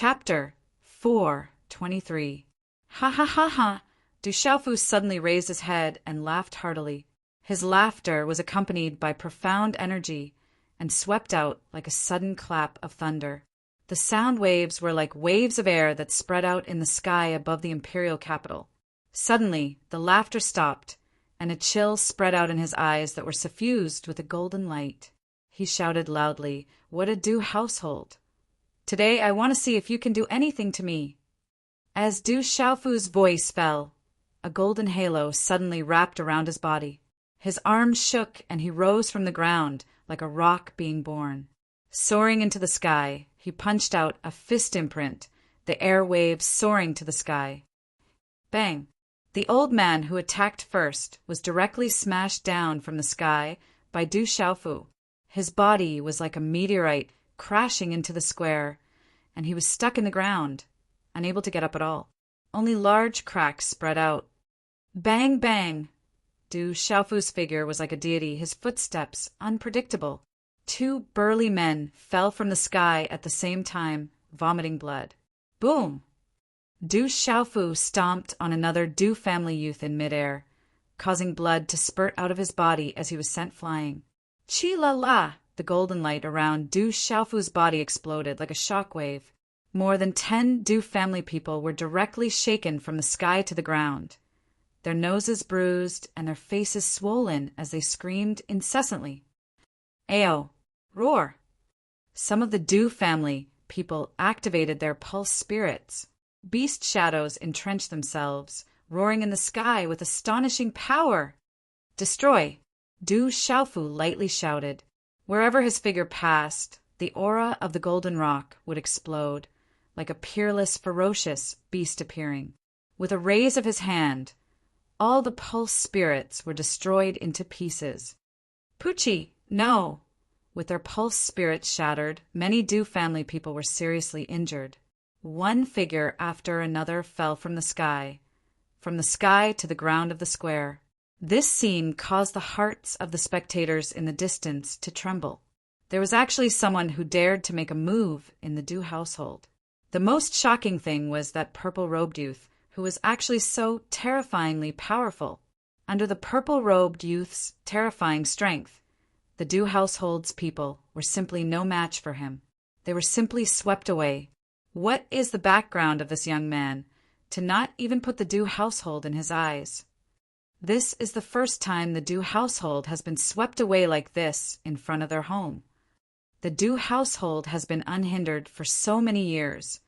Chapter 4:23. Ha ha ha ha! Du Xiaofu suddenly raised his head and laughed heartily. His laughter was accompanied by profound energy and swept out like a sudden clap of thunder. The sound waves were like waves of air that spread out in the sky above the imperial capital. Suddenly, the laughter stopped, and a chill spread out in his eyes that were suffused with a golden light. He shouted loudly, "What a Du household! Today I want to see if you can do anything to me." As Du Xiaofu's voice fell, a golden halo suddenly wrapped around his body. His arms shook and he rose from the ground like a rock being born. Soaring into the sky, he punched out a fist imprint, the air waves soaring to the sky. Bang! The old man who attacked first was directly smashed down from the sky by Du Xiaofu. His body was like a meteorite crashing into the square, and he was stuck in the ground, unable to get up at all. Only large cracks spread out. Bang, bang! Du Xiaofu's figure was like a deity, his footsteps unpredictable. Two burly men fell from the sky at the same time, vomiting blood. Boom! Du Xiaofu stomped on another Du family youth in midair, causing blood to spurt out of his body as he was sent flying. Chi-la-la! The golden light around Du Xiaofu's body exploded like a shockwave. More than 10 Du family people were directly shaken from the sky to the ground, their noses bruised and their faces swollen as they screamed incessantly. Ayo! Roar! Some of the Du family people activated their pulse spirits. Beast shadows entrenched themselves, roaring in the sky with astonishing power. Destroy! Du Xiaofu lightly shouted. Wherever his figure passed, the aura of the golden rock would explode, like a peerless, ferocious beast appearing. With a raise of his hand, all the pulse spirits were destroyed into pieces. Pucci, no! With their pulse spirits shattered, many Du family people were seriously injured. One figure after another fell from the sky to the ground of the square. This scene caused the hearts of the spectators in the distance to tremble. There was actually someone who dared to make a move in the Du household. The most shocking thing was that purple-robed youth, who was actually so terrifyingly powerful. Under the purple-robed youth's terrifying strength, the Du household's people were simply no match for him. They were simply swept away. What is the background of this young man to not even put the Du household in his eyes? This is the first time the Du household has been swept away like this in front of their home. The Du household has been unhindered for so many years.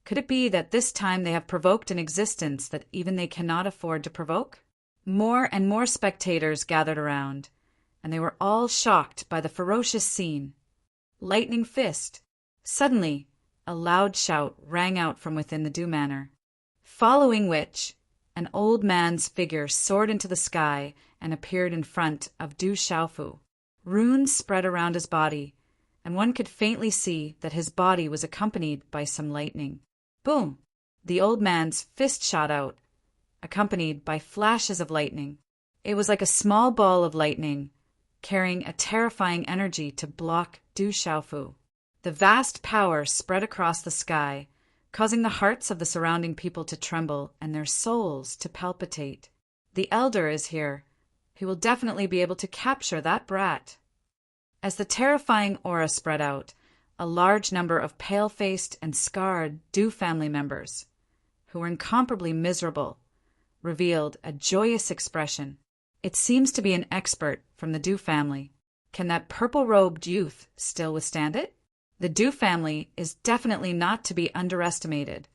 Could it be that this time they have provoked an existence that even they cannot afford to provoke? More and more spectators gathered around, and they were all shocked by the ferocious scene. Lightning fist. Suddenly, a loud shout rang out from within the Du manor, following which an old man's figure soared into the sky and appeared in front of Du Xiaofu. Runes spread around his body, and one could faintly see that his body was accompanied by some lightning. Boom! The old man's fist shot out, accompanied by flashes of lightning. It was like a small ball of lightning, carrying a terrifying energy to block Du Xiaofu. The vast power spread across the sky, causing the hearts of the surrounding people to tremble and their souls to palpitate. The elder is here. He will definitely be able to capture that brat. As the terrifying aura spread out, a large number of pale-faced and scarred Du family members, who were incomparably miserable, revealed a joyous expression. It seems to be an expert from the Du family. Can that purple-robed youth still withstand it? The Du family is definitely not to be underestimated.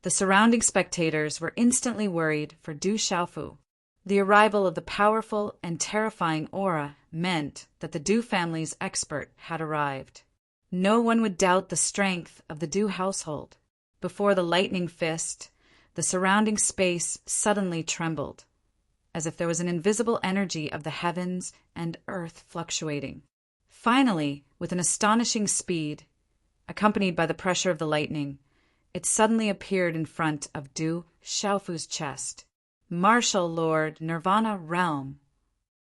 The surrounding spectators were instantly worried for Du Xiaofu. The arrival of the powerful and terrifying aura meant that the Du family's expert had arrived. No one would doubt the strength of the Du household. Before the lightning fist, the surrounding space suddenly trembled, as if there was an invisible energy of the heavens and earth fluctuating. Finally, with an astonishing speed, accompanied by the pressure of the lightning, it suddenly appeared in front of Du Xiaofu's chest. Martial Lord Nirvana Realm.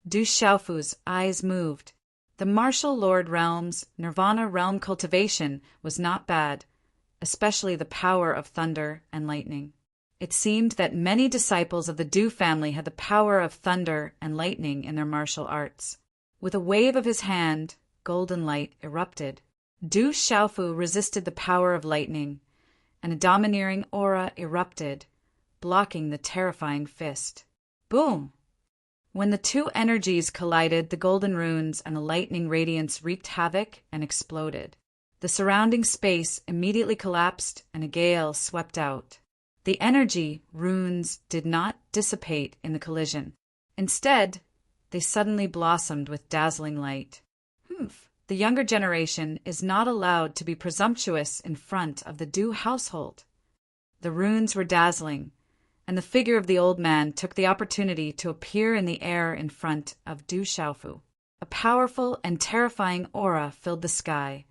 Du Xiaofu's eyes moved. The Martial Lord Realm's Nirvana Realm cultivation was not bad, especially the power of thunder and lightning. It seemed that many disciples of the Du family had the power of thunder and lightning in their martial arts. With a wave of his hand, golden light erupted. Du Xiaofu resisted the power of lightning, and a domineering aura erupted, blocking the terrifying fist. Boom! When the two energies collided, the golden runes and the lightning radiance wreaked havoc and exploded. The surrounding space immediately collapsed and a gale swept out. The energy runes did not dissipate in the collision. Instead, they suddenly blossomed with dazzling light. The younger generation is not allowed to be presumptuous in front of the Du household. The runes were dazzling, and the figure of the old man took the opportunity to appear in the air in front of Du Xiaofu. A powerful and terrifying aura filled the sky,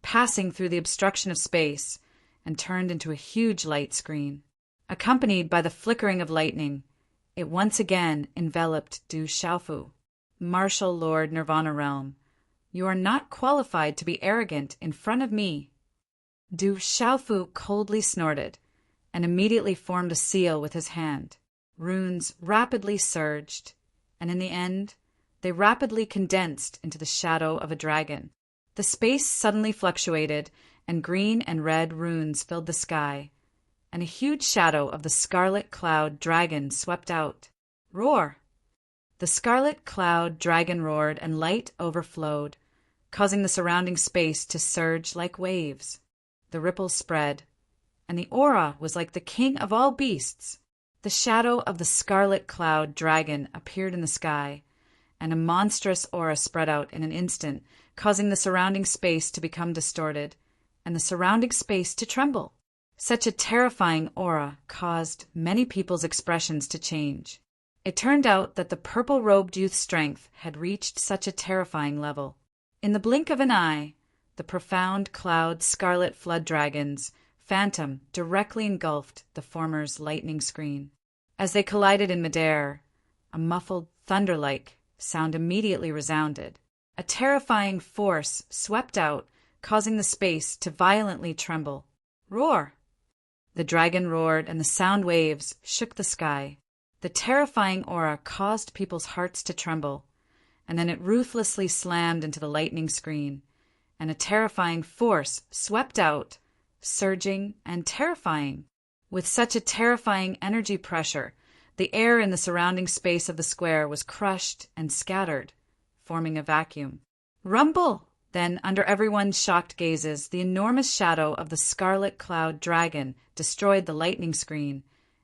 passing through the obstruction of space, and turned into a huge light screen. Accompanied by the flickering of lightning, it once again enveloped Du Xiaofu. Martial Lord Nirvana Realm, you are not qualified to be arrogant in front of me. Du Xiaofu coldly snorted, and immediately formed a seal with his hand. Runes rapidly surged, and in the end, they rapidly condensed into the shadow of a dragon. The space suddenly fluctuated, and green and red runes filled the sky, and a huge shadow of the scarlet cloud dragon swept out. Roar! The scarlet cloud dragon roared, and light overflowed, causing the surrounding space to surge like waves. The ripples spread, and the aura was like the king of all beasts. The shadow of the scarlet cloud dragon appeared in the sky, and a monstrous aura spread out in an instant, causing the surrounding space to become distorted, and the surrounding space to tremble. Such a terrifying aura caused many people's expressions to change. It turned out that the purple-robed youth's strength had reached such a terrifying level. In the blink of an eye, the profound cloud scarlet flood dragon's phantom directly engulfed the former's lightning screen. As they collided in midair, a muffled thunder-like sound immediately resounded. A terrifying force swept out, causing the space to violently tremble. Roar! The dragon roared, and the sound waves shook the sky. The terrifying aura caused people's hearts to tremble, and then it ruthlessly slammed into the lightning screen, and a terrifying force swept out, surging and terrifying. With such a terrifying energy pressure, the air in the surrounding space of the square was crushed and scattered, forming a vacuum. Rumble! Then, under everyone's shocked gazes, the enormous shadow of the scarlet cloud dragon destroyed the lightning screen,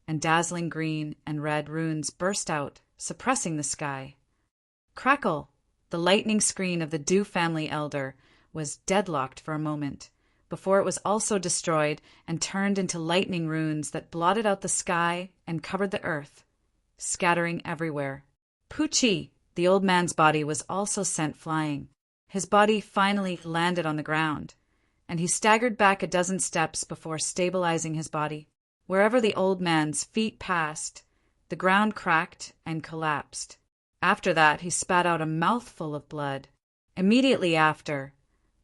and dazzling green and red runes burst out, suppressing the sky. Crackle! The lightning screen of the Du family elder was deadlocked for a moment, before it was also destroyed and turned into lightning runes that blotted out the sky and covered the earth, scattering everywhere. Pucci! The old man's body was also sent flying. His body finally landed on the ground, and he staggered back a dozen steps before stabilizing his body. Wherever the old man's feet passed, the ground cracked and collapsed. After that, he spat out a mouthful of blood. Immediately after,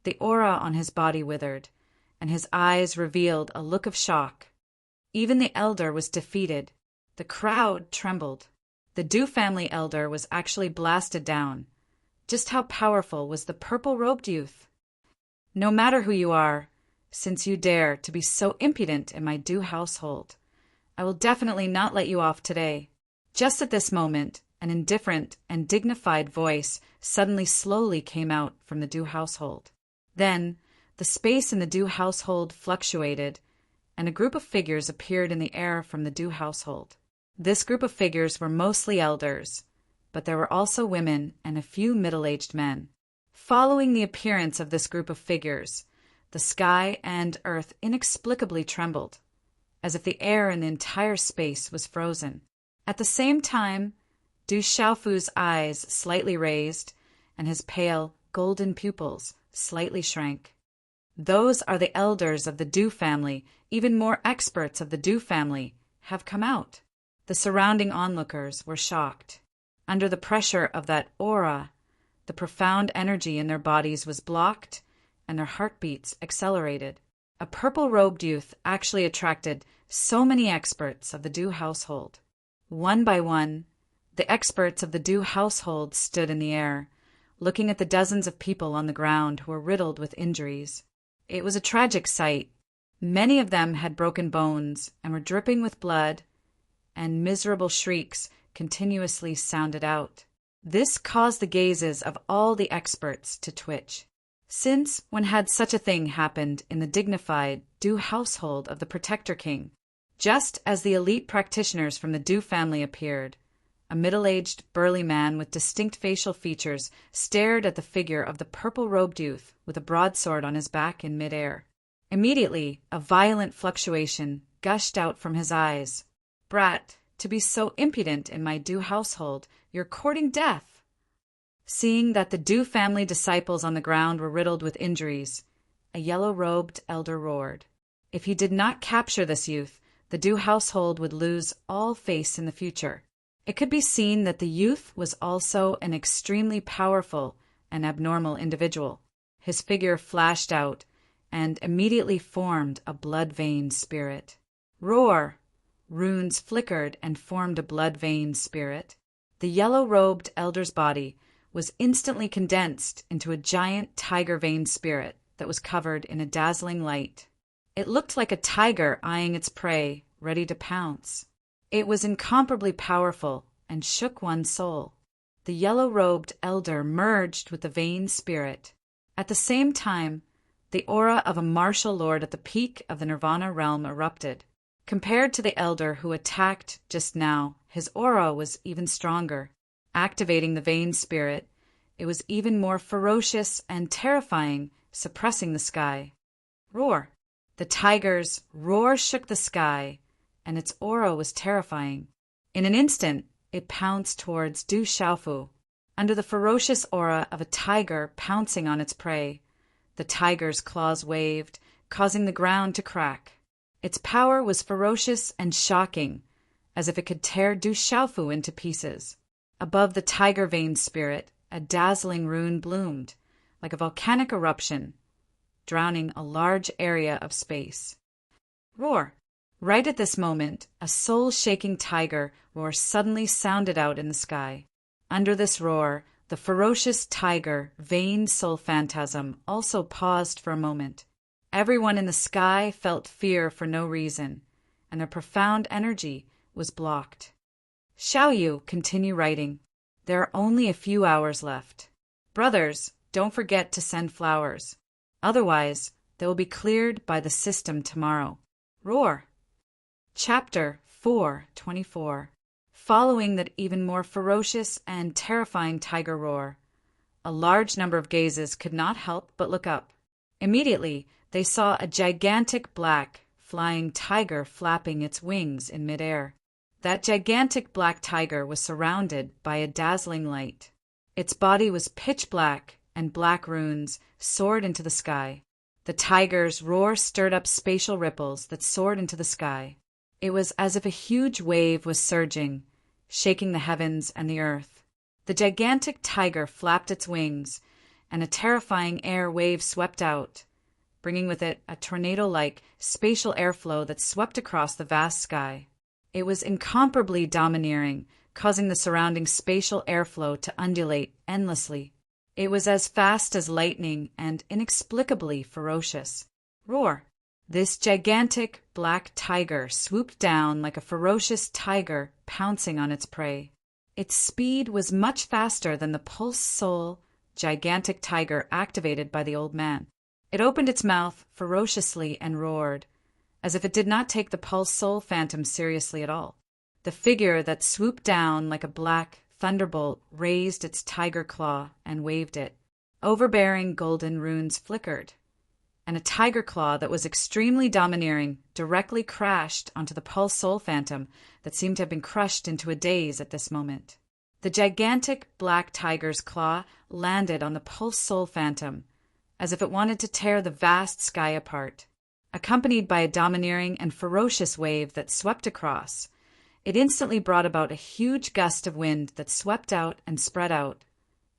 the aura on his body withered, and his eyes revealed a look of shock. Even the elder was defeated. The crowd trembled. The Du family elder was actually blasted down. Just how powerful was the purple-robed youth? No matter who you are, since you dare to be so impudent in my Du household, I will definitely not let you off today. Just at this moment, an indifferent and dignified voice suddenly slowly came out from the Du household. Then, the space in the Du household fluctuated, and a group of figures appeared in the air from the Du household. This group of figures were mostly elders, but there were also women and a few middle-aged men. Following the appearance of this group of figures, the sky and earth inexplicably trembled, as if the air in the entire space was frozen. At the same time, Du Xiaofu's eyes slightly raised, and his pale, golden pupils slightly shrank. Those are the elders of the Du family, even more experts of the Du family, have come out. The surrounding onlookers were shocked. Under the pressure of that aura, the profound energy in their bodies was blocked, and their heartbeats accelerated. a purple-robed youth actually attracted so many experts of the Dew household. One by one, the experts of the Dew household stood in the air, looking at the dozens of people on the ground who were riddled with injuries. It was a tragic sight. Many of them had broken bones and were dripping with blood, and miserable shrieks continuously sounded out. This caused the gazes of all the experts to twitch. Since when had such a thing happened in the dignified Dew household of the Protector King? Just as the elite practitioners from the Dew family appeared, a middle-aged, burly man with distinct facial features stared at the figure of the purple-robed youth with a broadsword on his back in midair. Immediately, a violent fluctuation gushed out from his eyes. "Brat, to be so impudent in my Dew household, you're courting death!" Seeing that the Dew family disciples on the ground were riddled with injuries, a yellow-robed elder roared. If he did not capture this youth, the Dew household would lose all face in the future. It could be seen that the youth was also an extremely powerful and abnormal individual. His figure flashed out and immediately formed a blood-veined spirit. Roar! Runes flickered and formed a blood-veined spirit. The yellow-robed elder's body was instantly condensed into a giant tiger-veined spirit that was covered in a dazzling light. It looked like a tiger eyeing its prey, ready to pounce. It was incomparably powerful and shook one's soul. The yellow-robed elder merged with the veined spirit. At the same time, the aura of a martial lord at the peak of the Nirvana realm erupted. Compared to the elder who attacked just now, his aura was even stronger. Activating the veined spirit, it was even more ferocious and terrifying, suppressing the sky. Roar! The tiger's roar shook the sky, and its aura was terrifying. In an instant, it pounced towards Du Xiaofu. Under the ferocious aura of a tiger pouncing on its prey, the tiger's claws waved, causing the ground to crack. Its power was ferocious and shocking, as if it could tear Du Xiaofu into pieces. Above the tiger-veined spirit, a dazzling rune bloomed, like a volcanic eruption, drowning a large area of space. Roar! Right at this moment, a soul-shaking tiger roar suddenly sounded out in the sky. Under this roar, the ferocious tiger, veined soul phantasm, also paused for a moment. Everyone in the sky felt fear for no reason, and their profound energy was blocked. Xiaoyu, continue writing. There are only a few hours left. Brothers, don't forget to send flowers. Otherwise, they will be cleared by the system tomorrow. Roar! Chapter 4:24. Following that even more ferocious and terrifying tiger roar, a large number of gazes could not help but look up. Immediately, they saw a gigantic black, flying tiger flapping its wings in midair. That gigantic black tiger was surrounded by a dazzling light. Its body was pitch black, and black runes soared into the sky. The tiger's roar stirred up spatial ripples that soared into the sky. It was as if a huge wave was surging, shaking the heavens and the earth. The gigantic tiger flapped its wings, and a terrifying air wave swept out, bringing with it a tornado-like spatial airflow that swept across the vast sky. It was incomparably domineering, causing the surrounding spatial airflow to undulate endlessly. It was as fast as lightning and inexplicably ferocious. Roar! This gigantic black tiger swooped down like a ferocious tiger pouncing on its prey. Its speed was much faster than the pulse soul gigantic tiger activated by the old man. It opened its mouth ferociously and roared, as if it did not take the pulse soul phantom seriously at all. The figure that swooped down like a black thunderbolt raised its tiger claw and waved it. Overbearing golden runes flickered, and a tiger claw that was extremely domineering directly crashed onto the pulse soul phantom that seemed to have been crushed into a daze at this moment. The gigantic black tiger's claw landed on the pulse soul phantom, as if it wanted to tear the vast sky apart. Accompanied by a domineering and ferocious wave that swept across, it instantly brought about a huge gust of wind that swept out and spread out,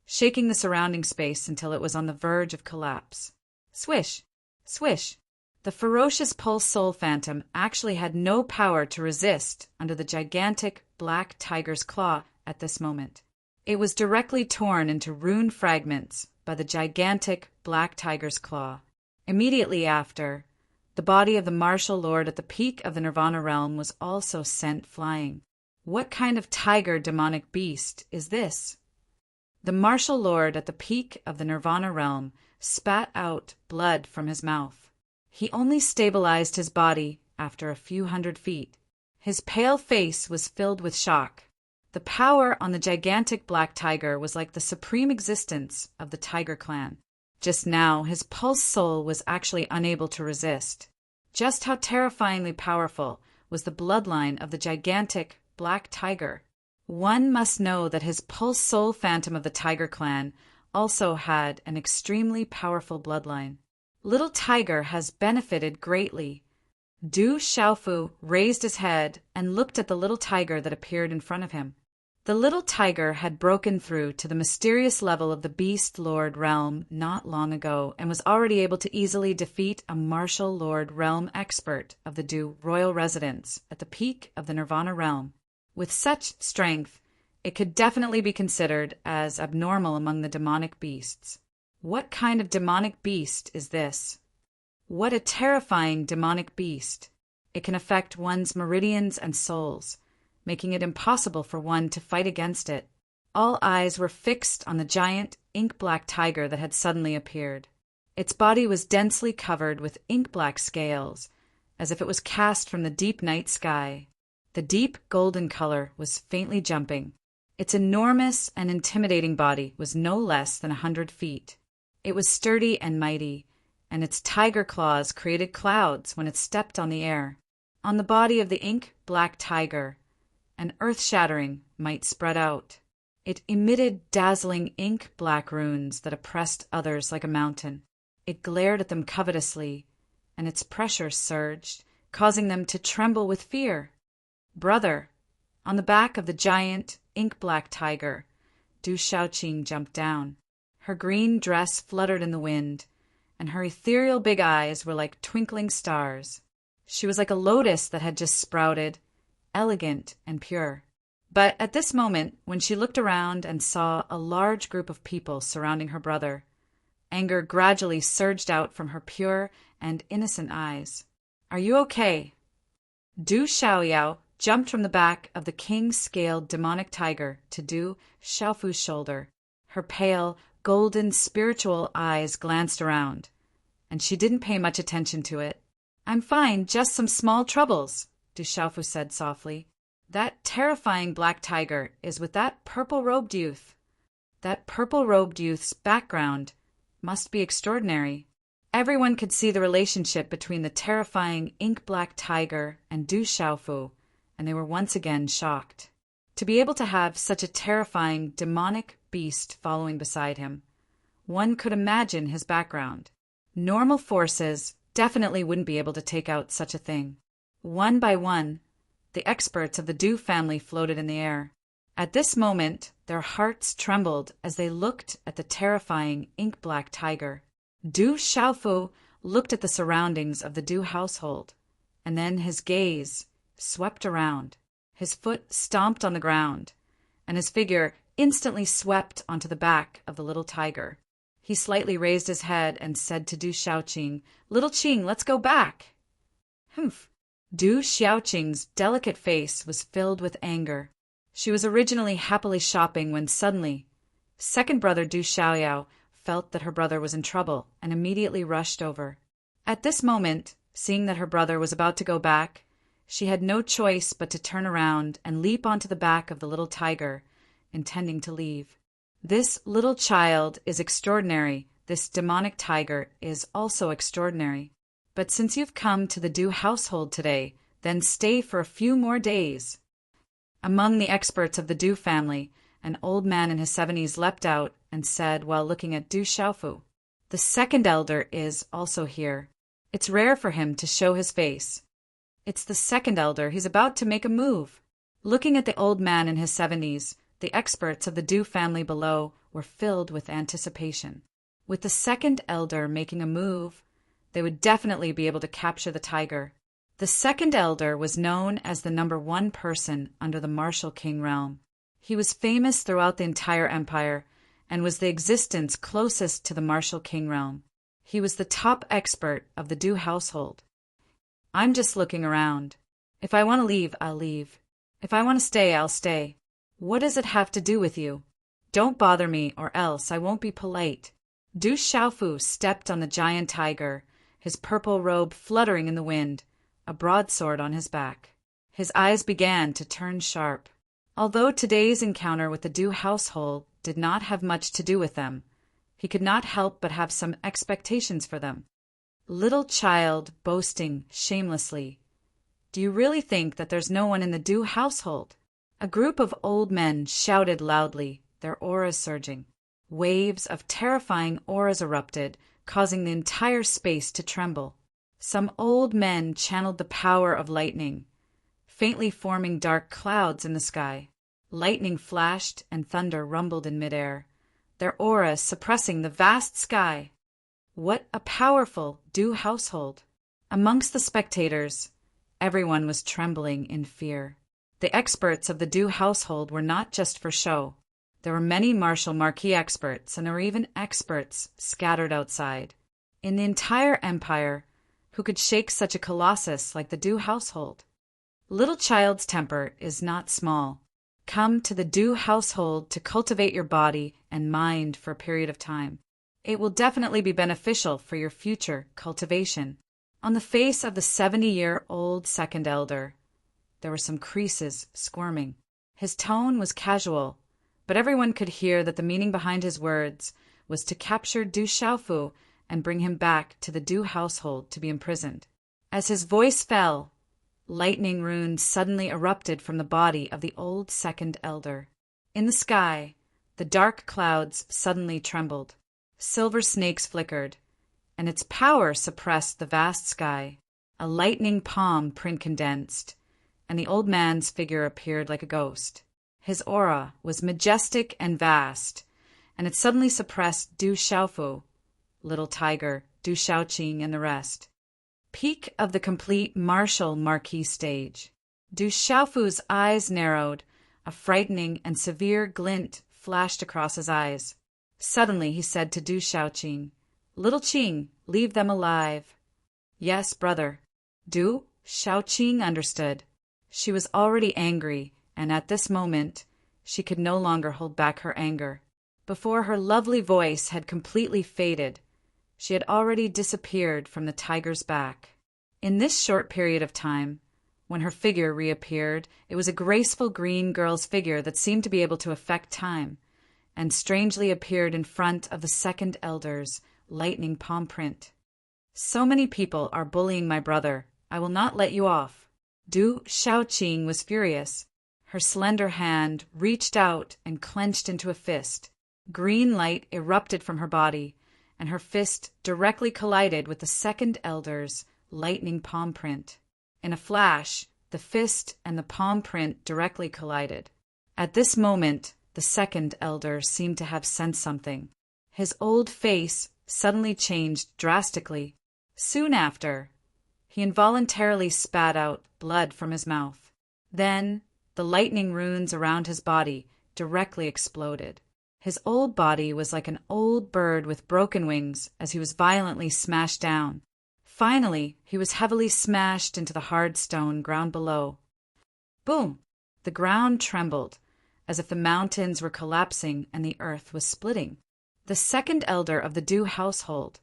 shaking the surrounding space until it was on the verge of collapse. Swish! Swish! The ferocious pulse soul phantom actually had no power to resist under the gigantic black tiger's claw at this moment. It was directly torn into ruined fragments by the gigantic black tiger's claw. Immediately after, the body of the martial lord at the peak of the Nirvana realm was also sent flying. What kind of tiger demonic beast is this? The martial lord at the peak of the Nirvana realm spat out blood from his mouth. He only stabilized his body after a few 100 feet. His pale face was filled with shock. The power on the gigantic black tiger was like the supreme existence of the tiger clan. Just now, his pulse soul was actually unable to resist. Just how terrifyingly powerful was the bloodline of the gigantic black tiger? One must know that his pulse soul phantom of the tiger clan also had an extremely powerful bloodline. Little Tiger has benefited greatly. Du Xiaofu raised his head and looked at the little tiger that appeared in front of him. The little tiger had broken through to the mysterious level of the Beast Lord realm not long ago and was already able to easily defeat a martial lord realm expert of the Du royal residence at the peak of the Nirvana realm. With such strength, it could definitely be considered as abnormal among the demonic beasts. What kind of demonic beast is this? What a terrifying demonic beast! It can affect one's meridians and souls, making it impossible for one to fight against it. All eyes were fixed on the giant, ink-black tiger that had suddenly appeared. Its body was densely covered with ink-black scales, as if it was cast from the deep night sky. The deep golden color was faintly jumping. Its enormous and intimidating body was no less than 100 feet. It was sturdy and mighty, and its tiger claws created clouds when it stepped on the air. On the body of the ink-black tiger, an earth-shattering might spread out. It emitted dazzling ink-black runes that oppressed others like a mountain. It glared at them covetously, and its pressure surged, causing them to tremble with fear. Brother, on the back of the giant, ink-black tiger, Du Xiaoqing jumped down. Her green dress fluttered in the wind, and her ethereal big eyes were like twinkling stars. She was like a lotus that had just sprouted, elegant and pure. But at this moment, when she looked around and saw a large group of people surrounding her brother, anger gradually surged out from her pure and innocent eyes. "Are you okay?" Du Xiaoyao jumped from the back of the king-scaled demonic tiger to Du Xiaofu's shoulder. Her pale, golden, spiritual eyes glanced around, and she didn't pay much attention to it. "I'm fine, just some small troubles," Du Xiaofu said softly. "That terrifying black tiger is with that purple-robed youth. That purple-robed youth's background must be extraordinary." Everyone could see the relationship between the terrifying ink-black tiger and Du Xiaofu, and they were once again shocked. To be able to have such a terrifying, demonic beast following beside him, one could imagine his background. Normal forces definitely wouldn't be able to take out such a thing. One by one, the experts of the Du family floated in the air. At this moment, their hearts trembled as they looked at the terrifying ink-black tiger. Du Xiaofu looked at the surroundings of the Du household, and then his gaze swept around. His foot stomped on the ground, and his figure instantly swept onto the back of the little tiger. He slightly raised his head and said to Du Xiaoqing, "Little Qing, let's go back." Humph! Du Xiaoqing's delicate face was filled with anger. She was originally happily shopping when suddenly, second brother Du Xiaoyao felt that her brother was in trouble and immediately rushed over. At this moment, seeing that her brother was about to go back, she had no choice but to turn around and leap onto the back of the little tiger, intending to leave. This little child is extraordinary. This demonic tiger is also extraordinary. But since you've come to the Du household today, then stay for a few more days. Among the experts of the Du family, an old man in his 70s leapt out and said while looking at Du Xiaofu, "The second elder is also here. It's rare for him to show his face. It's the second elder. He's about to make a move." Looking at the old man in his 70s, the experts of the Du family below were filled with anticipation. With the second elder making a move, they would definitely be able to capture the tiger. The second elder was known as the number one person under the Martial King realm. He was famous throughout the entire empire and was the existence closest to the Martial King realm. He was the top expert of the Du household. I'm just looking around. If I want to leave, I'll leave. If I want to stay, I'll stay. What does it have to do with you? Don't bother me, or else I won't be polite. Du Xiaofu stepped on the giant tiger, his purple robe fluttering in the wind, a broadsword on his back. His eyes began to turn sharp. Although today's encounter with the Du household did not have much to do with them, he could not help but have some expectations for them. Little child boasting shamelessly. Do you really think that there's no one in the Du household? A group of old men shouted loudly, their auras surging. Waves of terrifying auras erupted, causing the entire space to tremble. Some old men channeled the power of lightning, faintly forming dark clouds in the sky. Lightning flashed and thunder rumbled in midair, their auras suppressing the vast sky. What a powerful Du household! Amongst the spectators, everyone was trembling in fear. The experts of the Du household were not just for show. There were many martial marquis experts, and there were even experts scattered outside. In the entire empire, who could shake such a colossus like the Du household? Little child's temper is not small. Come to the Du household to cultivate your body and mind for a period of time. It will definitely be beneficial for your future cultivation. On the face of the 70-year-old second elder, there were some creases squirming. His tone was casual, but everyone could hear that the meaning behind his words was to capture Du Xiaofu and bring him back to the Du household to be imprisoned. As his voice fell, lightning runes suddenly erupted from the body of the old second elder. In the sky, the dark clouds suddenly trembled. Silver snakes flickered, and its power suppressed the vast sky. A lightning palm print condensed, and the old man's figure appeared like a ghost. His aura was majestic and vast, and it suddenly suppressed Du Xiaofu, Little Tiger, Du Xiaoqing, and the rest. Peak of the complete martial marquis stage. Du Xiaofu's eyes narrowed, a frightening and severe glint flashed across his eyes. Suddenly he said to Du Xiaoqing, "Little Qing, leave them alive." "Yes, brother." Du Xiaoqing understood. She was already angry, and at this moment she could no longer hold back her anger. Before her lovely voice had completely faded, she had already disappeared from the tiger's back. In this short period of time, when her figure reappeared, it was a graceful green girl's figure that seemed to be able to affect time, and strangely appeared in front of the second elder's lightning palm print. "So many people are bullying my brother. I will not let you off." Du Xiaoqing was furious. Her slender hand reached out and clenched into a fist. Green light erupted from her body, and her fist directly collided with the second elder's lightning palm print. In a flash, the fist and the palm print directly collided. At this moment, the second elder seemed to have sensed something. His old face suddenly changed drastically. Soon after, he involuntarily spat out blood from his mouth. Then, the lightning runes around his body directly exploded. His old body was like an old bird with broken wings as he was violently smashed down. Finally, he was heavily smashed into the hard stone ground below. Boom! The ground trembled, as if the mountains were collapsing and the earth was splitting. The second elder of the Du household,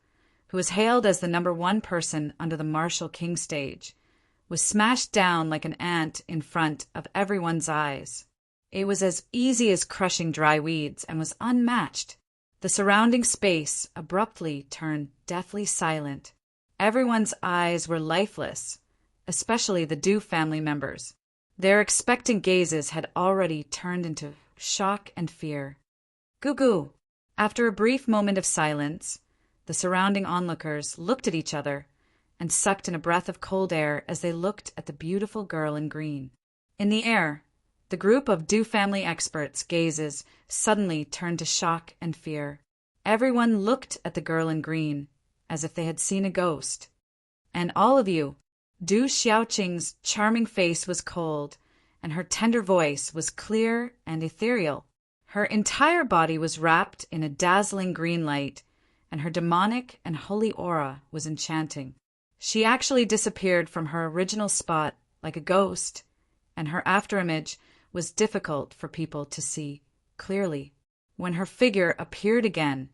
who was hailed as the number one person under the Martial King stage, was smashed down like an ant in front of everyone's eyes. It was as easy as crushing dry weeds and was unmatched. The surrounding space abruptly turned deathly silent. Everyone's eyes were lifeless, especially the Du family members. Their expectant gazes had already turned into shock and fear. Goo-goo! After a brief moment of silence, the surrounding onlookers looked at each other and sucked in a breath of cold air as they looked at the beautiful girl in green. In the air, the group of Du family experts' gazes suddenly turned to shock and fear. Everyone looked at the girl in green, as if they had seen a ghost. "And all of you." Du Xiaoqing's charming face was cold, and her tender voice was clear and ethereal. Her entire body was wrapped in a dazzling green light, and her demonic and holy aura was enchanting. She actually disappeared from her original spot like a ghost, and her afterimage was difficult for people to see clearly. When her figure appeared again,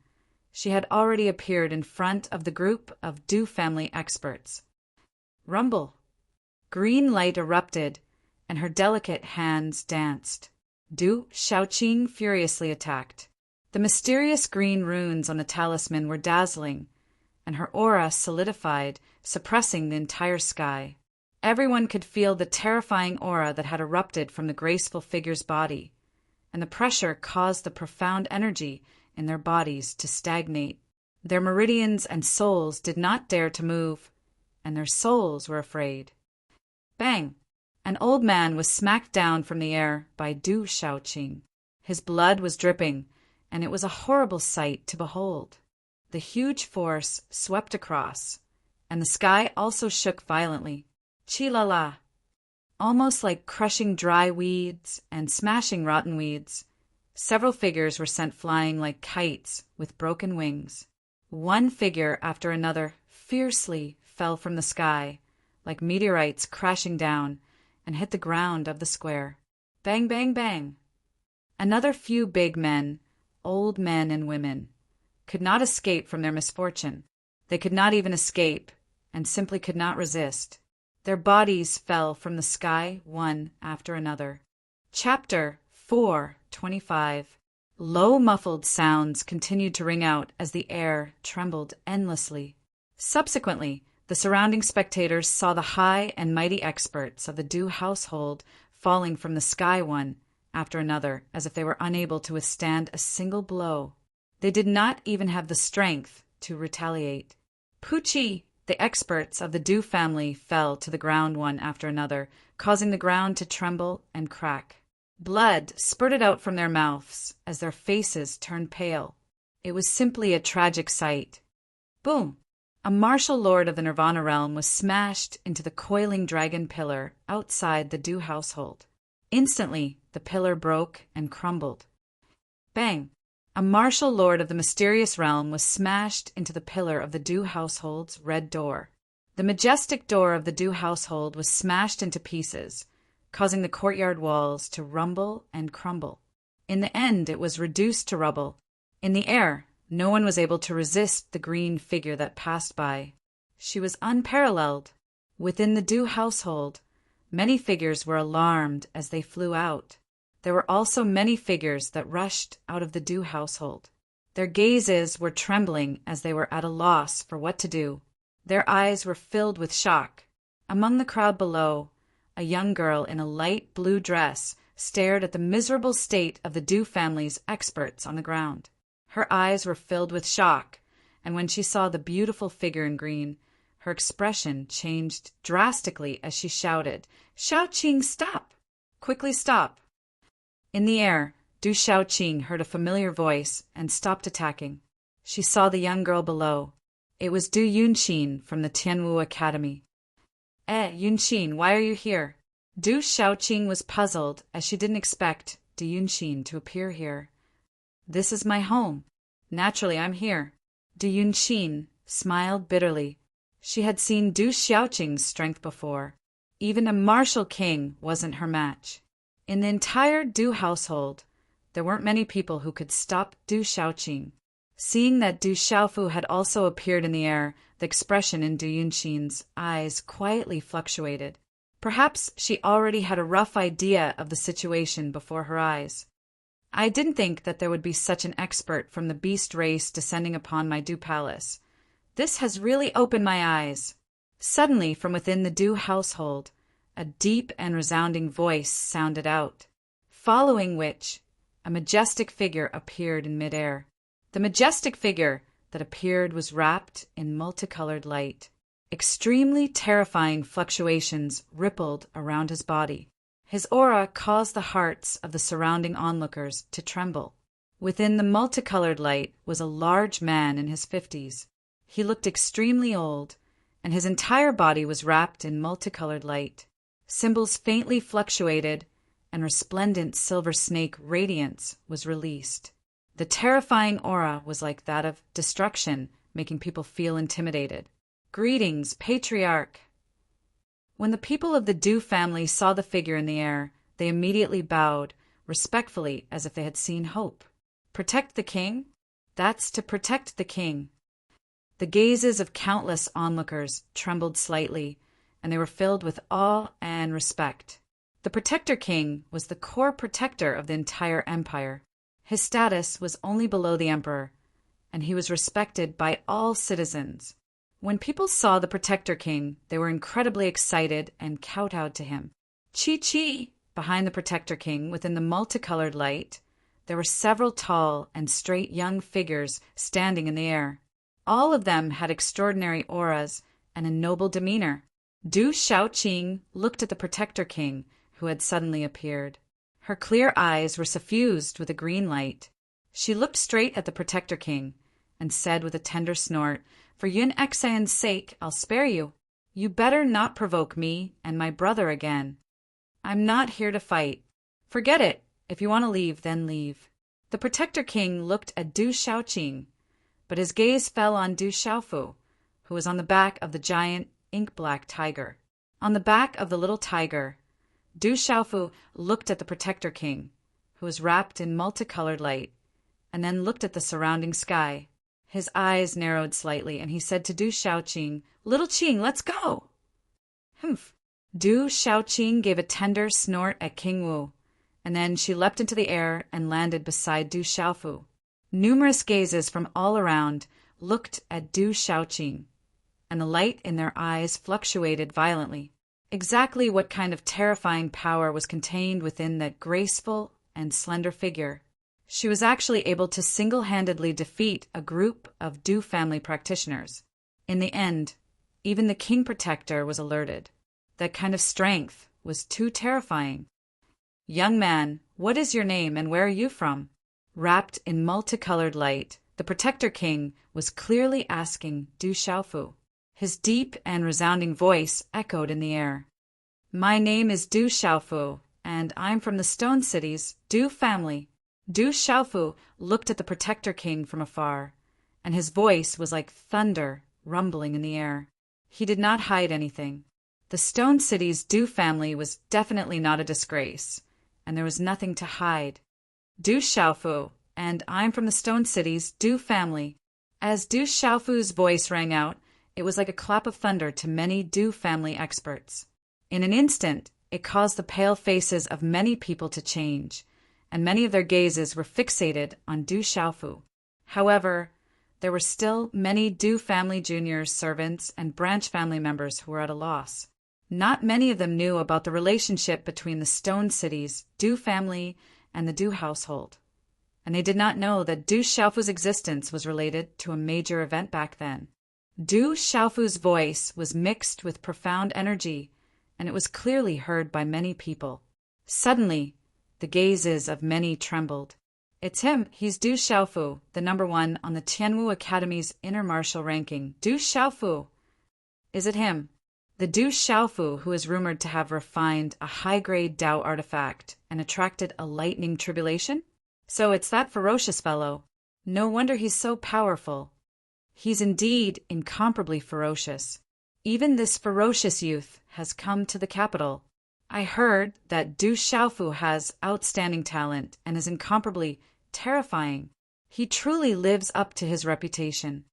she had already appeared in front of the group of Du family experts. Rumble. Green light erupted, and her delicate hands danced. Du Xiaoqing furiously attacked. The mysterious green runes on the talisman were dazzling, and her aura solidified, suppressing the entire sky. Everyone could feel the terrifying aura that had erupted from the graceful figure's body, and the pressure caused the profound energy in their bodies to stagnate. Their meridians and souls did not dare to move, and their souls were afraid. Bang! An old man was smacked down from the air by Du Xiaoqing. His blood was dripping, and it was a horrible sight to behold. The huge force swept across, and the sky also shook violently. Chi-la-la! Almost like crushing dry weeds and smashing rotten weeds, several figures were sent flying like kites with broken wings. One figure after another fiercely fell from the sky, like meteorites crashing down, and hit the ground of the square. Bang, bang, bang! Another few big men, old men and women, could not escape from their misfortune. They could not even escape, and simply could not resist. Their bodies fell from the sky one after another. Chapter 4:25. Low muffled sounds continued to ring out as the air trembled endlessly. Subsequently, the surrounding spectators saw the high and mighty experts of the Du household falling from the sky one after another as if they were unable to withstand a single blow. They did not even have the strength to retaliate. Pucci! The experts of the Du family fell to the ground one after another, causing the ground to tremble and crack. Blood spurted out from their mouths as their faces turned pale. It was simply a tragic sight. Boom! A martial lord of the Nirvana realm was smashed into the coiling dragon pillar outside the Du household. Instantly, the pillar broke and crumbled. Bang! A martial lord of the mysterious realm was smashed into the pillar of the Du household's red door. The majestic door of the Du household was smashed into pieces, causing the courtyard walls to rumble and crumble. In the end, it was reduced to rubble. In the air, no one was able to resist the green figure that passed by. She was unparalleled. Within the Du household, many figures were alarmed as they flew out. There were also many figures that rushed out of the Du household. Their gazes were trembling as they were at a loss for what to do. Their eyes were filled with shock. Among the crowd below, a young girl in a light blue dress stared at the miserable state of the Du family's experts on the ground. Her eyes were filled with shock, and when she saw the beautiful figure in green, her expression changed drastically as she shouted, "Xiaoqing, stop! Quickly stop!" In the air, Du Xiaoqing heard a familiar voice and stopped attacking. She saw the young girl below. It was Du Yunqin from the Tianwu Academy. Yunqin, why are you here?" Du Xiaoqing was puzzled as she didn't expect Du Yunqin to appear here. "This is my home. Naturally, I'm here." Du Yunqin smiled bitterly. She had seen Du Xiaoqing's strength before. Even a martial king wasn't her match. In the entire Du household, there weren't many people who could stop Du Xiaoqing. Seeing that Du Xiaofu had also appeared in the air, the expression in Du Yunqin's eyes quietly fluctuated. Perhaps she already had a rough idea of the situation before her eyes. "I didn't think that there would be such an expert from the beast race descending upon my Du palace. This has really opened my eyes." Suddenly, from within the Du household, a deep and resounding voice sounded out, following which a majestic figure appeared in midair. The majestic figure that appeared was wrapped in multicolored light. Extremely terrifying fluctuations rippled around his body. His aura caused the hearts of the surrounding onlookers to tremble. Within the multicolored light was a large man in his 50s. He looked extremely old, and his entire body was wrapped in multicolored light. Symbols faintly fluctuated, and resplendent silver snake radiance was released. The terrifying aura was like that of destruction, making people feel intimidated. "Greetings, Patriarch!" When the people of the Du family saw the figure in the air, they immediately bowed, respectfully, as if they had seen hope. "Protect the king?" "That's to protect the king." The gazes of countless onlookers trembled slightly, and they were filled with awe and respect. The Protector King was the core protector of the entire empire. His status was only below the emperor, and he was respected by all citizens. When people saw the Protector King, they were incredibly excited and kowtowed to him. Chi! Behind the Protector King, within the multicolored light, there were several tall and straight young figures standing in the air. All of them had extraordinary auras and a noble demeanor. Du Shaoqing looked at the Protector King, who had suddenly appeared. Her clear eyes were suffused with a green light. She looked straight at the Protector King and said with a tender snort, "For Yun Exan's sake, I'll spare you. You better not provoke me and my brother again. I'm not here to fight. Forget it. If you want to leave, then leave." The Protector King looked at Du Shaoqing, but his gaze fell on Du Xiaofu, who was on the back of the giant ink-black tiger. On the back of the little tiger, Du Xiaofu looked at the Protector King, who was wrapped in multicolored light, and then looked at the surrounding sky. His eyes narrowed slightly, and he said to Du Shaoqing, "Little Qing, let's go!" Humph! Du Shaoqing gave a tender snort at King Wu, and then she leapt into the air and landed beside Du Xiaofu. Numerous gazes from all around looked at Du Shaoqing, and the light in their eyes fluctuated violently. Exactly what kind of terrifying power was contained within that graceful and slender figure? She was actually able to single-handedly defeat a group of Du family practitioners. In the end, even the King Protector was alerted. That kind of strength was too terrifying. "Young man, what is your name and where are you from?" Wrapped in multicolored light, the Protector King was clearly asking Du Xiaofu. His deep and resounding voice echoed in the air. "My name is Du Xiaofu, and I'm from the Stone City's Du family." Du Xiaofu looked at the Protector King from afar, and his voice was like thunder rumbling in the air. He did not hide anything. The Stone City's Du family was definitely not a disgrace, and there was nothing to hide. "Du Xiaofu, and I'm from the Stone City's Du family." As Du Xiaofu's voice rang out, it was like a clap of thunder to many Du family experts. In an instant, it caused the pale faces of many people to change, and many of their gazes were fixated on Du Xiaofu. However, there were still many Du family juniors, servants, and branch family members who were at a loss. Not many of them knew about the relationship between the Stone City's Du family and the Du household, and they did not know that Du Xiaofu's existence was related to a major event back then. Du Xiaofu's voice was mixed with profound energy, and it was clearly heard by many people. Suddenly, the gazes of many trembled. "It's him. He's Du Xiaofu, the #1 on the Tianwu Academy's inner martial ranking. Du Xiaofu! Is it him? The Du Xiaofu who is rumored to have refined a high-grade Dao artifact and attracted a lightning tribulation? So it's that ferocious fellow. No wonder he's so powerful. He's indeed incomparably ferocious. Even this ferocious youth has come to the capital. I heard that Du Xiaofu has outstanding talent and is incomparably terrifying. He truly lives up to his reputation."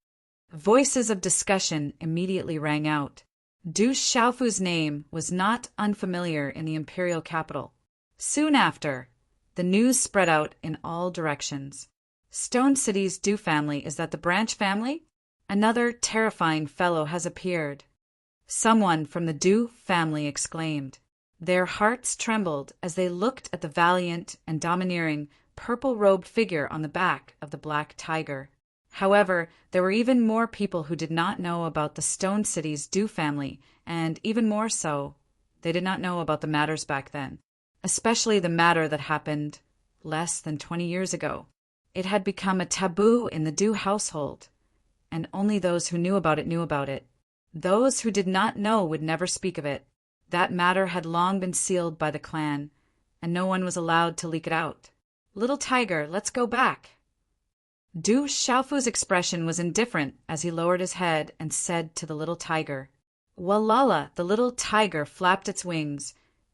Voices of discussion immediately rang out. Du Xiaofu's name was not unfamiliar in the imperial capital. Soon after, the news spread out in all directions. "Stone City's Du family, is that the branch family? Another terrifying fellow has appeared." Someone from the Du family exclaimed. Their hearts trembled as they looked at the valiant and domineering purple-robed figure on the back of the black tiger. However, there were even more people who did not know about the Stone City's Du family, and even more so, they did not know about the matters back then, especially the matter that happened less than 20 years ago. It had become a taboo in the Du household, and only those who knew about it knew about it. Those who did not know would never speak of it. That matter had long been sealed by the clan, and no one was allowed to leak it out. "Little tiger, let's go back." Du Xiaofu's expression was indifferent as he lowered his head and said to the little tiger. Walala, the little tiger flapped its wings,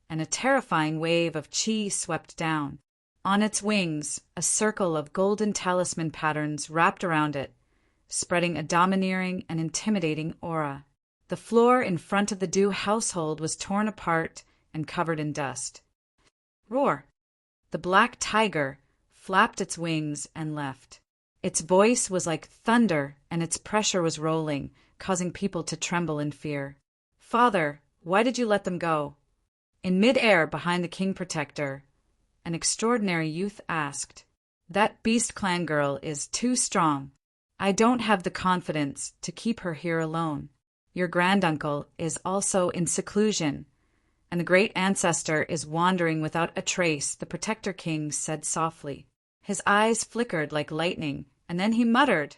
and a terrifying wave of qi swept down. On its wings, a circle of golden talisman patterns wrapped around it, spreading a domineering and intimidating aura. The floor in front of the Du household was torn apart and covered in dust. Roar! The black tiger flapped its wings and left. Its voice was like thunder, and its pressure was rolling, causing people to tremble in fear. "Father, why did you let them go?" In mid-air behind the king protector, an extraordinary youth asked. "That beast clan girl is too strong. I don't have the confidence to keep her here alone. Your granduncle is also in seclusion, and the great ancestor is wandering without a trace," the protector king said softly. His eyes flickered like lightning, and then he muttered,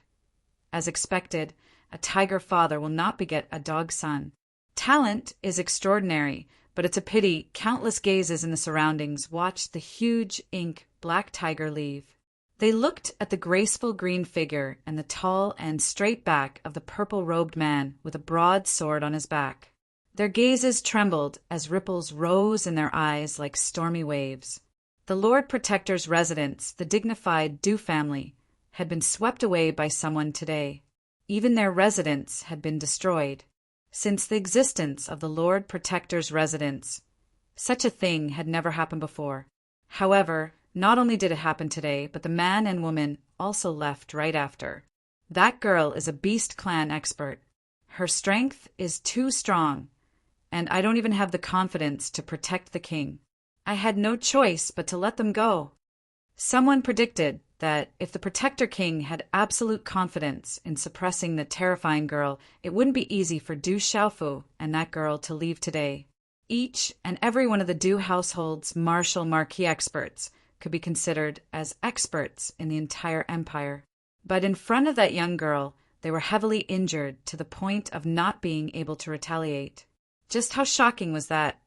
"As expected, a tiger father will not beget a dog son. Talent is extraordinary, but it's a pity countless gazes in the surroundings watched the huge ink black tiger leave. They looked at the graceful green figure and the tall and straight back of the purple-robed man with a broad sword on his back. Their gazes trembled as ripples rose in their eyes like stormy waves. The Lord Protector's residence, the dignified Du family, had been swept away by someone today. Even their residence had been destroyed. Since the existence of the Lord Protector's residence, such a thing had never happened before. However, not only did it happen today, but the man and woman also left right after. That girl is a beast clan expert. Her strength is too strong, and I don't even have the confidence to protect the king. I had no choice but to let them go. Someone predicted that if the Protector King had absolute confidence in suppressing the terrifying girl, it wouldn't be easy for Du Xiaofu and that girl to leave today. Each and every one of the Du household's martial marquis experts could be considered as experts in the entire empire. But in front of that young girl, they were heavily injured to the point of not being able to retaliate. Just how shocking was that?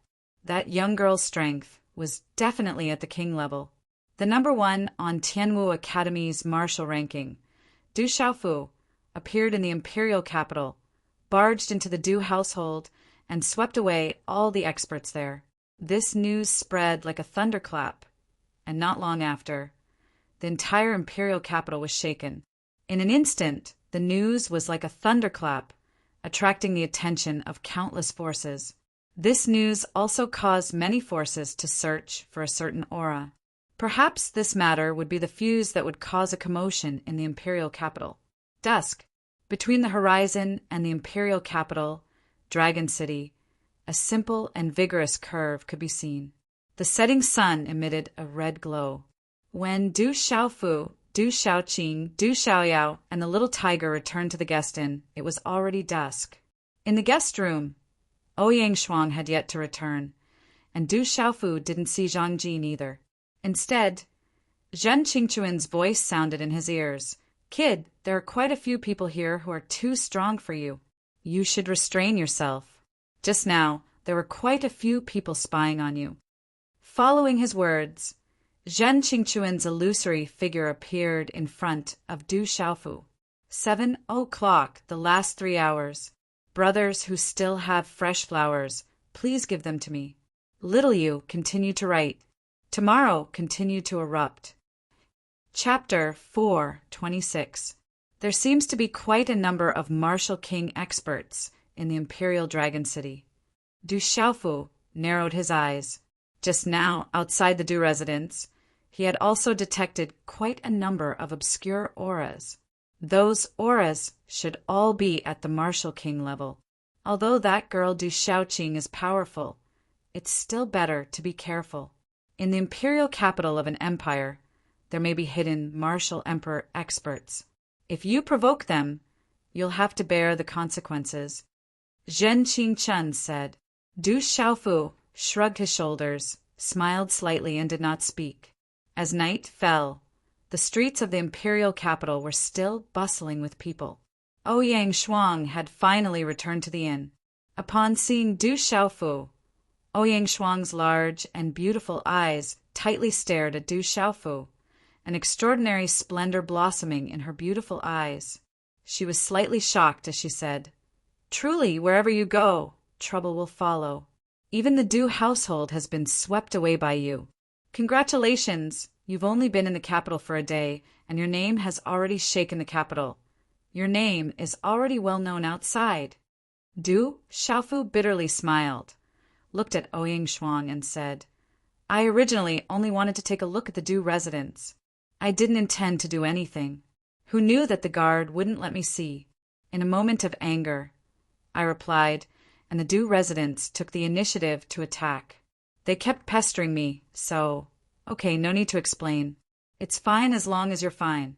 That young girl's strength was definitely at the king level. The number one on Tianwu Academy's martial ranking, Du Xiaofu, appeared in the imperial capital, barged into the Du household, and swept away all the experts there. This news spread like a thunderclap, and not long after, the entire imperial capital was shaken. In an instant, the news was like a thunderclap, attracting the attention of countless forces. This news also caused many forces to search for a certain aura. Perhaps this matter would be the fuse that would cause a commotion in the imperial capital. Dusk. Between the horizon and the imperial capital, Dragon City, a simple and vigorous curve could be seen. The setting sun emitted a red glow. When Du Xiaofu, Du Xiaoqing, Du Xiaoyao, and the little tiger returned to the guest inn, it was already dusk. In the guest room, Ouyang Shuang had yet to return, and Du Xiaofu didn't see Zhang Jin either. Instead, Zhen Qingchuan's voice sounded in his ears. "Kid, there are quite a few people here who are too strong for you. You should restrain yourself. Just now, there were quite a few people spying on you." Following his words, Zhen Qingchuan's illusory figure appeared in front of Du Xiaofu. 7 o'clock, the last 3 hours. Brothers who still have fresh flowers, please give them to me. Little you, continue to write. Tomorrow, continue to erupt. Chapter 4:26. There seems to be quite a number of martial king experts in the Imperial Dragon City. Du Xiaofu narrowed his eyes. Just now, outside the Du residence, he had also detected quite a number of obscure auras. Those auras should all be at the martial king level. Although that girl Du Xiaoqing is powerful, it's still better to be careful. In the imperial capital of an empire, there may be hidden martial emperor experts. If you provoke them, you'll have to bear the consequences. Zhen Qingchen said. Du Xiaofu shrugged his shoulders, smiled slightly, and did not speak. As night fell, the streets of the imperial capital were still bustling with people. Ouyang Shuang had finally returned to the inn. Upon seeing Du Xiaofu, Ouyang Shuang's large and beautiful eyes tightly stared at Du Xiaofu, an extraordinary splendor blossoming in her beautiful eyes. She was slightly shocked as she said, "Truly, wherever you go, trouble will follow. Even the Du household has been swept away by you. Congratulations, you've only been in the capital for a day, and your name has already shaken the capital. Your name is already well known outside." Du Xiaofu bitterly smiled, looked at Ouyang Shuang and said, "I originally only wanted to take a look at the Du residence. I didn't intend to do anything. Who knew that the guard wouldn't let me see?" In a moment of anger, I replied, and the Du residents took the initiative to attack. They kept pestering me, so... Okay, no need to explain. It's fine as long as you're fine.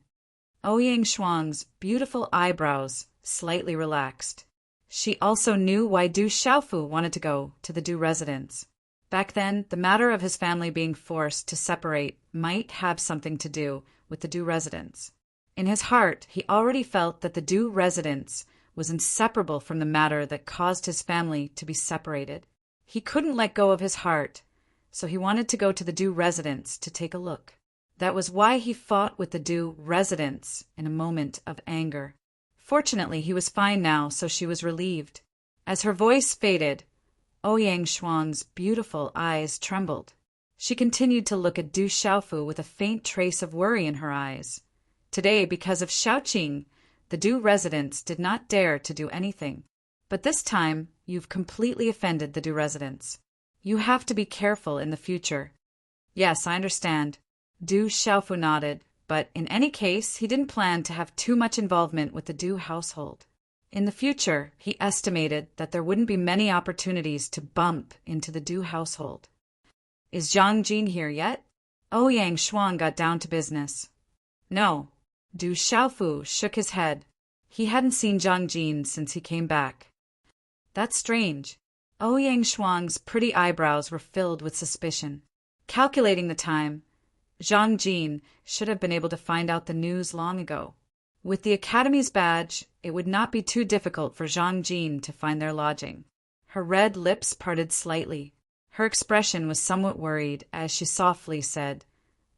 Ouyang Shuang's beautiful eyebrows slightly relaxed. She also knew why Du Xiaofu wanted to go to the Du residence. Back then, the matter of his family being forced to separate might have something to do with the Du residence. In his heart, he already felt that the Du residence was inseparable from the matter that caused his family to be separated. He couldn't let go of his heart, so he wanted to go to the Du residence to take a look. That was why he fought with the Du residents in a moment of anger. Fortunately, he was fine now, so she was relieved. As her voice faded, Ouyang Shuang's beautiful eyes trembled. She continued to look at Du Xiaofu with a faint trace of worry in her eyes. Today, because of Xiaoqing, the Du residents did not dare to do anything. But this time, you've completely offended the Du residents. You have to be careful in the future. Yes, I understand. Du Xiaofu nodded, but in any case, he didn't plan to have too much involvement with the Du household. In the future, he estimated that there wouldn't be many opportunities to bump into the Du household. Is Zhang Jin here yet? Ouyang Shuang got down to business. No. Du Xiaofu shook his head. He hadn't seen Zhang Jin since he came back. That's strange. Ouyang Shuang's pretty eyebrows were filled with suspicion. Calculating the time, Zhang Jin should have been able to find out the news long ago. With the Academy's badge, it would not be too difficult for Zhang Jin to find their lodging. Her red lips parted slightly. Her expression was somewhat worried as she softly said,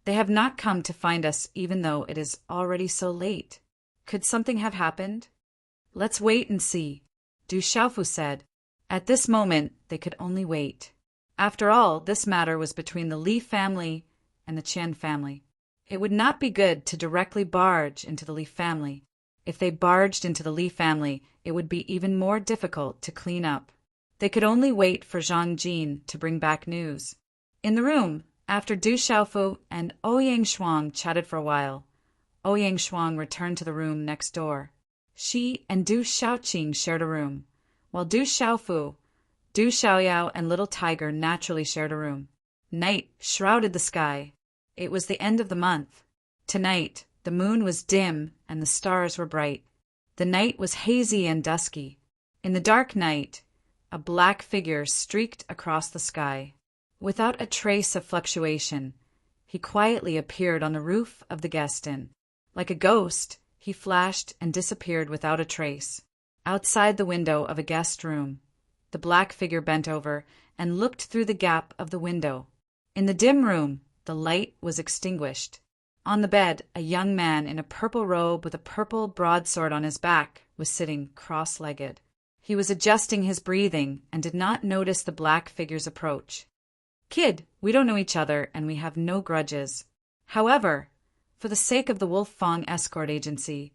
"They have not come to find us even though it is already so late. Could something have happened? Let's wait and see," Du Xiaofu said. At this moment, they could only wait. After all, this matter was between the Li family and the Qian family. It would not be good to directly barge into the Li family. If they barged into the Li family, it would be even more difficult to clean up. They could only wait for Zhang Jin to bring back news. In the room, after Du Xiaofu and Ouyang Shuang chatted for a while, Ouyang Shuang returned to the room next door. She and Du Xiaoqing shared a room, while Du Xiaofu, Du Xiaoyao, and Little Tiger naturally shared a room. Night shrouded the sky. It was the end of the month. Tonight, the moon was dim and the stars were bright. The night was hazy and dusky. In the dark night, a black figure streaked across the sky. Without a trace of fluctuation, he quietly appeared on the roof of the guest inn. Like a ghost, he flashed and disappeared without a trace. Outside the window of a guest room, the black figure bent over and looked through the gap of the window. In the dim room, the light was extinguished. On the bed, a young man in a purple robe with a purple broadsword on his back was sitting cross-legged. He was adjusting his breathing and did not notice the black figure's approach. "Kid, we don't know each other and we have no grudges. However, for the sake of the Wolf Fong Escort Agency,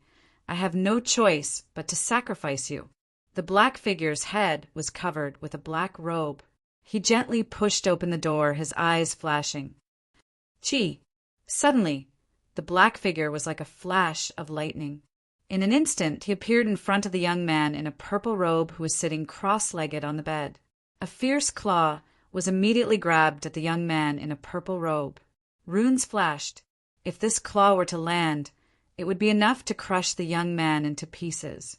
I have no choice but to sacrifice you." The black figure's head was covered with a black robe. He gently pushed open the door, his eyes flashing. Chi! Suddenly, the black figure was like a flash of lightning. In an instant, he appeared in front of the young man in a purple robe who was sitting cross-legged on the bed. A fierce claw was immediately grabbed at the young man in a purple robe. Runes flashed. If this claw were to land, it would be enough to crush the young man into pieces.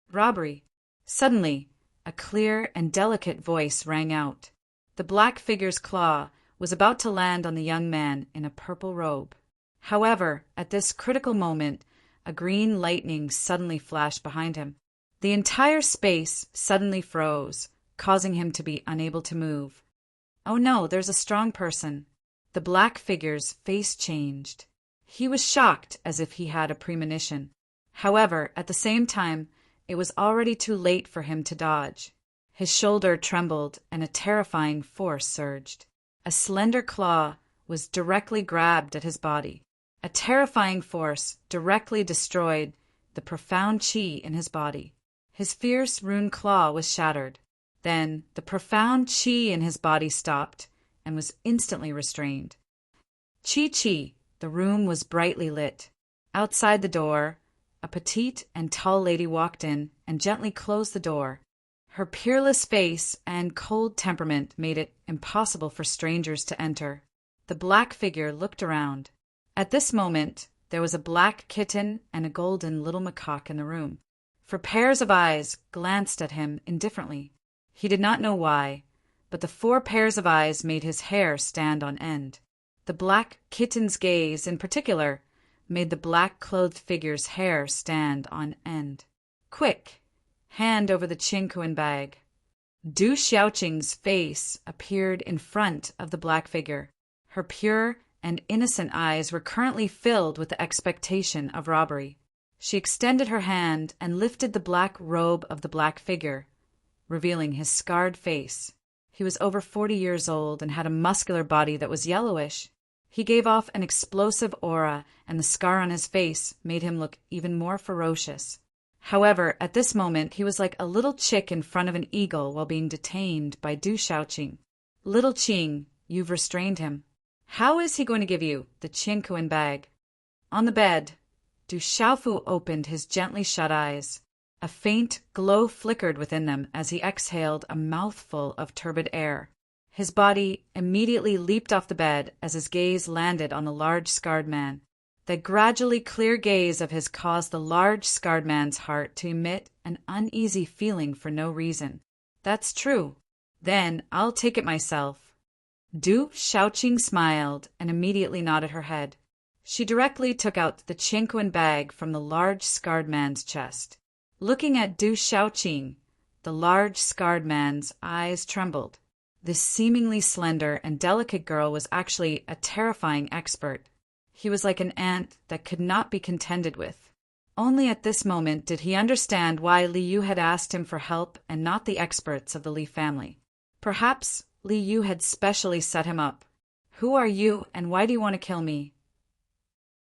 Robbery! Suddenly, a clear and delicate voice rang out. The black figure's claw was about to land on the young man in a purple robe. However, at this critical moment, a green lightning suddenly flashed behind him. The entire space suddenly froze, causing him to be unable to move. Oh no, there's a strong person. The black figure's face changed. He was shocked as if he had a premonition. However, at the same time, it was already too late for him to dodge. His shoulder trembled and a terrifying force surged. A slender claw was directly grabbed at his body. A terrifying force directly destroyed the profound chi in his body. His fierce rune claw was shattered. Then the profound chi in his body stopped and was instantly restrained. Chi, the room was brightly lit. Outside the door, a petite and tall lady walked in and gently closed the door. Her peerless face and cold temperament made it impossible for strangers to enter. The black figure looked around. At this moment, there was a black kitten and a golden little macaque in the room. For pairs of eyes glanced at him indifferently. He did not know why, but the 4 pairs of eyes made his hair stand on end. The black kitten's gaze, in particular, made the black-clothed figure's hair stand on end. Quick! Hand over the Qingquan bag. Du Xiaoqing's face appeared in front of the black figure. Her pure and innocent eyes were currently filled with the expectation of robbery. She extended her hand and lifted the black robe of the black figure, revealing his scarred face. He was over 40 years old and had a muscular body that was yellowish. He gave off an explosive aura, and the scar on his face made him look even more ferocious. However, at this moment, he was like a little chick in front of an eagle while being detained by Du Xiaoqing. Little Qing, you've restrained him. How is he going to give you the Qingquan bag? On the bed, Du Xiaofu opened his gently shut eyes. A faint glow flickered within them as he exhaled a mouthful of turbid air. His body immediately leaped off the bed as his gaze landed on the large scarred man. The gradually clear gaze of his caused the large scarred man's heart to emit an uneasy feeling for no reason. That's true. Then I'll take it myself. Du Xiaoqing smiled and immediately nodded her head. She directly took out the Qingquan bag from the large scarred man's chest. Looking at Du Xiaoqing, the large scarred man's eyes trembled. This seemingly slender and delicate girl was actually a terrifying expert. He was like an ant that could not be contended with. Only at this moment did he understand why Li Yu had asked him for help and not the experts of the Li family. Perhaps Li Yu had specially set him up. Who are you, and why do you want to kill me?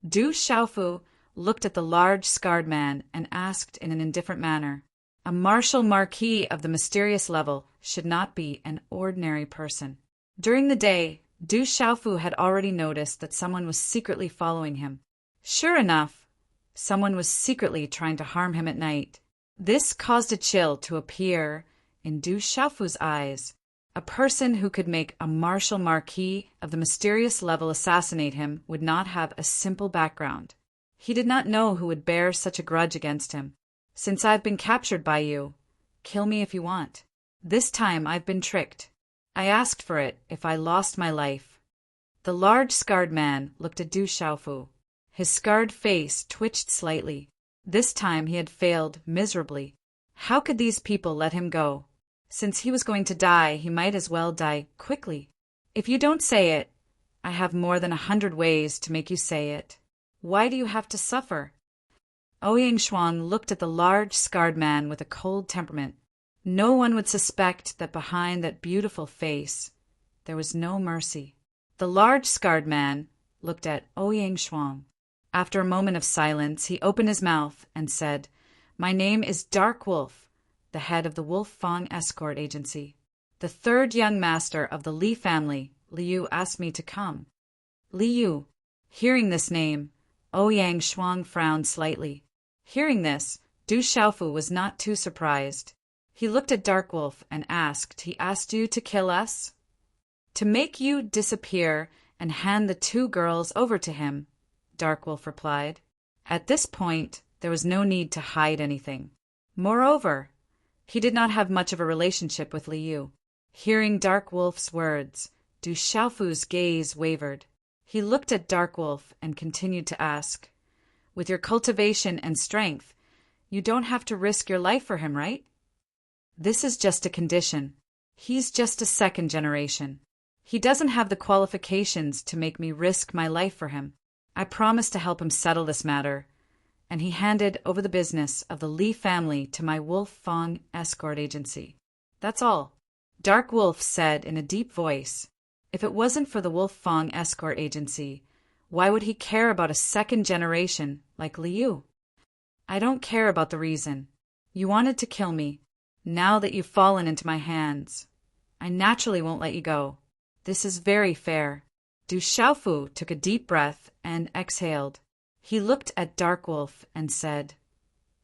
Du Xiaofu looked at the large scarred man and asked in an indifferent manner. A martial marquis of the mysterious level should not be an ordinary person. During the day, Du Xiaofu had already noticed that someone was secretly following him. Sure enough, someone was secretly trying to harm him at night. This caused a chill to appear in Du Xiaofu's eyes. A person who could make a martial marquis of the mysterious level assassinate him would not have a simple background. He did not know who would bear such a grudge against him. Since I've been captured by you, kill me if you want. This time I've been tricked. I asked for it if I lost my life. The large scarred man looked at Du Xiaofu. His scarred face twitched slightly. This time he had failed miserably. How could these people let him go? Since he was going to die, he might as well die quickly. If you don't say it, I have more than 100 ways to make you say it. Why do you have to suffer? Ouyang Xuan looked at the large scarred man with a cold temperament. No one would suspect that behind that beautiful face there was no mercy. The large scarred man looked at Ouyang Xuan. After a moment of silence, he opened his mouth and said, "My name is Dark Wolf, the head of the Wolf Fang Escort Agency. The 3rd young master of the Li family, Li Yu, asked me to come." Li Yu. Hearing this name, Ouyang Xuan frowned slightly. Hearing this, Du Xiaofu was not too surprised. He looked at Dark Wolf and asked, "He asked you to kill us?" "To make you disappear and hand the 2 girls over to him," Dark Wolf replied. At this point, there was no need to hide anything. Moreover, he did not have much of a relationship with Li Yu. Hearing Dark Wolf's words, Du Xiaofu's gaze wavered. He looked at Dark Wolf and continued to ask, With your cultivation and strength, you don't have to risk your life for him, right? This is just a condition. He's just a second generation. He doesn't have the qualifications to make me risk my life for him. I promise to help him settle this matter, and he handed over the business of the Lee family to my Wolf Fong escort agency. That's all. Dark Wolf said in a deep voice. If it wasn't for the Wolf Fong escort agency, why would he care about a second generation like Liu? I don't care about the reason. You wanted to kill me. Now that you've fallen into my hands, I naturally won't let you go. This is very fair. Du Xiaofu took a deep breath and exhaled. He looked at Dark Wolf and said,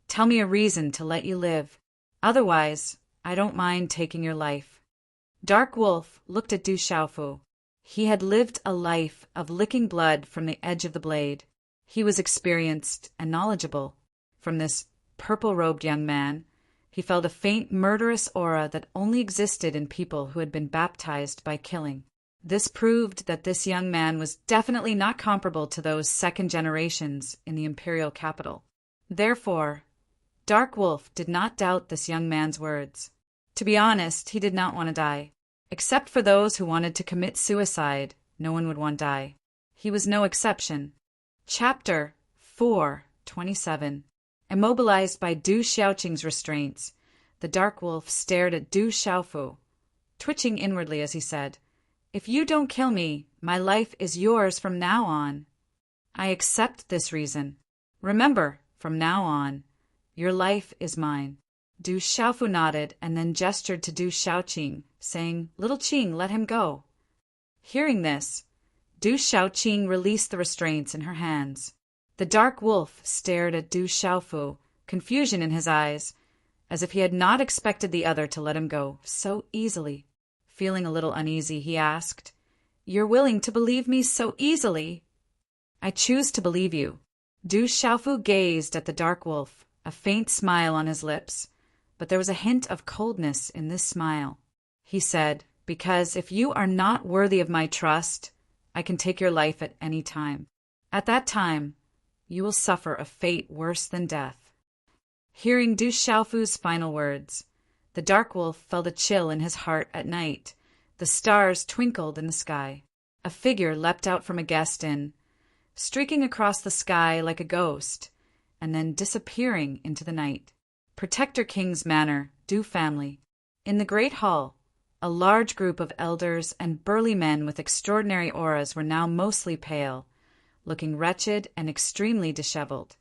Tell me a reason to let you live. Otherwise, I don't mind taking your life. Dark Wolf looked at Du Xiaofu. He had lived a life of licking blood from the edge of the blade. He was experienced and knowledgeable. From this purple-robed young man, he felt a faint murderous aura that only existed in people who had been baptized by killing. This proved that this young man was definitely not comparable to those second generations in the imperial capital. Therefore, Dark Wolf did not doubt this young man's words. To be honest, he did not want to die. Except for those who wanted to commit suicide, no one would want to die. He was no exception. Chapter 4:27. Immobilized by Du Xiaoqing's restraints, the Dark Wolf stared at Du Xiaofu, twitching inwardly as he said, If you don't kill me, my life is yours from now on. I accept this reason. Remember, from now on, your life is mine. Du Xiaofu nodded and then gestured to Du Xiaoqing, saying, Little Qing, let him go. Hearing this, Du Xiaoqing released the restraints in her hands. The Dark Wolf stared at Du Xiaofu, confusion in his eyes, as if he had not expected the other to let him go so easily. Feeling a little uneasy, he asked, You're willing to believe me so easily? I choose to believe you. Du Xiaofu gazed at the Dark Wolf, a faint smile on his lips, but there was a hint of coldness in this smile. He said, Because if you are not worthy of my trust, I can take your life at any time. At that time, you will suffer a fate worse than death. Hearing Du Xiaofu's final words, the Dark Wolf felt a chill in his heart at night. The stars twinkled in the sky. A figure leapt out from a guest inn, streaking across the sky like a ghost, and then disappearing into the night. Protector King's Manor, Du family. In the great hall, a large group of elders and burly men with extraordinary auras were now mostly pale, looking wretched and extremely disheveled.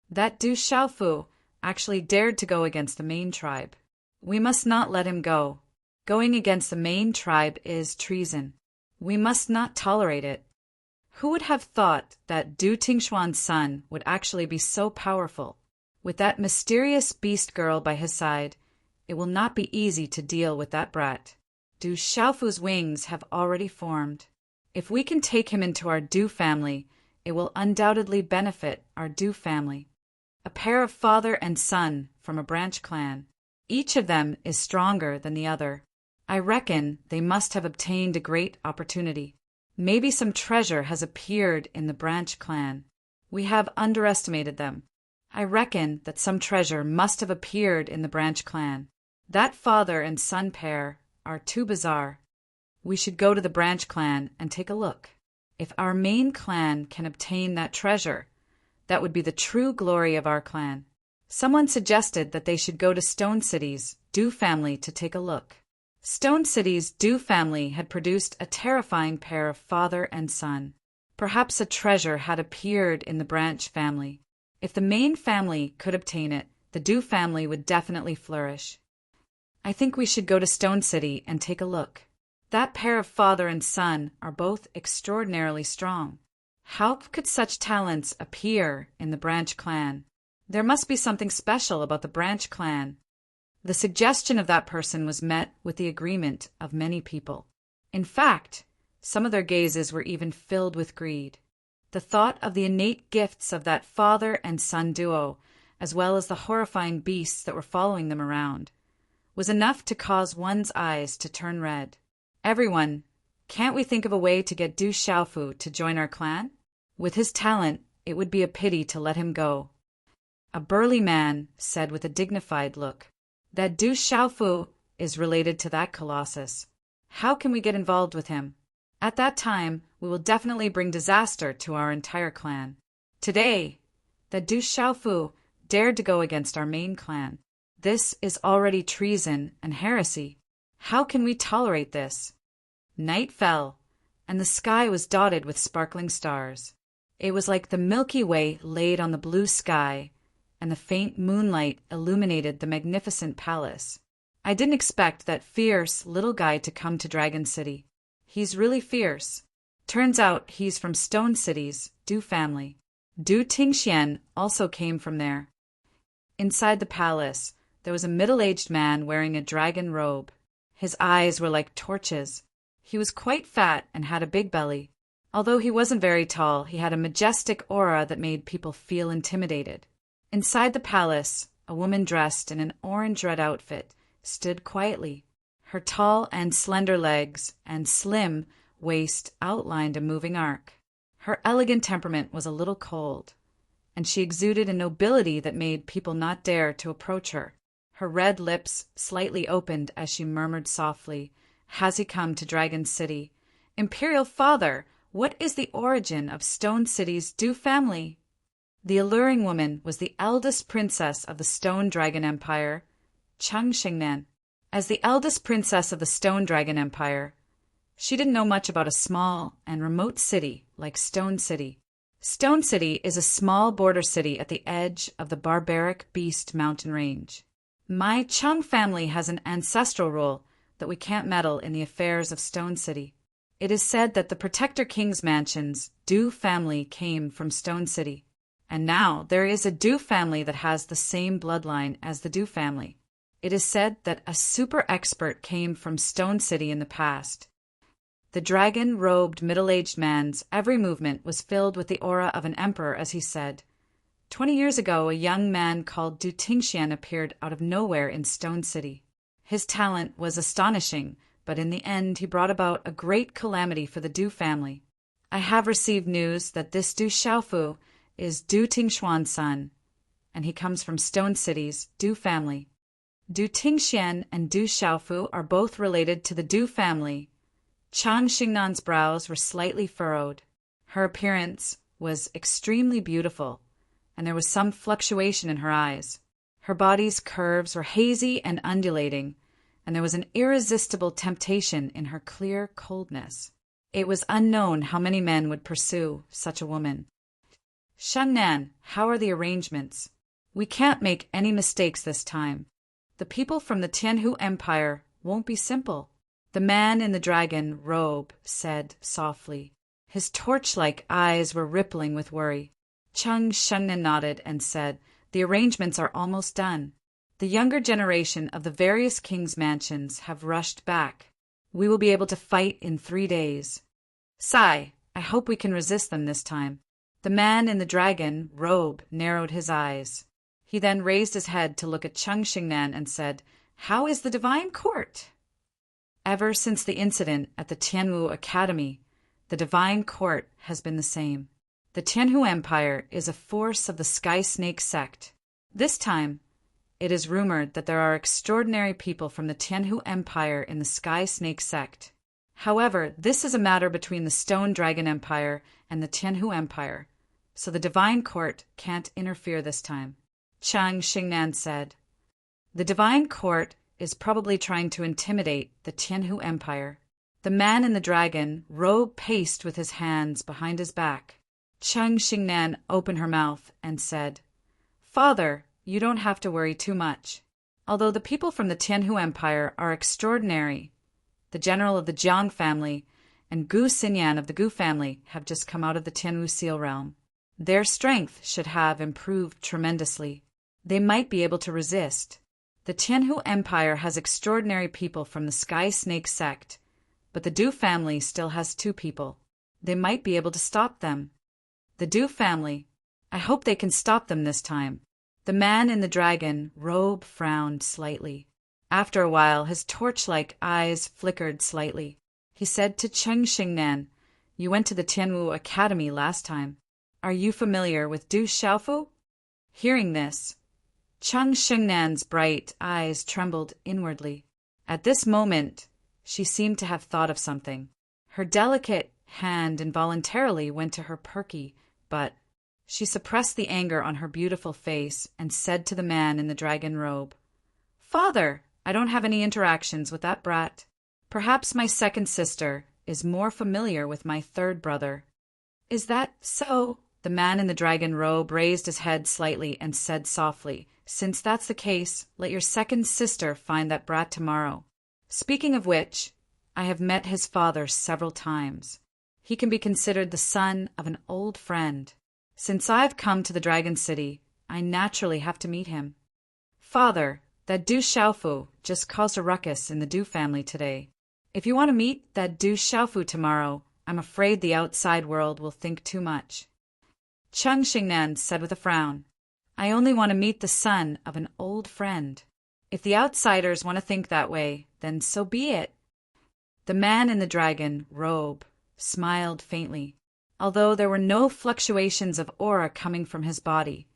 That Du Xiaofu actually dared to go against the main tribe. We must not let him go. Going against the main tribe is treason. We must not tolerate it. Who would have thought that Du Tingshuan's son would actually be so powerful? With that mysterious beast girl by his side, it will not be easy to deal with that brat. Du Xiaofu's wings have already formed. If we can take him into our Du family, it will undoubtedly benefit our Du family. A pair of father and son from a branch clan. Each of them is stronger than the other. I reckon they must have obtained a great opportunity. Maybe some treasure has appeared in the branch clan. We have underestimated them. I reckon that some treasure must have appeared in the branch clan. That father and son pair are too bizarre. We should go to the branch clan and take a look. If our main clan can obtain that treasure, that would be the true glory of our clan. Someone suggested that they should go to Stone City's Du family to take a look. Stone City's Du family had produced a terrifying pair of father and son. Perhaps a treasure had appeared in the branch family. If the main family could obtain it, the Du family would definitely flourish. I think we should go to Stone City and take a look. That pair of father and son are both extraordinarily strong. How could such talents appear in the branch clan? There must be something special about the branch clan. The suggestion of that person was met with the agreement of many people. In fact, some of their gazes were even filled with greed. The thought of the innate gifts of that father and son duo, as well as the horrifying beasts that were following them around, was enough to cause one's eyes to turn red. Everyone, can't we think of a way to get Du Xiaofu to join our clan? With his talent, It would be a pity to let him go. A burly man said with a dignified look, "That Du Xiaofu is related to that colossus. How can we get involved with him? At that time, we will definitely bring disaster to our entire clan. Today, that Du Xiaofu dared to go against our main clan. This is already treason and heresy. How can we tolerate this?" Night fell, and the sky was dotted with sparkling stars. It was like the Milky Way laid on the blue sky, and the faint moonlight illuminated the magnificent palace. I didn't expect that fierce little guy to come to Dragon City. He's really fierce. Turns out he's from Stone City's Du family. Du Tingxian also came from there. Inside the palace, there was a middle-aged man wearing a dragon robe. His eyes were like torches. He was quite fat and had a big belly. Although he wasn't very tall, he had a majestic aura that made people feel intimidated. Inside the palace, a woman dressed in an orange red outfit stood quietly. Her tall and slender legs and slim waist outlined a moving arc. Her elegant temperament was a little cold, and she exuded a nobility that made people not dare to approach her. Her red lips slightly opened as she murmured softly, "Has he come to Dragon City? Imperial Father, what is the origin of Stone City's Du family?" The alluring woman was the eldest princess of the Stone Dragon Empire, Chang Xingnan. As the eldest princess of the Stone Dragon Empire, she didn't know much about a small and remote city like Stone City. Stone City is a small border city at the edge of the barbaric Beast Mountain Range. My Chang family has an ancestral rule that we can't meddle in the affairs of Stone City. It is said that the Protector King's mansion's Du family came from Stone City, and now there is a Du family that has the same bloodline as the Du family. It is said that a super expert came from Stone City in the past. The dragon-robed middle-aged man's every movement was filled with the aura of an emperor as he said, 20 years ago, a young man called Du Tingxian appeared out of nowhere in Stone City. His talent was astonishing, but in the end he brought about a great calamity for the Du family. I have received news that this Du Xiaofu is Du Tingxuan's son, and he comes from Stone City's Du family. Du Tingxian and Du Xiaofu are both related to the Du family. Chang Xingnan's brows were slightly furrowed. Her appearance was extremely beautiful, and there was some fluctuation in her eyes. Her body's curves were hazy and undulating, and there was an irresistible temptation in her clear coldness. It was unknown how many men would pursue such a woman. "Shangnan, how are the arrangements? We can't make any mistakes this time. The people from the Tianhu Empire won't be simple," the man in the dragon robe said softly. His torch-like eyes were rippling with worry. Chang Shengnan nodded and said, "The arrangements are almost done. The younger generation of the various kings' mansions have rushed back. We will be able to fight in 3 days. Sai, I hope we can resist them this time." The man in the dragon robe narrowed his eyes. He then raised his head to look at Chang Xingnan and said, "How is the divine court?" Ever since the incident at the Tianwu Academy, the divine court has been the same. The Tianhu Empire is a force of the Sky Snake sect. This time, it is rumored that there are extraordinary people from the Tianhu Empire in the Sky Snake sect. However, this is a matter between the Stone Dragon Empire and the Tianhu Empire, so the divine court can't interfere this time. Chang Xingnan said, "The divine court is probably trying to intimidate the Tianhu Empire." The man in the dragon robe paced with his hands behind his back. Chang Xingnan opened her mouth and said, "Father, you don't have to worry too much. Although the people from the Tianhu Empire are extraordinary, the general of the Jiang family and Gu Xinyan of the Gu family have just come out of the Tianwu Seal realm. Their strength should have improved tremendously. They might be able to resist. The Tianhu Empire has extraordinary people from the Sky Snake sect, but the Du family still has 2 people. They might be able to stop them. The Du family, I hope they can stop them this time." The man in the dragon robe frowned slightly. After a while, his torch-like eyes flickered slightly. He said to Cheng Xingnan, "You went to the Tianwu Academy last time. Are you familiar with Du Xiaofu? Hearing this, Cheng Xingnan's bright eyes trembled inwardly. At this moment, she seemed to have thought of something. Her delicate hand involuntarily went to her perky, but she suppressed the anger on her beautiful face and said to the man in the dragon robe, "Father, I don't have any interactions with that brat. Perhaps my second sister is more familiar with my third brother." "Is that so?" The man in the dragon robe raised his head slightly and said softly, "Since that's the case, let your second sister find that brat tomorrow. Speaking of which, I have met his father several times. He can be considered the son of an old friend. Since I've come to the Dragon City, I naturally have to meet him. Father, that Du Xiaofu just caused a ruckus in the Du family today. If you want to meet that Du Xiaofu tomorrow, I'm afraid the outside world will think too much." Cheng Xingnan said with a frown, "I only want to meet the son of an old friend. If the outsiders want to think that way, then so be it." The man in the dragon robe smiled faintly, although there were no fluctuations of aura coming from his body.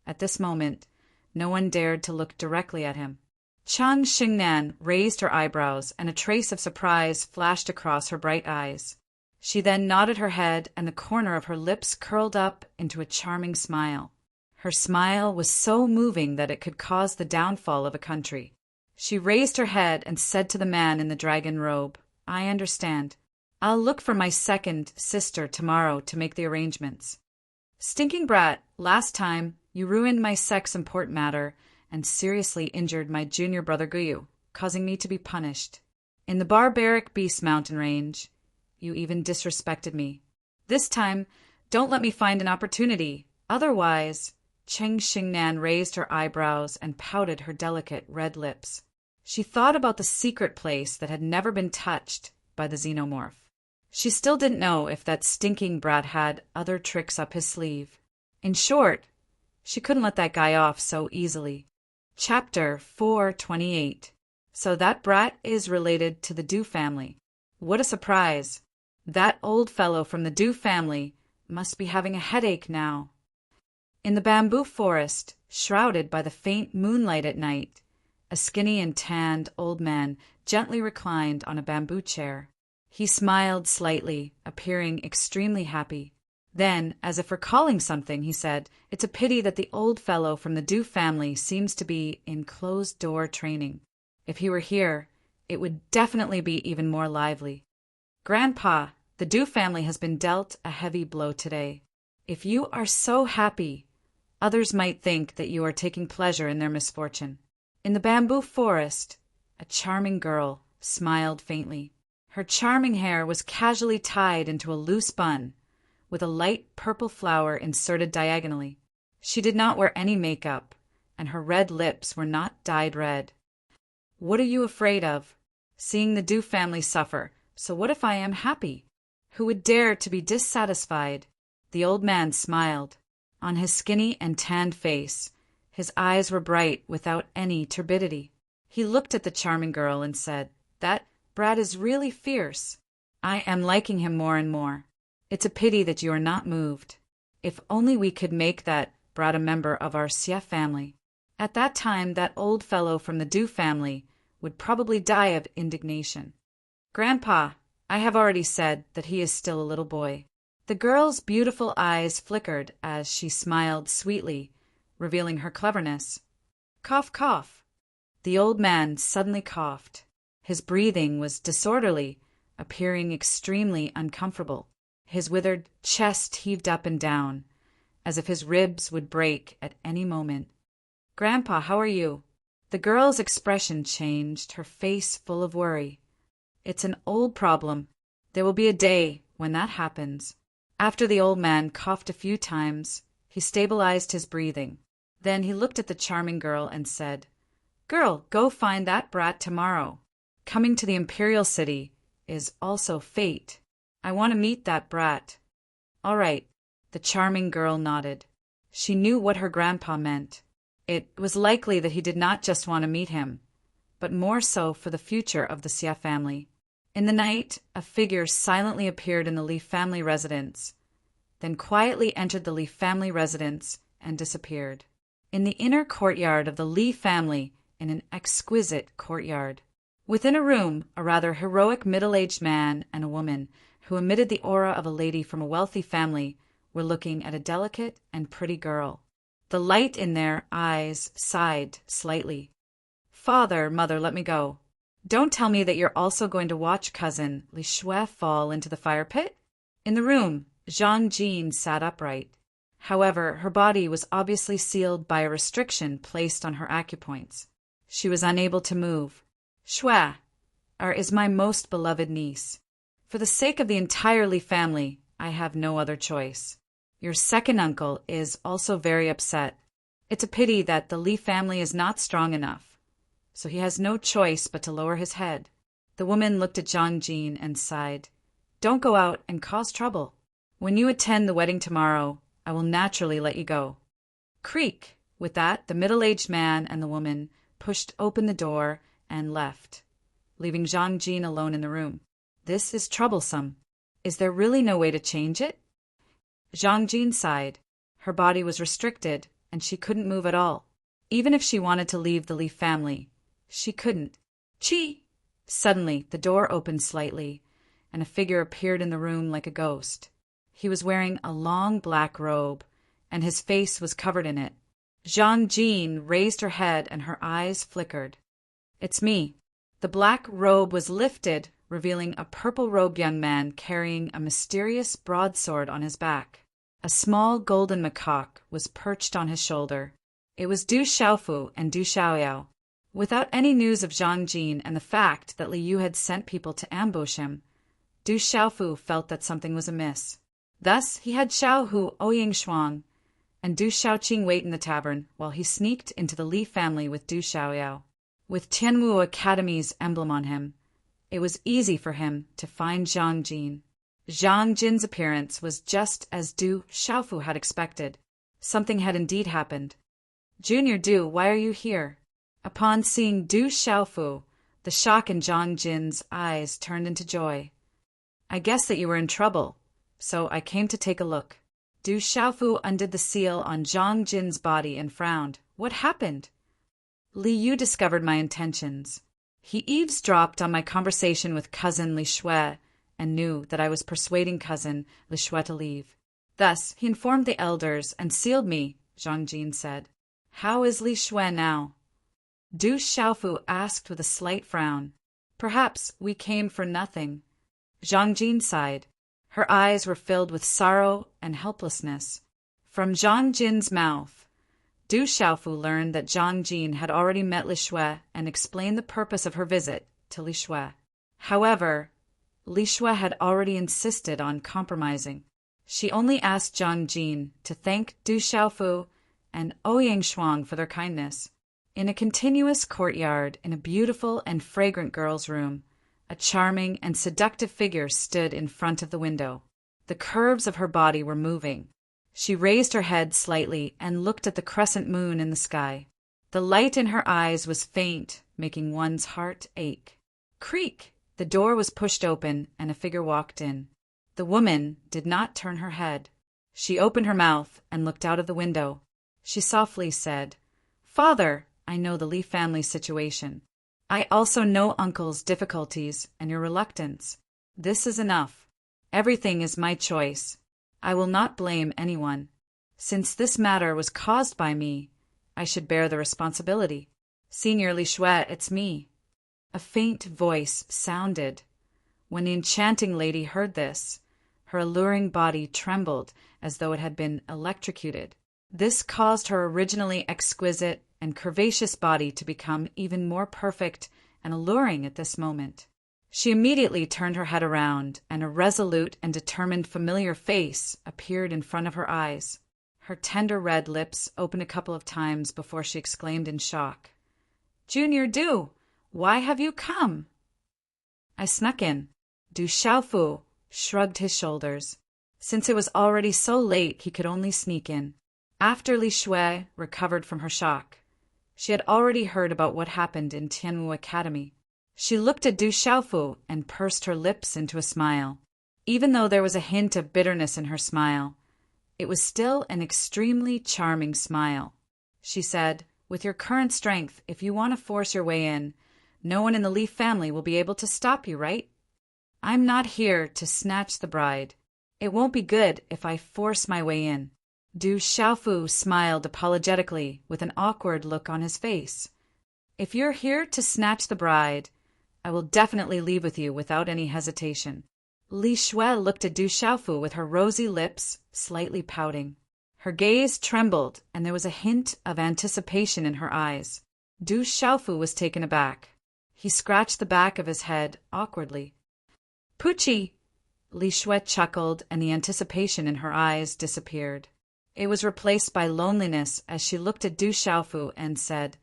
At this moment, no one dared to look directly at him. Cheng Xingnan raised her eyebrows, and a trace of surprise flashed across her bright eyes. She then nodded her head, and the corner of her lips curled up into a charming smile. Her smile was so moving that it could cause the downfall of a country. She raised her head and said to the man in the dragon robe, "I understand. I'll look for my second sister tomorrow to make the arrangements. Stinking brat, last time you ruined my sex-import matter and seriously injured my junior brother Guyu, causing me to be punished. In the barbaric beast mountain range, you even disrespected me. This time, don't let me find an opportunity. Otherwise—" Cheng Xingnan raised her eyebrows and pouted her delicate red lips. She thought about the secret place that had never been touched by the xenomorph. She still didn't know if that stinking brat had other tricks up his sleeve. In short, she couldn't let that guy off so easily. Chapter 428. So that brat is related to the Du family. What a surprise! That old fellow from the Du family must be having a headache now. In the bamboo forest, shrouded by the faint moonlight at night, a skinny and tanned old man gently reclined on a bamboo chair. He smiled slightly, appearing extremely happy. Then, as if recalling something, he said, "It's a pity that the old fellow from the Du family seems to be in closed-door training. If he were here, it would definitely be even more lively. Grandpa, the Du family has been dealt a heavy blow today. If you are so happy, others might think that you are taking pleasure in their misfortune." In the bamboo forest, a charming girl smiled faintly. Her charming hair was casually tied into a loose bun, with a light purple flower inserted diagonally. She did not wear any makeup, and her red lips were not dyed red. "What are you afraid of? Seeing the Du family suffer, so what if I am happy? Who would dare to be dissatisfied?" The old man smiled. On his skinny and tanned face, his eyes were bright without any turbidity. He looked at the charming girl and said, "That brat is really fierce. I am liking him more and more. It's a pity that you are not moved. If only we could make that brat a member of our Xie family. At that time, that old fellow from the Du family would probably die of indignation." "Grandpa, I have already said that he is still a little boy." The girl's beautiful eyes flickered as she smiled sweetly, revealing her cleverness. "Cough, cough." The old man suddenly coughed. His breathing was disorderly, appearing extremely uncomfortable. His withered chest heaved up and down, as if his ribs would break at any moment. "Grandpa, how are you?" The girl's expression changed, her face full of worry. "It's an old problem. There will be a day when that happens." After the old man coughed a few times, he stabilized his breathing. Then he looked at the charming girl and said, "Girl, go find that brat tomorrow. Coming to the Imperial City is also fate. I want to meet that brat." "All right." The charming girl nodded. She knew what her grandpa meant. It was likely that he did not just want to meet him, but more so for the future of the Xie family. In the night, a figure silently appeared in the Li family residence. then quietly entered the Li family residence and disappeared. In the inner courtyard of the Li family, in an exquisite courtyard. Within a room, a rather heroic middle-aged man and a woman, who emitted the aura of a lady from a wealthy family, were looking at a delicate and pretty girl. The light in their eyes sighed slightly. "Father, mother, let me go. Don't tell me that you're also going to watch cousin Li Shui fall into the fire pit?" In the room, Zhang Jin sat upright. However, her body was obviously sealed by a restriction placed on her acupoints. She was unable to move. "Shui is my most beloved niece. For the sake of the entire Li family, I have no other choice. Your second uncle is also very upset. It's a pity that the Li family is not strong enough, so he has no choice but to lower his head." The woman looked at Zhang Jin and sighed. "Don't go out and cause trouble. When you attend the wedding tomorrow, I will naturally let you go." Creak! With that, the middle-aged man and the woman pushed open the door and left, leaving Zhang Jin alone in the room. This is troublesome. Is there really no way to change it? Zhang Jin sighed. Her body was restricted, and she couldn't move at all. Even if she wanted to leave the Li family, she couldn't. Chi! Suddenly, the door opened slightly, and a figure appeared in the room like a ghost. He was wearing a long black robe, and his face was covered in it. Zhang Jin raised her head, and her eyes flickered. "It's me." The black robe was lifted, revealing a purple-robed young man carrying a mysterious broadsword on his back. A small golden macaque was perched on his shoulder. It was Du Xiaofu and Du Xiaoyao. Without any news of Zhang Jin and the fact that Li Yu had sent people to ambush him, Du Xiaofu felt that something was amiss. Thus, he had Xiaohu Ouying Shuang and Du Xiaoqing wait in the tavern while he sneaked into the Li family with Du Xiaoyao. With Tianwu Academy's emblem on him, it was easy for him to find Zhang Jin. Zhang Jin's appearance was just as Du Xiaofu had expected. Something had indeed happened. "Junior Du, why are you here?" Upon seeing Du Xiaofu, the shock in Zhang Jin's eyes turned into joy. "I guessed that you were in trouble, so I came to take a look." Du Xiaofu undid the seal on Zhang Jin's body and frowned. "What happened?" "Li Yu discovered my intentions. He eavesdropped on my conversation with cousin Li Shui and knew that I was persuading cousin Li Shui to leave. Thus, he informed the elders and sealed me," Zhang Jin said. "How is Li Shui now?" Du Xiaofu asked with a slight frown. "Perhaps we came for nothing." Zhang Jin sighed. Her eyes were filled with sorrow and helplessness. From Zhang Jin's mouth, Du Xiaofu learned that Zhang Jin had already met Li Shui and explained the purpose of her visit to Li Shui. However, Li Shui had already insisted on compromising. She only asked Zhang Jin to thank Du Xiaofu and Ouying Shuang for their kindness. In a continuous courtyard, in a beautiful and fragrant girl's room, a charming and seductive figure stood in front of the window. The curves of her body were moving. She raised her head slightly and looked at the crescent moon in the sky. The light in her eyes was faint, making one's heart ache. Creak! The door was pushed open and a figure walked in. The woman did not turn her head. She opened her mouth and looked out of the window. She softly said, "Father, I know the Li family's situation. I also know Uncle's difficulties and your reluctance. This is enough. Everything is my choice. I will not blame anyone. Since this matter was caused by me, I should bear the responsibility. Senior Li Shui, it's me." A faint voice sounded. When the enchanting lady heard this, her alluring body trembled as though it had been electrocuted. This caused her originally exquisite and curvaceous body to become even more perfect and alluring at this moment. She immediately turned her head around, and a resolute and determined familiar face appeared in front of her eyes. Her tender red lips opened a couple of times before she exclaimed in shock, "Junior Du, why have you come?" "I snuck in." Du Xiaofu shrugged his shoulders. Since it was already so late, he could only sneak in. After Li Shui recovered from her shock, she had already heard about what happened in Tianwu Academy. She looked at Du Xiaofu and pursed her lips into a smile. Even though there was a hint of bitterness in her smile, It was still an extremely charming smile. She said, "With your current strength, if you want to force your way in, no one in the Leaf family will be able to stop you, right? I'm not here to snatch the bride. It won't be good if I force my way in." Du Xiaofu smiled apologetically with an awkward look on his face. "If you're here to snatch the bride, I will definitely leave with you without any hesitation." Li Shui looked at Du Xiaofu with her rosy lips slightly pouting. Her gaze trembled, and there was a hint of anticipation in her eyes. Du Xiaofu was taken aback. He scratched the back of his head awkwardly. "Poochie!" Li Shui chuckled, and the anticipation in her eyes disappeared. It was replaced by loneliness as she looked at Du Xiaofu and said,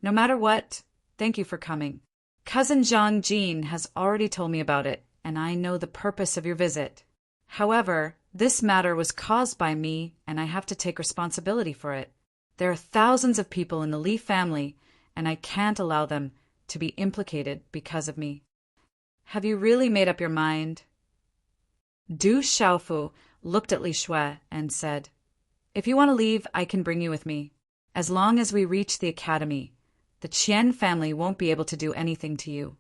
"No matter what, thank you for coming. Cousin Zhang Jin has already told me about it, and I know the purpose of your visit. However, this matter was caused by me, and I have to take responsibility for it. There are thousands of people in the Li family, and I can't allow them to be implicated because of me. Have you really made up your mind?" Du Xiaofu looked at Li Shui and said, "If you want to leave, I can bring you with me. As long as we reach the academy, the Qian family won't be able to do anything to you."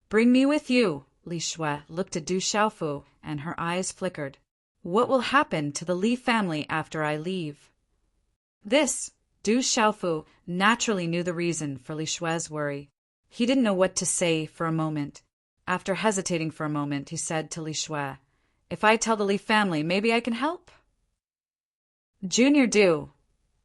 "Bring me with you?" Li Shui looked at Du Xiaofu, and her eyes flickered. "What will happen to the Li family after I leave?" Du Xiaofu naturally knew the reason for Li Shui's worry. He didn't know what to say for a moment. After hesitating for a moment, he said to Li Shui, "If I tell the Li family, maybe I can help?" "Junior Du,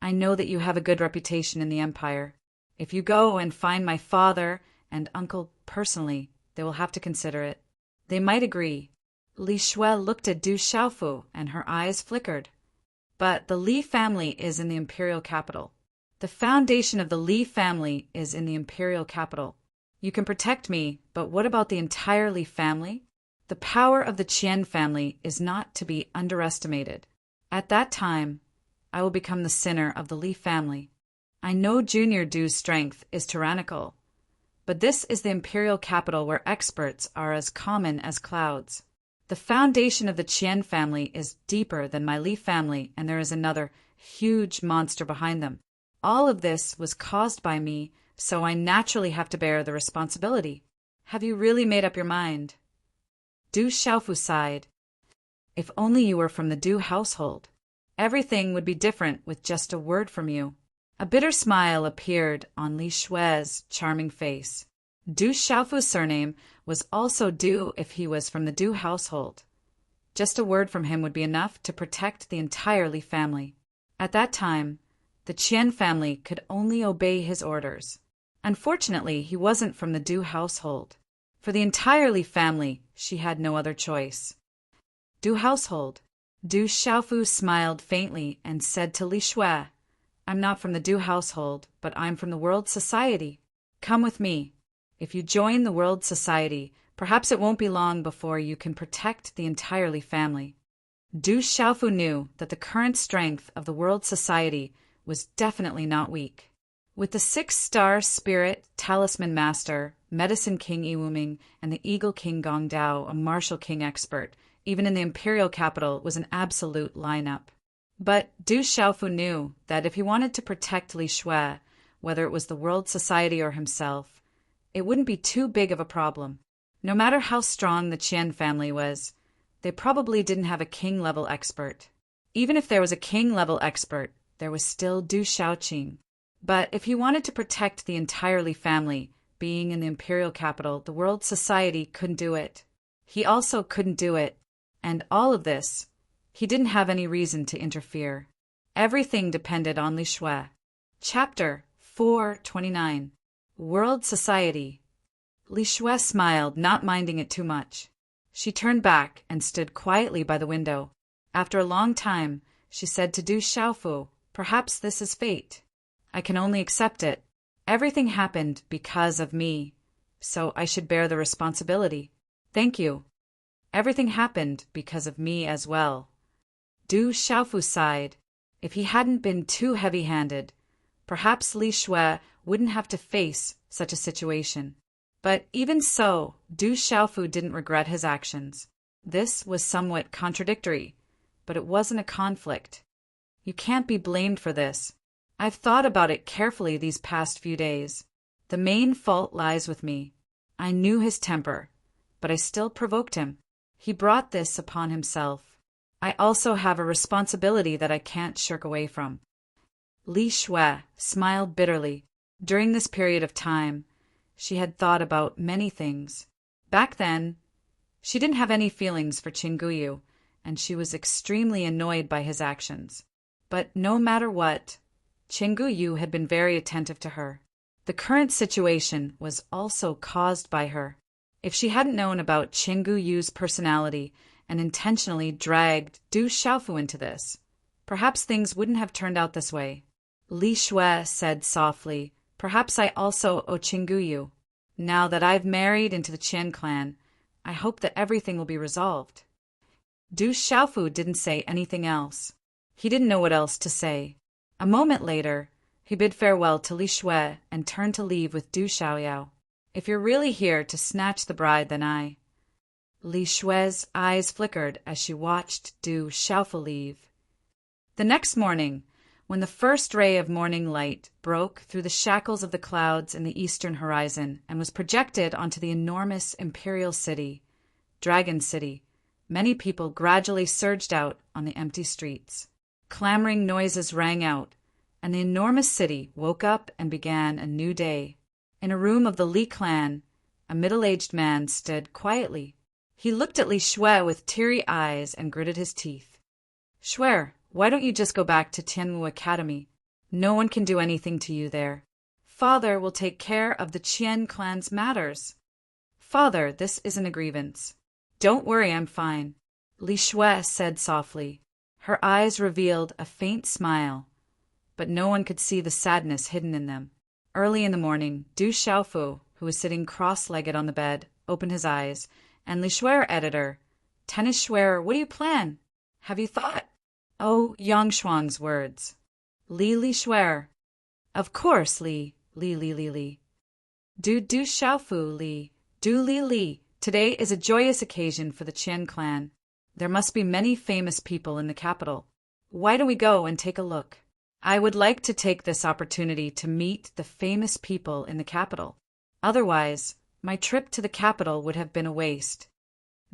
I know that you have a good reputation in the Empire. If you go and find my father and uncle personally, they will have to consider it. They might agree." Li Shui looked at Du Xiaofu, and her eyes flickered. "But the Li family is in the imperial capital. The foundation of the Li family is in the imperial capital. You can protect me, but what about the entire Li family? The power of the Qian family is not to be underestimated. At that time, I will become the sinner of the Li family. I know Junior Du's strength is tyrannical, but this is the imperial capital where experts are as common as clouds. The foundation of the Qian family is deeper than my Li family, and there is another huge monster behind them. All of this was caused by me, so I naturally have to bear the responsibility. Have you really made up your mind?" Du Xiaofu sighed. "If only you were from the Du household. Everything would be different with just a word from you." A bitter smile appeared on Li Shui's charming face. Du Xiaofu's surname was also Du if he was from the Du household. Just a word from him would be enough to protect the entire Li family. At that time, the Qian family could only obey his orders. Unfortunately, he wasn't from the Du household. For the entire Li family, she had no other choice. Du household. Du Xiaofu smiled faintly and said to Li Shui, "I'm not from the Du household, but I'm from the World Society. Come with me. If you join the World Society, perhaps it won't be long before you can protect the entire Li family." Du Xiaofu knew that the current strength of the World Society was definitely not weak. With the 6-star Spirit Talisman Master, Medicine King Yiwuming, and the Eagle King Gongdao, a Martial King expert, even in the imperial capital was an absolute lineup. But Du Xiaofu knew that if he wanted to protect Li Shui, whether it was the World Society or himself, it wouldn't be too big of a problem. No matter how strong the Qian family was, they probably didn't have a king-level expert. Even if there was a king-level expert, there was still Du Xiaoqing. But if he wanted to protect the entire Li family, being in the imperial capital, the World Society couldn't do it. He also couldn't do it. And all of this, he didn't have any reason to interfere. Everything depended on Li Shui. Chapter 429. World Society. Li Shui smiled, not minding it too much. She turned back and stood quietly by the window. After a long time, she said to Du Xiaofu, "Perhaps this is fate. I can only accept it. Everything happened because of me, so I should bear the responsibility. Thank you. Everything happened because of me as well." Du Xiaofu sighed. If he hadn't been too heavy-handed, perhaps Li Shui wouldn't have to face such a situation. But even so, Du Xiaofu didn't regret his actions. This was somewhat contradictory, but it wasn't a conflict. You can't be blamed for this. I've thought about it carefully these past few days. The main fault lies with me. I knew his temper, but I still provoked him. He brought this upon himself. I also have a responsibility that I can't shirk away from. Li Shui smiled bitterly. During this period of time, she had thought about many things. Back then, she didn't have any feelings for Qin Guyu, and she was extremely annoyed by his actions. But no matter what, Qin Guyu had been very attentive to her. The current situation was also caused by her. If she hadn't known about Qin Guyu's personality and intentionally dragged Du Xiaofu into this, perhaps things wouldn't have turned out this way. Li Shui said softly, "Perhaps I also owe Qin Guyu. Now that I've married into the Qian clan, I hope that everything will be resolved." Du Xiaofu didn't say anything else. He didn't know what else to say. A moment later, he bid farewell to Li Shui and turned to leave with Du Xiaoyao. "If you're really here to snatch the bride, then I—" Li Shui's eyes flickered as she watched Du Xiaofu leave. The next morning, when the first ray of morning light broke through the shackles of the clouds in the eastern horizon and was projected onto the enormous imperial city, Dragon City, many people gradually surged out on the empty streets. Clamoring noises rang out, and the enormous city woke up and began a new day. In a room of the Li clan, a middle-aged man stood quietly. He looked at Li Shui with teary eyes and gritted his teeth. "Shui, why don't you just go back to Tianwu Academy? No one can do anything to you there. Father will take care of the Qian clan's matters." "Father, this isn't a grievance." "Don't worry, I'm fine," Li Shui said softly. Her eyes revealed a faint smile, but no one could see the sadness hidden in them. Early in the morning, Du Xiaofu, who was sitting cross-legged on the bed, opened his eyes, and Li Shui, editor, "Tennis Shui, what do you plan? Have you thought?" Oh, Yang Shuang's words. Li Shui. "Of course, Li. Du Xiaofu, Li. Du Li. Today is a joyous occasion for the Qian clan. There must be many famous people in the capital. Why don't we go and take a look? I would like to take this opportunity to meet the famous people in the capital. Otherwise, my trip to the capital would have been a waste."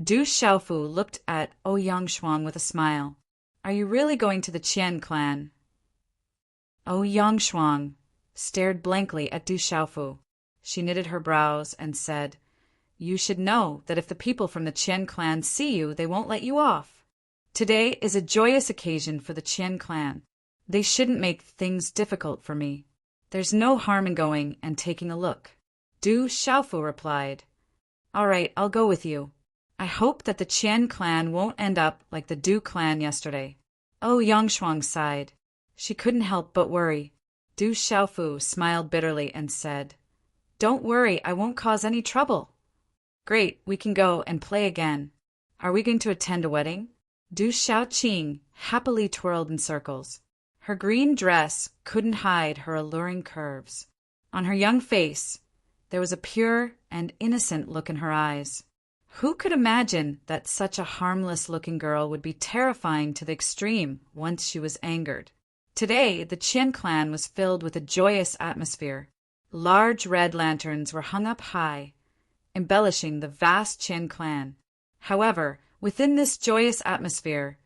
Du Xiaofu looked at Yang Shuang with a smile. "Are you really going to the Qian clan?" Yang Shuang stared blankly at Du Xiaofu. She knitted her brows and said, "You should know that if the people from the Qian clan see you, they won't let you off. Today is a joyous occasion for the Qian clan. They shouldn't make things difficult for me. There's no harm in going and taking a look." Du Xiaofu replied, "All right, I'll go with you. I hope that the Qian clan won't end up like the Du clan yesterday." Yang Shuang sighed. She couldn't help but worry. Du Xiaofu smiled bitterly and said, "Don't worry, I won't cause any trouble." "Great, we can go and play again. Are we going to attend a wedding?" Du Xiaoqing happily twirled in circles. Her green dress couldn't hide her alluring curves. On her young face, there was a pure and innocent look in her eyes. Who could imagine that such a harmless-looking girl would be terrifying to the extreme once she was angered? Today, the Qian clan was filled with a joyous atmosphere. Large red lanterns were hung up high, embellishing the vast Qian clan. However, within this joyous atmosphere,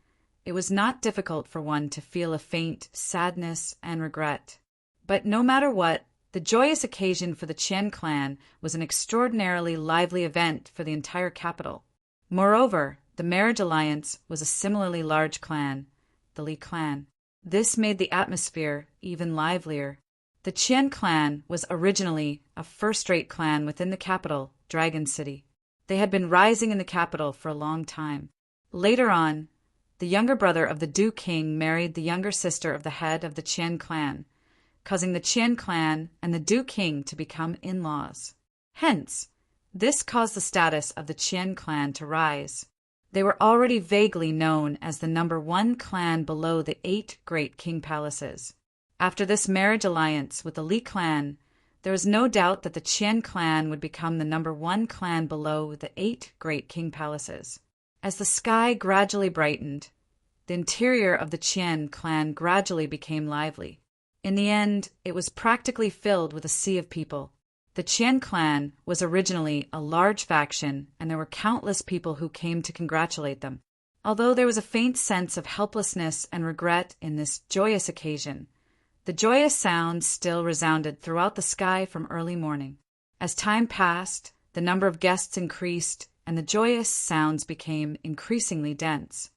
it was not difficult for one to feel a faint sadness and regret. But no matter what, the joyous occasion for the Qian clan was an extraordinarily lively event for the entire capital. Moreover, the marriage alliance was a similarly large clan, the Li clan. This made the atmosphere even livelier. The Qian clan was originally a first-rate clan within the capital, Dragon City. They had been rising in the capital for a long time. Later on, the younger brother of the Du king married the younger sister of the head of the Qian clan, causing the Qian clan and the Du king to become in-laws. Hence, this caused the status of the Qian clan to rise. They were already vaguely known as the #1 clan below the 8 great king palaces. After this marriage alliance with the Li clan, there was no doubt that the Qian clan would become the #1 clan below the 8 great king palaces. As the sky gradually brightened, the interior of the Qian clan gradually became lively. In the end, it was practically filled with a sea of people. The Qian clan was originally a large faction, and there were countless people who came to congratulate them. Although there was a faint sense of helplessness and regret in this joyous occasion, the joyous sounds still resounded throughout the sky from early morning. As time passed, the number of guests increased, and the joyous sounds became increasingly dense.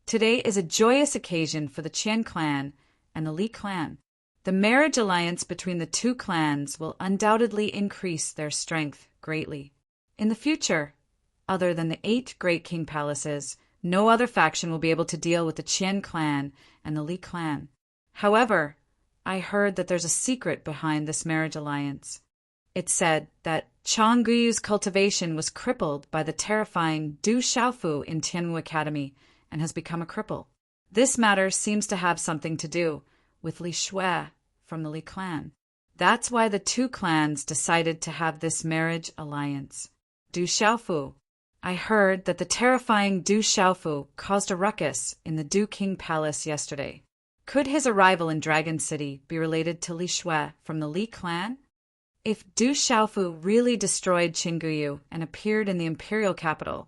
Today is a joyous occasion for the Qian clan and the Li clan. The marriage alliance between the two clans will undoubtedly increase their strength greatly. In the future, other than the 8 great king palaces, no other faction will be able to deal with the Qian clan and the Li clan. However, I heard that there's a secret behind this marriage alliance. It said that Changguyu's cultivation was crippled by the terrifying Du Xiaofu in Tianwu Academy and has become a cripple. This matter seems to have something to do with Li Shui from the Li clan. That's why the two clans decided to have this marriage alliance. Du Xiaofu. I heard that the terrifying Du Xiaofu caused a ruckus in the Du King Palace yesterday. Could his arrival in Dragon City be related to Li Shui from the Li clan? If Du Xiaofu really destroyed Qingguyu and appeared in the imperial capital,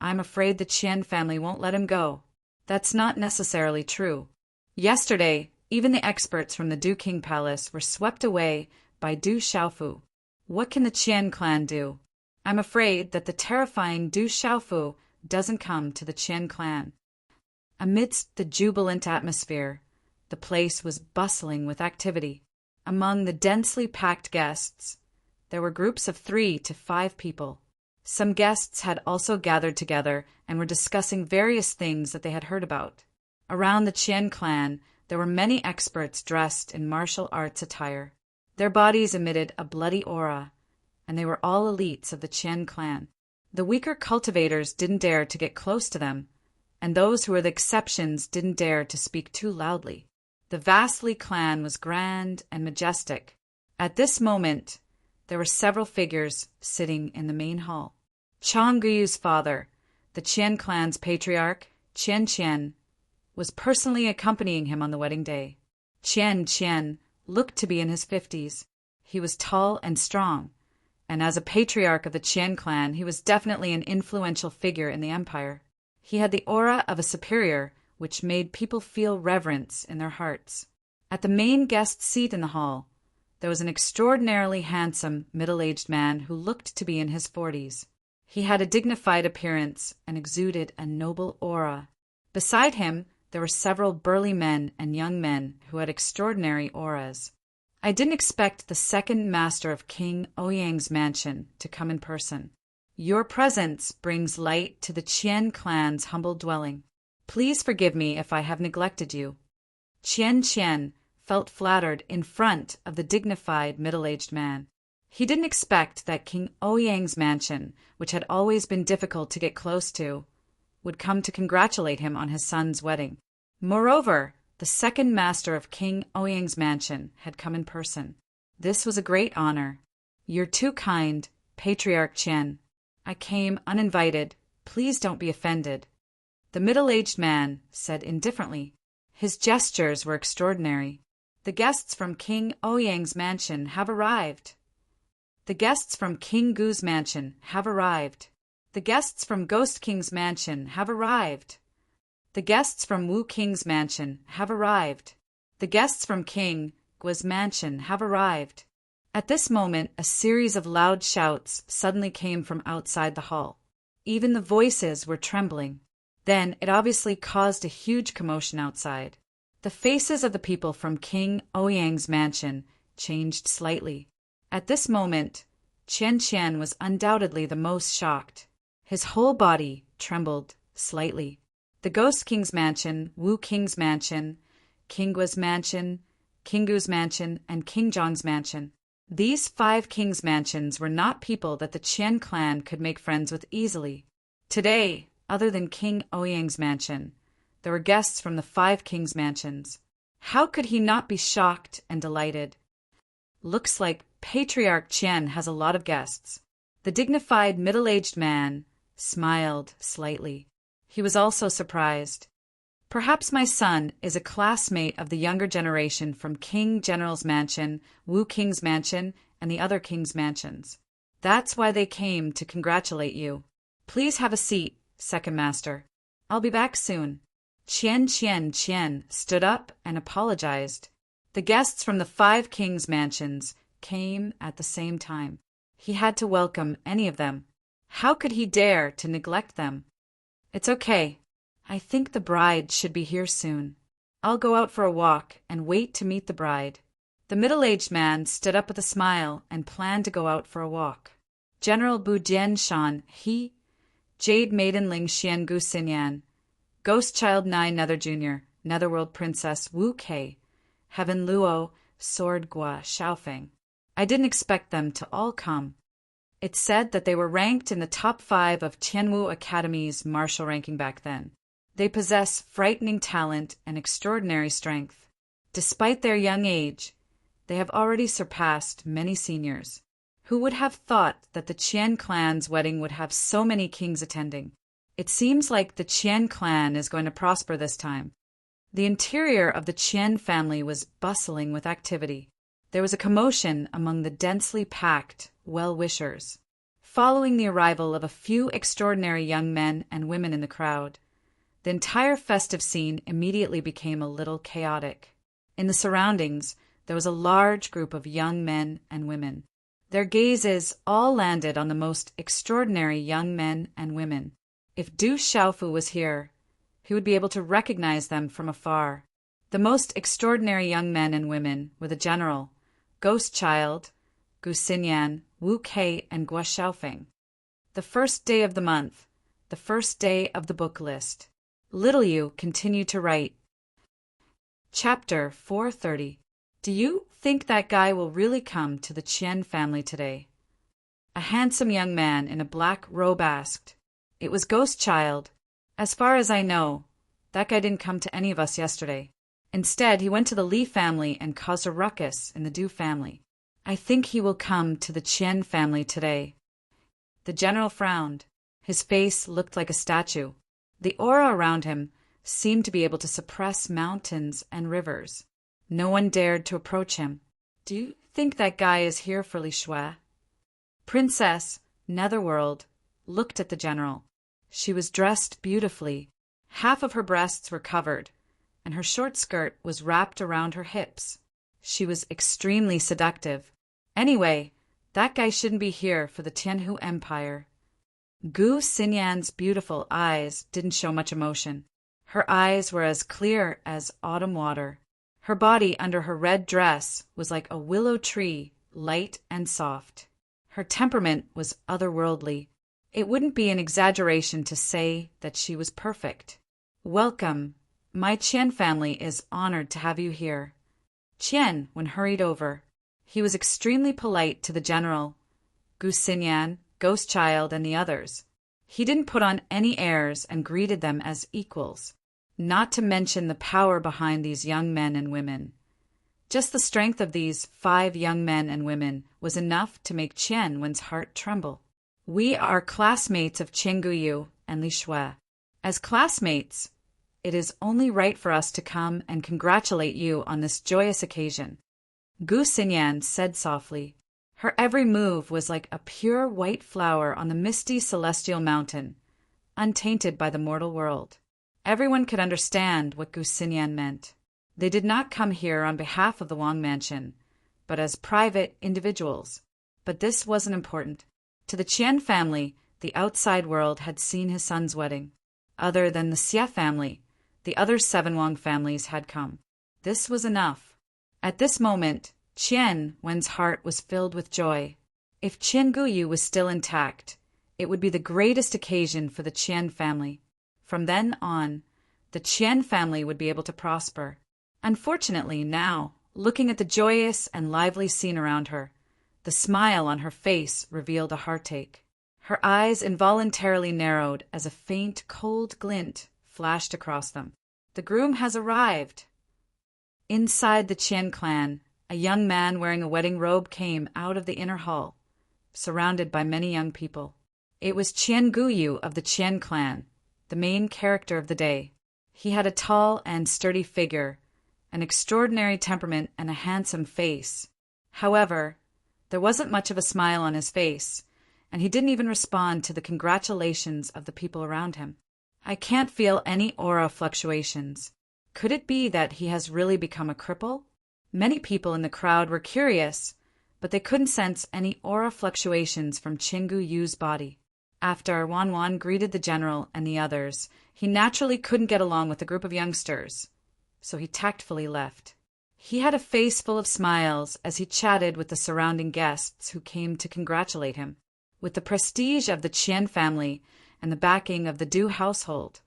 I'm afraid the Qian family won't let him go. That's not necessarily true. Yesterday, even the experts from the Du King Palace were swept away by Du Xiaofu. What can the Qian clan do? I'm afraid that the terrifying Du Xiaofu doesn't come to the Qian clan. Amidst the jubilant atmosphere, the place was bustling with activity. Among the densely packed guests, there were groups of 3 to 5 people. Some guests had also gathered together and were discussing various things that they had heard about. Around the Qian clan, there were many experts dressed in martial arts attire. Their bodies emitted a bloody aura, and they were all elites of the Qian clan. The weaker cultivators didn't dare to get close to them, and those who were the exceptions didn't dare to speak too loudly. The vast Li clan was grand and majestic. At this moment, there were several figures sitting in the main hall. Changguyu's father, the Qian clan's patriarch, Qian, was personally accompanying him on the wedding day. Qian looked to be in his 50s. He was tall and strong, and as a patriarch of the Qian clan, he was definitely an influential figure in the empire. He had the aura of a superior, which made people feel reverence in their hearts. At the main guest seat in the hall, there was an extraordinarily handsome, middle-aged man who looked to be in his 40s. He had a dignified appearance and exuded a noble aura. Beside him, there were several burly men and young men who had extraordinary auras. I didn't expect the second master of King Ouyang's mansion to come in person. Your presence brings light to the Qian clan's humble dwelling. Please forgive me if I have neglected you. Qian felt flattered in front of the dignified middle-aged man. He didn't expect that King Ouyang's mansion, which had always been difficult to get close to, would come to congratulate him on his son's wedding. Moreover, the second master of King Ouyang's mansion had come in person. This was a great honor. You're too kind, Patriarch Qian. I came uninvited. Please don't be offended. The middle-aged man said indifferently. His gestures were extraordinary. The guests from King Ouyang's mansion have arrived. The guests from King Gu's mansion have arrived. The guests from Ghost King's mansion have arrived. The guests from Wu King's mansion have arrived. The guests from King Gu's mansion have arrived. At this moment, a series of loud shouts suddenly came from outside the hall. Even the voices were trembling. Then it obviously caused a huge commotion outside. The faces of the people from King Ouyang's mansion changed slightly. At this moment, Qian was undoubtedly the most shocked. His whole body trembled slightly. The Ghost King's mansion, Wu King's mansion, King Gu's mansion, King Gu's mansion, and King Zhong's mansion. These 5 kings' mansions were not people that the Qian clan could make friends with easily. Today, other than King Ouyang's mansion, there were guests from the 5 kings' mansions. How could he not be shocked and delighted? Looks like Patriarch Qian has a lot of guests. The dignified middle-aged man smiled slightly. He was also surprised. Perhaps my son is a classmate of the younger generation from King General's mansion, Wu King's mansion, and the other king's mansions. That's why they came to congratulate you. Please have a seat, second master. I'll be back soon. Qian stood up and apologized. The guests from the 5 kings' mansions came at the same time. He had to welcome any of them. How could he dare to neglect them? It's okay. I think the bride should be here soon. I'll go out for a walk and wait to meet the bride. The middle-aged man stood up with a smile and planned to go out for a walk. General Bu Jianshan, he, Jade Maiden Ling Xian Gu Xinyan, Ghost Child Nai Nether Jr., Netherworld Princess Wu Kei, Heaven Luo, Sword Gua Xiaofeng. I didn't expect them to all come. It's said that they were ranked in the top 5 of Tianwu Academy's martial ranking back then. They possess frightening talent and extraordinary strength. Despite their young age, they have already surpassed many seniors. Who would have thought that the Qian clan's wedding would have so many kings attending? It seems like the Qian clan is going to prosper this time. The interior of the Qian family was bustling with activity. There was a commotion among the densely packed well-wishers. Following the arrival of a few extraordinary young men and women in the crowd, the entire festive scene immediately became a little chaotic. In the surroundings, there was a large group of young men and women. Their gazes all landed on the most extraordinary young men and women. If Du Xiaofu was here, he would be able to recognize them from afar. The most extraordinary young men and women were the general, Ghost Child, Gu Xinyan, Wu Kei, and Gua Xiaofeng. The first day of the month, the first day of the book list. Little Yu continued to write. Chapter 430. Do you think that guy will really come to the Qian family today? A handsome young man in a black robe asked. It was Ghost Child. As far as I know, that guy didn't come to any of us yesterday. Instead, he went to the Li family and caused a ruckus in the Du family. I think he will come to the Qian family today. The general frowned. His face looked like a statue. The aura around him seemed to be able to suppress mountains and rivers. No one dared to approach him. Do you think that guy is here for Li Shui? Princess, Netherworld, looked at the general. She was dressed beautifully. Half of her breasts were covered, and her short skirt was wrapped around her hips. She was extremely seductive. Anyway, that guy shouldn't be here for the Tianhu Empire. Gu Xinyan's beautiful eyes didn't show much emotion. Her eyes were as clear as autumn water. Her body under her red dress was like a willow tree, light and soft. Her temperament was otherworldly. It wouldn't be an exaggeration to say that she was perfect. Welcome. My Qian family is honored to have you here. Qian hurried over. He was extremely polite to the general, Gu Xinyan, Ghost Child, and the others. He didn't put on any airs and greeted them as equals, not to mention the power behind these young men and women. Just the strength of these 5 young men and women was enough to make Qianwen's heart tremble. We are classmates of Guyu and Li Shui. As classmates, it is only right for us to come and congratulate you on this joyous occasion. Gu Xinyan said softly. Her every move was like a pure white flower on the misty celestial mountain, untainted by the mortal world. Everyone could understand what Gu Xinyan meant. They did not come here on behalf of the Wang Mansion, but as private individuals. But this wasn't important. To the Qian family, the outside world had seen his son's wedding. Other than the Xie family, the other 7 Wang families had come. This was enough. At this moment, Qianwen's heart was filled with joy. If Qian Guyu was still intact, it would be the greatest occasion for the Qian family. From then on, the Qian family would be able to prosper. Unfortunately, now, looking at the joyous and lively scene around her, the smile on her face revealed a heartache. Her eyes involuntarily narrowed as a faint, cold glint flashed across them. The groom has arrived. Inside the Qian clan, a young man wearing a wedding robe came out of the inner hall, surrounded by many young people. It was Qian Guyu of the Qian clan, the main character of the day. He had a tall and sturdy figure, an extraordinary temperament, and a handsome face. However, there wasn't much of a smile on his face, and he didn't even respond to the congratulations of the people around him. I can't feel any aura fluctuations. Could it be that he has really become a cripple? Many people in the crowd were curious, but they couldn't sense any aura fluctuations from Chingu Yu's body. After Wan greeted the general and the others, he naturally couldn't get along with the group of youngsters, so he tactfully left. He had a face full of smiles as he chatted with the surrounding guests who came to congratulate him. With the prestige of the Qian family and the backing of the Du household,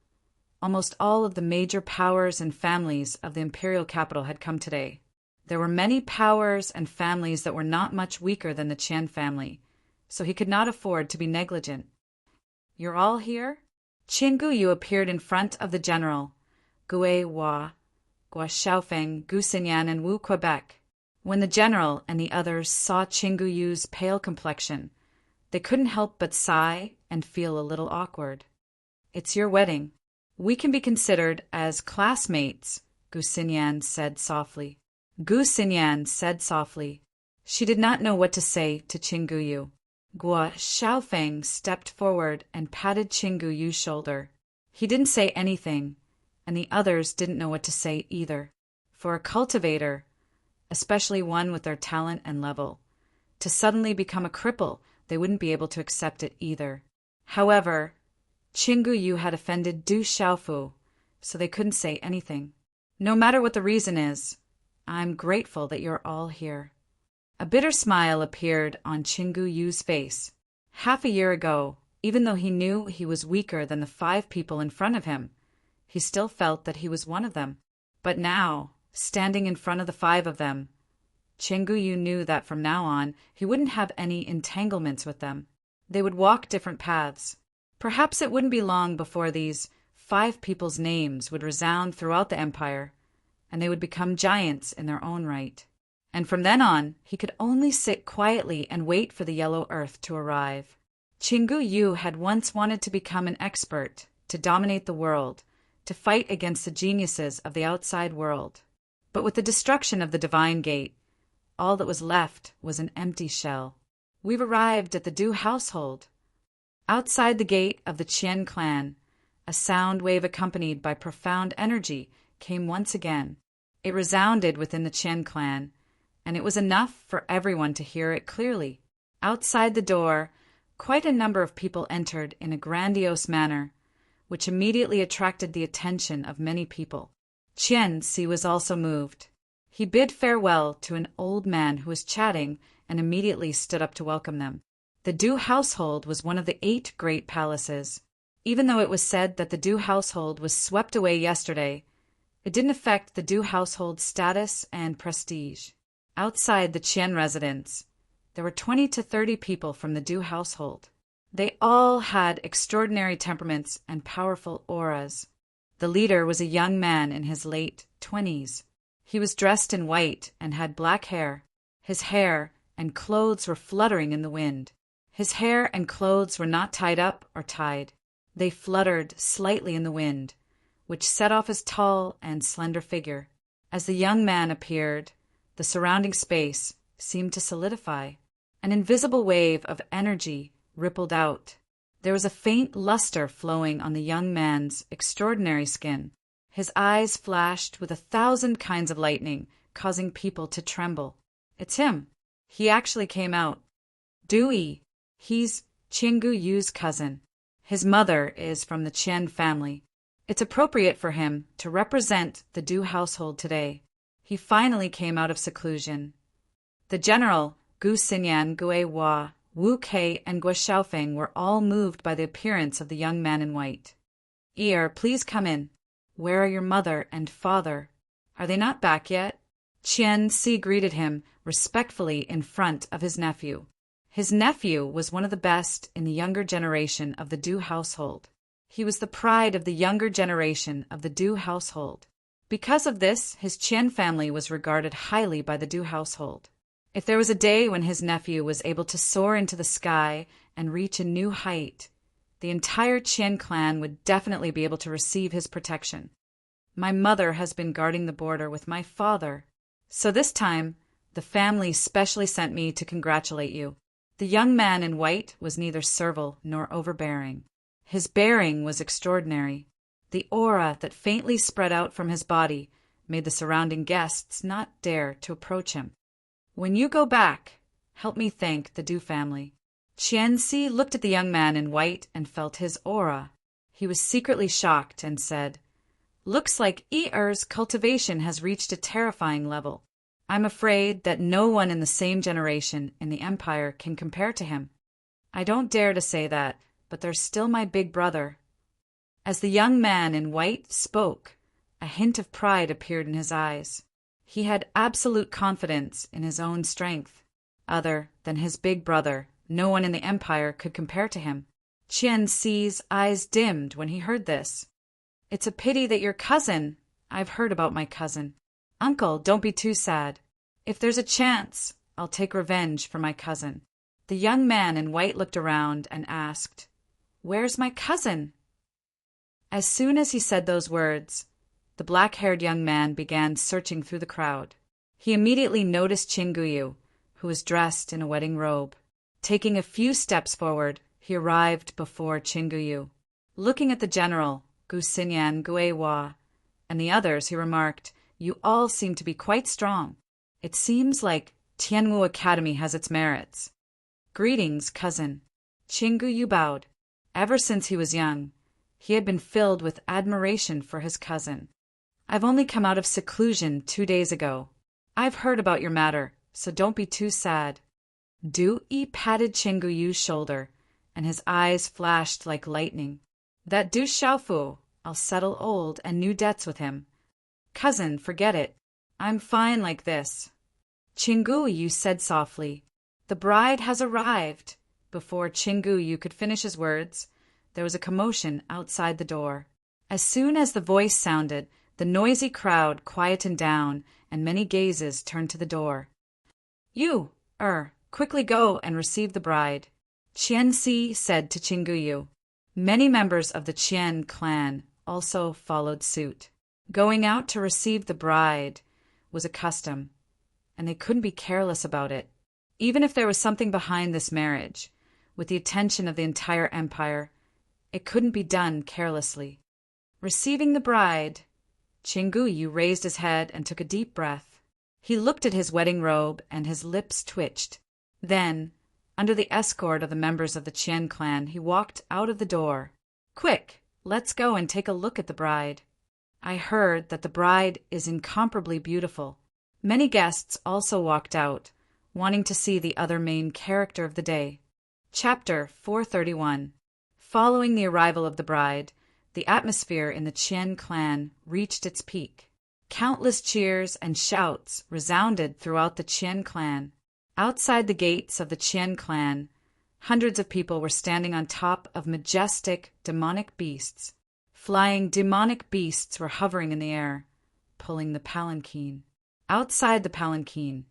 almost all of the major powers and families of the imperial capital had come today. There were many powers and families that were not much weaker than the Qian family, so he could not afford to be negligent. "You're all here?" Chingu Yu appeared in front of the general, Gue Hua, Gua Xiaofeng, Gu Xinyan, and Wu Quebec. When the general and the others saw Chingu Yu's pale complexion, they couldn't help but sigh and feel a little awkward. "It's your wedding. We can be considered as classmates," Gu Xinyan said softly. She did not know what to say to Chingu Yu. Gua Xiaofeng stepped forward and patted Chingu Yu's shoulder. He didn't say anything, and the others didn't know what to say either. For a cultivator, especially one with their talent and level, to suddenly become a cripple, they wouldn't be able to accept it either. However, Chingu Yu had offended Du Xiaofu, so they couldn't say anything. "No matter what the reason is, I'm grateful that you're all here." A bitter smile appeared on Chingu Yu's face. Half a year ago, even though he knew he was weaker than the 5 people in front of him, he still felt that he was one of them. But now, standing in front of the 5 of them, Chingu Yu knew that from now on he wouldn't have any entanglements with them. They would walk different paths. Perhaps it wouldn't be long before these 5 people's names would resound throughout the empire, and they would become giants in their own right. And from then on, he could only sit quietly and wait for the yellow earth to arrive. Chingu Yu had once wanted to become an expert, to dominate the world, to fight against the geniuses of the outside world. But with the destruction of the Divine Gate, all that was left was an empty shell. "We've arrived at the Du household." Outside the gate of the Qian clan, a sound wave accompanied by profound energy came once again. It resounded within the Qian clan, and it was enough for everyone to hear it clearly. Outside the door, quite a number of people entered in a grandiose manner, which immediately attracted the attention of many people. Qian Si was also moved. He bid farewell to an old man who was chatting and immediately stood up to welcome them. The Du household was one of the 8 great palaces. Even though it was said that the Du household was swept away yesterday, it didn't affect the Du household's status and prestige. Outside the Qian residence, there were 20 to 30 people from the Du household. They all had extraordinary temperaments and powerful auras. The leader was a young man in his late 20s. He was dressed in white and had black hair. His hair and clothes were fluttering in the wind. His hair and clothes were not tied up or tied. They fluttered slightly in the wind, which set off his tall and slender figure. As the young man appeared, the surrounding space seemed to solidify. An invisible wave of energy rippled out. There was a faint luster flowing on the young man's extraordinary skin. His eyes flashed with 1,000 kinds of lightning, causing people to tremble. "It's him. He actually came out. Dewey. He's Chingu Yu's cousin. His mother is from the Qian family. It's appropriate for him to represent the Du household today. He finally came out of seclusion." The general, Gu Xinyan, Gue Hua, Wu Kei, and Gua Xiaofeng were all moved by the appearance of the young man in white. Please come in. Where are your mother and father? Are they not back yet?" Qian Si greeted him respectfully in front of his nephew. His nephew was one of the best in the younger generation of the Du household. He was the pride of the younger generation of the Du household. Because of this, his Qian family was regarded highly by the Du household. If there was a day when his nephew was able to soar into the sky and reach a new height, the entire Qian clan would definitely be able to receive his protection. My mother has been guarding the border with my father. So this time, the family specially sent me to congratulate you." The young man in white was neither servile nor overbearing. His bearing was extraordinary. The aura that faintly spread out from his body made the surrounding guests not dare to approach him. "When you go back, help me thank the Du family." Qianxi looked at the young man in white and felt his aura. He was secretly shocked and said, "Looks like Yi-Er's cultivation has reached a terrifying level. I'm afraid that no one in the same generation in the Empire can compare to him. I don't dare to say that, but there's still my big brother." As the young man in white spoke, a hint of pride appeared in his eyes. He had absolute confidence in his own strength. Other than his big brother, no one in the Empire could compare to him. Qianxi's eyes dimmed when he heard this. "It's a pity that your cousin—" "I've heard about my cousin. Uncle, don't be too sad. If there's a chance, I'll take revenge for my cousin." The young man in white looked around and asked, "Where's my cousin?" As soon as he said those words, the black-haired young man began searching through the crowd. He immediately noticed Qinguyu, who was dressed in a wedding robe. Taking a few steps forward, he arrived before Qinguyu. Looking at the general, Gu Xinyan, Gui Hua, and the others, he remarked, "You all seem to be quite strong. It seems like Tianwu Academy has its merits." "Greetings, cousin." Qinguyu bowed. Ever since he was young, he had been filled with admiration for his cousin. "I've only come out of seclusion 2 days ago. I've heard about your matter, so don't be too sad." Du Yi patted Qinguyu's shoulder, and his eyes flashed like lightning. "That Du Xiaofu, I'll settle old and new debts with him. Cousin, forget it. I'm fine like this." Qinguyu said softly, "The bride has arrived." Before Qinguyu could finish his words, there was a commotion outside the door. As soon as the voice sounded, the noisy crowd quietened down and many gazes turned to the door. "You, quickly go and receive the bride," Qianxi said to Qinguyu. Many members of the Qian clan also followed suit. Going out to receive the bride was a custom, and they couldn't be careless about it. Even if there was something behind this marriage, with the attention of the entire empire, it couldn't be done carelessly. Receiving the bride, Qinguyu raised his head and took a deep breath. He looked at his wedding robe and his lips twitched. Then, under the escort of the members of the Qian clan, he walked out of the door. "Quick, let's go and take a look at the bride. I heard that the bride is incomparably beautiful." Many guests also walked out, wanting to see the other main character of the day. Chapter 431. Following the arrival of the bride, the atmosphere in the Qian clan reached its peak. Countless cheers and shouts resounded throughout the Qian clan. Outside the gates of the Qian clan, hundreds of people were standing on top of majestic demonic beasts. Flying demonic beasts were hovering in the air, pulling the palanquin. Outside the palanquin,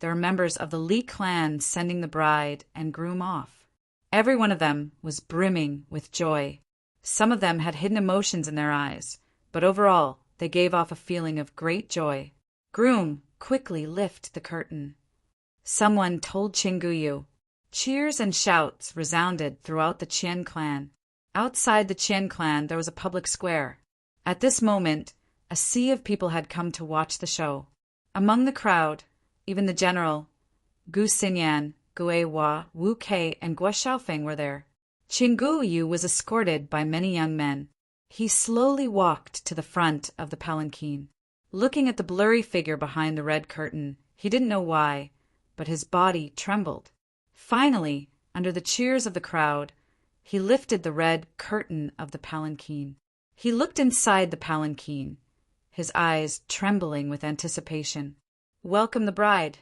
there were members of the Li clan sending the bride and groom off. Every one of them was brimming with joy. Some of them had hidden emotions in their eyes, but overall, they gave off a feeling of great joy. "Groom, quickly lift the curtain," someone told Qinguyu. Cheers and shouts resounded throughout the Qian clan. Outside the Qian clan, there was a public square. At this moment, a sea of people had come to watch the show. Among the crowd, even the general, Gu Xinyan, Gui Hua, Wu Kei, and Guo Xiaofeng were there. Qinguyu was escorted by many young men. He slowly walked to the front of the palanquin. Looking at the blurry figure behind the red curtain, he didn't know why, but his body trembled. Finally, under the cheers of the crowd, he lifted the red curtain of the palanquin. He looked inside the palanquin, his eyes trembling with anticipation. "Welcome the bride."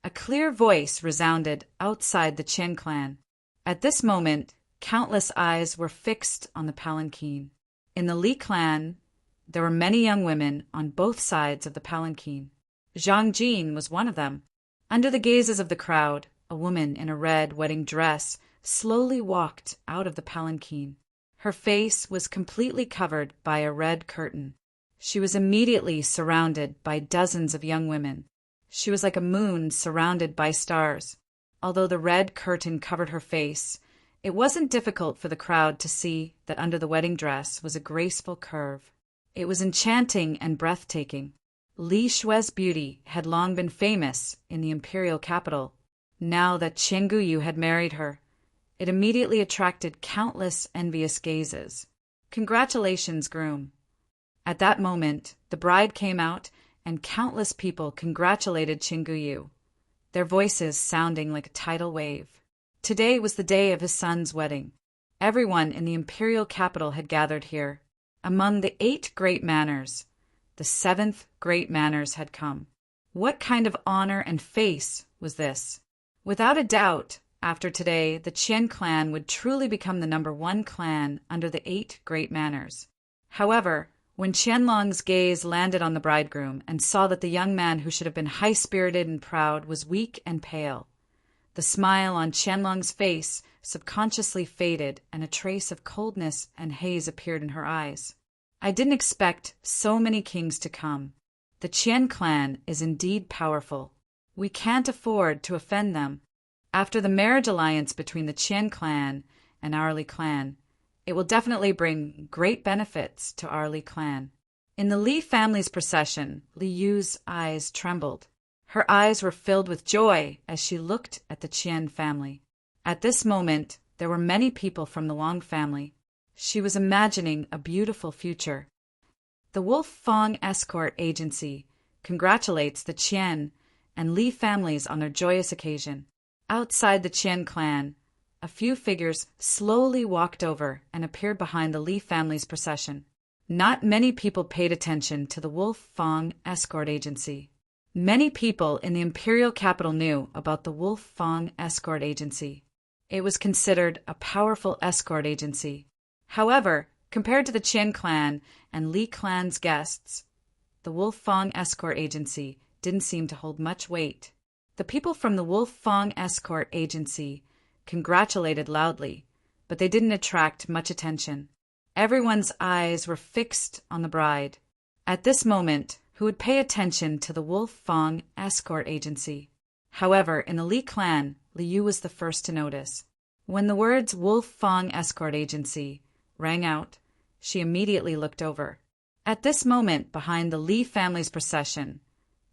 A clear voice resounded outside the Qian clan. At this moment, countless eyes were fixed on the palanquin. In the Li clan, there were many young women on both sides of the palanquin. Zhang Jin was one of them. Under the gazes of the crowd, a woman in a red wedding dress slowly walked out of the palanquin. Her face was completely covered by a red curtain. She was immediately surrounded by dozens of young women. She was like a moon surrounded by stars. Although the red curtain covered her face, it wasn't difficult for the crowd to see that under the wedding dress was a graceful curve. It was enchanting and breathtaking. Li Shui's beauty had long been famous in the imperial capital. Now that Qian Guyu had married her, it immediately attracted countless envious gazes. "Congratulations, groom." At that moment, the bride came out, and countless people congratulated Qian Guyu, their voices sounding like a tidal wave. Today was the day of his son's wedding. Everyone in the imperial capital had gathered here. Among the 8 great manors, the 7th great manors had come. What kind of honor and face was this? Without a doubt, after today, the Qian clan would truly become the #1 clan under the 8 great manors. However, when Qianlong's gaze landed on the bridegroom and saw that the young man who should have been high-spirited and proud was weak and pale, the smile on Qianlong's face subconsciously faded and a trace of coldness and haze appeared in her eyes. "I didn't expect so many kings to come. The Qian clan is indeed powerful. We can't afford to offend them. After the marriage alliance between the Qian clan and our Li clan, it will definitely bring great benefits to our Li clan." In the Li family's procession, Li Yu's eyes trembled. Her eyes were filled with joy as she looked at the Qian family. At this moment, there were many people from the Wang family. She was imagining a beautiful future. The Wolf Fong Escort Agency congratulates the Qian and Li families on their joyous occasion. Outside the Qian clan, a few figures slowly walked over and appeared behind the Li family's procession. Not many people paid attention to the Wolf Fong Escort Agency. Many people in the imperial capital knew about the Wolf Fong Escort Agency. It was considered a powerful escort agency. However, compared to the Qian clan and Li clan's guests, the Wolf Fong Escort Agency didn't seem to hold much weight. The people from the Wolf Fong Escort Agency congratulated loudly, but they didn't attract much attention. Everyone's eyes were fixed on the bride. At this moment, who would pay attention to the Wolf Fong Escort Agency? However, in the Li clan, Li Yu was the first to notice. When the words Wolf Fong Escort Agency rang out, she immediately looked over. At this moment, behind the Li family's procession,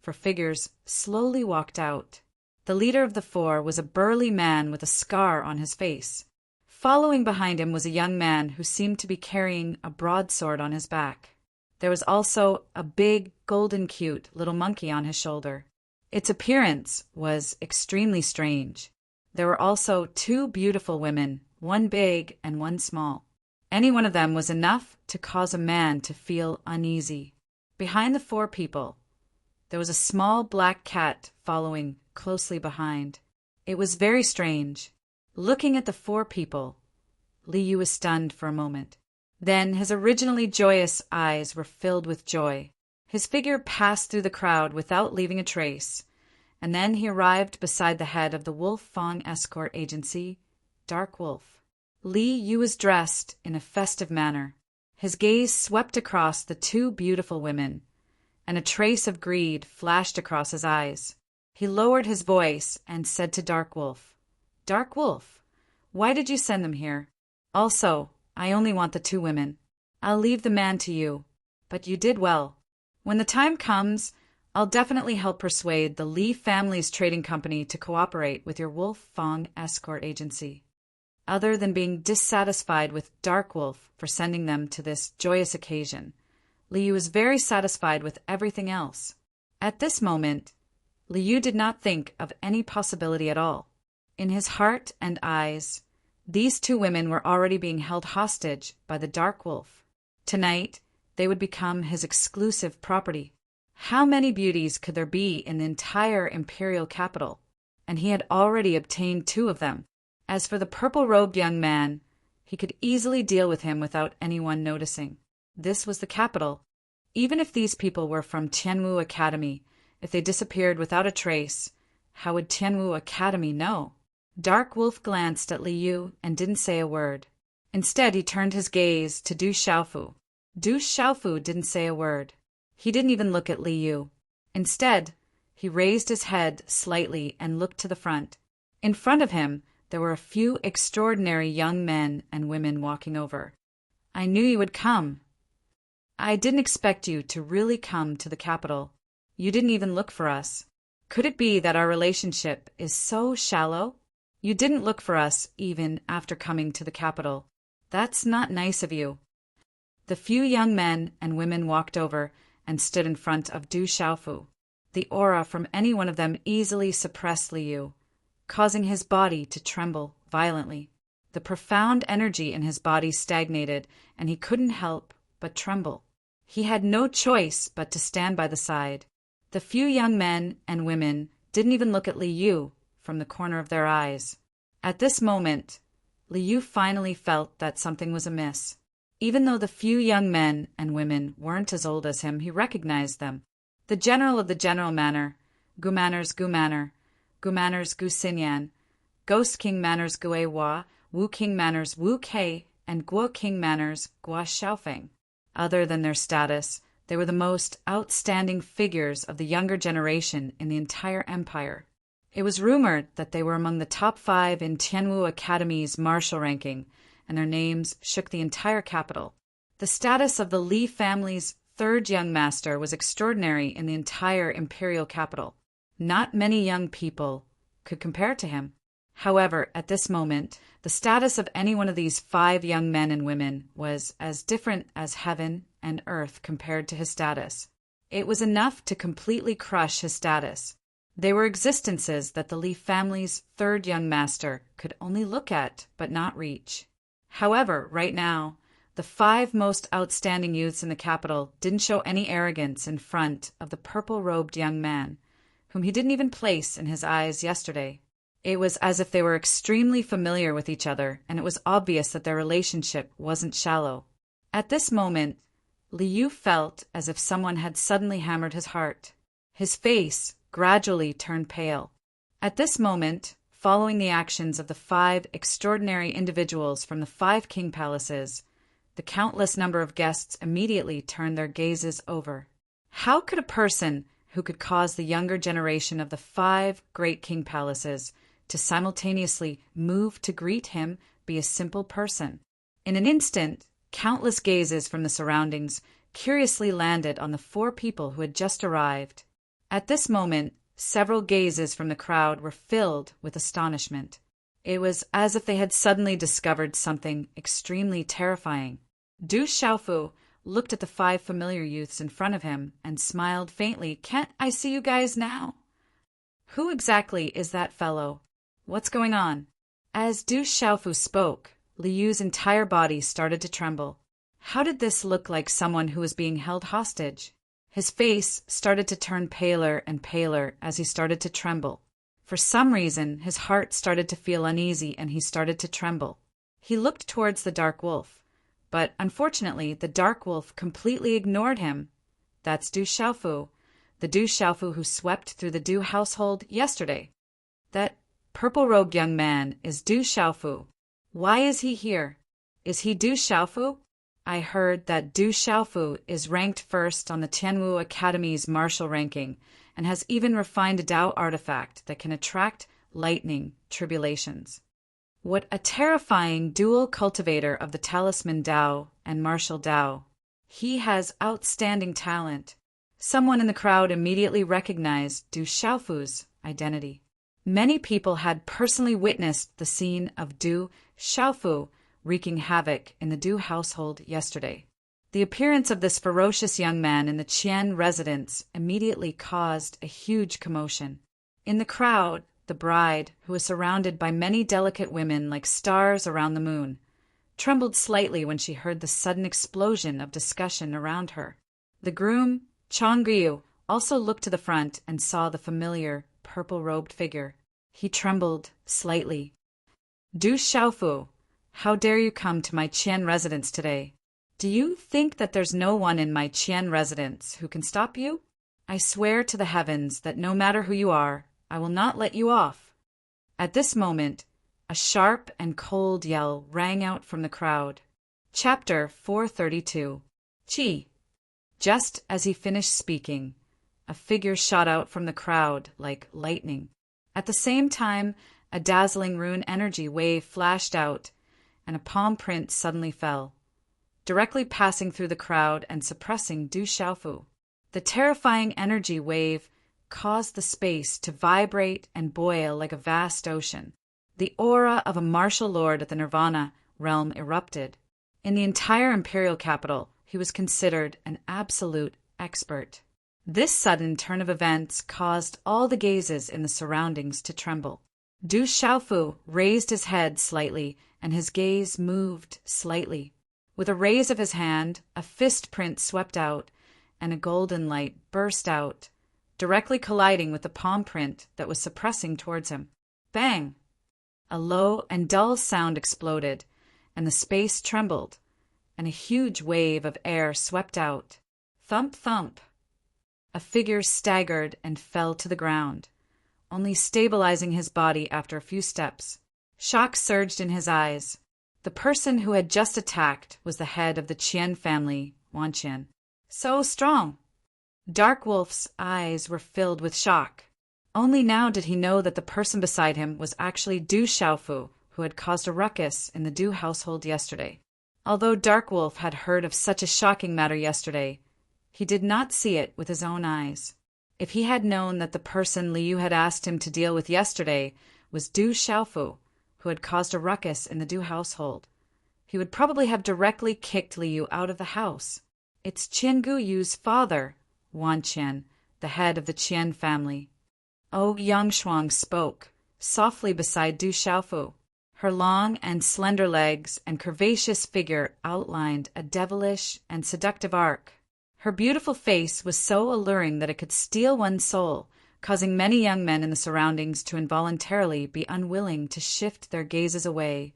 4 figures slowly walked out. The leader of the 4 was a burly man with a scar on his face. Following behind him was a young man who seemed to be carrying a broadsword on his back. There was also a big, golden cute little monkey on his shoulder. Its appearance was extremely strange. There were also 2 beautiful women, one big and one small. Any one of them was enough to cause a man to feel uneasy. Behind the 4 people, there was a small black cat following closely behind. It was very strange. Looking at the 4 people, Li Yu was stunned for a moment. Then his originally joyous eyes were filled with joy. His figure passed through the crowd without leaving a trace, and then he arrived beside the head of the Wolf Fong Escort Agency, Dark Wolf. Li Yu was dressed in a festive manner. His gaze swept across the 2 beautiful women, and a trace of greed flashed across his eyes. He lowered his voice and said to Dark Wolf, "Dark Wolf, why did you send them here? Also, I only want the 2 women. I'll leave the man to you, but you did well. When the time comes, I'll definitely help persuade the Li family's trading company to cooperate with your Wolf Fong Escort Agency." Other than being dissatisfied with Dark Wolf for sending them to this joyous occasion, Li Yu was very satisfied with everything else. At this moment, Li Yu did not think of any possibility at all. In his heart and eyes, these 2 women were already being held hostage by the Dark Wolf. Tonight, they would become his exclusive property. How many beauties could there be in the entire imperial capital? And he had already obtained 2 of them. As for the purple-robed young man, he could easily deal with him without anyone noticing. This was the capital. Even if these people were from Tianwu Academy, if they disappeared without a trace, how would Tianwu Academy know? Dark Wolf glanced at Li Yu and didn't say a word. Instead, he turned his gaze to Du Xiaofu. Du Xiaofu didn't say a word. He didn't even look at Li Yu. Instead, he raised his head slightly and looked to the front. In front of him, there were a few extraordinary young men and women walking over. "I knew you would come. I didn't expect you to really come to the capital. You didn't even look for us. Could it be that our relationship is so shallow? You didn't look for us even after coming to the capital. That's not nice of you." The few young men and women walked over and stood in front of Du Xiaofu. The aura from any one of them easily suppressed Li Yu, causing his body to tremble violently. The profound energy in his body stagnated, and he couldn't help but tremble. He had no choice but to stand by the side. The few young men and women didn't even look at Li Yu from the corner of their eyes. At this moment, Li Yu finally felt that something was amiss. Even though the few young men and women weren't as old as him, he recognized them. The general of the general manor, Gu Manners Gu Manor, Gu Manners Gu Xinyan, Ghost King Manners Gu Hua, Wu King Manners Wu Kei, and Guo King Manners Gua Xiaofeng. Other than their status, they were the most outstanding figures of the younger generation in the entire empire. It was rumored that they were among the top 5 in Tianwu Academy's martial ranking, and their names shook the entire capital. The status of the Li family's third young master was extraordinary in the entire imperial capital. Not many young people could compare to him. However, at this moment, the status of any one of these 5 young men and women was as different as heaven and earth compared to his status. It was enough to completely crush his status. They were existences that the Li family's third young master could only look at but not reach. However, right now, the 5 most outstanding youths in the capital didn't show any arrogance in front of the purple-robed young man, whom he didn't even place in his eyes yesterday. It was as if they were extremely familiar with each other, and it was obvious that their relationship wasn't shallow. At this moment, Li Yu felt as if someone had suddenly hammered his heart. His face gradually turned pale. At this moment, following the actions of the 5 extraordinary individuals from the 5 king palaces, the countless number of guests immediately turned their gazes over. How could a person who could cause the younger generation of the 5 great king palaces to simultaneously move to greet him be a simple person? In an instant, countless gazes from the surroundings curiously landed on the 4 people who had just arrived. At this moment, several gazes from the crowd were filled with astonishment. It was as if they had suddenly discovered something extremely terrifying. Du Xiaofu looked at the 5 familiar youths in front of him and smiled faintly. "Can't I see you guys now? Who exactly is that fellow? What's going on?" As Du Xiaofu spoke, Li Yu's entire body started to tremble. How did this look like someone who was being held hostage? His face started to turn paler and paler as he started to tremble. For some reason, his heart started to feel uneasy and he started to tremble. He looked towards the dark wolf, but unfortunately, the dark wolf completely ignored him. That's Du Xiaofu, the Du Xiaofu who swept through the Du household yesterday. That purple-robed young man is Du Xiaofu. Why is he here? Is he Du Xiaofu? I heard that Du Xiaofu is ranked first on the Tianwu Academy's martial ranking and has even refined a Dao artifact that can attract lightning tribulations. What a terrifying dual cultivator of the talisman Dao and martial Dao. He has outstanding talent. Someone in the crowd immediately recognized Du Xiaofu's identity. Many people had personally witnessed the scene of Du Xiaofu wreaking havoc in the Du household yesterday. The appearance of this ferocious young man in the Qian residence immediately caused a huge commotion. In the crowd, the bride, who was surrounded by many delicate women like stars around the moon, trembled slightly when she heard the sudden explosion of discussion around her. The groom, Chongyu, also looked to the front and saw the familiar purple-robed figure. He trembled slightly. Du Xiaofu, how dare you come to my Qian residence today? Do you think that there's no one in my Qian residence who can stop you? I swear to the heavens that no matter who you are, I will not let you off. At this moment, a sharp and cold yell rang out from the crowd. Chapter 432. Qi. Just as he finished speaking, a figure shot out from the crowd like lightning. At the same time, a dazzling rune energy wave flashed out, and a palm print suddenly fell, directly passing through the crowd and suppressing Du Xiaofu. The terrifying energy wave caused the space to vibrate and boil like a vast ocean. The aura of a martial lord at the Nirvana realm erupted. In the entire imperial capital, he was considered an absolute expert. This sudden turn of events caused all the gazes in the surroundings to tremble. Du Xiaofu raised his head slightly, and his gaze moved slightly. With a raise of his hand, a fist print swept out, and a golden light burst out, directly colliding with the palm print that was suppressing towards him. Bang! A low and dull sound exploded, and the space trembled, and a huge wave of air swept out. Thump, thump! A figure staggered and fell to the ground, only stabilizing his body after a few steps. Shock surged in his eyes. The person who had just attacked was the head of the Qian family, Wan Qian. So strong! Dark Wolf's eyes were filled with shock. Only now did he know that the person beside him was actually Du Xiaofu, who had caused a ruckus in the Du household yesterday. Although Dark Wolf had heard of such a shocking matter yesterday, he did not see it with his own eyes. If he had known that the person Liu had asked him to deal with yesterday was Du Xiaofu, who had caused a ruckus in the Du household, he would probably have directly kicked Liu out of the house. It's Qian Guyu's father, Wan Qian, the head of the Qian family. Oh, Yangshuang spoke, softly beside Du Xiaofu. Her long and slender legs and curvaceous figure outlined a devilish and seductive arc. Her beautiful face was so alluring that it could steal one's soul, causing many young men in the surroundings to involuntarily be unwilling to shift their gazes away,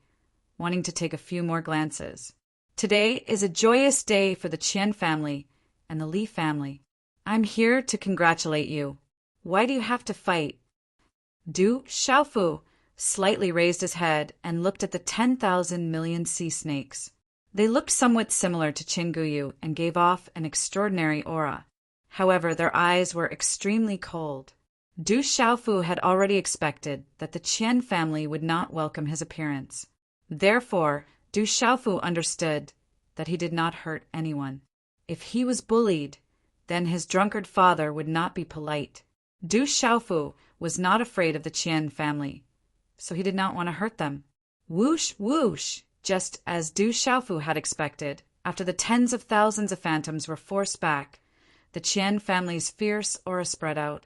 wanting to take a few more glances. Today is a joyous day for the Qian family and the Li family. I'm here to congratulate you. Why do you have to fight? Du Xiaofu slightly raised his head and looked at the 10,000 million sea snakes. They looked somewhat similar to Qin Guyu and gave off an extraordinary aura. However, their eyes were extremely cold. Du Xiaofu had already expected that the Qian family would not welcome his appearance. Therefore, Du Xiaofu understood that he did not hurt anyone. If he was bullied, then his drunkard father would not be polite. Du Xiaofu was not afraid of the Qian family, so he did not want to hurt them. Whoosh, whoosh! Just as Du Xiaofu had expected, after the tens of thousands of phantoms were forced back, the Qian family's fierce aura spread out,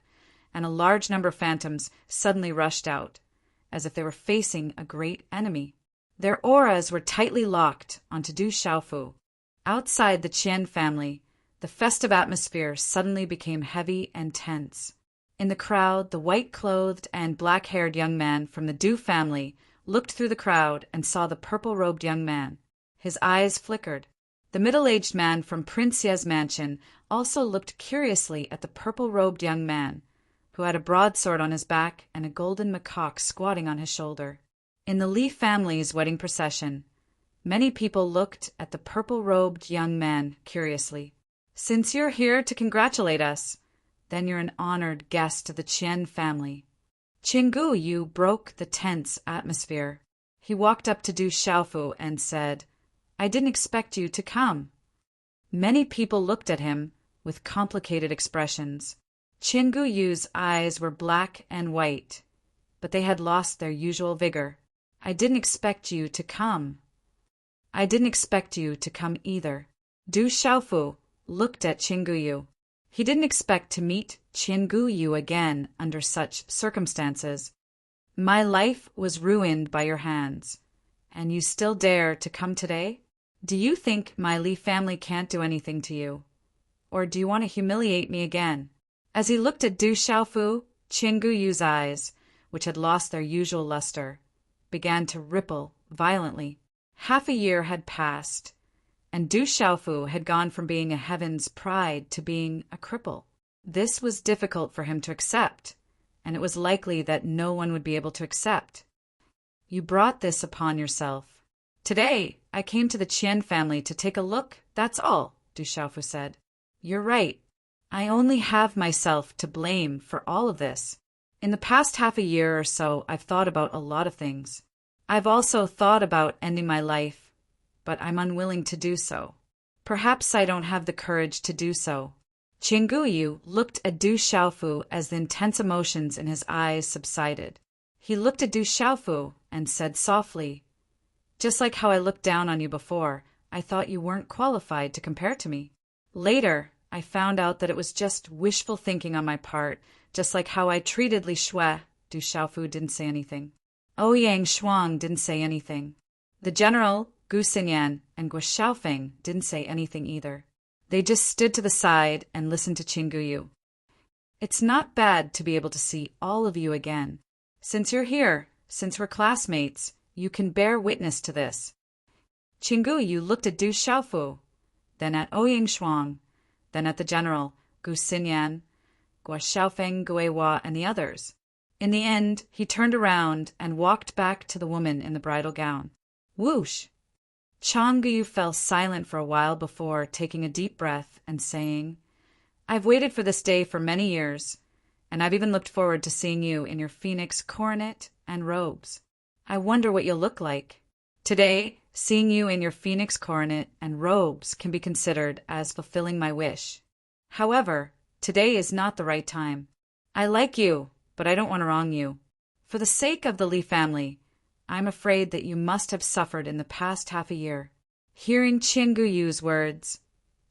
and a large number of phantoms suddenly rushed out, as if they were facing a great enemy. Their auras were tightly locked onto Du Xiaofu. Outside the Qian family, the festive atmosphere suddenly became heavy and tense. In the crowd, the white-clothed and black-haired young man from the Du family looked through the crowd and saw the purple-robed young man. His eyes flickered. The middle-aged man from Prince Ye's mansion also looked curiously at the purple-robed young man, who had a broadsword on his back and a golden macaque squatting on his shoulder. In the Li family's wedding procession, many people looked at the purple-robed young man curiously. Since you're here to congratulate us, then you're an honored guest of the Qian family. Qin Guyu broke the tense atmosphere. He walked up to Du Xiaofu and said, I didn't expect you to come. Many people looked at him with complicated expressions. Qin Guyu's eyes were black and white, but they had lost their usual vigor. I didn't expect you to come. I didn't expect you to come either. Du Xiaofu looked at Qin Guyu. He didn't expect to meet Qin Guyu again under such circumstances. My life was ruined by your hands, and you still dare to come today? Do you think my Li family can't do anything to you? Or do you want to humiliate me again? As he looked at Du Xiaofu, Qin Guyu's eyes, which had lost their usual luster, began to ripple violently. Half a year had passed, and Du Xiaofu had gone from being a heaven's pride to being a cripple. This was difficult for him to accept, and it was likely that no one would be able to accept. You brought this upon yourself. Today, I came to the Qian family to take a look, that's all, Du Xiaofu said. You're right. I only have myself to blame for all of this. In the past half a year or so, I've thought about a lot of things. I've also thought about ending my life, but I'm unwilling to do so. Perhaps I don't have the courage to do so. Chinguyu looked at Du Xiaofu as the intense emotions in his eyes subsided. He looked at Du Xiaofu and said softly, "Just like how I looked down on you before, I thought you weren't qualified to compare to me. Later, I found out that it was just wishful thinking on my part, just like how I treated Li Shui." Du Xiaofu didn't say anything. Ouyang Shuang didn't say anything. The general, Gu Xinyan, and Guo Xiaofeng didn't say anything either. They just stood to the side and listened to Chinguyu. It's not bad to be able to see all of you again. Since you're here, since we're classmates, you can bear witness to this. Chinguyu looked at Du Xiaofu, then at Ouyang Shuang, then at the general, Gu Xinyan, Guo Xiaofeng, Guiwa, and the others. In the end, he turned around and walked back to the woman in the bridal gown. Whoosh! Chinguyu fell silent for a while before taking a deep breath and saying, "I've waited for this day for many years, and I've even looked forward to seeing you in your phoenix coronet and robes. I wonder what you'll look like. Today, seeing you in your phoenix coronet and robes can be considered as fulfilling my wish. However, today is not the right time. I like you, but I don't want to wrong you. For the sake of the Li family, I'm afraid that you must have suffered in the past half a year." Hearing Chingguyu's words,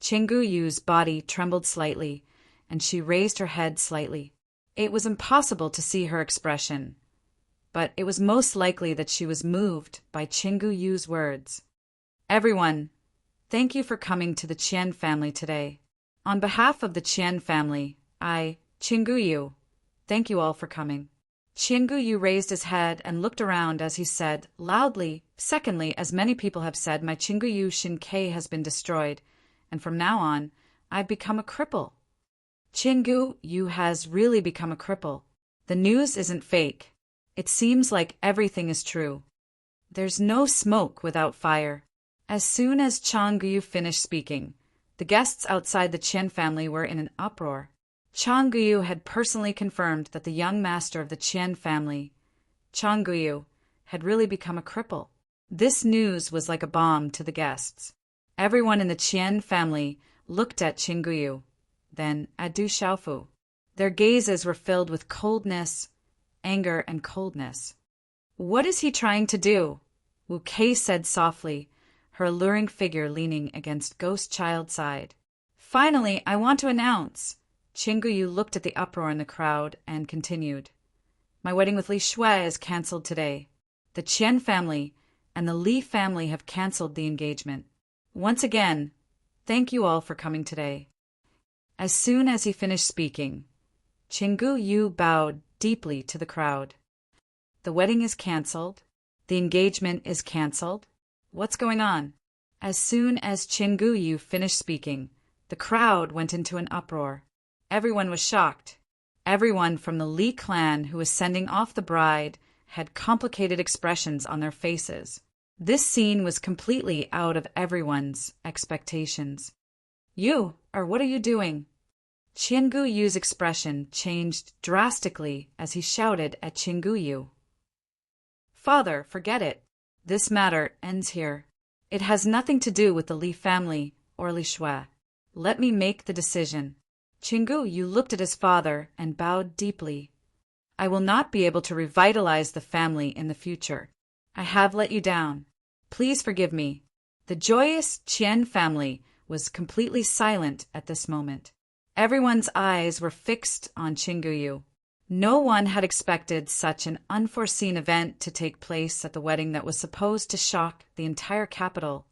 Chingguyu's body trembled slightly, and she raised her head slightly. It was impossible to see her expression, but it was most likely that she was moved by Chingguyu's words. "Everyone, thank you for coming to the Qian family today. On behalf of the Qian family, I, Chinguyu, thank you all for coming." Chinguyu raised his head and looked around as he said, loudly, "Secondly, as many people have said, my Chinguyu Shinkei has been destroyed, and from now on, I've become a cripple." Chinguyu has really become a cripple. The news isn't fake. It seems like everything is true. There's no smoke without fire. As soon as Chinguyu finished speaking, the guests outside the Qian family were in an uproar. Chinguyu had personally confirmed that the young master of the Qian family, Chinguyu, had really become a cripple. This news was like a bomb to the guests. Everyone in the Qian family looked at Chinguyu, then at Du Xiaofu. Their gazes were filled with coldness, anger, and coldness. "What is he trying to do?" Wu Kei said softly, her alluring figure leaning against Ghost Child's side. "Finally, I want to announce." Chinguyu looked at the uproar in the crowd and continued, "My wedding with Li Shui is cancelled today. The Qian family and the Li family have cancelled the engagement. Once again, thank you all for coming today." As soon as he finished speaking, Chinguyu bowed deeply to the crowd. "The wedding is cancelled. The engagement is cancelled. What's going on?" As soon as Chinguyu finished speaking, the crowd went into an uproar. Everyone was shocked. Everyone from the Li clan who was sending off the bride had complicated expressions on their faces. This scene was completely out of everyone's expectations. "You, or what are you doing?" Chingguyu's expression changed drastically as he shouted at Chinguyu. "Father, forget it. This matter ends here. It has nothing to do with the Li family or Li Shui. Let me make the decision." Chinguyu looked at his father and bowed deeply. "I will not be able to revitalize the family in the future. I have let you down. Please forgive me." The joyous Qian family was completely silent at this moment. Everyone's eyes were fixed on Chinguyu. No one had expected such an unforeseen event to take place at the wedding that was supposed to shock the entire capital.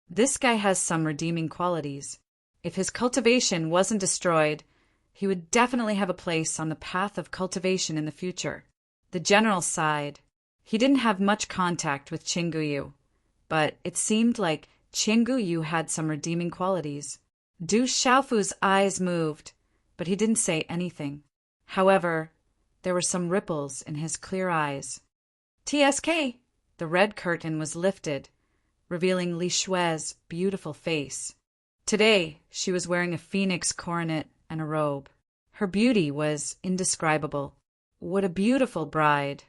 This guy has some redeeming qualities. If his cultivation wasn't destroyed, he would definitely have a place on the path of cultivation in the future. The general sighed. He didn't have much contact with Chinguyu, but it seemed like Chinguyu had some redeeming qualities. Du Xiaofu's eyes moved, but he didn't say anything. However, there were some ripples in his clear eyes. "TSK!" The red curtain was lifted, revealing Li Shui's beautiful face. Today, she was wearing a phoenix coronet and a robe. Her beauty was indescribable. What a beautiful bride.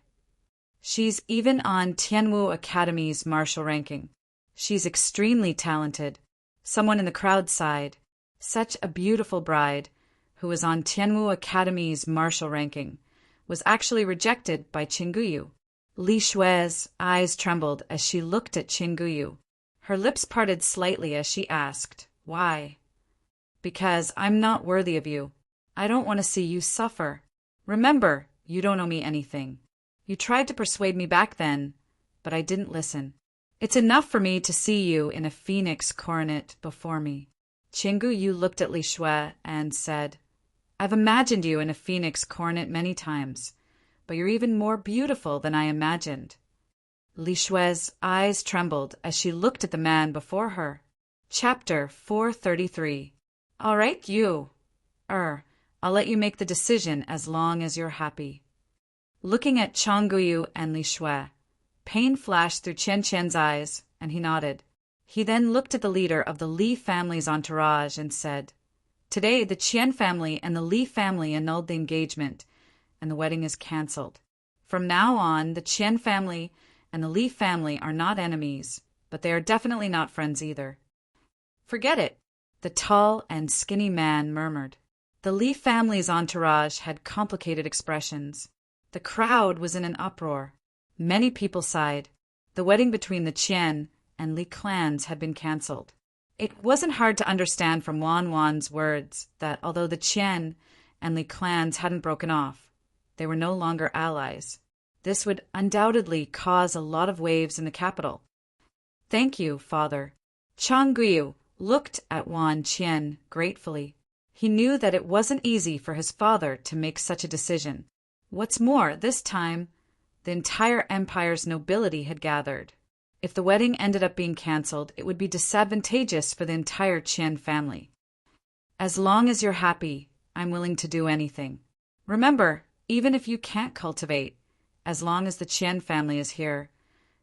She's even on Tianwu Academy's martial ranking. She's extremely talented. Someone in the crowd sighed. Such a beautiful bride, who was on Tianwu Academy's martial ranking, was actually rejected by Qinguyu. Li Shui's eyes trembled as she looked at Qinguyu. Her lips parted slightly as she asked, "Why?" "Because I'm not worthy of you. I don't want to see you suffer. Remember, you don't owe me anything. You tried to persuade me back then, but I didn't listen. It's enough for me to see you in a phoenix coronet before me." Qinguyu looked at Li Shui and said, "I've imagined you in a phoenix coronet many times, but you're even more beautiful than I imagined." Li Shui's eyes trembled as she looked at the man before her. Chapter 433. All right, you. I'll let you make the decision as long as you're happy. Looking at Changguyu and Li Shui, pain flashed through Qian Qian's eyes, and he nodded. He then looked at the leader of the Li family's entourage and said, "Today, the Qian family and the Li family annulled the engagement, and the wedding is cancelled. From now on, the Qian family and the Li family are not enemies, but they are definitely not friends either." "Forget it," the tall and skinny man murmured. The Li family's entourage had complicated expressions. The crowd was in an uproar. Many people sighed. The wedding between the Qian and Li clans had been cancelled. It wasn't hard to understand from Wan's words that although the Qian and Li clans hadn't broken off, they were no longer allies. This would undoubtedly cause a lot of waves in the capital. "Thank you, father." Chang Guiyu looked at Wan Qian gratefully. He knew that it wasn't easy for his father to make such a decision. What's more, this time, the entire empire's nobility had gathered. If the wedding ended up being cancelled, it would be disadvantageous for the entire Qian family. "As long as you're happy, I'm willing to do anything. Remember, even if you can't cultivate, as long as the Qian family is here,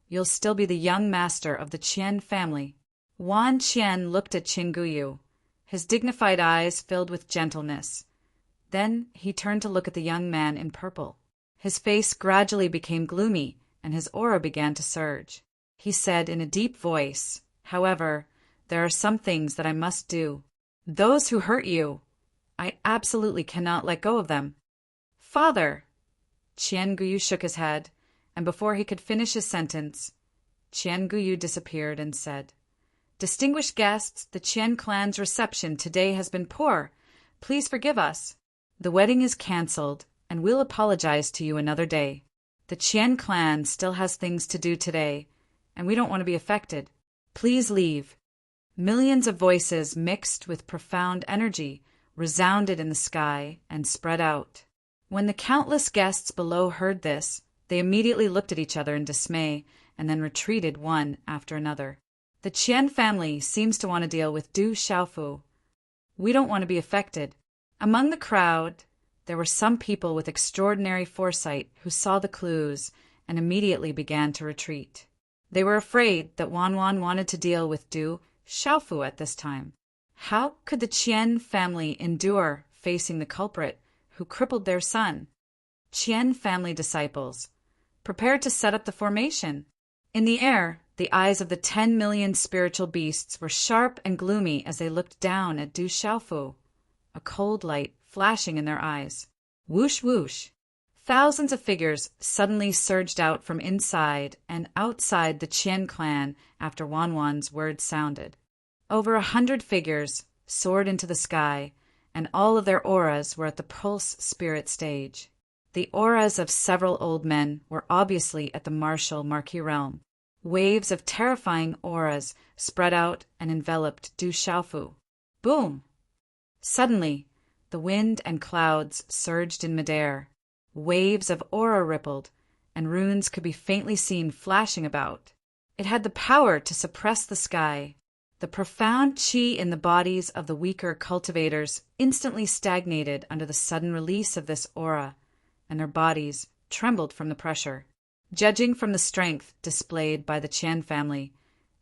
you'll still be the young master of the Qian family." Wan Qian looked at Qinguyu, his dignified eyes filled with gentleness. Then he turned to look at the young man in purple. His face gradually became gloomy, and his aura began to surge. He said in a deep voice, "However, there are some things that I must do. Those who hurt you, I absolutely cannot let go of them." "Father!" Qian Guyu shook his head, and before he could finish his sentence, Qian Guyu disappeared and said, "Distinguished guests, the Qian clan's reception today has been poor. Please forgive us. The wedding is cancelled, and we'll apologize to you another day. The Qian clan still has things to do today, and we don't want to be affected. Please leave." Millions of voices mixed with profound energy resounded in the sky and spread out. When the countless guests below heard this, they immediately looked at each other in dismay and then retreated one after another. "The Qian family seems to want to deal with Du Xiaofu. We don't want to be affected." Among the crowd, there were some people with extraordinary foresight who saw the clues and immediately began to retreat. They were afraid that Wan wanted to deal with Du Xiaofu at this time. How could the Qian family endure facing the culprit who crippled their son? Qian family disciples, prepare to set up the formation. In the air, the eyes of the 10 million spiritual beasts were sharp and gloomy as they looked down at Du Xiaofu, a cold light flashing in their eyes. Whoosh whoosh! Thousands of figures suddenly surged out from inside and outside the Qian clan after Wan's words sounded. Over 100 figures soared into the sky, and all of their auras were at the pulse spirit stage. The auras of several old men were obviously at the martial marquee realm. Waves of terrifying auras spread out and enveloped Du Xiaofu. Boom! Suddenly, the wind and clouds surged in midair. Waves of aura rippled, and runes could be faintly seen flashing about. It had the power to suppress the sky. The profound qi in the bodies of the weaker cultivators instantly stagnated under the sudden release of this aura, and their bodies trembled from the pressure. Judging from the strength displayed by the Qian family,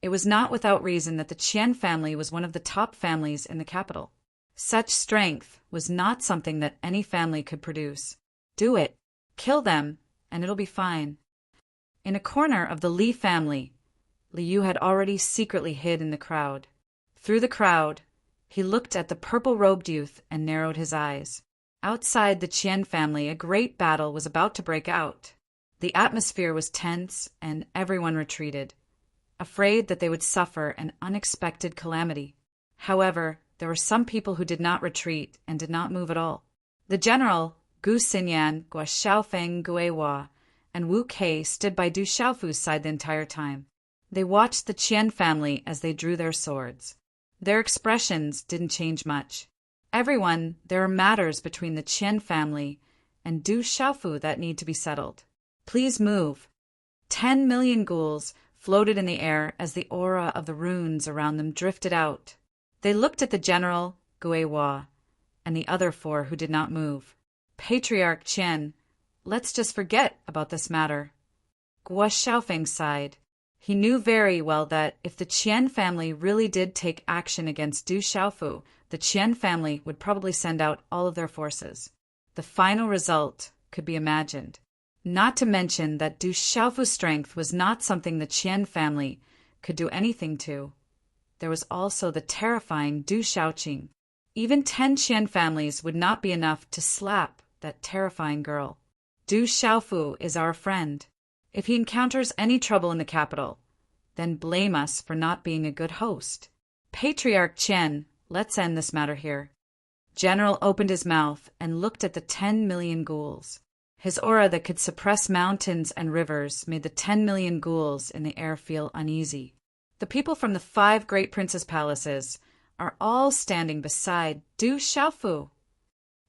It was not without reason that the Qian family was one of the top families in the capital. Such strength was not something that any family could produce. Do it. Kill them, and it'll be fine. In a corner of the Li family, Liu had already secretly hid in the crowd. Through the crowd, he looked at the purple-robed youth and narrowed his eyes. Outside the Qian family, a great battle was about to break out. The atmosphere was tense, and everyone retreated, afraid that they would suffer an unexpected calamity. However, there were some people who did not retreat and did not move at all. The general, Gu Xinyan, Guo Xiaofeng Guihua, and Wu Kei stood by Du Xiaofu's side the entire time. They watched the Qian family as they drew their swords. Their expressions didn't change much. Everyone, there are matters between the Qian family and Du Xiaofu that need to be settled. Please move. 10 million ghouls floated in the air as the aura of the runes around them drifted out. They looked at the general, Guihua, and the other 4 who did not move. Patriarch Qian, let's just forget about this matter. Guo Xiaofeng sighed. He knew very well that if the Qian family really did take action against Du Xiaofu, the Qian family would probably send out all of their forces. The final result could be imagined. Not to mention that Du Xiaofu's strength was not something the Qian family could do anything to. There was also the terrifying Du Xiaoqing. Even 10 Qian families would not be enough to slap that terrifying girl. Du Xiaofu is our friend. If he encounters any trouble in the capital, then blame us for not being a good host. Patriarch Qian, let's end this matter here. General opened his mouth and looked at the 10 million ghouls. His aura that could suppress mountains and rivers made the 10 million ghouls in the air feel uneasy. The people from the 5 great princes' palaces are all standing beside Du Xiaofu.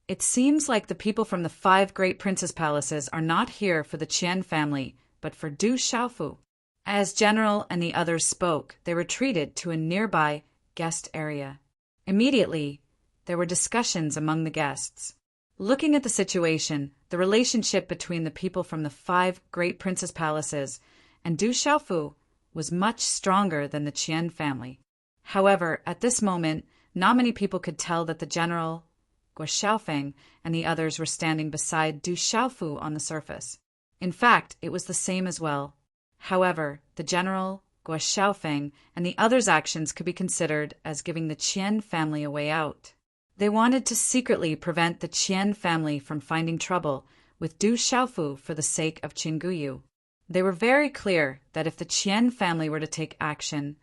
It seems like the people from the 5 great princes' palaces are not here for the Qian family, but for Du Xiaofu. As General and the others spoke, they retreated to a nearby guest area. Immediately, there were discussions among the guests. Looking at the situation, the relationship between the people from the 5 great princes' palaces and Du Xiaofu was much stronger than the Qian family. However, at this moment, not many people could tell that the general, Guo Xiaofeng, and the others were standing beside Du Xiaofu on the surface. In fact, it was the same as well. However, the general, Guo Xiaofeng, and the others' actions could be considered as giving the Qian family a way out. They wanted to secretly prevent the Qian family from finding trouble with Du Xiaofu for the sake of Qinguyu. They were very clear that if the Qian family were to take action,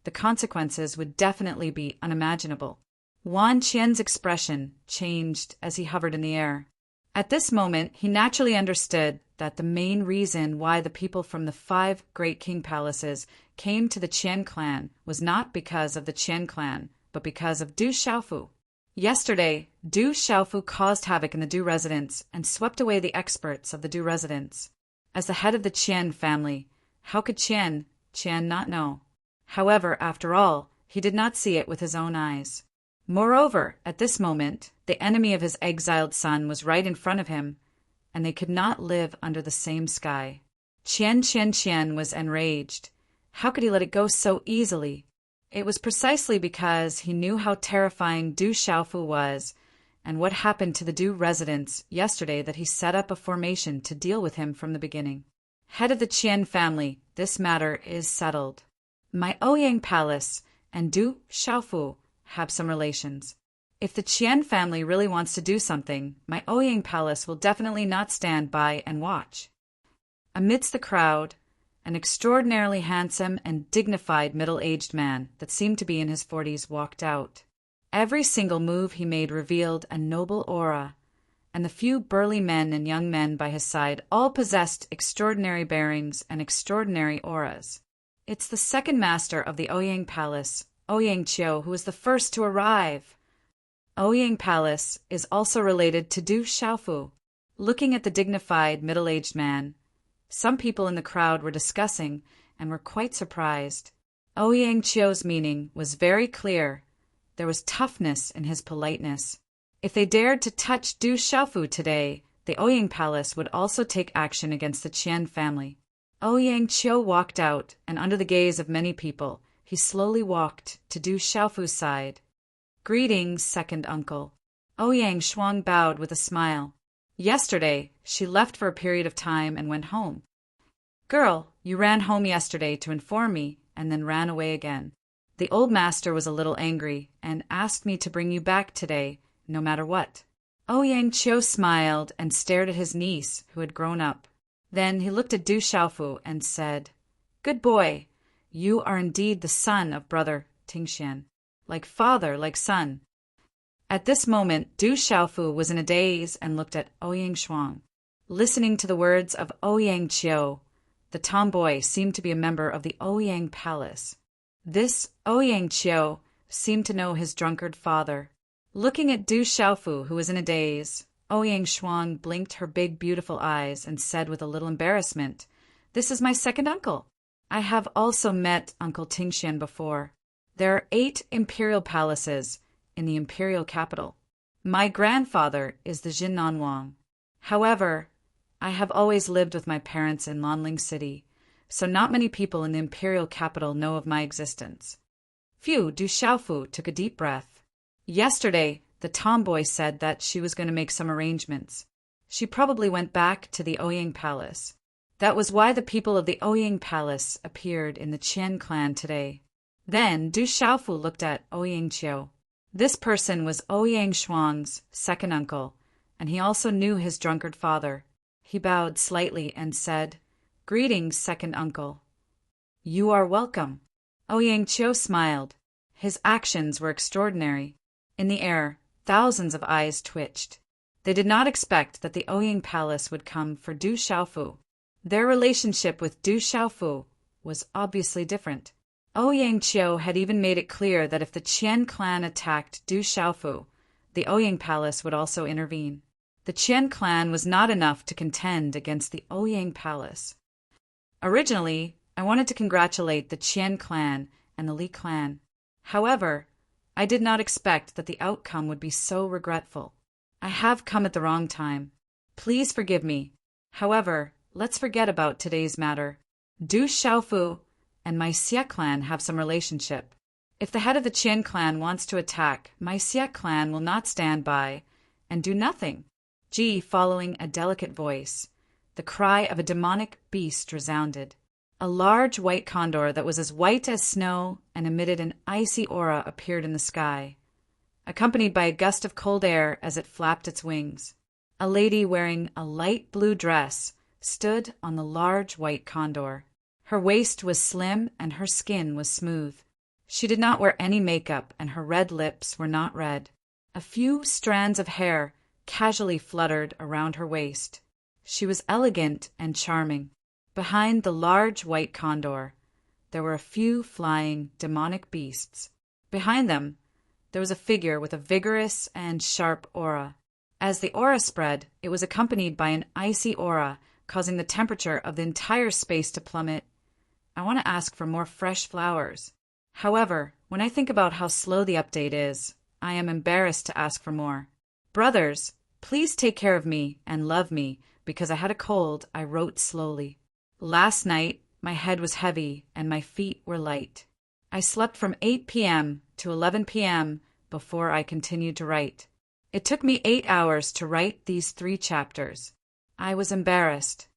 the consequences would definitely be unimaginable. Wan Qian's expression changed as he hovered in the air. At this moment, he naturally understood that the main reason why the people from the 5 great king palaces came to the Qian clan was not because of the Qian clan, but because of Du Xiaofu. Yesterday, Du Xiaofu caused havoc in the Du residence and swept away the experts of the Du residence. As the head of the Qian family, how could Qian not know? However, after all, he did not see it with his own eyes. Moreover, at this moment, the enemy of his exiled son was right in front of him, and they could not live under the same sky. Qian was enraged. How could he let it go so easily? It was precisely because he knew how terrifying Du Xiaofu was and what happened to the Du residents yesterday that he set up a formation to deal with him from the beginning. Head of the Qian family, this matter is settled. My Ouyang Palace and Du Xiaofu have some relations. If the Qian family really wants to do something, my Ouyang Palace will definitely not stand by and watch. Amidst the crowd, an extraordinarily handsome and dignified middle-aged man that seemed to be in his 40s walked out. Every single move he made revealed a noble aura, and the few burly men and young men by his side all possessed extraordinary bearings and extraordinary auras. It's the second master of the Ouyang Palace, Ouyang Qiu, who was the first to arrive. Ouyang Palace is also related to Du Xiaofu. Looking at the dignified, middle-aged man, some people in the crowd were discussing and were quite surprised. Ouyang Qiu's meaning was very clear. There was toughness in his politeness. If they dared to touch Du Xiaofu today, the Ouyang Palace would also take action against the Qian family. Ouyang Qiu walked out, and under the gaze of many people, he slowly walked to Du Xiaofu's side. Greetings, second uncle. Ouyang Shuang bowed with a smile. Yesterday, she left for a period of time and went home. Girl, you ran home yesterday to inform me, and then ran away again. The old master was a little angry, and asked me to bring you back today, no matter what. Ouyang Qiu smiled and stared at his niece, who had grown up. Then he looked at Du Xiaofu and said, Good boy, you are indeed the son of brother Tingxian, like father, like son. At this moment, Du Xiaofu was in a daze and looked at Ouyang Shuang. Listening to the words of Ouyang Qiu, the tomboy seemed to be a member of the Ouyang Palace. This Ouyang Qiu seemed to know his drunkard father. Looking at Du Xiaofu, who was in a daze, Ouyang Shuang blinked her big, beautiful eyes and said with a little embarrassment, This is my second uncle. I have also met Uncle Tingxian before. There are 8 imperial palaces in the imperial capital. My grandfather is the Jinnan Wang. However, I have always lived with my parents in Lanling City, so not many people in the imperial capital know of my existence. Phew, Du Xiaofu took a deep breath. Yesterday, the tomboy said that she was going to make some arrangements. She probably went back to the Ouyang Palace. That was why the people of the Ouyang Palace appeared in the Qian clan today. Then Du Xiaofu looked at Ouyang Qiu. This person was Ouyang Shuang's second uncle, and he also knew his drunkard father. He bowed slightly and said, Greetings, second uncle. You are welcome. Ouyang Qiu smiled. His actions were extraordinary. In the air, thousands of eyes twitched. They did not expect that the Ouyang Palace would come for Du Xiaofu. Their relationship with Du Xiaofu was obviously different. Ouyang Qiu had even made it clear that if the Qian clan attacked Du Xiaofu, the Ouyang Palace would also intervene. The Qian clan was not enough to contend against the Ouyang Palace. Originally, I wanted to congratulate the Qian clan and the Li clan. However, I did not expect that the outcome would be so regretful. I have come at the wrong time. Please forgive me. However, let's forget about today's matter. Du Xiaofu and my Xie clan have some relationship. If the head of the Qian clan wants to attack, my Xie clan will not stand by and do nothing. Following a delicate voice, the cry of a demonic beast resounded. A large white condor that was as white as snow and emitted an icy aura appeared in the sky, accompanied by a gust of cold air as it flapped its wings. A lady wearing a light blue dress stood on the large white condor. Her waist was slim and her skin was smooth. She did not wear any makeup and her red lips were not red. A few strands of hair casually fluttered around her waist. She was elegant and charming. Behind the large white condor, there were a few flying demonic beasts. Behind them, there was a figure with a vigorous and sharp aura. As the aura spread, it was accompanied by an icy aura, causing the temperature of the entire space to plummet. I want to ask for more fresh flowers. However, when I think about how slow the update is, I am embarrassed to ask for more. Brothers, please take care of me and love me, because I had a cold. I wrote slowly. Last night, my head was heavy and my feet were light. I slept from 8 p.m. to 11 p.m. before I continued to write. It took me 8 hours to write these 3 chapters. I was embarrassed.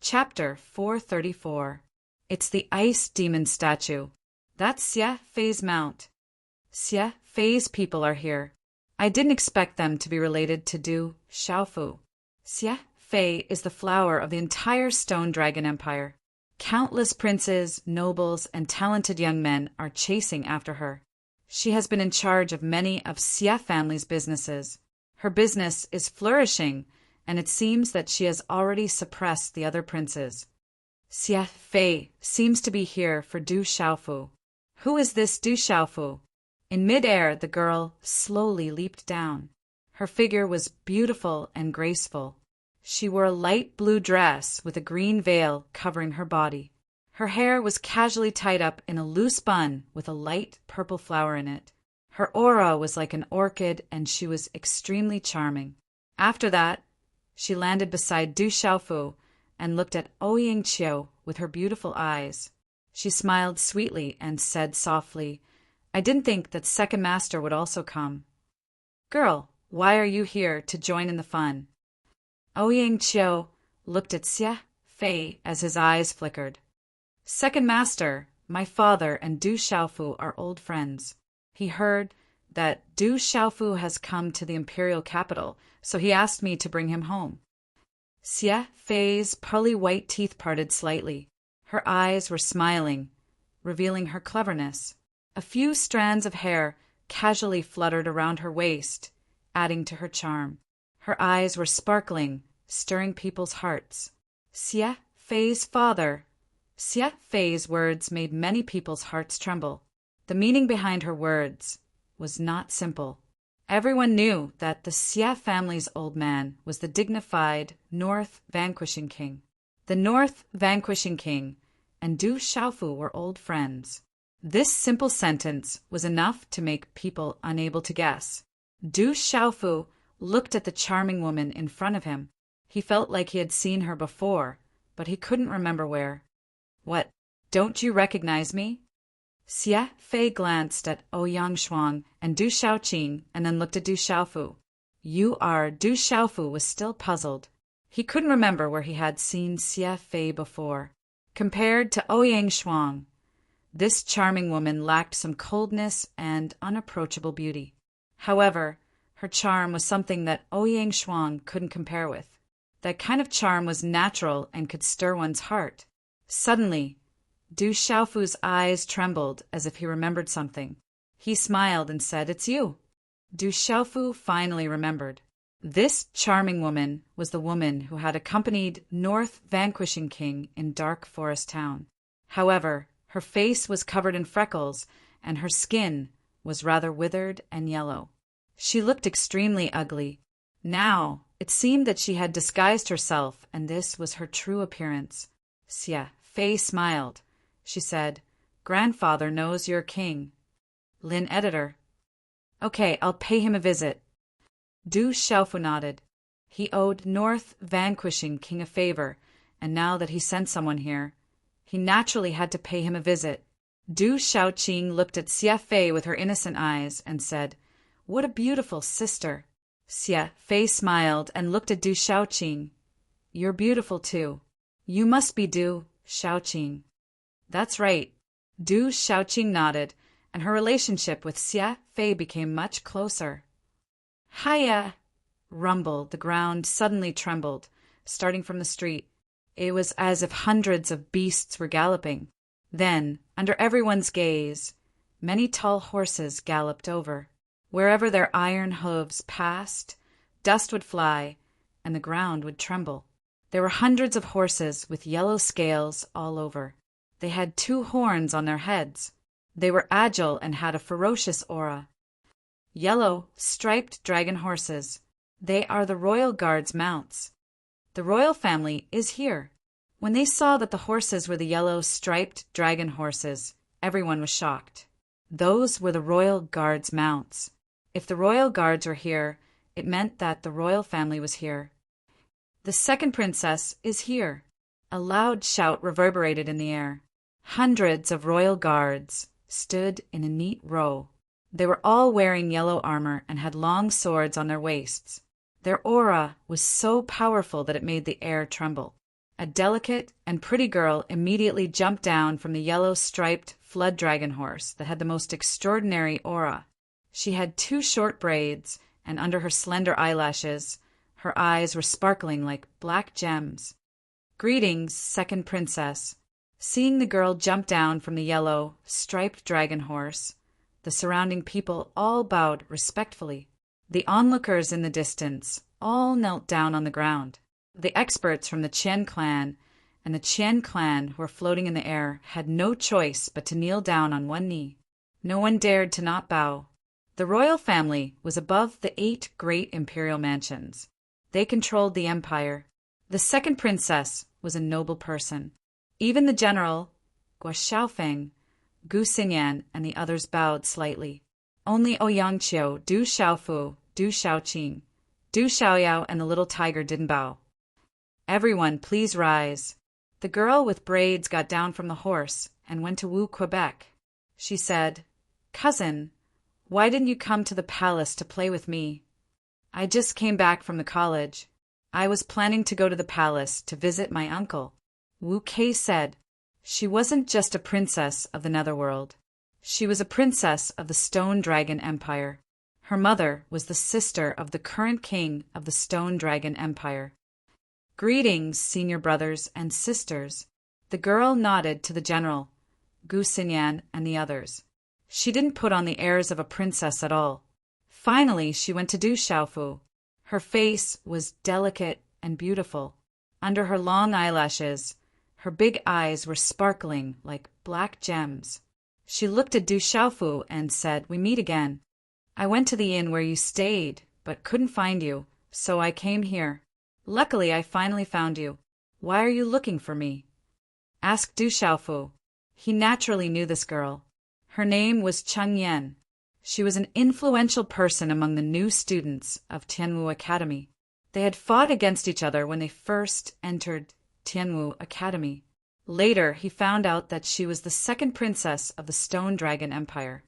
Chapter 434. It's the Ice Demon Statue. That's Xie Fei's mount. Xie Fei's people are here. I didn't expect them to be related to Du Xiaofu. Xie Fei is the flower of the entire Stone Dragon Empire. Countless princes, nobles, and talented young men are chasing after her. She has been in charge of many of Xie family's businesses. Her business is flourishing, and it seems that she has already suppressed the other princes. Xie Fei seems to be here for Du Xiaofu. Who is this Du Xiaofu? In mid-air, the girl slowly leaped down. Her figure was beautiful and graceful. She wore a light blue dress with a green veil covering her body. Her hair was casually tied up in a loose bun with a light purple flower in it. Her aura was like an orchid, and she was extremely charming. After that, she landed beside Du Xiaofu and looked at Ouyang Qiu with her beautiful eyes. She smiled sweetly and said softly, "I didn't think that second master would also come." "Girl, why are you here to join in the fun?" Ouyang Qiu looked at Xie Fei as his eyes flickered. "Second master, my father and Du Xiaofu are old friends. He heard that Du Xiaofu has come to the imperial capital, so he asked me to bring him home." Xie Fei's pearly white teeth parted slightly. Her eyes were smiling, revealing her cleverness. A few strands of hair casually fluttered around her waist, adding to her charm. Her eyes were sparkling, stirring people's hearts. Xie Fei's father. Xie Fei's words made many people's hearts tremble. The meaning behind her words was not simple. Everyone knew that the Xie family's old man was the dignified North Vanquishing King. The North Vanquishing King and Du Xiaofu were old friends. This simple sentence was enough to make people unable to guess. Du Xiaofu looked at the charming woman in front of him. He felt like he had seen her before, but he couldn't remember where. "What, don't you recognize me?" Xie Fei glanced at Ouyang Shuang and Du Xiaoqing and then looked at Du Xiaofu. "You are..." Du Xiaofu was still puzzled. He couldn't remember where he had seen Xie Fei before. Compared to Ouyang Shuang, this charming woman lacked some coldness and unapproachable beauty. However, her charm was something that Ouyang Shuang couldn't compare with. That kind of charm was natural and could stir one's heart. Suddenly, Du Xiaofu's eyes trembled as if he remembered something. He smiled and said, "It's you." Du Xiaofu finally remembered. This charming woman was the woman who had accompanied North Vanquishing King in Dark Forest Town. However, her face was covered in freckles, and her skin was rather withered and yellow. She looked extremely ugly. Now, it seemed that she had disguised herself, and this was her true appearance. Xie Fei smiled. She said, "Grandfather knows you're king." Lin editor. "Okay, I'll pay him a visit." Du Xiaofu nodded. He owed North Vanquishing King a favor, and now that he sent someone here, he naturally had to pay him a visit. Du Xiaoqing looked at Xie Fei with her innocent eyes and said, "What a beautiful sister." Xie Fei smiled and looked at Du Xiaoqing. "You're beautiful too. You must be Du Xiaoqing." "That's right." Du Xiaoqing nodded, and her relationship with Xie Fei became much closer. "Hiya!" rumbled. The ground suddenly trembled, starting from the street. It was as if hundreds of beasts were galloping. Then, under everyone's gaze, many tall horses galloped over. Wherever their iron hooves passed, dust would fly, and the ground would tremble. There were hundreds of horses with yellow scales all over. They had 2 horns on their heads. They were agile and had a ferocious aura. Yellow, striped dragon horses. They are the royal guard's mounts. The royal family is here. When they saw that the horses were the yellow, striped dragon horses, everyone was shocked. Those were the royal guard's mounts. If the royal guards were here, it meant that the royal family was here. "The second princess is here." A loud shout reverberated in the air. Hundreds of royal guards stood in a neat row. They were all wearing yellow armor and had long swords on their waists. Their aura was so powerful that it made the air tremble. A delicate and pretty girl immediately jumped down from the yellow striped flood dragon horse that had the most extraordinary aura. She had 2 short braids, and under her slender eyelashes, her eyes were sparkling like black gems. "Greetings, second princess." Seeing the girl jump down from the yellow, striped dragon horse, the surrounding people all bowed respectfully. The onlookers in the distance all knelt down on the ground. The experts from the Qian clan and the Qian clan who were floating in the air had no choice but to kneel down on one knee. No one dared to not bow. The royal family was above the 8 great imperial mansions. They controlled the empire. The second princess was a noble person. Even the general, Guo Xiaofeng, Gu Xingyan, and the others bowed slightly. Only Ouyang Qiu, Du Xiaofu, Du Xiaoqing, Du Xiaoyao, and the little tiger didn't bow. Everyone, please rise. The girl with braids got down from the horse and went to woo Quebec. She said, "Cousin, why didn't you come to the palace to play with me?" "I just came back from the college. I was planning to go to the palace to visit my uncle." Wu Kei said, "She wasn't just a princess of the Netherworld. She was a princess of the Stone Dragon Empire. Her mother was the sister of the current king of the Stone Dragon Empire." "Greetings, senior brothers and sisters." The girl nodded to the general, Gu Xinyan, and the others. She didn't put on the airs of a princess at all. Finally, she went to Du Xiaofu. Her face was delicate and beautiful. Under her long eyelashes, her big eyes were sparkling like black gems. She looked at Du Xiaofu and said, "We meet again. I went to the inn where you stayed, but couldn't find you, so I came here. Luckily, I finally found you. Why are you looking for me?" asked Du Xiaofu. He naturally knew this girl. Her name was Cheng Yan. She was an influential person among the new students of Tianwu Academy. They had fought against each other when they first entered Tianwu Academy. Later, he found out that she was the second princess of the Stone Dragon Empire.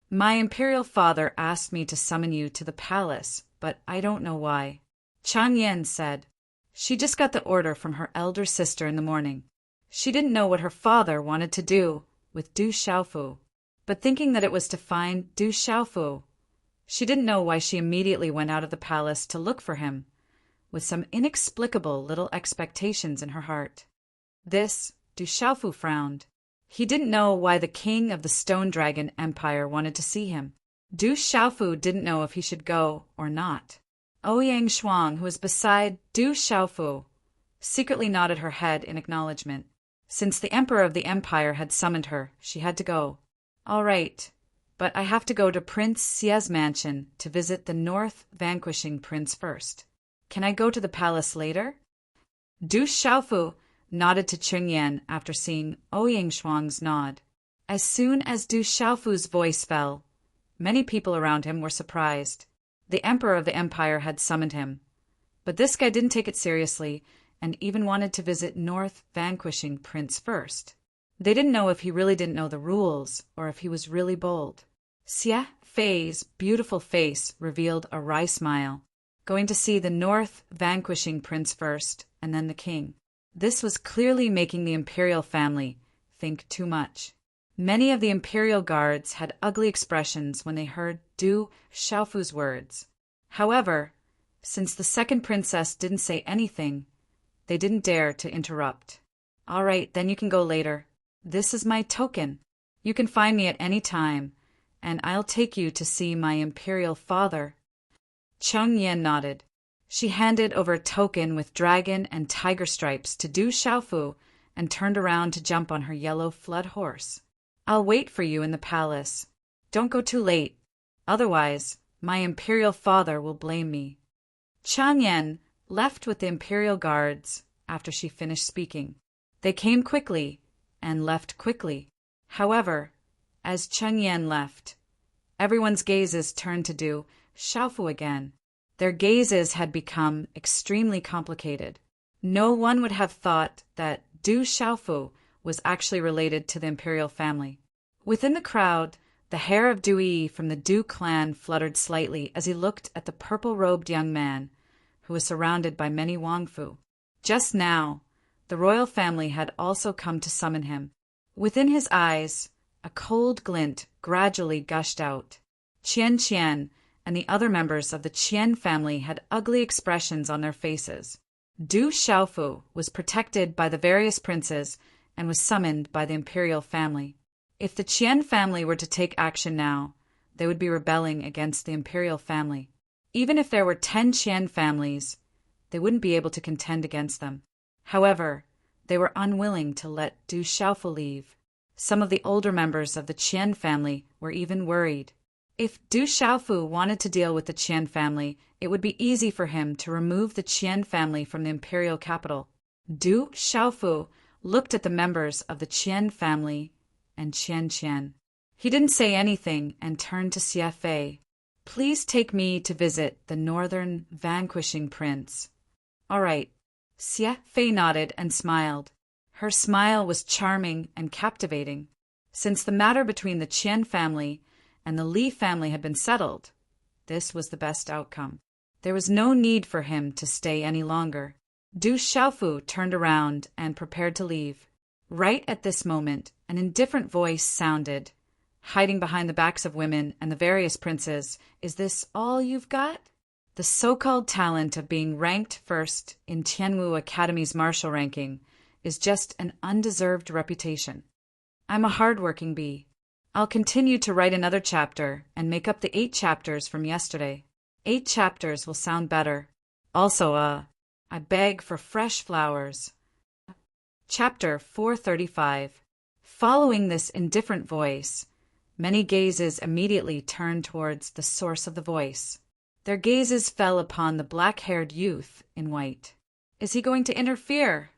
"My imperial father asked me to summon you to the palace, but I don't know why," Chang Yan said. She just got the order from her elder sister in the morning. She didn't know what her father wanted to do with Du Xiaofu, but thinking that it was to find Du Xiaofu, she didn't know why she immediately went out of the palace to look for him, with some inexplicable little expectations in her heart. This, Du Xiaofu frowned. He didn't know why the king of the Stone Dragon Empire wanted to see him. Du Xiaofu didn't know if he should go or not. Ouyang Shuang, who was beside Du Xiaofu, secretly nodded her head in acknowledgement. Since the emperor of the empire had summoned her, she had to go. "All right, but I have to go to Prince Xie's mansion to visit the North Vanquishing Prince first. Can I go to the palace later?" Du Xiaofu nodded to Cheng Yan after seeing Ouyang Shuang's nod. As soon as Du Xiaofu's voice fell, many people around him were surprised. The emperor of the empire had summoned him. But this guy didn't take it seriously and even wanted to visit North Vanquishing Prince first. They didn't know if he really didn't know the rules or if he was really bold. Xie Fei's beautiful face revealed a wry smile. Going to see the North Vanquishing Prince first and then the king. This was clearly making the imperial family think too much. Many of the imperial guards had ugly expressions when they heard Du Xiaofu's words. However, since the second princess didn't say anything, they didn't dare to interrupt. "All right, then you can go later. This is my token. You can find me at any time, and I'll take you to see my imperial father." Cheng Yan nodded. She handed over a token with dragon and tiger stripes to Du Xiaofu and turned around to jump on her yellow flood horse. "I'll wait for you in the palace. Don't go too late. Otherwise, my imperial father will blame me." Chang Yan left with the imperial guards after she finished speaking. They came quickly and left quickly. However, as Cheng Yan left, everyone's gazes turned to Du Xiaofu again. Their gazes had become extremely complicated. No one would have thought that Du Xiaofu was actually related to the imperial family. Within the crowd, the hair of Du Yi from the Du clan fluttered slightly as he looked at the purple-robed young man, who was surrounded by many Wangfu. Just now, the royal family had also come to summon him. Within his eyes, a cold glint gradually gushed out. Qian Qian and the other members of the Qian family had ugly expressions on their faces. Du Xiaofu was protected by the various princes and was summoned by the imperial family. If the Qian family were to take action now, they would be rebelling against the imperial family. Even if there were 10 Qian families, they wouldn't be able to contend against them. However, they were unwilling to let Du Xiaofu leave. Some of the older members of the Qian family were even worried. If Du Xiaofu wanted to deal with the Qian family, it would be easy for him to remove the Qian family from the imperial capital. Du Xiaofu looked at the members of the Qian family and Qian Qian. He didn't say anything and turned to Xie Fei. "Please take me to visit the Northern Vanquishing Prince." "All right, Xie Fei nodded and smiled. Her smile was charming and captivating. Since the matter between the Qian family and the Li family had been settled, this was the best outcome. There was no need for him to stay any longer. Du Xiaofu turned around and prepared to leave. Right at this moment, an indifferent voice sounded, hiding behind the backs of women and the various princes. "Is this all you've got?" The so-called talent of being ranked first in Tianwu Academy's martial ranking is just an undeserved reputation. I'm a hard-working bee. I'll continue to write another chapter and make up the 8 chapters from yesterday. 8 chapters will sound better. Also, I beg for fresh flowers. Chapter 435. Following this indifferent voice, many gazes immediately turned towards the source of the voice. Their gazes fell upon the black-haired youth in white. Is he going to interfere?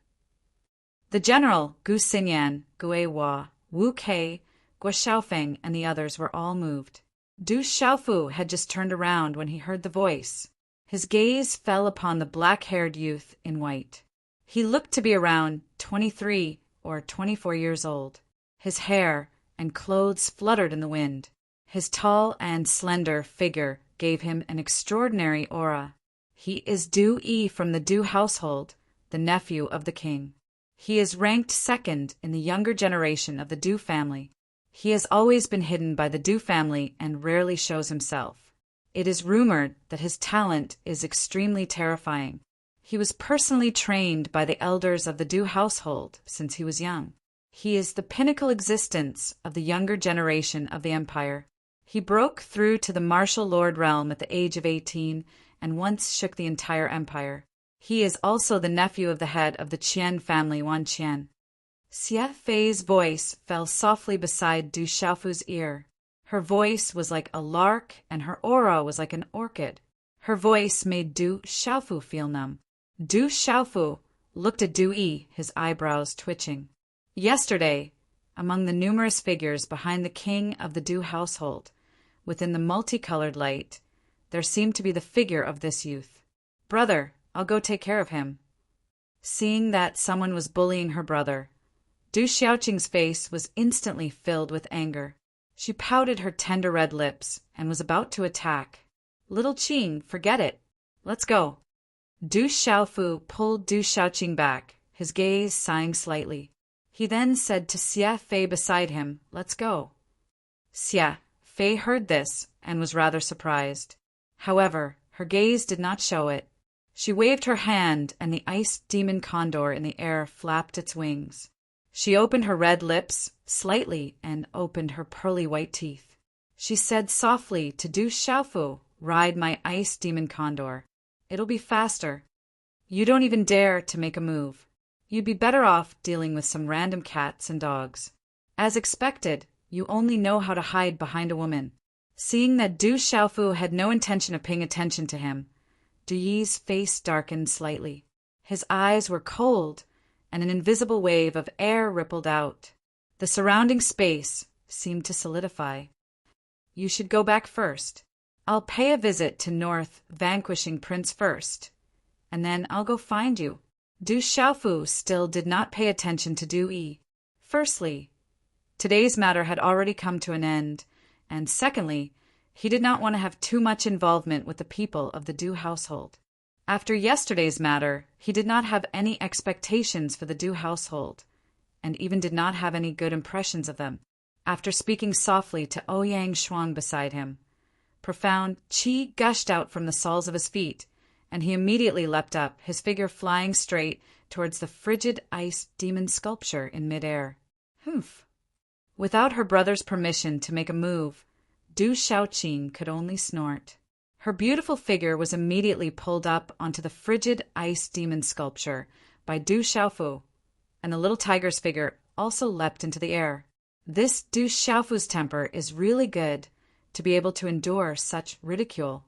The general, Gu Xinyan, Gui Hua, Wu Kei, Guo Xiaofeng, and the others were all moved. Du Xiaofu had just turned around when he heard the voice. His gaze fell upon the black-haired youth in white. He looked to be around 23 or 24 years old. His hair and clothes fluttered in the wind. His tall and slender figure gave him an extraordinary aura. He is Du Yi from the Du household, the nephew of the king. He is ranked second in the younger generation of the Du family. He has always been hidden by the Du family and rarely shows himself. It is rumored that his talent is extremely terrifying. He was personally trained by the elders of the Du household since he was young. He is the pinnacle existence of the younger generation of the empire. He broke through to the martial lord realm at the age of 18 and once shook the entire empire. He is also the nephew of the head of the Qian family, Wan Qian. Xie Fei's voice fell softly beside Du Xiaofu's ear. Her voice was like a lark and her aura was like an orchid. Her voice made Du Xiaofu feel numb. Du Xiaofu looked at Du Yi, his eyebrows twitching. Yesterday, among the numerous figures behind the king of the Du household, within the multicolored light, there seemed to be the figure of this youth. "Brother, I'll go take care of him." Seeing that someone was bullying her brother, Du Xiaoqing's face was instantly filled with anger. She pouted her tender red lips and was about to attack. "Little Qing, forget it. Let's go." Du Xiaofu pulled Du Xiaoqing back, his gaze sighing slightly. He then said to Xie Fei beside him, "Let's go." Xie Fei heard this and was rather surprised. However, her gaze did not show it. She waved her hand and the ice demon condor in the air flapped its wings. She opened her red lips slightly and opened her pearly white teeth. She said softly to Du Xiaofu, "Ride my ice demon condor. It'll be faster. You don't even dare to make a move. You'd be better off dealing with some random cats and dogs. As expected, you only know how to hide behind a woman." Seeing that Du Xiaofu had no intention of paying attention to him, Du Yi's face darkened slightly. His eyes were cold, and an invisible wave of air rippled out. The surrounding space seemed to solidify. "You should go back first. I'll pay a visit to North, vanquishing Prince first, and then I'll go find you." Du Xiaofu still did not pay attention to Du Yi. Firstly, today's matter had already come to an end, and secondly, he did not want to have too much involvement with the people of the Du household. After yesterday's matter, he did not have any expectations for the Du household, and even did not have any good impressions of them. After speaking softly to Ouyang Shuang beside him, profound qi gushed out from the soles of his feet, and he immediately leapt up, his figure flying straight towards the frigid ice demon sculpture in midair. Humph! Without her brother's permission to make a move, Du Xiaoqing could only snort. Her beautiful figure was immediately pulled up onto the frigid ice demon sculpture by Du Xiaofu, and the little tiger's figure also leapt into the air. This Du Xiaofu's temper is really good to be able to endure such ridicule.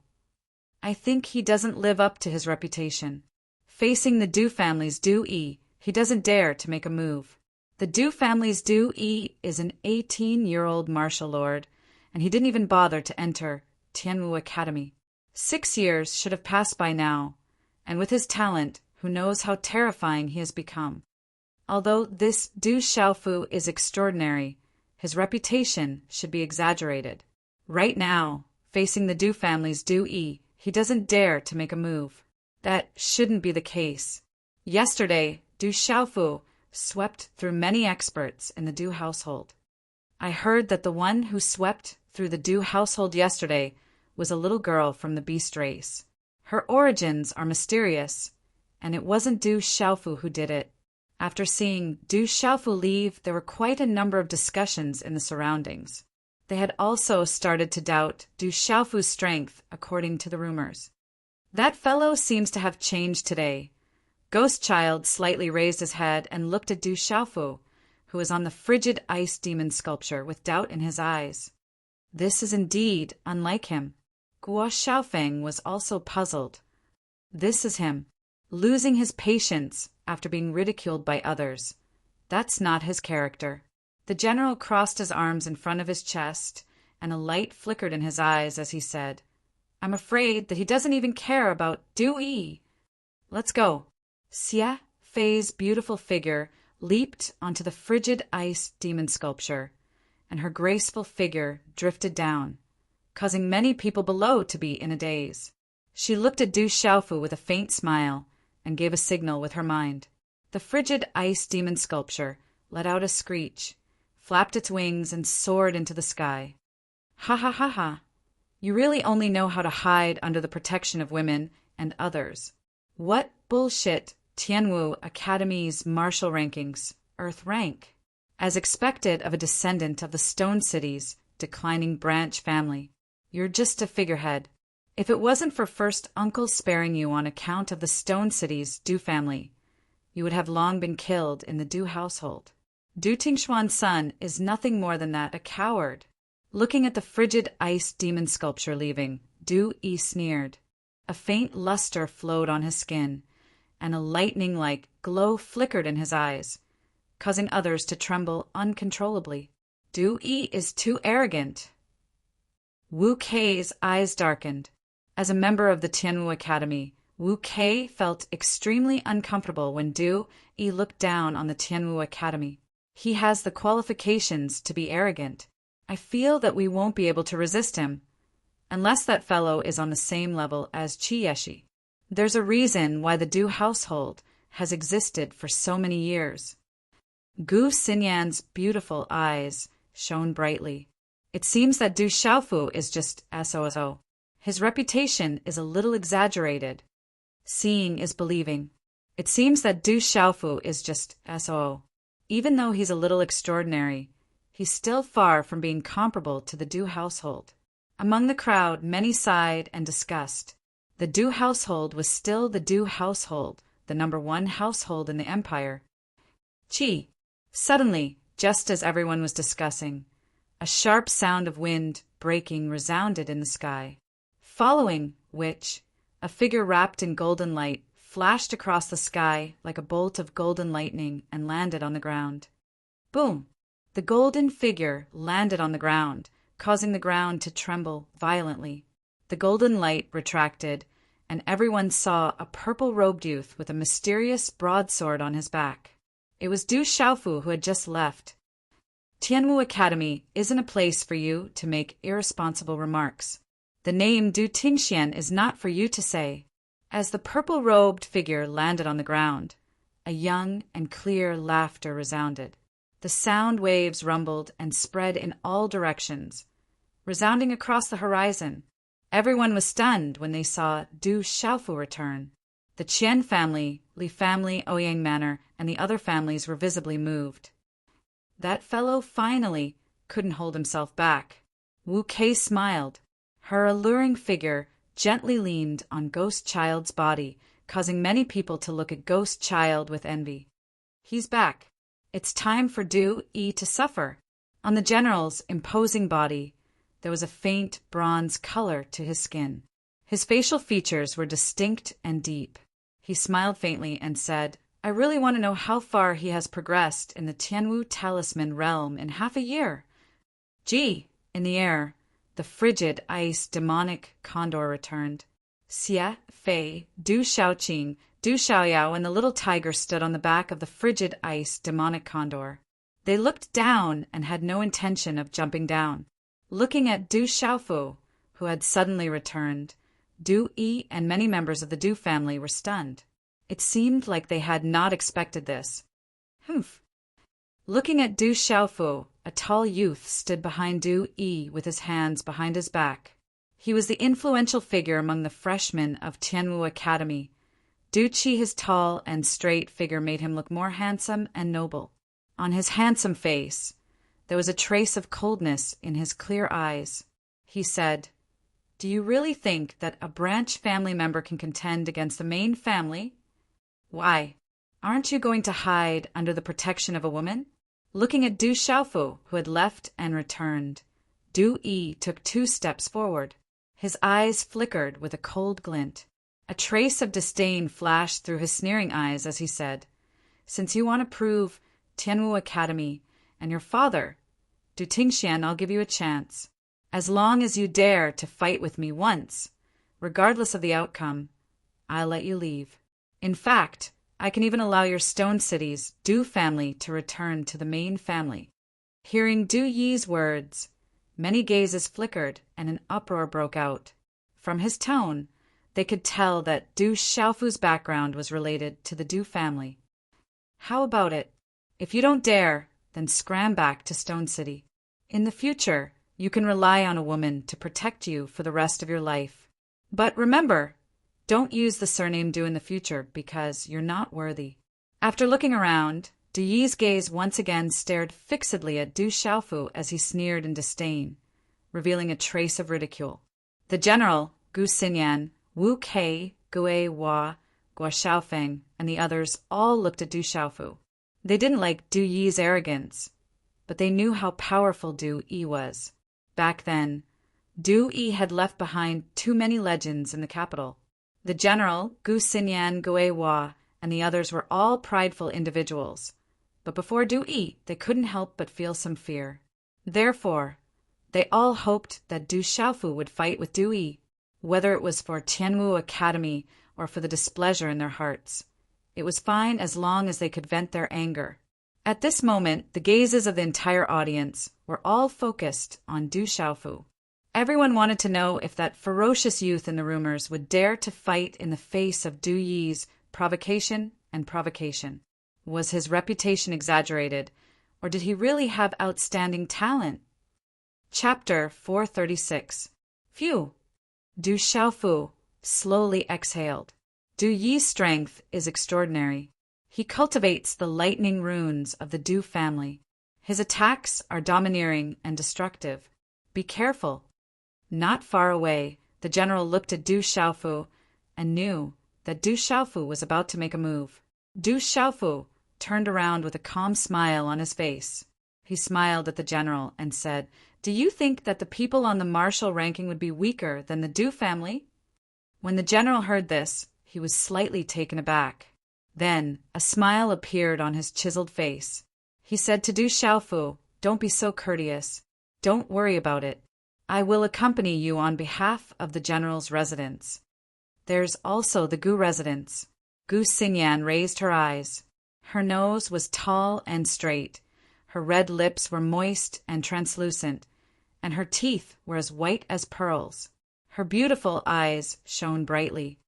I think he doesn't live up to his reputation. Facing the Du family's Du Yi, he doesn't dare to make a move. The Du family's Du Yi is an 18-year-old martial lord, and he didn't even bother to enter Tianwu Academy. 6 years should have passed by now, and with his talent, who knows how terrifying he has become. Although this Du Xiaofu is extraordinary, his reputation should be exaggerated. Right now, facing the Du family's Du Yi, he doesn't dare to make a move. That shouldn't be the case. Yesterday, Du Xiaofu swept through many experts in the Du household. I heard that the one who swept through the Du household yesterday was a little girl from the beast race. Her origins are mysterious, and it wasn't Du Xiaofu who did it. After seeing Du Xiaofu leave, there were quite a number of discussions in the surroundings. They had also started to doubt Du Xiaofu's strength, according to the rumors. That fellow seems to have changed today. Ghost Child slightly raised his head and looked at Du Xiaofu, who was on the frigid ice demon sculpture with doubt in his eyes. This is indeed unlike him. Guo Xiaofeng was also puzzled. This is him, losing his patience after being ridiculed by others. That's not his character. The general crossed his arms in front of his chest, and a light flickered in his eyes as he said, "I'm afraid that he doesn't even care about Du Yi. Let's go." Xia Fei's beautiful figure leaped onto the frigid ice demon sculpture, and her graceful figure drifted down, causing many people below to be in a daze. She looked at Du Xiaofu with a faint smile and gave a signal with her mind. The frigid ice demon sculpture let out a screech, flapped its wings, and soared into the sky. "Ha ha ha ha! You really only know how to hide under the protection of women and others. What bullshit! Tianwu Academy's martial rankings, Earth rank. As expected of a descendant of the Stone City's declining branch family. You're just a figurehead. If it wasn't for first uncle sparing you on account of the Stone City's Du family, you would have long been killed in the Du household. Du Tingshuan's son is nothing more than that, a coward." Looking at the frigid ice demon sculpture leaving, Du Yi sneered. A faint luster flowed on his skin, and a lightning-like glow flickered in his eyes, causing others to tremble uncontrollably. Du Yi is too arrogant. Wu Kei's eyes darkened. As a member of the Tianwu Academy, Wu Kei felt extremely uncomfortable when Du Yi looked down on the Tianwu Academy. He has the qualifications to be arrogant. I feel that we won't be able to resist him, unless that fellow is on the same level as Qi Yeshi. There's a reason why the Du household has existed for so many years. Gu Xinyan's beautiful eyes shone brightly. It seems that Du Xiaofu is just so. His reputation is a little exaggerated. Seeing is believing. It seems that Du Xiaofu is just so. Even though he's a little extraordinary, he's still far from being comparable to the Du household. Among the crowd, many sighed and discussed. The Du household was still the Du household, the #1 household in the empire. Qi. Suddenly, just as everyone was discussing, a sharp sound of wind breaking resounded in the sky, following which, a figure wrapped in golden light flashed across the sky like a bolt of golden lightning and landed on the ground. Boom! The golden figure landed on the ground, causing the ground to tremble violently. The golden light retracted, and everyone saw a purple-robed youth with a mysterious broadsword on his back. It was Du Xiaofu who had just left. Tianwu Academy isn't a place for you to make irresponsible remarks. The name Du Tingxian is not for you to say. As the purple-robed figure landed on the ground, a young and clear laughter resounded. The sound waves rumbled and spread in all directions, resounding across the horizon. Everyone was stunned when they saw Du Xiaofu return. The Qian family, Li family, Ouyang Manor, and the other families were visibly moved. That fellow finally couldn't hold himself back. Wu Kei smiled. Her alluring figure gently leaned on Ghost Child's body, causing many people to look at Ghost Child with envy. He's back. It's time for Du Yi to suffer. On the general's imposing body, there was a faint bronze color to his skin. His facial features were distinct and deep. He smiled faintly and said, "I really want to know how far he has progressed in the Tianwu talisman realm in half a year." Gee! In the air, the frigid ice demonic condor returned. Xie, Fei, Du Shaoqing, Du Xiaoyao, and the little tiger stood on the back of the frigid ice demonic condor. They looked down and had no intention of jumping down. Looking at Du Xiaofu, who had suddenly returned, Du Yi and many members of the Du family were stunned. It seemed like they had not expected this. Humph. Looking at Du Xiaofu, a tall youth stood behind Du Yi with his hands behind his back. He was the influential figure among the freshmen of Tianwu Academy. Du Qi, his tall and straight figure, made him look more handsome and noble. On his handsome face, there was a trace of coldness in his clear eyes. He said, "Do you really think that a branch family member can contend against the main family? Why, aren't you going to hide under the protection of a woman?" Looking at Du Xiaofu, who had left and returned, Du Yi took 2 steps forward. His eyes flickered with a cold glint. A trace of disdain flashed through his sneering eyes as he said, "Since you want to prove Tianwu Academy and your father, Du Tingxian, I'll give you a chance. As long as you dare to fight with me once, regardless of the outcome, I'll let you leave. In fact, I can even allow your Stone City's Du family to return to the main family." Hearing Du Yi's words, many gazes flickered and an uproar broke out. From his tone, they could tell that Du Xiaofu's background was related to the Du family. "How about it? If you don't dare, then scram back to Stone City. In the future, you can rely on a woman to protect you for the rest of your life. But remember, don't use the surname Du in the future because you're not worthy." After looking around, Du Yi's gaze once again stared fixedly at Du Xiaofu as he sneered in disdain, revealing a trace of ridicule. The general, Gu Xinyan, Wu Kei, Gui Hua, Guo Xiaofeng, and the others all looked at Du Xiaofu. They didn't like Du Yi's arrogance, but they knew how powerful Du Yi was. Back then, Du Yi had left behind too many legends in the capital. The general, Gu Xinyan, Gui Hua, and the others were all prideful individuals, but before Du Yi, they couldn't help but feel some fear. Therefore, they all hoped that Du Xiaofu would fight with Du Yi, whether it was for Tianwu Academy or for the displeasure in their hearts. It was fine as long as they could vent their anger. At this moment, the gazes of the entire audience were all focused on Du Xiaofu. Everyone wanted to know if that ferocious youth in the rumors would dare to fight in the face of Du Yi's provocation and provocation. Was his reputation exaggerated, or did he really have outstanding talent? Chapter 436. Phew! Du Xiaofu slowly exhaled. Du Yi's strength is extraordinary. He cultivates the lightning runes of the Du family. His attacks are domineering and destructive. Be careful. Not far away, the general looked at Du Xiaofu and knew that Du Xiaofu was about to make a move. Du Xiaofu turned around with a calm smile on his face. He smiled at the general and said, "Do you think that the people on the martial ranking would be weaker than the Du family?" When the general heard this, he was slightly taken aback. Then a smile appeared on his chiseled face. He said to Du Xiaofu, "Don't be so courteous. Don't worry about it. I will accompany you on behalf of the general's residence. There's also the Gu residence." Gu Xinyan raised her eyes. Her nose was tall and straight. Her red lips were moist and translucent, and her teeth were as white as pearls. Her beautiful eyes shone brightly.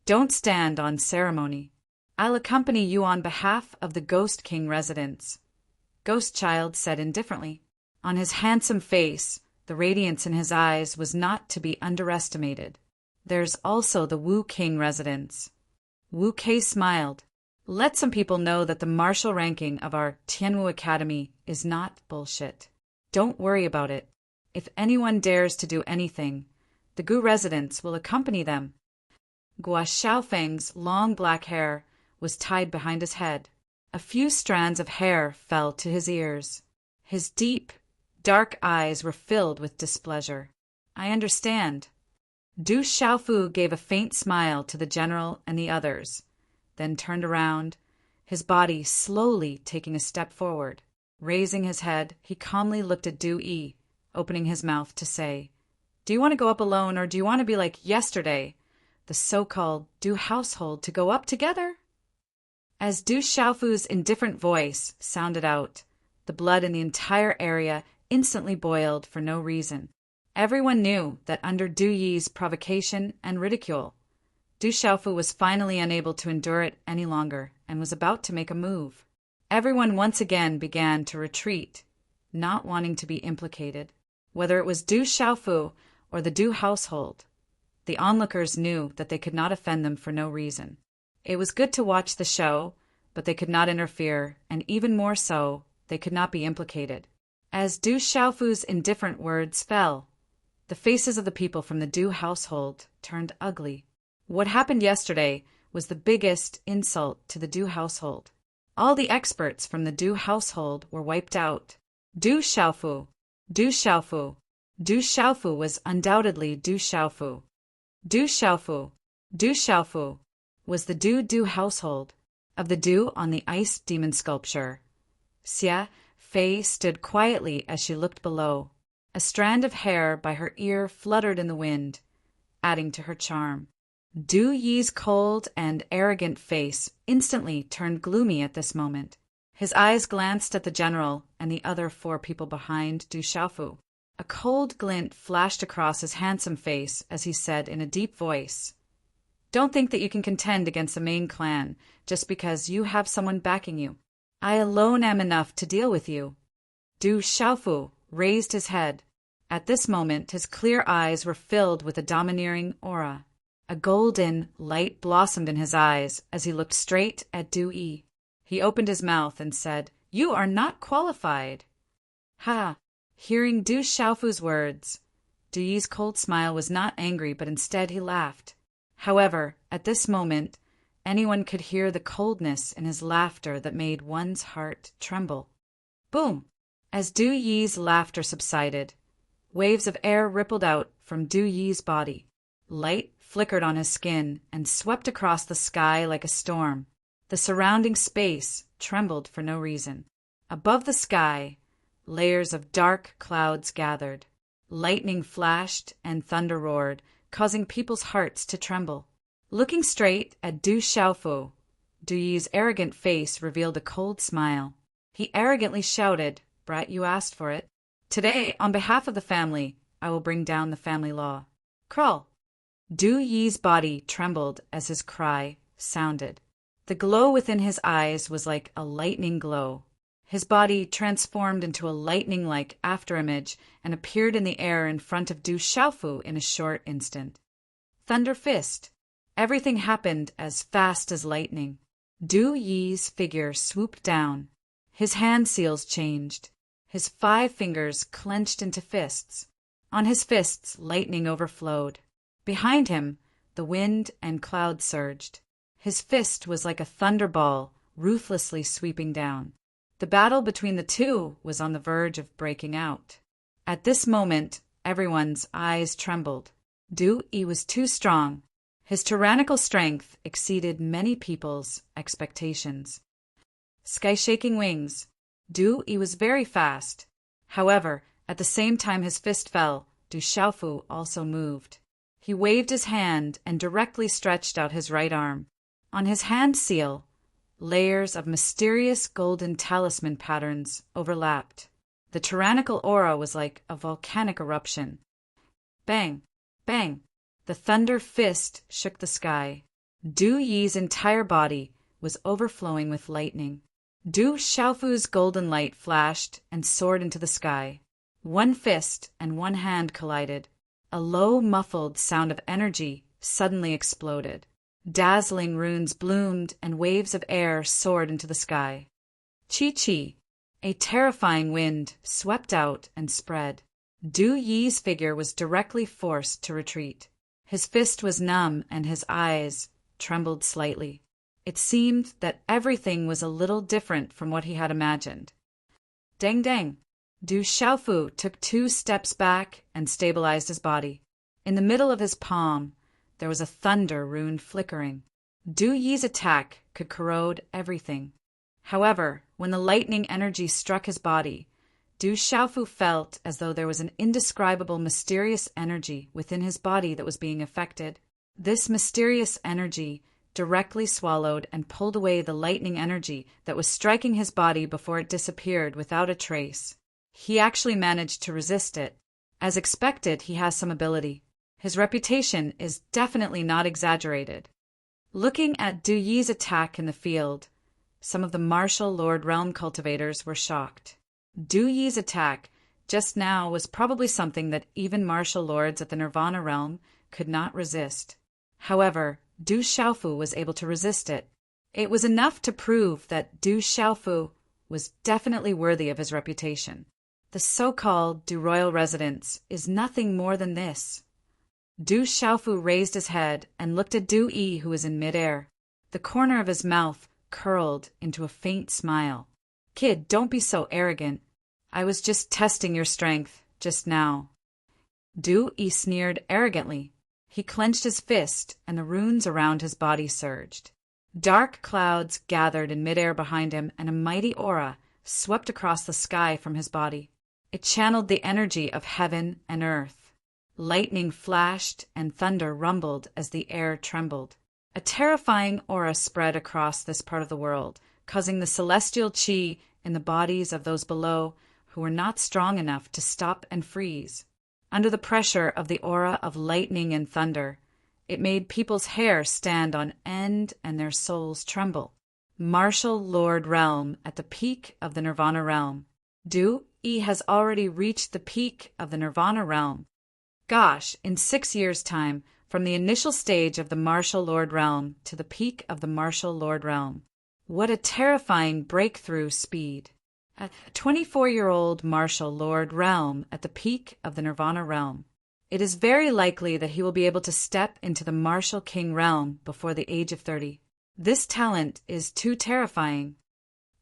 "Don't stand on ceremony. I'll accompany you on behalf of the Ghost King residence," Ghost Child said indifferently. On his handsome face, the radiance in his eyes was not to be underestimated. "There's also the Wu King residence." Wu Kei smiled. "Let some people know that the martial ranking of our Tianwu Academy is not bullshit. Don't worry about it. If anyone dares to do anything, the Gu residents will accompany them." Guo Xiaofeng's long black hair was tied behind his head. A few strands of hair fell to his ears. His deep, dark eyes were filled with displeasure. "I understand." Du Xiaofu gave a faint smile to the general and the others, then turned around, his body slowly taking a step forward. Raising his head, he calmly looked at Du Yi, opening his mouth to say, "Do you want to go up alone, or do you want to be like yesterday, the so-called Du household to go up together? As Du Xiaofu's indifferent voice sounded out, the blood in the entire area instantly boiled for no reason. Everyone knew that under Du Yi's provocation and ridicule, Du Xiaofu was finally unable to endure it any longer and was about to make a move. Everyone once again began to retreat, not wanting to be implicated. Whether it was Du Xiaofu or the Du household, the onlookers knew that they could not offend them for no reason. It was good to watch the show, but they could not interfere, and even more so, they could not be implicated. As Du Xiaofu's indifferent words fell, the faces of the people from the Du household turned ugly. What happened yesterday was the biggest insult to the Du household. All the experts from the Du household were wiped out. Du Xiaofu, Du Xiaofu, Du Xiaofu was undoubtedly Du Xiaofu. Du Xiaofu, Du Xiaofu was the Du household. Of the Du on the ice demon sculpture, Xia Fei stood quietly as she looked below. A strand of hair by her ear fluttered in the wind, adding to her charm. Du Yi's cold and arrogant face instantly turned gloomy at this moment. His eyes glanced at the general and the other 4 people behind Du Xiaofu. A cold glint flashed across his handsome face as he said in a deep voice, "Don't think that you can contend against the main clan just because you have someone backing you. I alone am enough to deal with you." Du Xiaofu raised his head. At this moment, his clear eyes were filled with a domineering aura. A golden light blossomed in his eyes as he looked straight at Du Yi. He opened his mouth and said, "You are not qualified." Ha! Hearing Du Xiaofu's words, Du Yi's cold smile was not angry, but instead he laughed. However, at this moment, anyone could hear the coldness in his laughter that made one's heart tremble. Boom! As Du Yi's laughter subsided, waves of air rippled out from Du Yi's body. Light flickered on his skin and swept across the sky like a storm. The surrounding space trembled for no reason. Above the sky, layers of dark clouds gathered. Lightning flashed and thunder roared, causing people's hearts to tremble. Looking straight at Du Xiaofu, Du Yi's arrogant face revealed a cold smile. He arrogantly shouted, "Brat, you asked for it. Today, on behalf of the family, I will bring down the family law. Crawl." Du Yi's body trembled as his cry sounded. The glow within his eyes was like a lightning glow. His body transformed into a lightning-like afterimage and appeared in the air in front of Du Xiaofu in a short instant. Thunder Fist. Everything happened as fast as lightning. Du Yi's figure swooped down. His hand seals changed. His 5 fingers clenched into fists. On his fists, lightning overflowed. Behind him, the wind and clouds surged. His fist was like a thunderball, ruthlessly sweeping down. The battle between the two was on the verge of breaking out. At this moment, everyone's eyes trembled. Du Yi was too strong. His tyrannical strength exceeded many people's expectations. Sky-shaking wings. Du Yi was very fast. However, at the same time his fist fell, Du Xiaofu also moved. He waved his hand and directly stretched out his right arm. On his hand seal, layers of mysterious golden talisman patterns overlapped. The tyrannical aura was like a volcanic eruption. Bang! Bang! The thunder fist shook the sky. Du Yi's entire body was overflowing with lightning. Du Xiaofu's golden light flashed and soared into the sky. One fist and one hand collided. A low, muffled sound of energy suddenly exploded. Dazzling runes bloomed and waves of air soared into the sky. Chi-chi! A terrifying wind swept out and spread. Du Yi's figure was directly forced to retreat. His fist was numb and his eyes trembled slightly. It seemed that everything was a little different from what he had imagined. Dang dang! Du Xiaofu took 2 steps back and stabilized his body. In the middle of his palm, there was a thunder rune flickering. Du Yi's attack could corrode everything. However, when the lightning energy struck his body, Du Xiaofu felt as though there was an indescribable mysterious energy within his body that was being affected. This mysterious energy directly swallowed and pulled away the lightning energy that was striking his body before it disappeared without a trace. He actually managed to resist it. As expected, he has some ability. His reputation is definitely not exaggerated. Looking at Du Yi's attack in the field, some of the martial Lord Realm cultivators were shocked. Du Yi's attack just now was probably something that even martial lords at the Nirvana realm could not resist. However, Du Xiaofu was able to resist it. It was enough to prove that Du Xiaofu was definitely worthy of his reputation. The so-called Du Royal Residence is nothing more than this. Du Xiaofu raised his head and looked at Du Yi, who was in midair. The corner of his mouth curled into a faint smile. "Kid, don't be so arrogant. I was just testing your strength just now." Du Yi sneered arrogantly. He clenched his fist, and the runes around his body surged. Dark clouds gathered in midair behind him, and a mighty aura swept across the sky from his body. It channeled the energy of heaven and earth. Lightning flashed and thunder rumbled as the air trembled. A terrifying aura spread across this part of the world, causing the celestial chi in the bodies of those below who were not strong enough to stop and freeze. Under the pressure of the aura of lightning and thunder, it made people's hair stand on end and their souls tremble. Martial Lord Realm at the peak of the Nirvana realm. Du Yi has already reached the peak of the Nirvana realm. Gosh, in 6 years' time, from the initial stage of the Martial Lord Realm to the peak of the Martial Lord Realm. What a terrifying breakthrough speed. A 24-year-old Martial Lord Realm at the peak of the Nirvana realm. It is very likely that he will be able to step into the Martial King realm before the age of 30. This talent is too terrifying.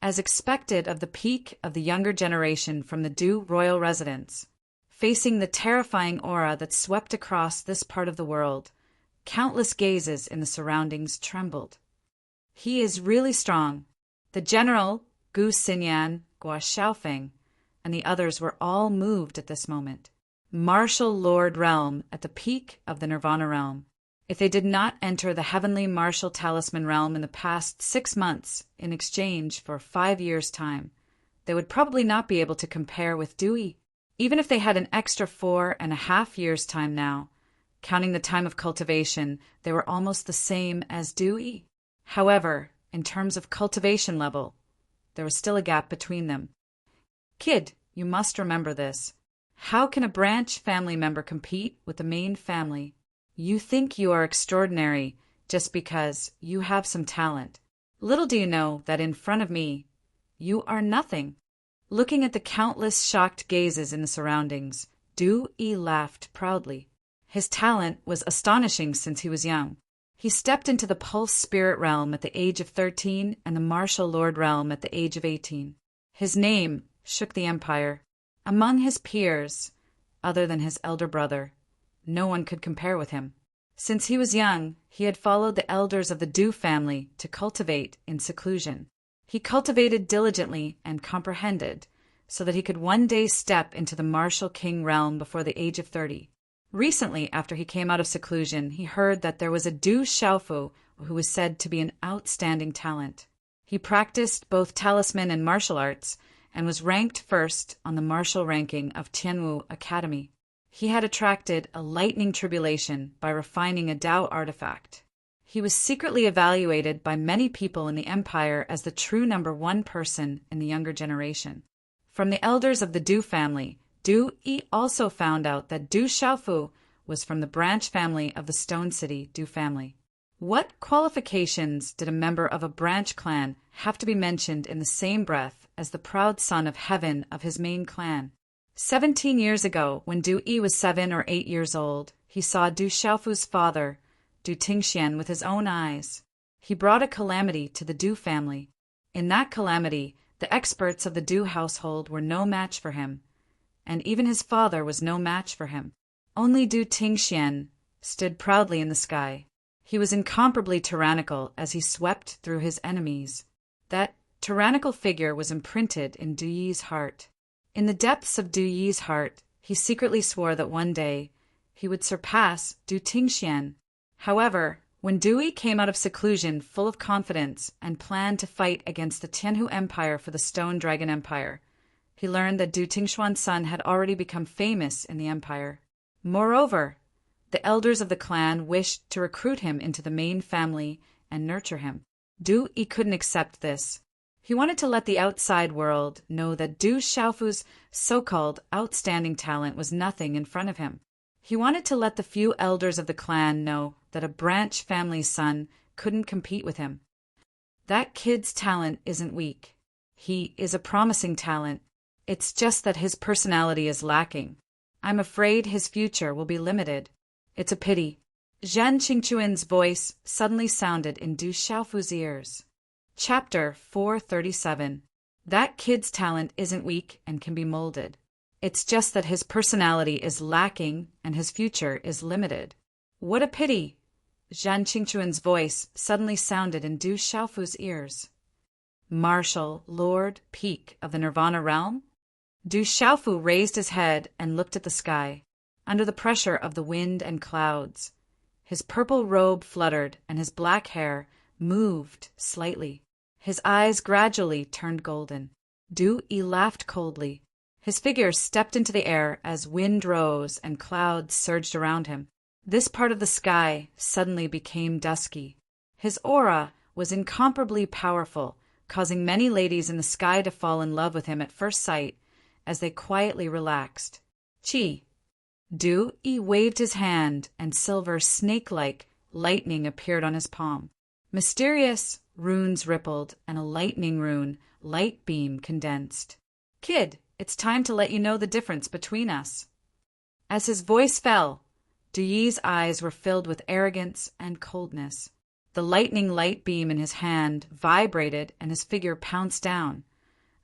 As expected of the peak of the younger generation from the Du Royal Residence, facing the terrifying aura that swept across this part of the world, countless gazes in the surroundings trembled. He is really strong. The general, Gu Xinyan, Gua Xiaofeng, and the others were all moved at this moment. Martial Lord Realm at the peak of the Nirvana realm. If they did not enter the heavenly martial talisman realm in the past 6 months in exchange for 5 years' time, they would probably not be able to compare with Du Yi. Even if they had an extra 4.5 years' time now, counting the time of cultivation, they were almost the same as Du Yi. However, in terms of cultivation level, there was still a gap between them. Kid, you must remember this. How can a branch family member compete with the main family? You think you are extraordinary just because you have some talent. Little do you know that in front of me, you are nothing. Looking at the countless shocked gazes in the surroundings, Du Yi laughed proudly. His talent was astonishing since he was young. He stepped into the Pulse Spirit Realm at the age of 13 and the Martial Lord Realm at the age of 18. His name shook the Empire. Among his peers, other than his elder brother, no one could compare with him. Since he was young, he had followed the elders of the Du family to cultivate in seclusion. He cultivated diligently and comprehended, so that he could one day step into the Martial King realm before the age of 30. Recently, after he came out of seclusion, he heard that there was a Du Xiaofu who was said to be an outstanding talent. He practiced both talisman and martial arts, and was ranked first on the martial ranking of Tianwu Academy. He had attracted a lightning tribulation by refining a Dao artifact. He was secretly evaluated by many people in the Empire as the true #1 person in the younger generation. From the elders of the Du family, Du Yi also found out that Du Xiaofu was from the branch family of the Stone City Du family. What qualifications did a member of a branch clan have to be mentioned in the same breath as the proud son of heaven of his main clan? 17 years ago, when Du Yi was 7 or 8 years old, he saw Du Xiaofu's father, Du Tingxian, with his own eyes. He brought a calamity to the Du family. In that calamity, the experts of the Du household were no match for him, and even his father was no match for him. Only Du Tingxian stood proudly in the sky. He was incomparably tyrannical as he swept through his enemies. That tyrannical figure was imprinted in Du Yi's heart. In the depths of Du Yi's heart, he secretly swore that one day he would surpass Du Tingxian. However, when Dewey came out of seclusion full of confidence and planned to fight against the Tianhu Empire for the Stone Dragon Empire, he learned that Du Tingxuan's son had already become famous in the empire. Moreover, the elders of the clan wished to recruit him into the main family and nurture him. Du Yi couldn't accept this. He wanted to let the outside world know that Du Xiaofu's so-called outstanding talent was nothing in front of him. He wanted to let the few elders of the clan know that a branch family's son couldn't compete with him. That kid's talent isn't weak. He is a promising talent. It's just that his personality is lacking. I'm afraid his future will be limited. It's a pity. Zhan Qingchuan's voice suddenly sounded in Du Xiaofu's ears. Chapter 437. That kid's talent isn't weak and can be molded. It's just that his personality is lacking and his future is limited. What a pity! Zhan Qingchuan's voice suddenly sounded in Du Xiaofu's ears. Marshal, Lord, Peak of the Nirvana realm? Du Xiaofu raised his head and looked at the sky, under the pressure of the wind and clouds. His purple robe fluttered and his black hair moved slightly. His eyes gradually turned golden. Du Yi laughed coldly. His figure stepped into the air as wind rose and clouds surged around him. This part of the sky suddenly became dusky. His aura was incomparably powerful, causing many ladies in the sky to fall in love with him at first sight as they quietly relaxed. Chi! Du Yi waved his hand, and silver snake-like lightning appeared on his palm. Mysterious runes rippled, and a lightning rune light beam condensed. Kid, it's time to let you know the difference between us. As his voice fell, Du Yi's eyes were filled with arrogance and coldness. The lightning light beam in his hand vibrated and his figure pounced down,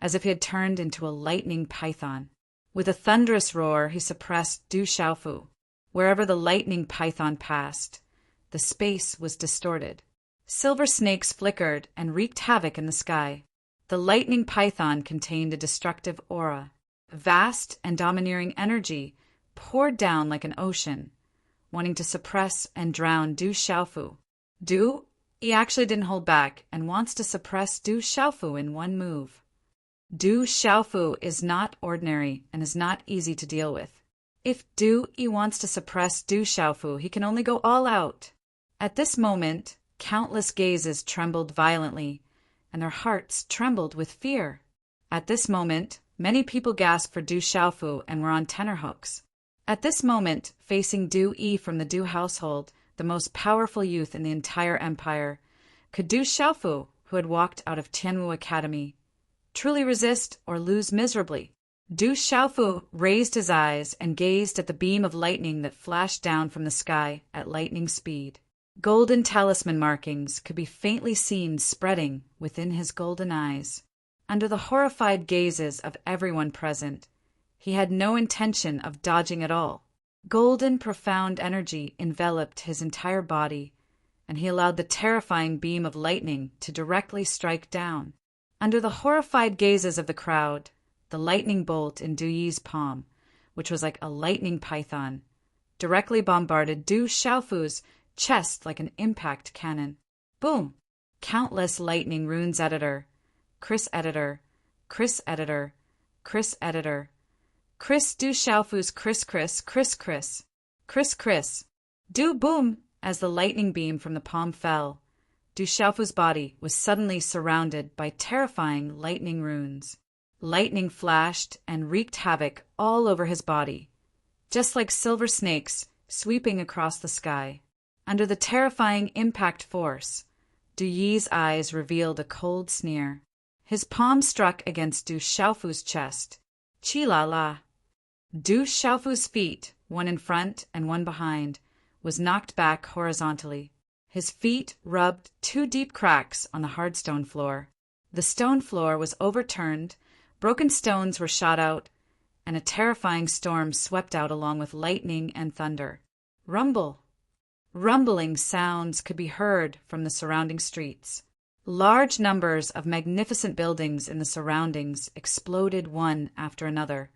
as if he had turned into a lightning python. With a thunderous roar, he suppressed Du Xiaofu. Wherever the lightning python passed, the space was distorted. Silver snakes flickered and wreaked havoc in the sky. The lightning python contained a destructive aura. Vast and domineering energy poured down like an ocean, wanting to suppress and drown Du Xiaofu. Du, he actually didn't hold back and wants to suppress Du Xiaofu in one move. Du Xiaofu is not ordinary and is not easy to deal with. If Du Yi wants to suppress Du Xiaofu, he can only go all out. At this moment, countless gazes trembled violently, and their hearts trembled with fear. At this moment, many people gasped for Du Xiaofu and were on tenterhooks. At this moment, facing Du Yi from the Du household, the most powerful youth in the entire empire, could Du Xiaofu, who had walked out of Tianwu Academy, truly resist or lose miserably? Du Xiaofu raised his eyes and gazed at the beam of lightning that flashed down from the sky at lightning speed. Golden talisman markings could be faintly seen spreading within his golden eyes. Under the horrified gazes of everyone present, he had no intention of dodging at all. Golden, profound energy enveloped his entire body, and he allowed the terrifying beam of lightning to directly strike down. Under the horrified gazes of the crowd, the lightning bolt in Du Yi's palm, which was like a lightning python, directly bombarded Du Xiaofu's chest like an impact cannon. Boom! Countless lightning runes editor, Chris editor, Chris editor, Chris editor, Chris Du Xiaofu's Chris. Do boom! As the lightning beam from the palm fell, Du Xiaofu's body was suddenly surrounded by terrifying lightning runes. Lightning flashed and wreaked havoc all over his body, just like silver snakes sweeping across the sky. Under the terrifying impact force, Du Yi's eyes revealed a cold sneer. His palm struck against Du Xiaofu's chest. Chi la la. Du Xiaofu's feet, one in front and one behind, was knocked back horizontally. His feet rubbed two deep cracks on the hard stone floor. The stone floor was overturned, broken stones were shot out, and a terrifying storm swept out along with lightning and thunder. Rumble! Rumbling sounds could be heard from the surrounding streets. Large numbers of magnificent buildings in the surroundings exploded one after another,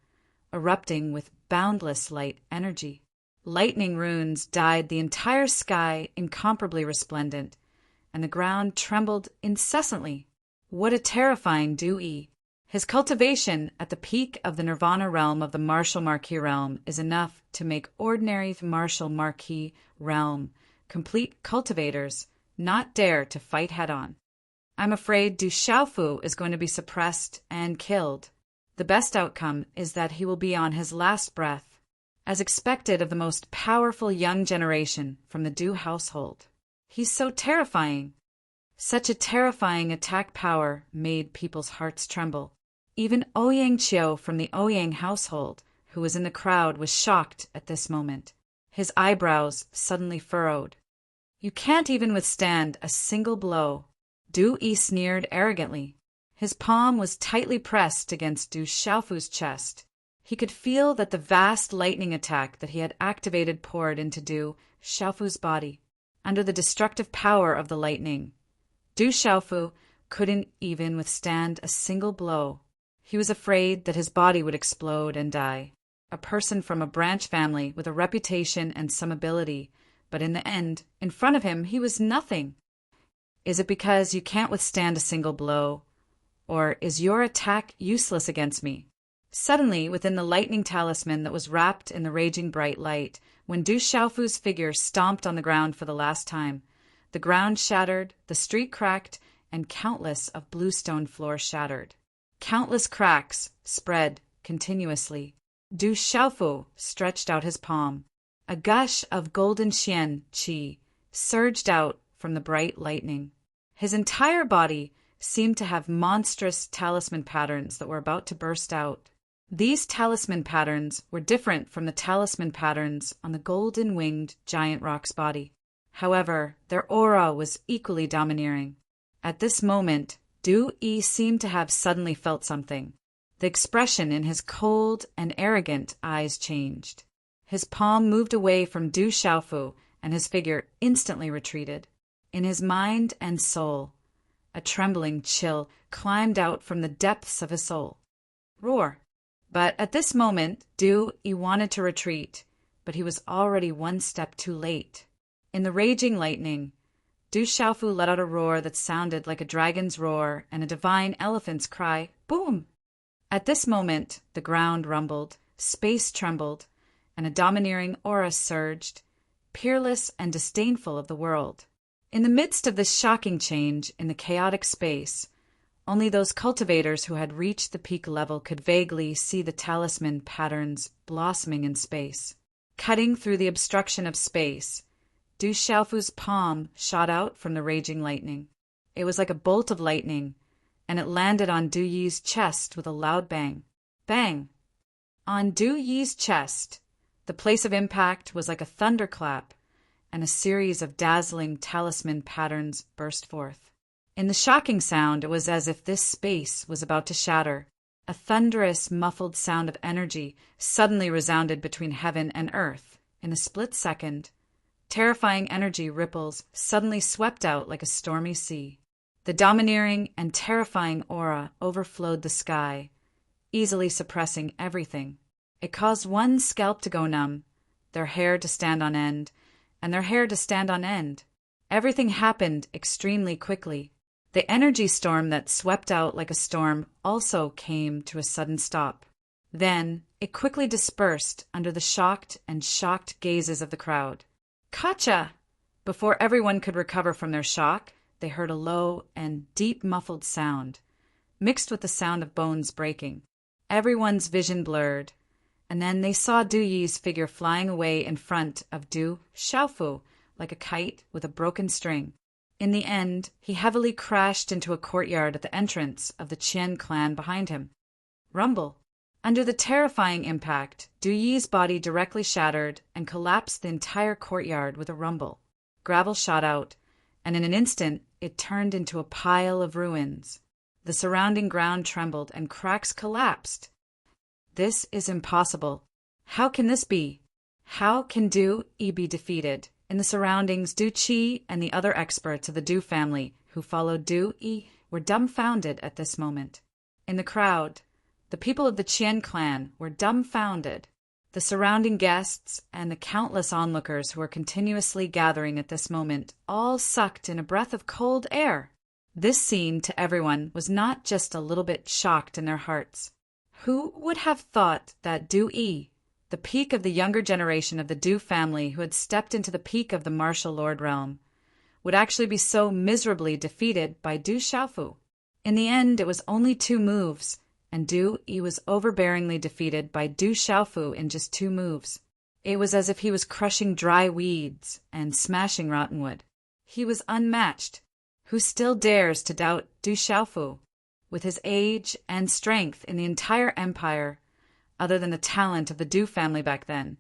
erupting with boundless light energy. lightning runes dyed the entire sky incomparably resplendent, and the ground trembled incessantly. What a terrifying Du-Yi! His cultivation at the peak of the Nirvana realm of the Martial Marquis realm is enough to make ordinary Martial Marquis realm complete cultivators not dare to fight head-on. I'm afraid Du Xiaofu is going to be suppressed and killed. The best outcome is that he will be on his last breath, as expected of the most powerful young generation from the Du household. He's so terrifying. Such a terrifying attack power made people's hearts tremble. Even Ouyang Qiu from the Ouyang household, who was in the crowd, was shocked at this moment. His eyebrows suddenly furrowed. You can't even withstand a single blow. Du-Yi sneered arrogantly. His palm was tightly pressed against Du Xiaofu's chest. He could feel that the vast lightning attack that he had activated poured into Du Xiaofu's body. Under the destructive power of the lightning, Du Xiaofu couldn't even withstand a single blow. He was afraid that his body would explode and die. A person from a branch family with a reputation and some ability, but in the end, in front of him, he was nothing. Is it because you can't withstand a single blow? Or is your attack useless against me? Suddenly, within the lightning talisman that was wrapped in the raging bright light, when Du Xiaofu's figure stomped on the ground for the last time, the ground shattered, the street cracked, and countless of bluestone floor shattered. Countless cracks spread continuously. Du Xiaofu stretched out his palm. A gush of golden xian qi surged out from the bright lightning. His entire body seemed to have monstrous talisman patterns that were about to burst out. These talisman patterns were different from the talisman patterns on the golden-winged giant rock's body. However, their aura was equally domineering. At this moment, Du-Yi seemed to have suddenly felt something. The expression in his cold and arrogant eyes changed. His palm moved away from Du Xiaofu, and his figure instantly retreated. In his mind and soul, a trembling chill climbed out from the depths of his soul. Roar! But at this moment, Du-Yi wanted to retreat, but he was already one step too late. In the raging lightning, Du Xiaofu let out a roar that sounded like a dragon's roar and a divine elephant's cry, boom! At this moment, the ground rumbled, space trembled, and a domineering aura surged, peerless and disdainful of the world. In the midst of this shocking change in the chaotic space, only those cultivators who had reached the peak level could vaguely see the talisman patterns blossoming in space. Cutting through the obstruction of space, Du Xiaofu's palm shot out from the raging lightning. It was like a bolt of lightning, and it landed on Du-Yi's chest with a loud bang. Bang! On Du-Yi's chest, the place of impact was like a thunderclap, and a series of dazzling talisman patterns burst forth. In the shocking sound, it was as if this space was about to shatter. A thunderous, muffled sound of energy suddenly resounded between heaven and earth. In a split second, terrifying energy ripples suddenly swept out like a stormy sea. The domineering and terrifying aura overflowed the sky, easily suppressing everything. It caused one scalp to go numb, their hair to stand on end, and their hair to stand on end. Everything happened extremely quickly. The energy storm that swept out like a storm also came to a sudden stop. Then it quickly dispersed under the shocked gazes of the crowd. Kacha! Before everyone could recover from their shock, they heard a low and deep muffled sound, mixed with the sound of bones breaking. Everyone's vision blurred, and then they saw Du-Yi's figure flying away in front of Du Xiaofu like a kite with a broken string. In the end, he heavily crashed into a courtyard at the entrance of the Qian clan behind him. Rumble! Under the terrifying impact, Du-Yi's body directly shattered and collapsed the entire courtyard with a rumble. Gravel shot out, and in an instant it turned into a pile of ruins. The surrounding ground trembled and cracks collapsed. This is impossible. How can this be? How can Du-Yi be defeated? In the surroundings, Du Qi and the other experts of the Du family who followed Du-Yi were dumbfounded at this moment. In the crowd, the people of the Qian clan were dumbfounded. The surrounding guests and the countless onlookers who were continuously gathering at this moment all sucked in a breath of cold air. This scene, to everyone, was not just a little bit shocked in their hearts. Who would have thought that Du Yi, the peak of the younger generation of the Du family who had stepped into the peak of the martial lord realm, would actually be so miserably defeated by Du Xiaofu? In the end, it was only 2 moves, and Du Yi was overbearingly defeated by Du Xiaofu in just 2 moves. It was as if he was crushing dry weeds and smashing rotten wood. He was unmatched. Who still dares to doubt Du Xiaofu? With his age and strength in the entire empire, other than the talent of the Du family back then,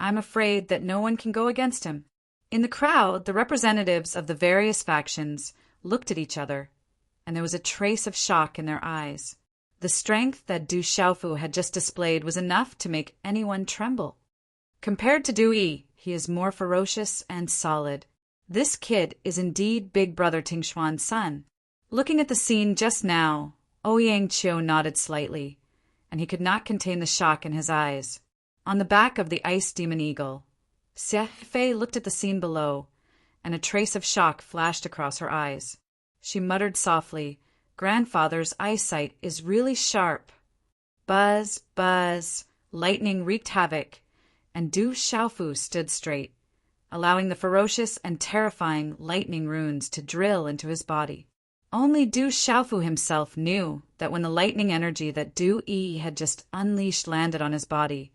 I'm afraid that no one can go against him. In the crowd, the representatives of the various factions looked at each other, and there was a trace of shock in their eyes. The strength that Du Xiaofu had just displayed was enough to make anyone tremble. Compared to Du Yi, he is more ferocious and solid. This kid is indeed Big Brother Tingshuan's son. Looking at the scene just now, Ouyang Qiu nodded slightly, and he could not contain the shock in his eyes. On the back of the ice demon eagle, Xie Fei looked at the scene below, and a trace of shock flashed across her eyes. She muttered softly, "Grandfather's eyesight is really sharp." Buzz, buzz, lightning wreaked havoc, and Du Xiaofu stood straight, allowing the ferocious and terrifying lightning runes to drill into his body. Only Du Xiaofu himself knew that when the lightning energy that Du Yi had just unleashed landed on his body,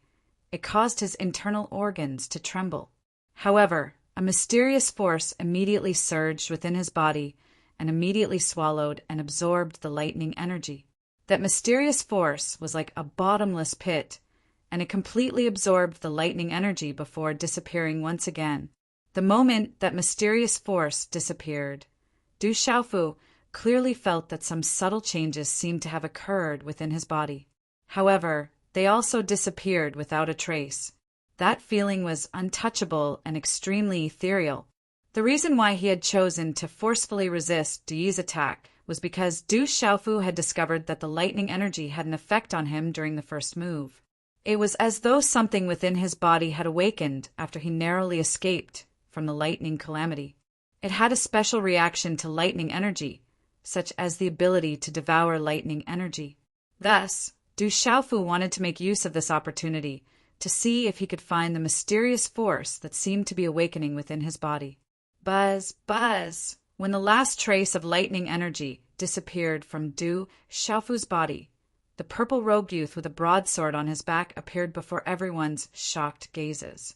it caused his internal organs to tremble. However, a mysterious force immediately surged within his body and immediately swallowed and absorbed the lightning energy. That mysterious force was like a bottomless pit, and it completely absorbed the lightning energy before disappearing once again. The moment that mysterious force disappeared, Du Xiaofu clearly felt that some subtle changes seemed to have occurred within his body. However, they also disappeared without a trace. That feeling was untouchable and extremely ethereal. The reason why he had chosen to forcefully resist Du Yi's attack was because Du Xiaofu had discovered that the lightning energy had an effect on him during the first move. It was as though something within his body had awakened after he narrowly escaped from the lightning calamity. It had a special reaction to lightning energy, such as the ability to devour lightning energy. Thus, Du Xiaofu wanted to make use of this opportunity to see if he could find the mysterious force that seemed to be awakening within his body. Buzz, buzz! When the last trace of lightning energy disappeared from Du Xiaofu's body, the purple-robed youth with a broadsword on his back appeared before everyone's shocked gazes.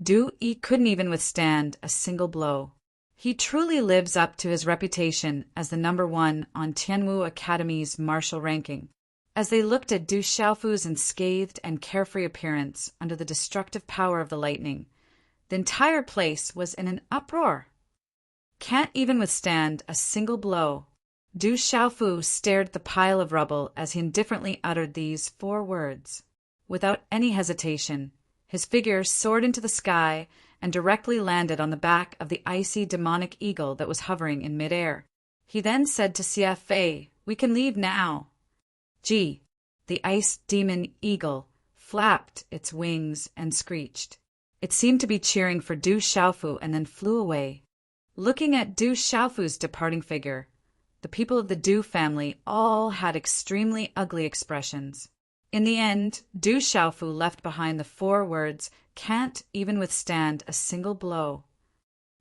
Du Yi couldn't even withstand a single blow. He truly lives up to his reputation as the #1 on Tianwu Academy's martial ranking. As they looked at Du Xiaofu's unscathed and carefree appearance under the destructive power of the lightning, the entire place was in an uproar. Can't even withstand a single blow. Du Xiaofu stared at the pile of rubble as he indifferently uttered these 4 words. Without any hesitation, his figure soared into the sky and directly landed on the back of the icy demonic eagle that was hovering in midair. He then said to Xie Fei, "We can leave now." Gee, the ice demon eagle flapped its wings and screeched. It seemed to be cheering for Du Xiaofu and then flew away. Looking at Du Xiaofu's departing figure, the people of the Du family all had extremely ugly expressions. In the end, Du Xiaofu left behind the 4 words, "Can't even withstand a single blow."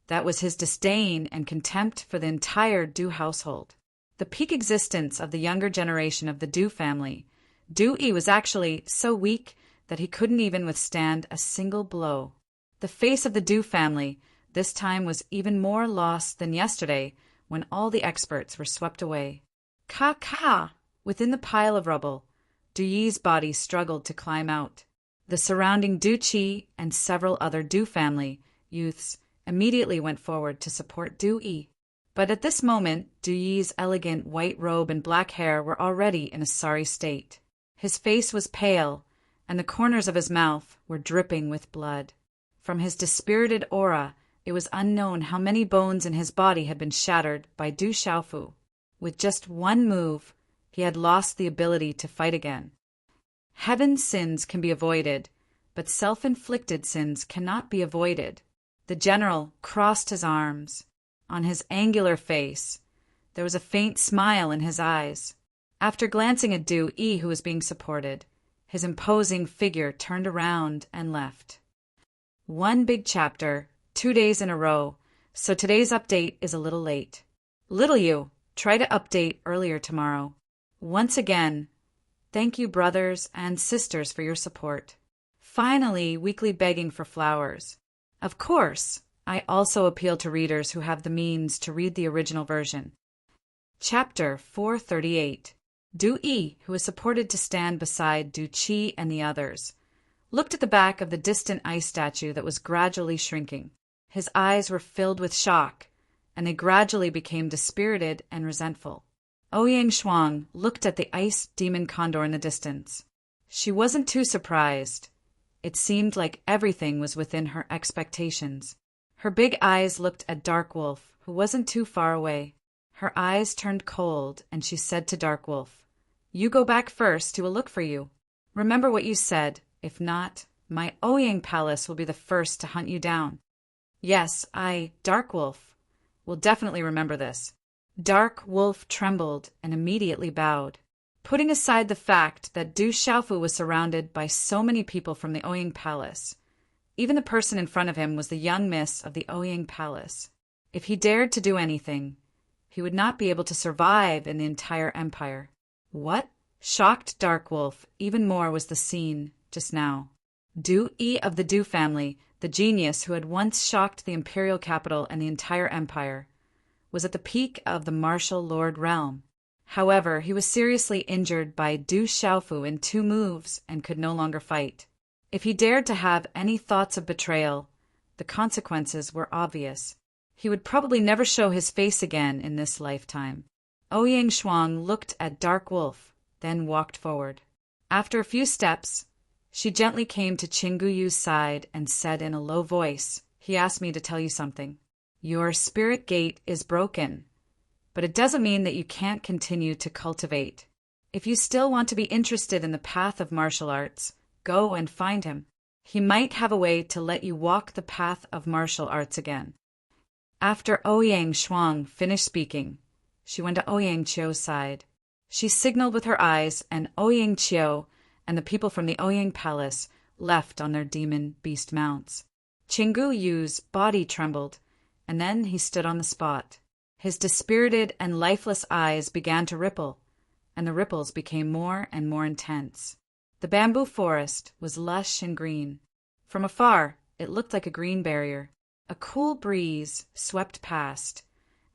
That was his disdain and contempt for the entire Du household. The peak existence of the younger generation of the Du family, Du Yi was actually so weak that he couldn't even withstand a single blow. The face of the Du family this time was even more lost than yesterday when all the experts were swept away. Ka! Within the pile of rubble, Du Yi's body struggled to climb out. The surrounding Du Qi and several other Du family youths immediately went forward to support Du Yi. But at this moment, Du Yi's elegant white robe and black hair were already in a sorry state. His face was pale, and the corners of his mouth were dripping with blood. From his dispirited aura, it was unknown how many bones in his body had been shattered by Du Xiaofu. With just 1 move, he had lost the ability to fight again. Heaven's sins can be avoided, but self-inflicted sins cannot be avoided. The general crossed his arms. On his angular face, there was a faint smile in his eyes. After glancing at Du Yi, who was being supported, his imposing figure turned around and left. One big chapter, 2 days in a row, so today's update is a little late. Little you, try to update earlier tomorrow. Once again, thank you brothers and sisters for your support. Finally, weekly begging for flowers. Of course, I also appeal to readers who have the means to read the original version. Chapter 438. Du Yi, who was supported to stand beside Du Qi and the others, looked at the back of the distant ice statue that was gradually shrinking. His eyes were filled with shock, and they gradually became dispirited and resentful. Ouyang Shuang looked at the ice demon condor in the distance. She wasn't too surprised. It seemed like everything was within her expectations. Her big eyes looked at Dark Wolf, who wasn't too far away. Her eyes turned cold, and she said to Dark Wolf, "You go back first, he will look for you. Remember what you said. If not, my Ouyang Palace will be the first to hunt you down." "Yes, I, Dark Wolf, will definitely remember this." Dark Wolf trembled and immediately bowed. Putting aside the fact that Du Xiaofu was surrounded by so many people from the Ouyang Palace, even the person in front of him was the young miss of the Ouyang Palace. If he dared to do anything, he would not be able to survive in the entire empire. What shocked Dark Wolf even more was the scene just now. Du Yi of the Du family, the genius who had once shocked the imperial capital and the entire empire, was at the peak of the martial lord realm. However, he was seriously injured by Du Xiaofu in 2 moves and could no longer fight. If he dared to have any thoughts of betrayal, the consequences were obvious. He would probably never show his face again in this lifetime. Ouyang Shuang looked at Dark Wolf, then walked forward. After a few steps, she gently came to Qing Guyu's side and said in a low voice, "He asked me to tell you something. Your spirit gate is broken, but it doesn't mean that you can't continue to cultivate. If you still want to be interested in the path of martial arts, go and find him. He might have a way to let you walk the path of martial arts again." After Ouyang Shuang finished speaking, she went to Ouyang Qiu's side. She signaled with her eyes, and Ouyang Qiu and the people from the Ouyang Palace left on their demon beast mounts. Qing Guyu's body trembled, and then he stood on the spot. His dispirited and lifeless eyes began to ripple, and the ripples became more and more intense. The bamboo forest was lush and green. From afar, it looked like a green barrier. A cool breeze swept past,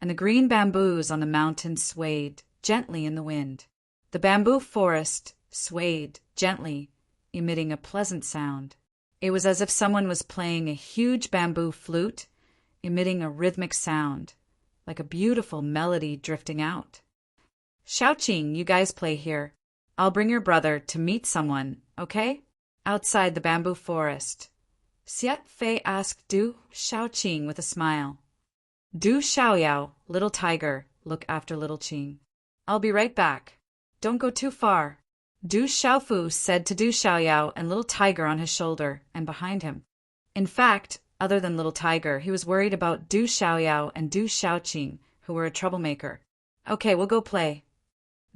and the green bamboos on the mountain swayed gently in the wind. The bamboo forest swayed gently, emitting a pleasant sound. It was as if someone was playing a huge bamboo flute, emitting a rhythmic sound, like a beautiful melody drifting out. "Xiaoqing, you guys play here. I'll bring your brother to meet someone, okay?" Outside the bamboo forest, Xiat Fei asked Du Xiaoqing with a smile. Du Xiaoyao, little tiger, look after little Qing. "I'll be right back. Don't go too far," Du Xiaofu said to Du Xiaoyao and little tiger on his shoulder and behind him. In fact, other than little tiger, he was worried about Du Xiaoyao and Du Xiaoqing, who were a troublemaker. "Okay, we'll go play."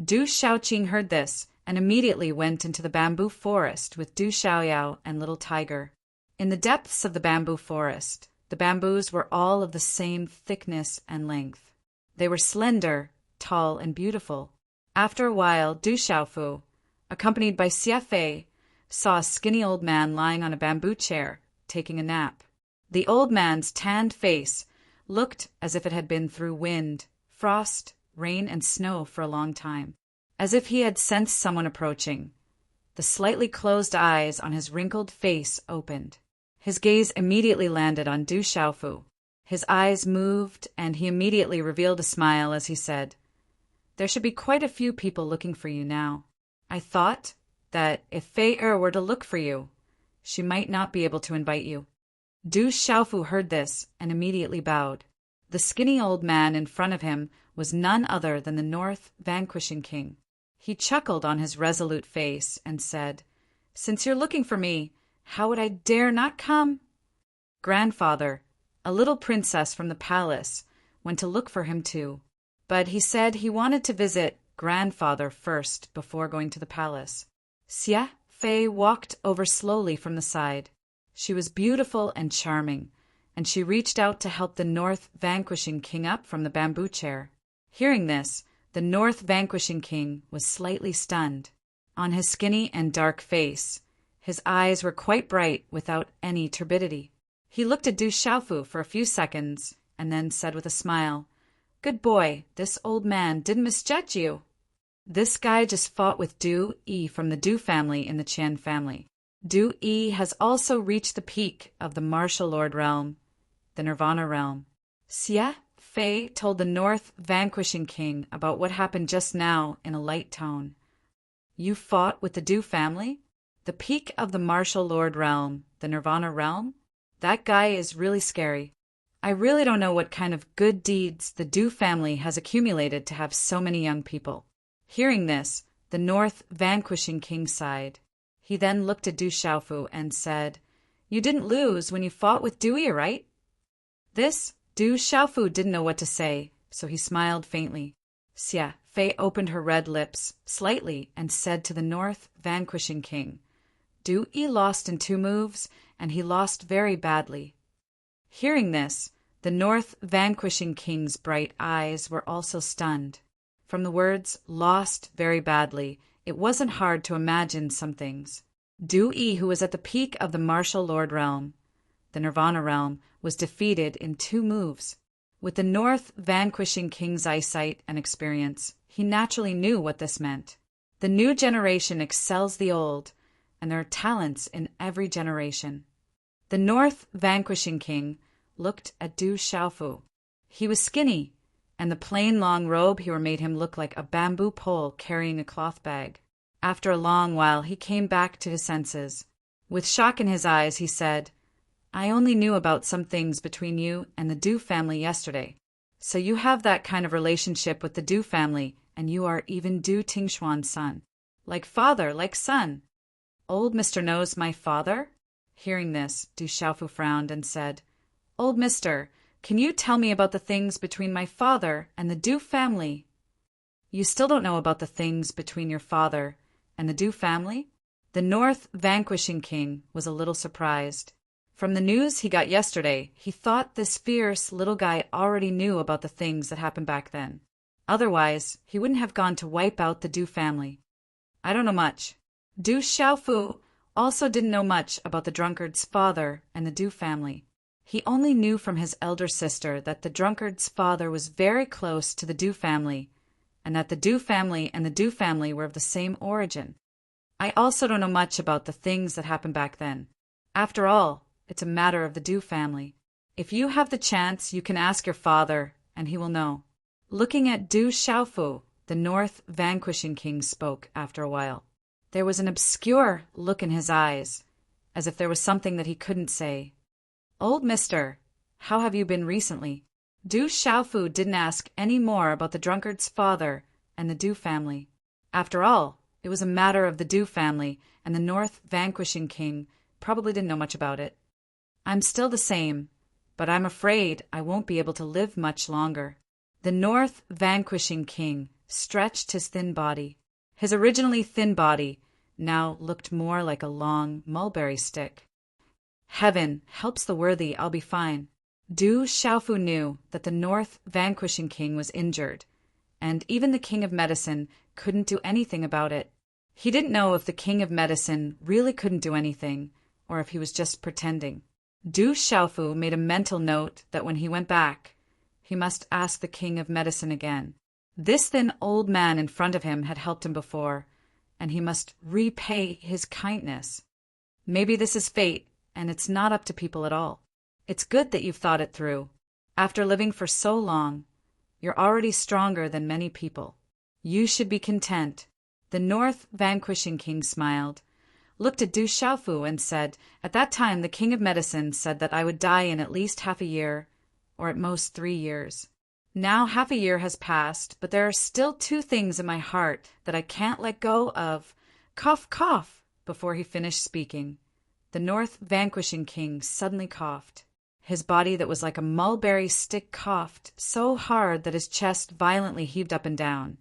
Du Xiaoqing heard this and immediately went into the bamboo forest with Du Xiaoyao and little tiger. In the depths of the bamboo forest, the bamboos were all of the same thickness and length. They were slender, tall, and beautiful. After a while, Du Xiaofu, accompanied by Xia Fei, saw a skinny old man lying on a bamboo chair, taking a nap. The old man's tanned face looked as if it had been through wind, frost, rain, and snow for a long time, as if he had sensed someone approaching. The slightly closed eyes on his wrinkled face opened. His gaze immediately landed on Du Xiaofu. His eyes moved, and he immediately revealed a smile as he said, "There should be quite a few people looking for you now. I thought that if Fei were to look for you, she might not be able to invite you." Du Xiaofu heard this and immediately bowed. The skinny old man in front of him was none other than the North Vanquishing King. He chuckled on his resolute face and said, "Since you're looking for me, How would I dare not come? Grandfather, a little princess from the palace, went to look for him too, but he said he wanted to visit grandfather first before going to the palace. Xia Fei walked over slowly from the side. She was beautiful and charming, and she reached out to help the North Vanquishing King up from the bamboo chair. Hearing this, the North Vanquishing King was slightly stunned. On his skinny and dark face, his eyes were quite bright without any turbidity. He looked at Du Xiaofu for a few seconds, and then said with a smile, "Good boy, this old man didn't misjudge you. This guy just fought with Du Yi from the Du family in the Qian family. Du Yi has also reached the peak of the martial lord realm, the Nirvana realm." Xia Fei told the North Vanquishing King about what happened just now in a light tone. "You fought with the Du family? The peak of the martial lord realm, the Nirvana realm? That guy is really scary. I really don't know what kind of good deeds the Du family has accumulated to have so many young people." Hearing this, the North Vanquishing King sighed. He then looked at Du Xiaofu and said, "You didn't lose when you fought with Du Yi, right?" This, Du Xiaofu didn't know what to say, so he smiled faintly. Xia Fei opened her red lips slightly and said to the North Vanquishing King, "Du Yi lost in 2 moves, and he lost very badly." Hearing this, the North Vanquishing King's bright eyes were also stunned. From the words "lost very badly," it wasn't hard to imagine some things. Du Yi, who was at the peak of the martial lord realm, the Nirvana realm, was defeated in 2 moves. With the North Vanquishing King's eyesight and experience, he naturally knew what this meant. The new generation excels the old, and there are talents in every generation. The North Vanquishing King looked at Du Xiaofu. He was skinny, and the plain long robe he wore made him look like a bamboo pole carrying a cloth bag. After a long while, he came back to his senses. With shock in his eyes, he said, "I only knew about some things between you and the Du family yesterday. So you have that kind of relationship with the Du family, and you are even Du Tingshuan's son. Like father, like son. Old Mr. knows my father?" Hearing this, Du Xiaofu frowned and said, "Old Mister, can you tell me about the things between my father and the Du family?" "You still don't know about the things between your father and the Du family?" The North Vanquishing King was a little surprised. From the news he got yesterday, he thought this fierce little guy already knew about the things that happened back then. Otherwise, he wouldn't have gone to wipe out the Du family. "I don't know much." Du Xiaofu also didn't know much about the drunkard's father and the Du family. He only knew from his elder sister that the drunkard's father was very close to the Du family, and that the Du family and the Du family were of the same origin. "I also don't know much about the things that happened back then. After all, it's a matter of the Du family. If you have the chance, you can ask your father, and he will know." Looking at Du Xiaofu, the North Vanquishing King spoke after a while. There was an obscure look in his eyes, as if there was something that he couldn't say. "Old Mister, how have you been recently?" Du Xiaofu didn't ask any more about the drunkard's father and the Du family. After all, it was a matter of the Du family, and the North Vanquishing King probably didn't know much about it. "I'm still the same, but I'm afraid I won't be able to live much longer." The North Vanquishing King stretched his thin body. His originally thin body now looked more like a long mulberry stick. "Heaven helps the worthy, I'll be fine." Du Xiaofu knew that the North Vanquishing King was injured, and even the King of Medicine couldn't do anything about it. He didn't know if the King of Medicine really couldn't do anything, or if he was just pretending. Du Xiaofu made a mental note that when he went back, he must ask the King of Medicine again. This thin old man in front of him had helped him before, and he must repay his kindness. Maybe this is fate, and it's not up to people at all. It's good that you've thought it through. After living for so long, you're already stronger than many people. You should be content. The North Vanquishing King smiled, looked at Du Xiaofu and said, "At that time the King of Medicine said that I would die in at least half a year, or at most 3 years. Now half a year has passed, but there are still 2 things in my heart that I can't let go of." Cough, cough, before he finished speaking. The North Vanquishing King suddenly coughed. His body that was like a mulberry stick coughed so hard that his chest violently heaved up and down,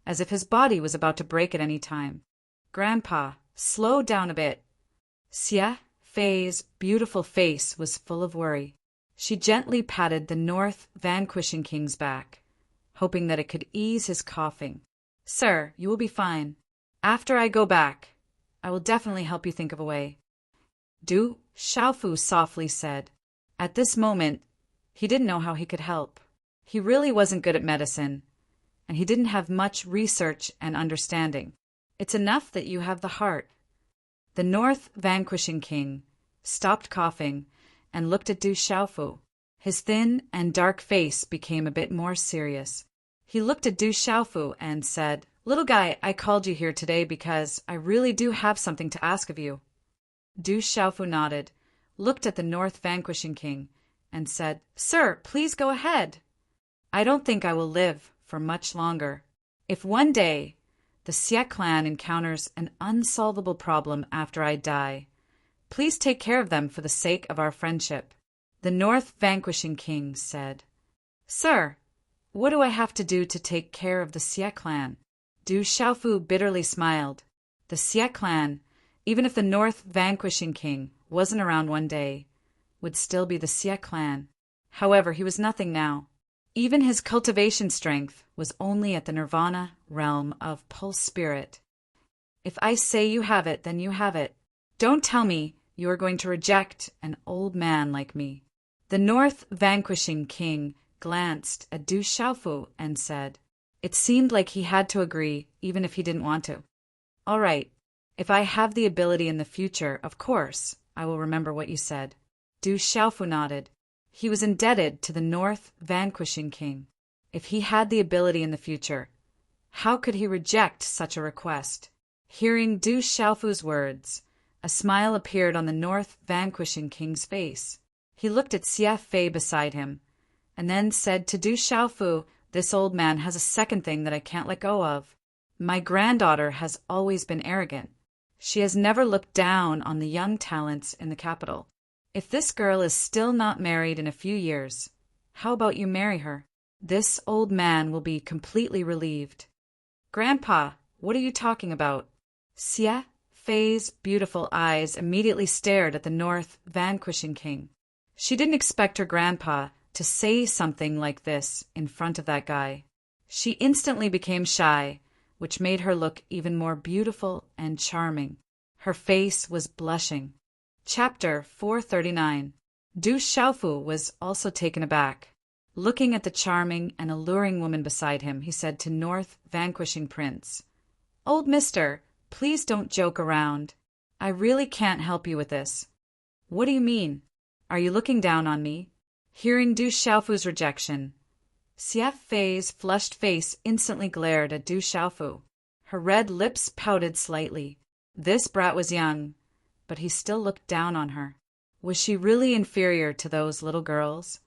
as if his body was about to break at any time. "Grandpa, slow down a bit." Xie Fei's beautiful face was full of worry. She gently patted the North Vanquishing King's back, hoping that it could ease his coughing. "Sir, you will be fine. After I go back, I will definitely help you think of a way," Du Xiaofu softly said. At this moment, he didn't know how he could help. He really wasn't good at medicine, and he didn't have much research and understanding. "It's enough that you have the heart." The North Vanquishing King stopped coughing and looked at Du Xiaofu. His thin and dark face became a bit more serious. He looked at Du Xiaofu and said, "Little guy, I called you here today because I really do have something to ask of you." Du Xiaofu nodded, looked at the North Vanquishing King, and said, "Sir, please go ahead. I don't think I will live for much longer. If one day the Xie clan encounters an unsolvable problem after I die, please take care of them for the sake of our friendship." The North Vanquishing King said, "Sir, what do I have to do to take care of the Xie clan?" Du Xiaofu bitterly smiled. The Xie clan, even if the North Vanquishing King wasn't around one day, would still be the Xie clan. However, he was nothing now. Even his cultivation strength was only at the nirvana realm of pulse spirit. "If I say you have it, then you have it. Don't tell me you are going to reject an old man like me." The North Vanquishing King glanced at Du Xiaofu and said, it seemed like he had to agree even if he didn't want to. "All right. If I have the ability in the future, of course, I will remember what you said." Du Xiaofu nodded. He was indebted to the North Vanquishing King. If he had the ability in the future, how could he reject such a request? Hearing Du Xiaofu's words, a smile appeared on the North Vanquishing King's face. He looked at Xie Fei beside him, and then said to Du Xiaofu, "This old man has a second thing that I can't let go of. My granddaughter has always been arrogant. She has never looked down on the young talents in the capital. If this girl is still not married in a few years, how about you marry her? This old man will be completely relieved." "Grandpa, what are you talking about?" Xie Fei's beautiful eyes immediately stared at the North Vanquishing King. She didn't expect her grandpa to say something like this in front of that guy. She instantly became shy, which made her look even more beautiful and charming. Her face was blushing. Chapter 439. Du Xiaofu was also taken aback. Looking at the charming and alluring woman beside him, he said to North Vanquishing Prince, "Old mister, please don't joke around. I really can't help you with this." "What do you mean? Are you looking down on me?" Hearing Du Xiaofu's rejection, Xie Fei's flushed face instantly glared at Du Xiaofu. Her red lips pouted slightly. This brat was young, but he still looked down on her. Was she really inferior to those little girls?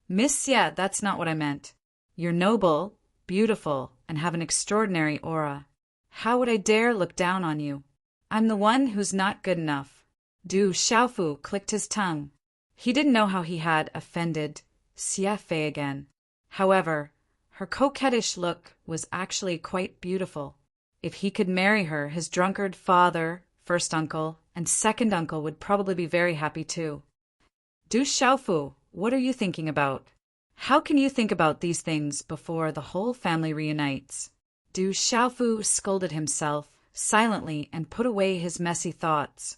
"Miss Xie, that's not what I meant. You're noble, beautiful, and have an extraordinary aura. How would I dare look down on you? I'm the one who's not good enough." Du Xiaofu clicked his tongue. He didn't know how he had offended Xie Fei again. However, her coquettish look was actually quite beautiful. If he could marry her, his drunkard father, first uncle, and second uncle would probably be very happy too. "Du Xiaofu, what are you thinking about? How can you think about these things before the whole family reunites?" Du Xiaofu scolded himself silently and put away his messy thoughts.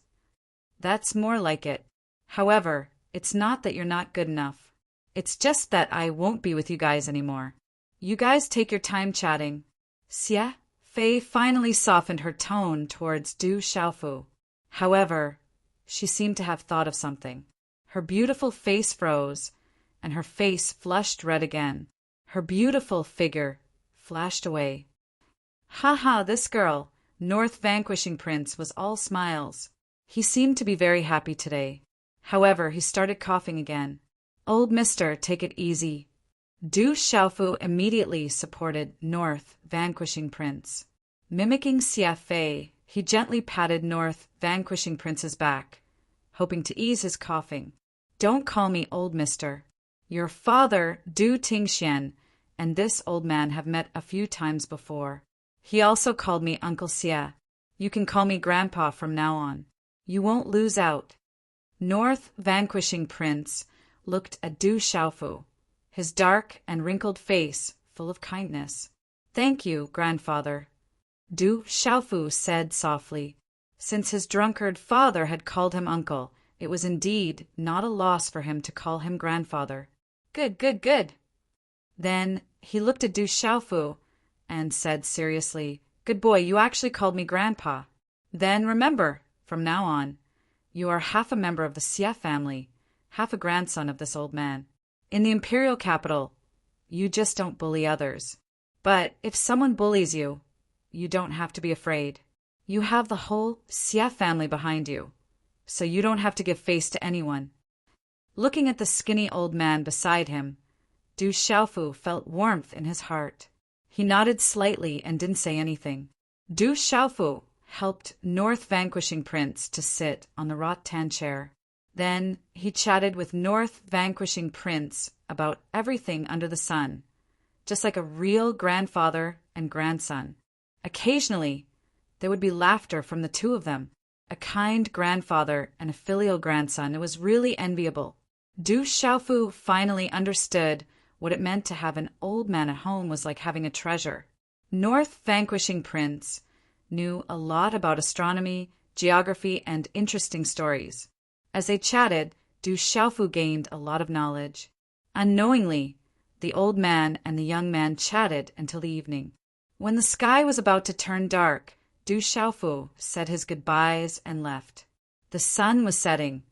"That's more like it. However, it's not that you're not good enough. It's just that I won't be with you guys anymore. You guys take your time chatting." Xie Fei finally softened her tone towards Du Xiaofu. However, she seemed to have thought of something. Her beautiful face froze, and her face flushed red again. Her beautiful figure flashed away. "Ha ha, this girl!" North Vanquishing Prince was all smiles. He seemed to be very happy today. However, he started coughing again. "Old mister, take it easy." Du Xiaofu immediately supported North Vanquishing Prince. Mimicking Xie Fei, he gently patted North Vanquishing Prince's back, hoping to ease his coughing. Don't call me old mister. Your father, Du Tingxian, and this old man have met a few times before. He also called me Uncle Xie. You can call me Grandpa from now on. You won't lose out. North Vanquishing Prince looked at Du Xiaofu, his dark and wrinkled face full of kindness. Thank you, grandfather, Du Xiaofu said softly. Since his drunkard father had called him uncle, it was indeed not a loss for him to call him grandfather. Good, good, good. Then he looked at Du Xiaofu and said seriously, Good boy, you actually called me grandpa. Then remember, from now on, you are half a member of the Xie family, half a grandson of this old man. In the imperial capital, you just don't bully others. But if someone bullies you, you don't have to be afraid. You have the whole Xie family behind you, so you don't have to give face to anyone. Looking at the skinny old man beside him, Du Xiaofu felt warmth in his heart. He nodded slightly and didn't say anything. Du Xiaofu helped North Vanquishing Prince to sit on the rattan chair. Then he chatted with North Vanquishing Prince about everything under the sun, just like a real grandfather and grandson. Occasionally, there would be laughter from the two of them. A kind grandfather and a filial grandson. It was really enviable. Du Xiaofu finally understood what it meant to have an old man at home was like having a treasure. North Vanquishing Prince knew a lot about astronomy, geography, and interesting stories. As they chatted, Du Xiaofu gained a lot of knowledge. Unknowingly, the old man and the young man chatted until the evening. When the sky was about to turn dark, Du Xiaofu said his goodbyes and left. The sun was setting,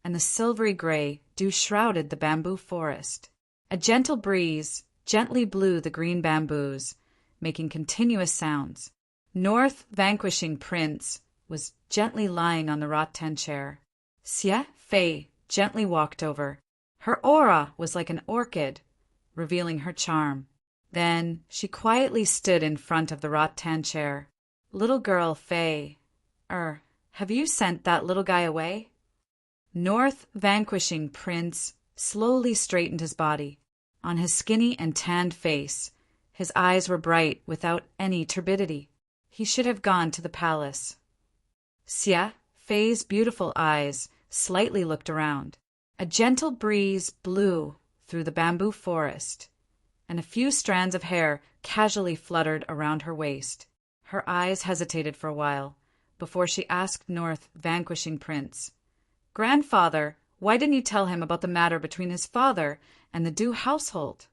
and the silvery gray dew shrouded the bamboo forest. A gentle breeze gently blew the green bamboos, making continuous sounds. North Vanquishing Prince was gently lying on the rattan chair. Xie Fei gently walked over. Her aura was like an orchid, revealing her charm. Then she quietly stood in front of the rattan chair. Little girl Fei, have you sent that little guy away? North Vanquishing Prince slowly straightened his body. On his skinny and tanned face, his eyes were bright without any turbidity. He should have gone to the palace. Xie Fei's beautiful eyes slightly looked around. A gentle breeze blew through the bamboo forest, and a few strands of hair casually fluttered around her waist. Her eyes hesitated for a while before she asked North Vanquishing Prince, Grandfather, why didn't you tell him about the matter between his father and the Du household?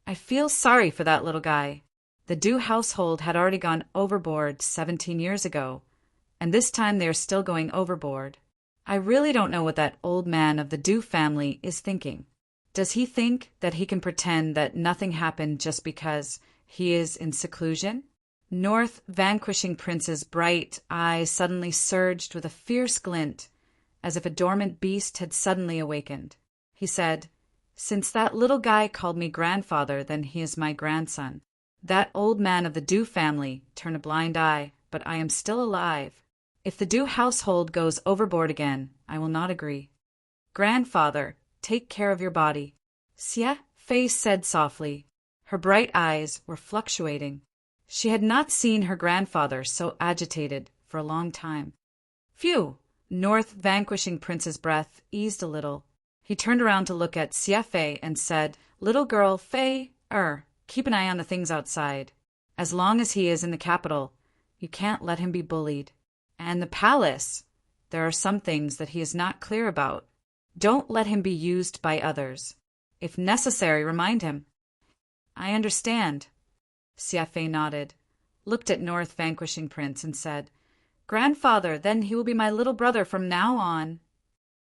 I feel sorry for that little guy. The Du household had already gone overboard 17 years ago, and this time they are still going overboard. I really don't know what that old man of the Du family is thinking. Does he think that he can pretend that nothing happened just because he is in seclusion? North Vanquishing Prince's bright eyes suddenly surged with a fierce glint, as if a dormant beast had suddenly awakened. He said, Since that little guy called me grandfather, then he is my grandson. That old man of the Du family turned a blind eye, but I am still alive. If the Du household goes overboard again, I will not agree. Grandfather, take care of your body. Xie Fei said softly. Her bright eyes were fluctuating. She had not seen her grandfather so agitated for a long time. Phew! North Vanquishing Prince's breath eased a little. He turned around to look at Xie Fei and said, Little girl Fei, keep an eye on the things outside. As long as he is in the capital, you can't let him be bullied. And the palace, there are some things that he is not clear about. Don't let him be used by others. If necessary, remind him. I understand. Xie Fei nodded, looked at North Vanquishing Prince and said, Grandfather, then he will be my little brother from now on.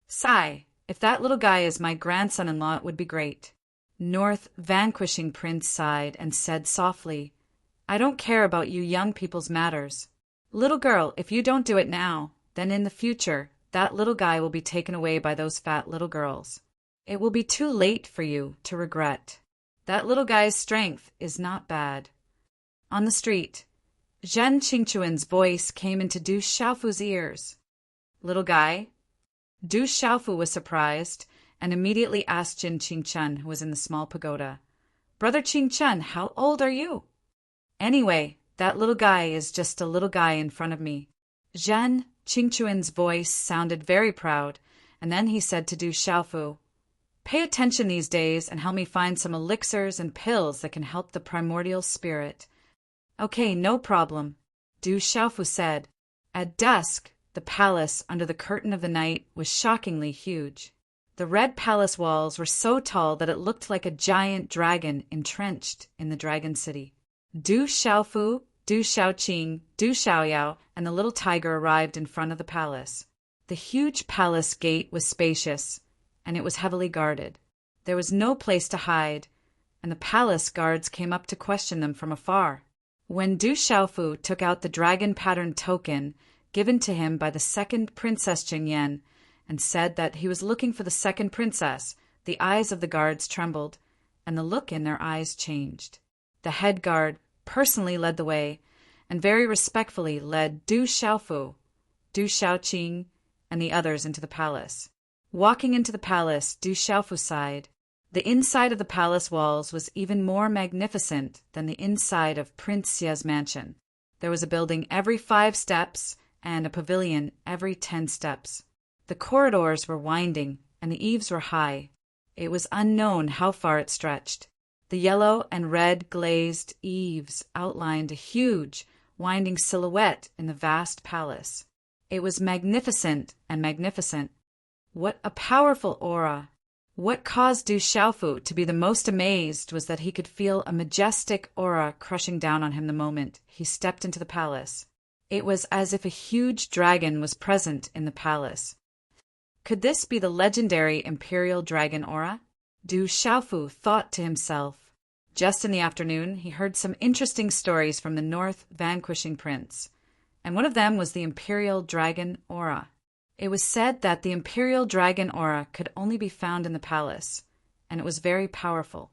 Sigh, if that little guy is my grandson-in-law, it would be great. North Vanquishing Prince sighed and said softly, I don't care about you young people's matters. Little girl, if you don't do it now, then in the future, that little guy will be taken away by those fat little girls. It will be too late for you to regret. That little guy's strength is not bad. On the street, Zhen Qingchuan's voice came into Du Xiaofu's ears. Little guy, Du Xiaofu was surprised and immediately asked Jin Qingchen, who was in the small pagoda, "Brother Qingchen, how old are you?" "Anyway, that little guy is just a little guy in front of me." Zhen Qingchuan's voice sounded very proud, and then he said to Du Xiaofu, "Pay attention these days and help me find some elixirs and pills that can help the primordial spirit." "Okay, no problem," Du Xiaofu said. At dusk, the palace under the curtain of the night was shockingly huge. The red palace walls were so tall that it looked like a giant dragon entrenched in the Dragon City. Du Xiaofu, Du Xiaoqing, Du Xiaoyao, and the little tiger arrived in front of the palace. The huge palace gate was spacious, and it was heavily guarded. There was no place to hide, and the palace guards came up to question them from afar. When Du Xiaofu took out the dragon-patterned token given to him by the second Princess Jingyan and said that he was looking for the second princess, the eyes of the guards trembled, and the look in their eyes changed. The head guard personally led the way, and very respectfully led Du Xiaofu, Du Xiaoqing, and the others into the palace. Walking into the palace, Du Xiaofu sighed. The inside of the palace walls was even more magnificent than the inside of Prince Xia's mansion. There was a building every 5 steps and a pavilion every 10 steps. The corridors were winding, and the eaves were high. It was unknown how far it stretched. The yellow and red glazed eaves outlined a huge, winding silhouette in the vast palace. It was magnificent and magnificent. What a powerful aura! What caused Du Xiaofu to be the most amazed was that he could feel a majestic aura crushing down on him the moment he stepped into the palace. It was as if a huge dragon was present in the palace. Could this be the legendary imperial dragon aura? Du Xiaofu thought to himself. Just in the afternoon, he heard some interesting stories from the North Vanquishing Prince, and one of them was the imperial dragon aura. It was said that the imperial dragon aura could only be found in the palace, and it was very powerful.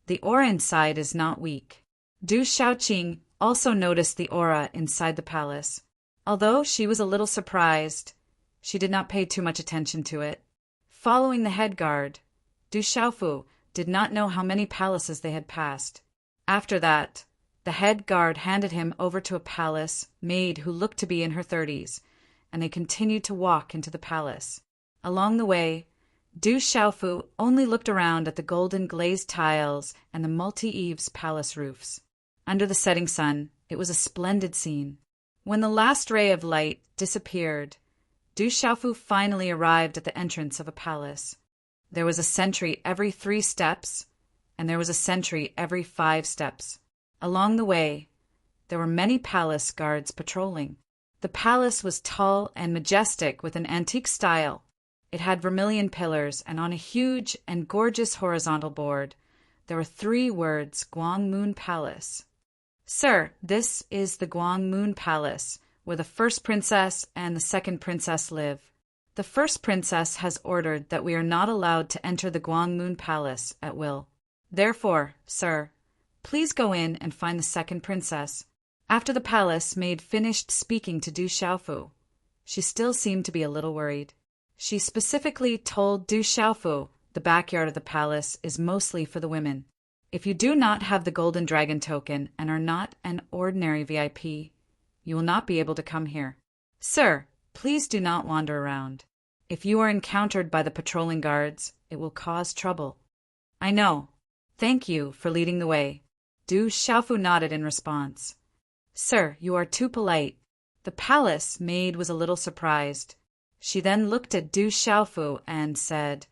The aura inside is not weak. Du Xiaoqing also noticed the aura inside the palace. Although she was a little surprised, she did not pay too much attention to it. Following the head guard, Du Xiaofu did not know how many palaces they had passed. After that, the head guard handed him over to a palace maid who looked to be in her 30s, and they continued to walk into the palace. Along the way, Du Xiaofu only looked around at the golden glazed tiles and the multi-eaves palace roofs. Under the setting sun, it was a splendid scene. When the last ray of light disappeared, Du Xiaofu finally arrived at the entrance of a palace. There was a sentry every 3 steps, and there was a sentry every 5 steps. Along the way, there were many palace guards patrolling. The palace was tall and majestic with an antique style. It had vermilion pillars, and on a huge and gorgeous horizontal board, there were 3 words, Guang Moon Palace. "Sir, this is the Guang Moon Palace, where the first princess and the second princess live. The first princess has ordered that we are not allowed to enter the Guang Moon Palace at will. Therefore, sir, please go in and find the second princess." After the palace maid finished speaking to Du Xiaofu, she still seemed to be a little worried. She specifically told Du Xiaofu the backyard of the palace is mostly for the women. If you do not have the golden dragon token and are not an ordinary VIP, you will not be able to come here. Sir, please do not wander around. If you are encountered by the patrolling guards, it will cause trouble. I know. Thank you for leading the way. Du Xiaofu nodded in response. Sir, you are too polite. The palace maid was a little surprised. She then looked at Du Xiaofu and said,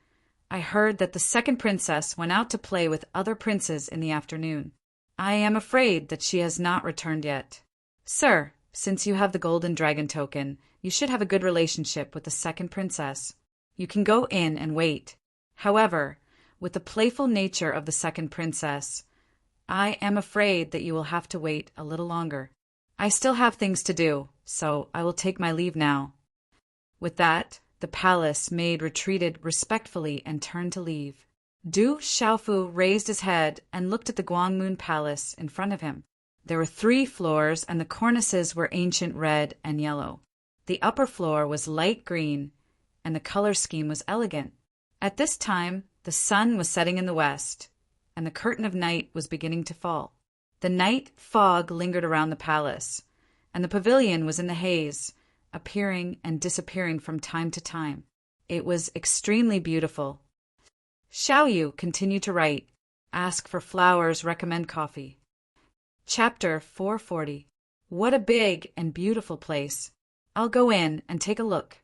I heard that the second princess went out to play with other princes in the afternoon. I am afraid that she has not returned yet. Sir, since you have the golden dragon token, you should have a good relationship with the second princess. You can go in and wait. However, with the playful nature of the second princess, I am afraid that you will have to wait a little longer. I still have things to do, so I will take my leave now. With that, the palace maid retreated respectfully and turned to leave. Du Xiaofu raised his head and looked at the Guangmoon Palace in front of him. There were 3 floors, and the cornices were ancient red and yellow. The upper floor was light green, and the color scheme was elegant. At this time, the sun was setting in the west, and the curtain of night was beginning to fall. The night fog lingered around the palace, and the pavilion was in the haze, appearing and disappearing from time to time. It was extremely beautiful. Xiao Yu continued to write, ask for flowers, recommend coffee. Chapter 440. What a big and beautiful place. I'll go in and take a look.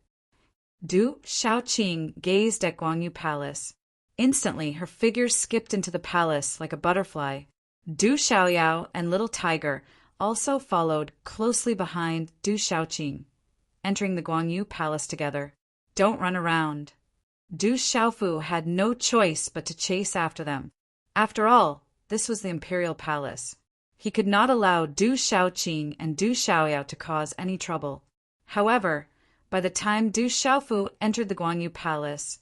Du Shaoqing gazed at Guangyu Palace. Instantly, her figure skipped into the palace like a butterfly. Du Xiaoyao and Little Tiger also followed closely behind Du Shaoqing, entering the Guangyu Palace together. Don't run around. Du Xiaofu had no choice but to chase after them. After all, this was the imperial palace. He could not allow Du Shaoqing and Du Xiaoyao to cause any trouble. However, by the time Du Xiaofu entered the Guangyu Palace,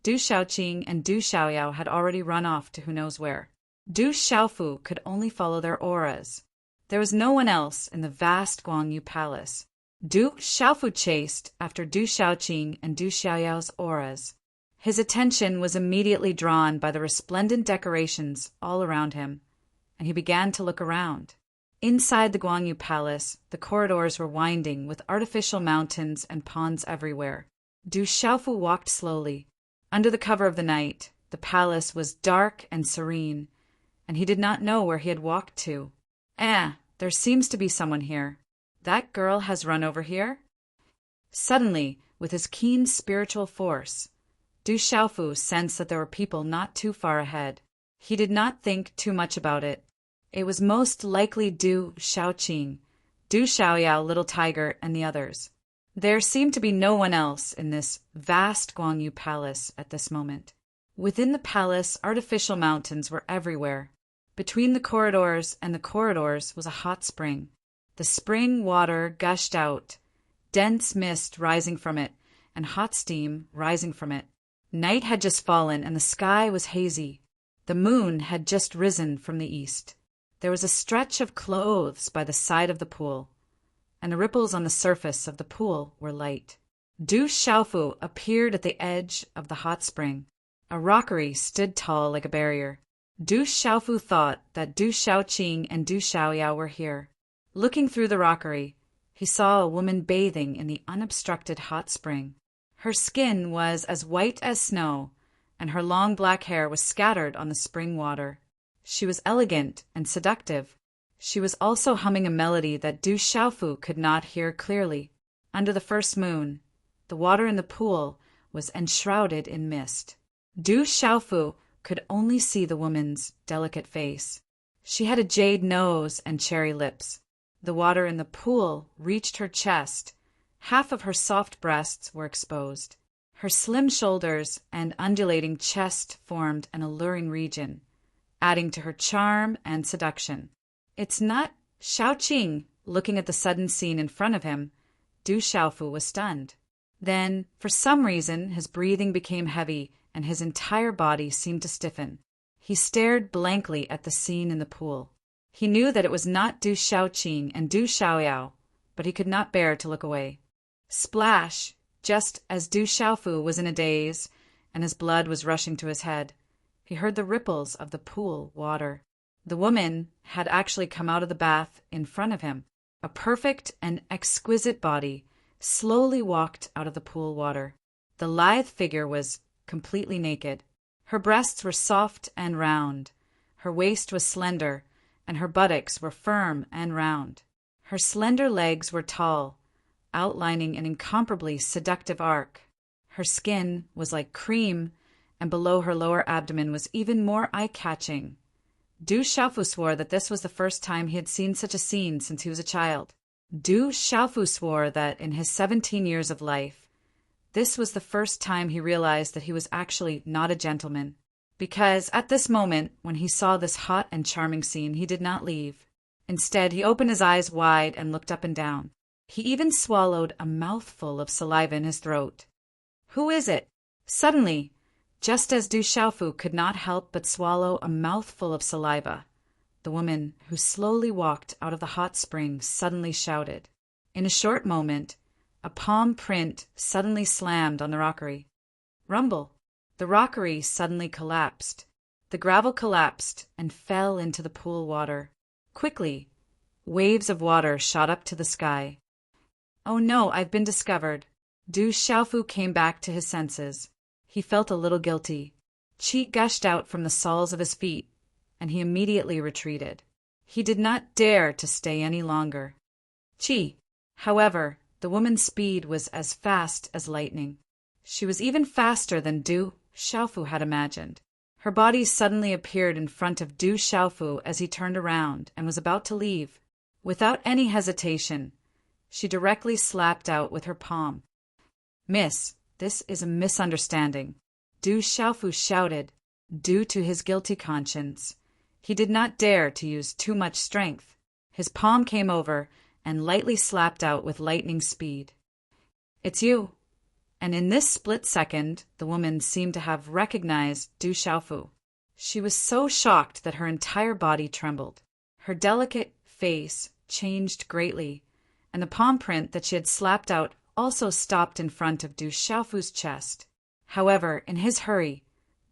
Du Shaoqing and Du Xiaoyao had already run off to who knows where. Du Xiaofu could only follow their auras. There was no one else in the vast Guangyu Palace. Du Xiaofu chased after Du Shaoqing and Du Xiaoyao's auras. His attention was immediately drawn by the resplendent decorations all around him, and he began to look around. Inside the Guangyu Palace, the corridors were winding with artificial mountains and ponds everywhere. Du Xiaofu walked slowly. Under the cover of the night, the palace was dark and serene, and he did not know where he had walked to. There seems to be someone here. That girl has run over here? Suddenly, with his keen spiritual force, Du Xiaofu sensed that there were people not too far ahead. He did not think too much about it. It was most likely Du Shaoqing, Du Xiaoyao, Little Tiger, and the others. There seemed to be no one else in this vast Guangyu Palace at this moment. Within the palace, artificial mountains were everywhere. Between the corridors and the corridors was a hot spring. The spring water gushed out, dense mist rising from it, and hot steam rising from it. Night had just fallen, and the sky was hazy. The moon had just risen from the east. There was a stretch of clothes by the side of the pool, and the ripples on the surface of the pool were light. Du Xiaofu appeared at the edge of the hot spring. A rockery stood tall like a barrier. Du Xiaofu thought that Du Shaoqing and Du Xiaoyao were here. Looking through the rockery, he saw a woman bathing in the unobstructed hot spring. Her skin was as white as snow, and her long black hair was scattered on the spring water. She was elegant and seductive. She was also humming a melody that Du Xiaofu could not hear clearly. Under the first moon, the water in the pool was enshrouded in mist. Du Xiaofu could only see the woman's delicate face. She had a jade nose and cherry lips. The water in the pool reached her chest. Half of her soft breasts were exposed. Her slim shoulders and undulating chest formed an alluring region, adding to her charm and seduction. It's not Shaoqing. Looking at the sudden scene in front of him, Du Xiaofu was stunned. Then, for some reason, his breathing became heavy and his entire body seemed to stiffen. He stared blankly at the scene in the pool. He knew that it was not Du Shaoqing and Du Xiaoyao, but he could not bear to look away. Splash! Just as Du Xiaofu was in a daze and his blood was rushing to his head, he heard the ripples of the pool water. The woman had actually come out of the bath in front of him. A perfect and exquisite body slowly walked out of the pool water. The lithe figure was completely naked. Her breasts were soft and round. Her waist was slender, and her buttocks were firm and round. Her slender legs were tall, outlining an incomparably seductive arc. Her skin was like cream, and below her lower abdomen was even more eye-catching. Du Xiaofu swore that this was the first time he had seen such a scene since he was a child. Du Xiaofu swore that in his 17 years of life, this was the first time he realized that he was actually not a gentleman, because at this moment, when he saw this hot and charming scene, he did not leave. Instead, he opened his eyes wide and looked up and down. He even swallowed a mouthful of saliva in his throat. Who is it? Suddenly, just as Du Xiaofu could not help but swallow a mouthful of saliva, the woman who slowly walked out of the hot spring suddenly shouted. In a short moment, a palm print suddenly slammed on the rockery. Rumble! The rockery suddenly collapsed. The gravel collapsed and fell into the pool water. Quickly, waves of water shot up to the sky. Oh no, I've been discovered. Du Xiaofu came back to his senses. He felt a little guilty. Qi gushed out from the soles of his feet, and he immediately retreated. He did not dare to stay any longer. Qi, however, the woman's speed was as fast as lightning. She was even faster than Du Xiaofu had imagined. Her body suddenly appeared in front of Du Xiaofu as he turned around and was about to leave. Without any hesitation, she directly slapped out with her palm. "Miss, this is a misunderstanding," Du Xiaofu shouted. Due to his guilty conscience, he did not dare to use too much strength. His palm came over and lightly slapped out with lightning speed. "It's you." And in this split second, the woman seemed to have recognized Du Xiaofu. She was so shocked that her entire body trembled. Her delicate face changed greatly, and the palm print that she had slapped out also stopped in front of Du Xiaofu's chest. However, in his hurry,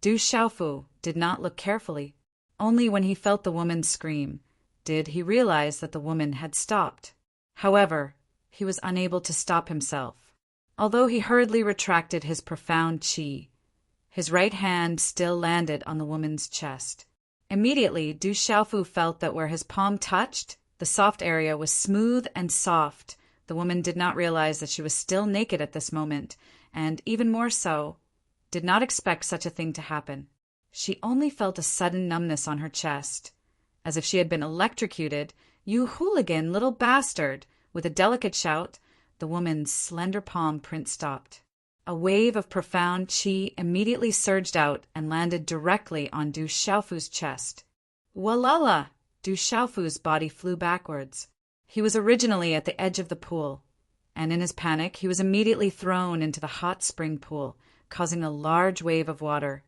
Du Xiaofu did not look carefully. Only when he felt the woman scream did he realize that the woman had stopped. However, he was unable to stop himself. Although he hurriedly retracted his profound qi, his right hand still landed on the woman's chest. Immediately, Du Xiaofu felt that where his palm touched, the soft area was smooth and soft. The woman did not realize that she was still naked at this moment, and even more so, did not expect such a thing to happen. She only felt a sudden numbness on her chest, as if she had been electrocuted. "You hooligan little bastard!" With a delicate shout, the woman's slender palm print stopped. A wave of profound qi immediately surged out and landed directly on Du Xiaofu's chest. Walala! Du Xiaofu's body flew backwards. He was originally at the edge of the pool, and in his panic he was immediately thrown into the hot spring pool, causing a large wave of water.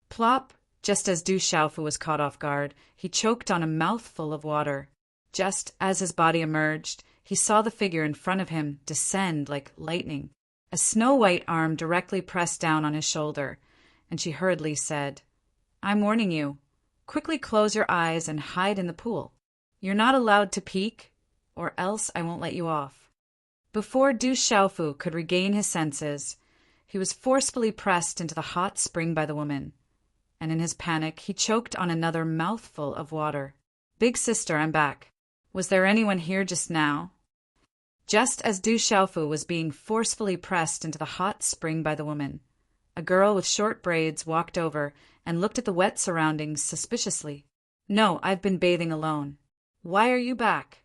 Plop! Just as Du Xiaofu was caught off guard, he choked on a mouthful of water. Just as his body emerged, he saw the figure in front of him descend like lightning. A snow-white arm directly pressed down on his shoulder, and she hurriedly said, "I'm warning you. Quickly close your eyes and hide in the pool. You're not allowed to peek, or else I won't let you off." Before Du Xiaofu could regain his senses, he was forcefully pressed into the hot spring by the woman, and in his panic he choked on another mouthful of water. "Big sister, I'm back. Was there anyone here just now?" Just as Du Xiaofu was being forcefully pressed into the hot spring by the woman, a girl with short braids walked over and looked at the wet surroundings suspiciously. "No, I've been bathing alone." "Why are you back?"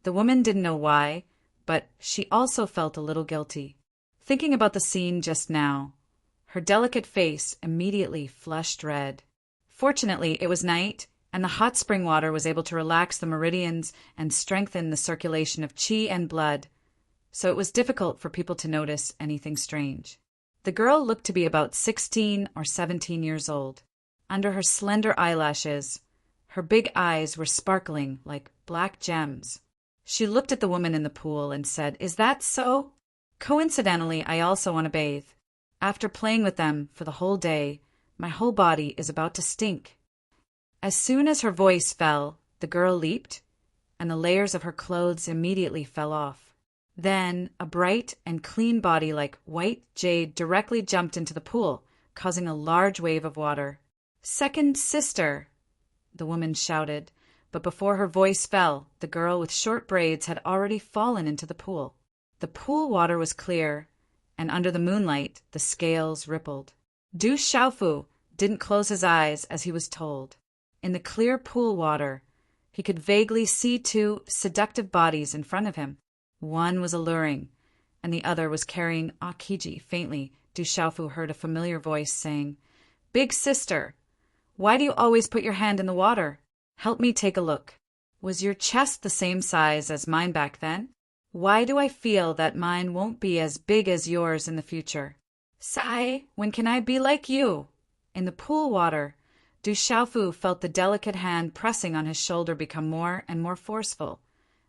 The woman didn't know why, but she also felt a little guilty. Thinking about the scene just now, her delicate face immediately flushed red. Fortunately, it was night, and the hot spring water was able to relax the meridians and strengthen the circulation of qi and blood, so it was difficult for people to notice anything strange. The girl looked to be about 16 or 17 years old. Under her slender eyelashes, her big eyes were sparkling like black gems. She looked at the woman in the pool and said, "Is that so? Coincidentally, I also want to bathe. After playing with them for the whole day, my whole body is about to stink." As soon as her voice fell, the girl leaped, and the layers of her clothes immediately fell off. Then a bright and clean body like white jade directly jumped into the pool, causing a large wave of water. "Second sister!" the woman shouted, but before her voice fell, the girl with short braids had already fallen into the pool. The pool water was clear, and under the moonlight, the scales rippled. Du Xiaofu didn't close his eyes as he was told. In the clear pool water, he could vaguely see two seductive bodies in front of him. One was alluring, and the other was carrying Akiji. Faintly, Du Xiaofu heard a familiar voice saying, "Big sister, why do you always put your hand in the water? Help me take a look. Was your chest the same size as mine back then? Why do I feel that mine won't be as big as yours in the future? Sigh, when can I be like you?" In the pool water, Du Xiaofu felt the delicate hand pressing on his shoulder become more and more forceful,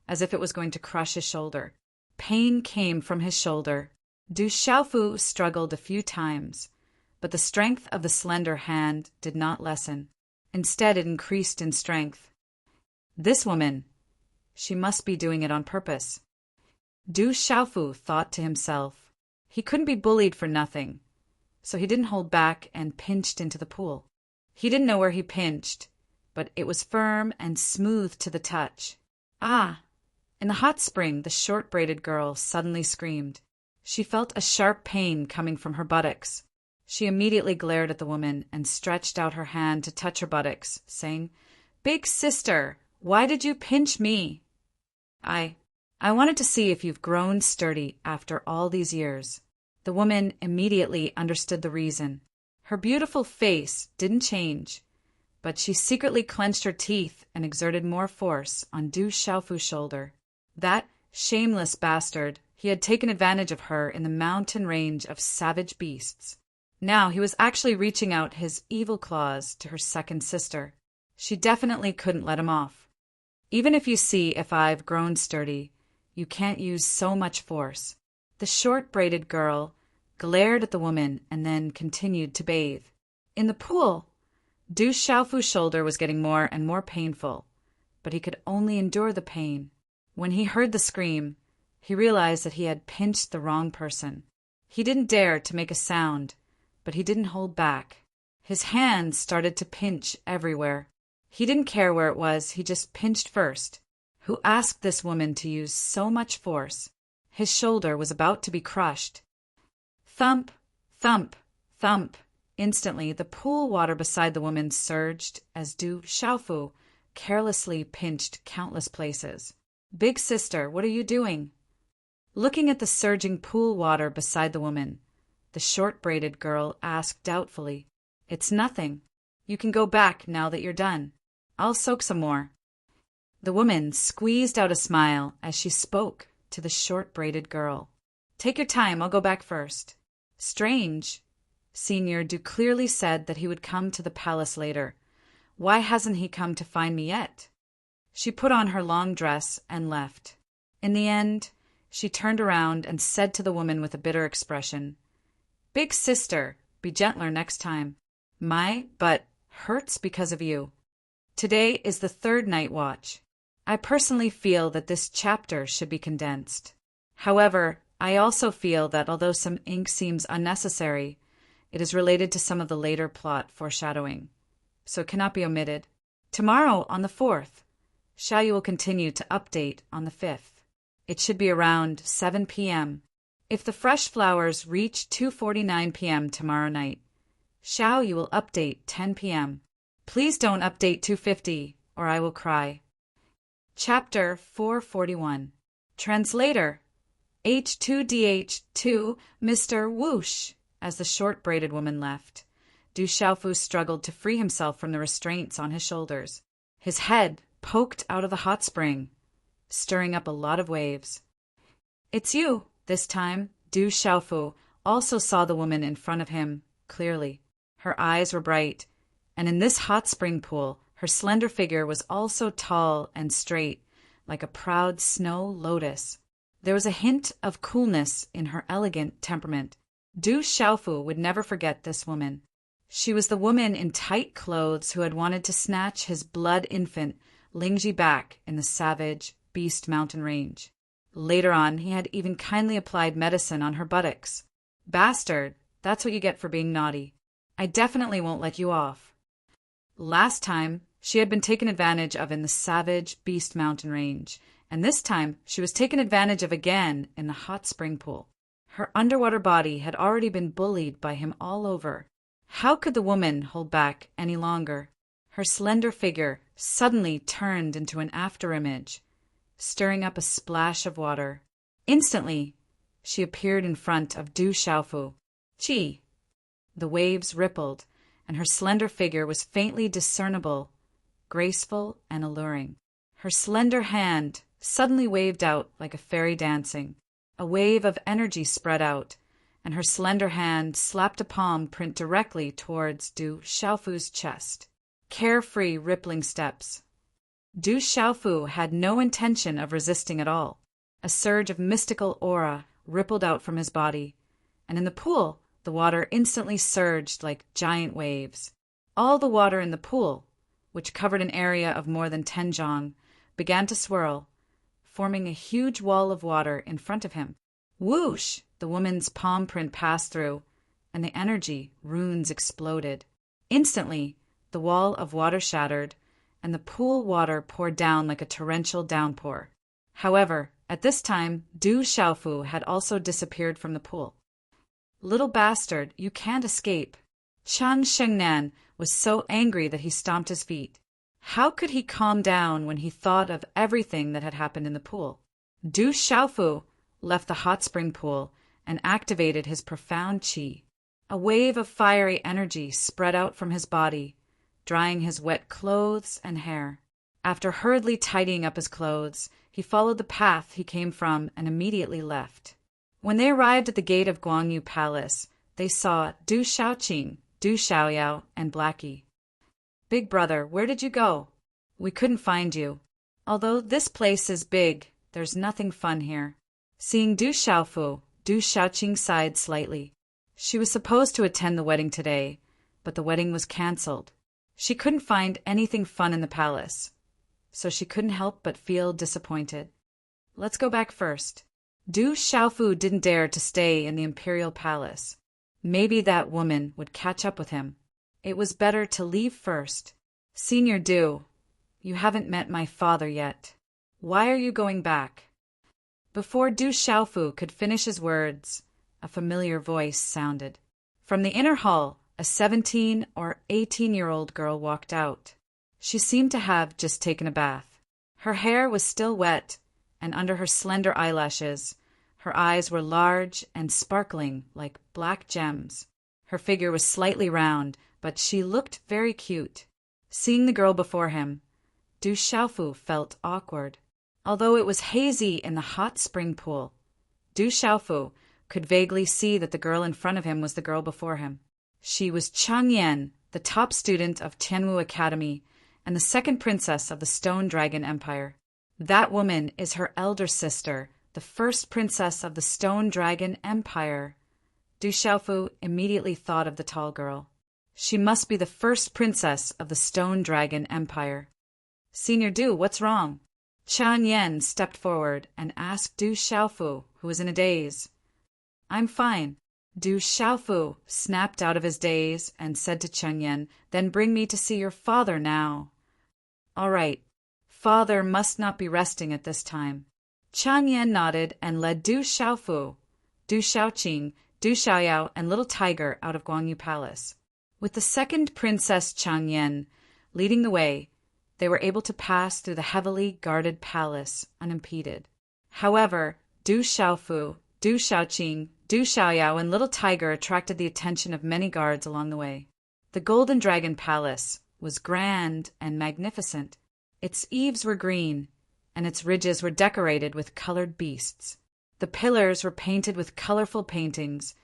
as if it was going to crush his shoulder. Pain came from his shoulder. Du Xiaofu struggled a few times, but the strength of the slender hand did not lessen. Instead, it increased in strength. This woman, she must be doing it on purpose. Du Xiaofu thought to himself. He couldn't be bullied for nothing, so he didn't hold back and pinched into the pool. He didn't know where he pinched, but it was firm and smooth to the touch. Ah! In the hot spring, the short-braided girl suddenly screamed. She felt a sharp pain coming from her buttocks. She immediately glared at the woman and stretched out her hand to touch her buttocks, saying, "Big sister, why did you pinch me?" I wanted to see if you've grown sturdy after all these years." The woman immediately understood the reason. Her beautiful face didn't change, but she secretly clenched her teeth and exerted more force on Du Xiaofu's shoulder. That shameless bastard, he had taken advantage of her in the mountain range of savage beasts. Now he was actually reaching out his evil claws to her second sister. She definitely couldn't let him off. Even if you see if I've grown sturdy, you can't use so much force. The short-braided girl glared at the woman and then continued to bathe. In the pool, Du Xiaofu's shoulder was getting more and more painful, but he could only endure the pain. When he heard the scream, he realized that he had pinched the wrong person. He didn't dare to make a sound, but he didn't hold back. His hands started to pinch everywhere. He didn't care where it was, he just pinched first. Who asked this woman to use so much force? His shoulder was about to be crushed. Thump, thump, thump. Instantly, the pool water beside the woman surged as Du Xiaofu carelessly pinched countless places. "Big sister, what are you doing?" Looking at the surging pool water beside the woman, the short-braided girl asked doubtfully, "It's nothing. You can go back now that you're done. I'll soak some more." The woman squeezed out a smile as she spoke to the short-braided girl. "Take your time, I'll go back first." Strange. Senior Du clearly said that he would come to the palace later. Why hasn't he come to find me yet? She put on her long dress and left. In the end, she turned around and said to the woman with a bitter expression, "Big sister, be gentler next time. My butt hurts because of you." Today is the third night watch. I personally feel that this chapter should be condensed. However, I also feel that although some ink seems unnecessary, it is related to some of the later plot foreshadowing, so it cannot be omitted. Tomorrow, on the 4th, Xiaoyu will continue to update on the 5th. It should be around 7 p.m. If the fresh flowers reach 2:49 p.m. tomorrow night, Xiaoyu will update 10 p.m. Please don't update 2:50 or I will cry. Chapter 441. Translator H2DH2 Mr. Whoosh. As the short-braided woman left, Du Xiaofu struggled to free himself from the restraints on his shoulders. His head poked out of the hot spring, stirring up a lot of waves. "It's you." This time, Du Xiaofu also saw the woman in front of him clearly. Her eyes were bright, and in this hot spring pool, her slender figure was also tall and straight, like a proud snow lotus. There was a hint of coolness in her elegant temperament. Du Xiaofu would never forget this woman. She was the woman in tight clothes who had wanted to snatch his blood infant Lingji back in the savage Beast Mountain range. Later on, he had even kindly applied medicine on her buttocks. "Bastard, that's what you get for being naughty. I definitely won't let you off." Last time, she had been taken advantage of in the savage Beast Mountain range, and this time she was taken advantage of again in the hot spring pool. Her underwater body had already been bullied by him all over. How could the woman hold back any longer? Her slender figure suddenly turned into an afterimage, stirring up a splash of water. Instantly, she appeared in front of Du Xiaofu. "Chi!" The waves rippled, and her slender figure was faintly discernible, graceful and alluring. Her slender hand suddenly waved out like a fairy dancing. A wave of energy spread out, and her slender hand slapped a palm print directly towards Du Xiaofu's chest. Carefree, rippling steps. Du Xiaofu had no intention of resisting at all. A surge of mystical aura rippled out from his body, and in the pool, the water instantly surged like giant waves. All the water in the pool, which covered an area of more than 10 zhang, began to swirl, forming a huge wall of water in front of him. Whoosh! The woman's palm print passed through, and the energy runes exploded. Instantly, the wall of water shattered, and the pool water poured down like a torrential downpour. However, at this time, Du Xiaofu had also disappeared from the pool. Little bastard, you can't escape. Qian Shengnan was so angry that he stomped his feet. How could he calm down when he thought of everything that had happened in the pool? Du Xiaofu left the hot spring pool and activated his profound qi. A wave of fiery energy spread out from his body, drying his wet clothes and hair. After hurriedly tidying up his clothes, he followed the path he came from and immediately left. When they arrived at the gate of Guangyu Palace, they saw Du Xiaoqing, Du Xiaoyao, and Blackie. "Big brother, where did you go? We couldn't find you. Although this place is big, there's nothing fun here." Seeing Du Xiaofu, Du Xiaoqing sighed slightly. She was supposed to attend the wedding today, but the wedding was cancelled. She couldn't find anything fun in the palace, so she couldn't help but feel disappointed. Let's go back first. Du Xiaofu didn't dare to stay in the imperial palace. Maybe that woman would catch up with him. It was better to leave first. Senior Du, you haven't met my father yet. Why are you going back? Before Du Xiaofu could finish his words, a familiar voice sounded. From the inner hall, a 17 or 18-year-old girl walked out. She seemed to have just taken a bath. Her hair was still wet, and under her slender eyelashes, her eyes were large and sparkling like black gems. Her figure was slightly round, but she looked very cute. Seeing the girl before him, Du Xiaofu felt awkward. Although it was hazy in the hot spring pool, Du Xiaofu could vaguely see that the girl in front of him was the girl before him. She was Chang Yan, the top student of Tianwu Academy and the second princess of the Stone Dragon Empire. That woman is her elder sister, the first princess of the Stone Dragon Empire. Du Xiaofu immediately thought of the tall girl. She must be the first princess of the Stone Dragon Empire. Senior Du, what's wrong? Chang Yan stepped forward and asked Du Xiaofu, who was in a daze. I'm fine. Du Xiaofu snapped out of his daze and said to Chang Yan, then bring me to see your father now. All right. Father must not be resting at this time. Chang Yan nodded and led Du Xiaofu, Du Xiaoqing, Du Xiaoyao, and Little Tiger out of Guangyu Palace. With the second Princess Chang Yan leading the way, they were able to pass through the heavily guarded palace unimpeded. However, Du Xiaofu, Du Xiaoqing, Du Xiaoyao, and Little Tiger attracted the attention of many guards along the way. The Golden Dragon Palace was grand and magnificent. Its eaves were green, and its ridges were decorated with colored beasts. The pillars were painted with colorful paintings,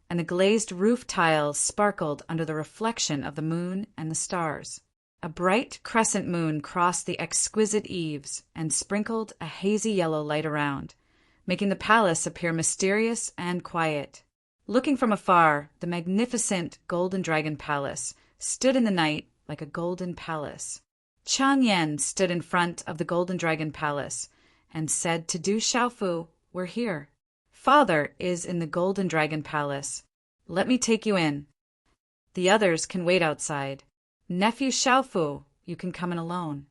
and the glazed roof tiles sparkled under the reflection of the moon and the stars. A bright crescent moon crossed the exquisite eaves and sprinkled a hazy yellow light around, making the palace appear mysterious and quiet. Looking from afar, the magnificent Golden Dragon Palace stood in the night like a golden palace. Chang Yan stood in front of the Golden Dragon Palace and said to Du Xiaofu, "We're here. Father is in the Golden Dragon Palace. Let me take you in. The others can wait outside. Nephew Xiaofu, you can come in alone."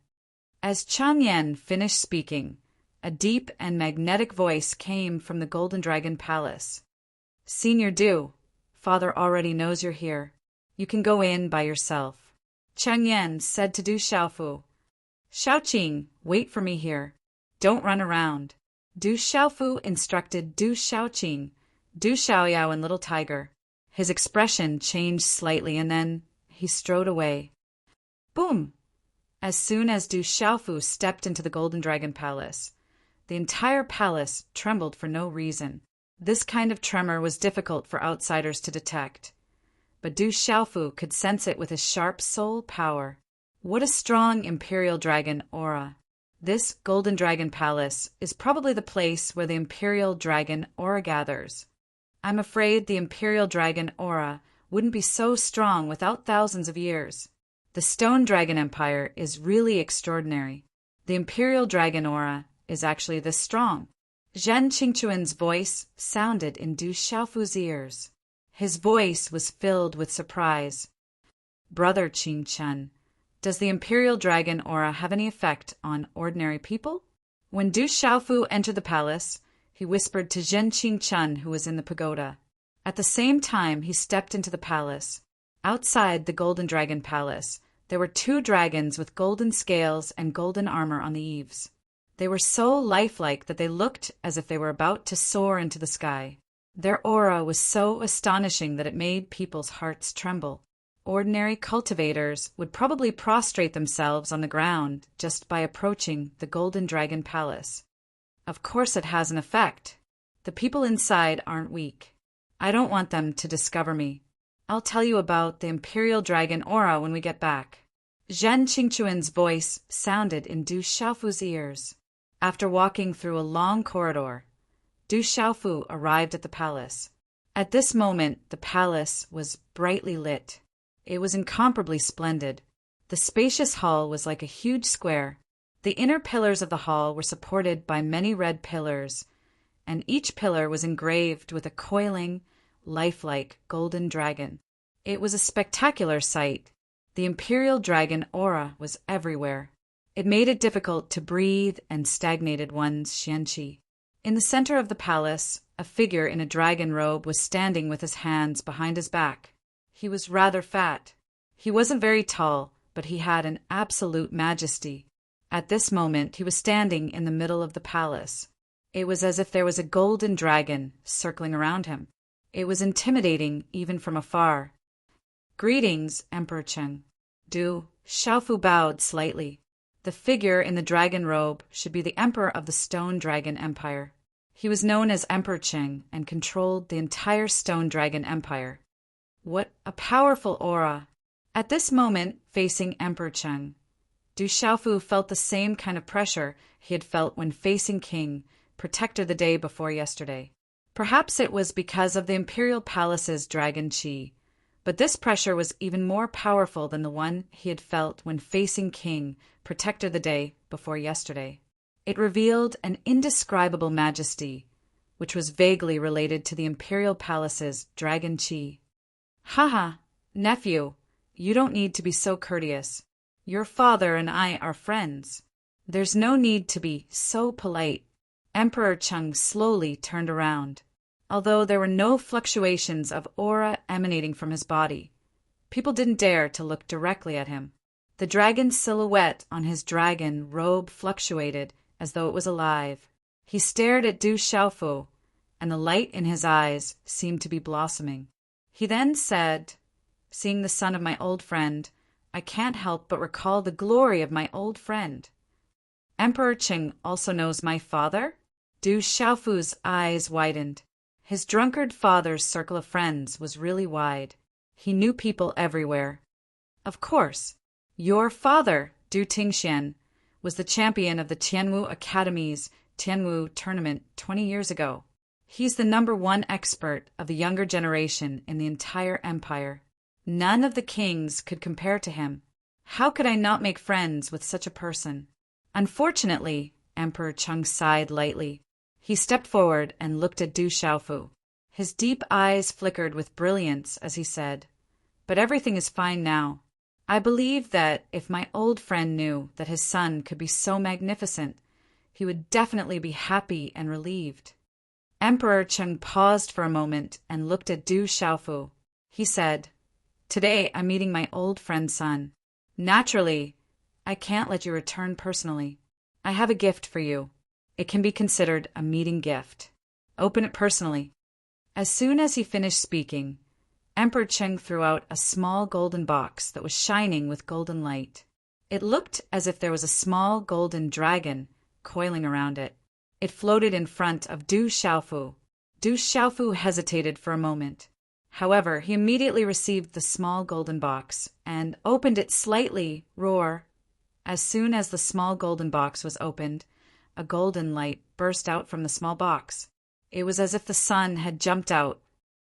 As Chang Yan finished speaking, a deep and magnetic voice came from the Golden Dragon Palace. "Senior Du, Father already knows you're here. You can go in by yourself." Chang Yan said to Du Xiaofu, "Xiaoqing, wait for me here. Don't run around." Du Xiaofu instructed Du Xiaoqing, Du Xiaoyao, and Little Tiger. His expression changed slightly, and then he strode away. Boom! As soon as Du Xiaofu stepped into the Golden Dragon Palace, the entire palace trembled for no reason. This kind of tremor was difficult for outsiders to detect, but Du Xiaofu could sense it with his sharp soul power. What a strong imperial dragon aura! This Golden Dragon Palace is probably the place where the Imperial Dragon Aura gathers. I'm afraid the Imperial Dragon Aura wouldn't be so strong without thousands of years. The Stone Dragon Empire is really extraordinary. The Imperial Dragon Aura is actually this strong. Zhen Qingquan's voice sounded in Du Xiaofu's ears. His voice was filled with surprise. Brother Qingquan, does the Imperial Dragon Aura have any effect on ordinary people? When Du Xiaofu entered the palace, he whispered to Zhen Qingquan, who was in the pagoda. At the same time he stepped into the palace. Outside the Golden Dragon Palace, there were 2 dragons with golden scales and golden armor on the eaves. They were so lifelike that they looked as if they were about to soar into the sky. Their aura was so astonishing that it made people's hearts tremble. Ordinary cultivators would probably prostrate themselves on the ground just by approaching the Golden Dragon Palace. Of course it has an effect. The people inside aren't weak. I don't want them to discover me. I'll tell you about the Imperial Dragon Aura when we get back. Zhen Qingquan's voice sounded in Du Xiaofu's ears. After walking through a long corridor, Du Xiaofu arrived at the palace. At this moment, the palace was brightly lit. It was incomparably splendid. The spacious hall was like a huge square. The inner pillars of the hall were supported by many red pillars, and each pillar was engraved with a coiling, lifelike golden dragon. It was a spectacular sight. The Imperial Dragon Aura was everywhere. It made it difficult to breathe and stagnated one's xianqi. In the center of the palace, a figure in a dragon robe was standing with his hands behind his back. He was rather fat. He wasn't very tall, but he had an absolute majesty. At this moment, he was standing in the middle of the palace. It was as if there was a golden dragon circling around him. It was intimidating even from afar. Greetings, Emperor Cheng. Du Xiaofu bowed slightly. The figure in the dragon robe should be the Emperor of the Stone Dragon Empire. He was known as Emperor Cheng and controlled the entire Stone Dragon Empire. What a powerful aura! At this moment, facing Emperor Cheng, Du Xiaofu felt the same kind of pressure he had felt when facing King Protector the day before yesterday. Perhaps it was because of the Imperial Palace's dragon qi, but this pressure was even more powerful than the one he had felt when facing King Protector the day before yesterday. It revealed an indescribable majesty, which was vaguely related to the Imperial Palace's dragon qi. Haha, nephew, you don't need to be so courteous. Your father and I are friends. There's no need to be so polite. Emperor Cheng slowly turned around. Although there were no fluctuations of aura emanating from his body, people didn't dare to look directly at him. The dragon's silhouette on his dragon robe fluctuated as though it was alive. He stared at Du Xiaofu, and the light in his eyes seemed to be blossoming. He then said, "Seeing the son of my old friend, I can't help but recall the glory of my old friend. Emperor Qing also knows my father?" Du Xiaofu's eyes widened. His drunkard father's circle of friends was really wide. He knew people everywhere. Of course. Your father, Du Tingxian, was the champion of the Tianwu Academy's Tianwu tournament 20 years ago. He's the #1 expert of the younger generation in the entire empire. None of the kings could compare to him. How could I not make friends with such a person? Unfortunately, Emperor Cheng sighed lightly. He stepped forward and looked at Du Xiaofu. His deep eyes flickered with brilliance as he said, "But everything is fine now. I believe that if my old friend knew that his son could be so magnificent, he would definitely be happy and relieved." Emperor Cheng paused for a moment and looked at Du Xiaofu. He said, "Today I'm meeting my old friend's son. Naturally, I can't let you return personally. I have a gift for you. It can be considered a meeting gift. Open it personally." As soon as he finished speaking, Emperor Cheng threw out a small golden box that was shining with golden light. It looked as if there was a small golden dragon coiling around it. It floated in front of Du Xiaofu. Du Xiaofu hesitated for a moment. However, he immediately received the small golden box and opened it slightly, roar. As soon as the small golden box was opened, a golden light burst out from the small box. It was as if the sun had jumped out.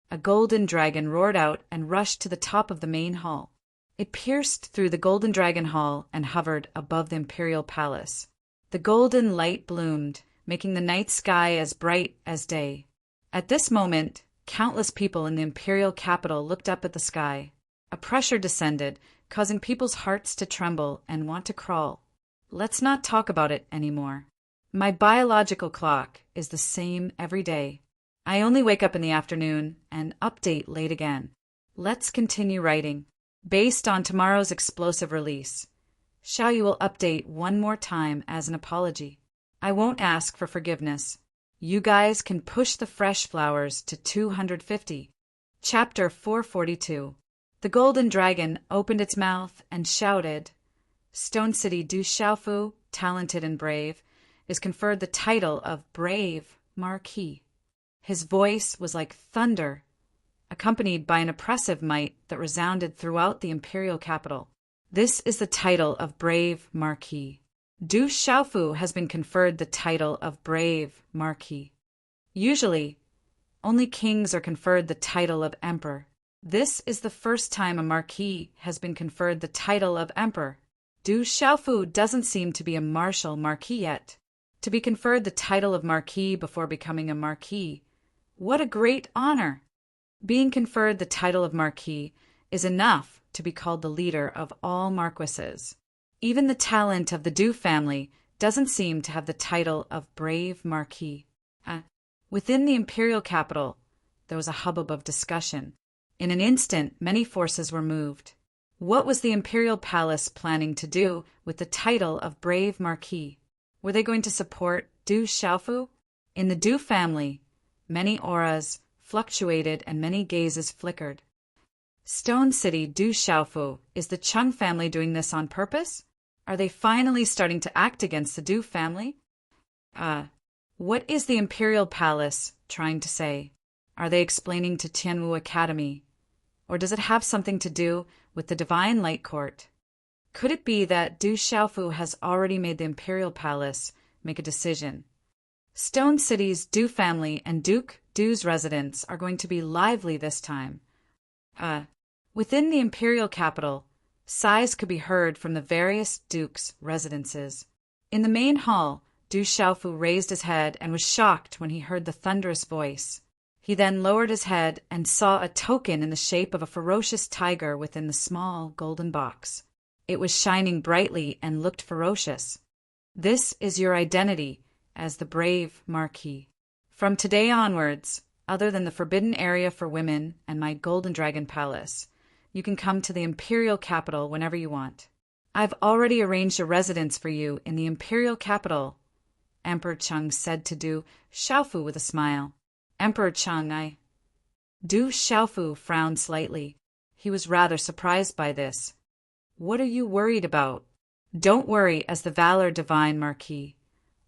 A golden dragon roared out and rushed to the top of the main hall. It pierced through the golden dragon hall and hovered above the imperial palace. The golden light bloomed, making the night sky as bright as day. At this moment, countless people in the imperial capital looked up at the sky. A pressure descended, causing people's hearts to tremble and want to crawl. Let's not talk about it anymore. My biological clock is the same every day. I only wake up in the afternoon and update late again. Let's continue writing. Based on tomorrow's explosive release, Xiao Yu will update one more time as an apology. I won't ask for forgiveness. You guys can push the fresh flowers to 250. Chapter 442. The golden dragon opened its mouth and shouted, Stone City Du Xiaofu, talented and brave, is conferred the title of Brave Marquis. His voice was like thunder, accompanied by an oppressive might that resounded throughout the imperial capital. This is the title of Brave Marquis. Du Xiaofu has been conferred the title of Brave Marquis. Usually, only kings are conferred the title of Emperor. This is the first time a Marquis has been conferred the title of Emperor. Du Xiaofu doesn't seem to be a martial Marquis yet. To be conferred the title of Marquis before becoming a Marquis, what a great honor! Being conferred the title of Marquis is enough to be called the leader of all marquises. Even the talent of the Du family doesn't seem to have the title of Brave Marquis. Within the imperial capital, there was a hubbub of discussion. In an instant, many forces were moved. What was the imperial palace planning to do with the title of Brave Marquis? Were they going to support Du Xiaofu? In the Du family, many auras fluctuated and many gazes flickered. Stone City Du Xiaofu, is the Chung family doing this on purpose? Are they finally starting to act against the Du family? What is the imperial palace trying to say? Are they explaining to Tianwu Academy? Or does it have something to do with the Divine Light Court? Could it be that Du Xiaofu has already made the imperial palace make a decision? Stone City's Du family and Duke Du's residents are going to be lively this time. Within the imperial capital, sighs could be heard from the various dukes' residences. In the main hall, Du Xiaofu raised his head and was shocked when he heard the thunderous voice. He then lowered his head and saw a token in the shape of a ferocious tiger within the small golden box. It was shining brightly and looked ferocious. This is your identity as the Brave Marquis. From today onwards, other than the forbidden area for women and my Golden Dragon Palace, you can come to the imperial capital whenever you want. I've already arranged a residence for you in the imperial capital, Emperor Chung said to Du Xiaofu with a smile. Emperor Chung, Du Xiaofu frowned slightly. He was rather surprised by this. What are you worried about? Don't worry as the Valor Divine Marquis.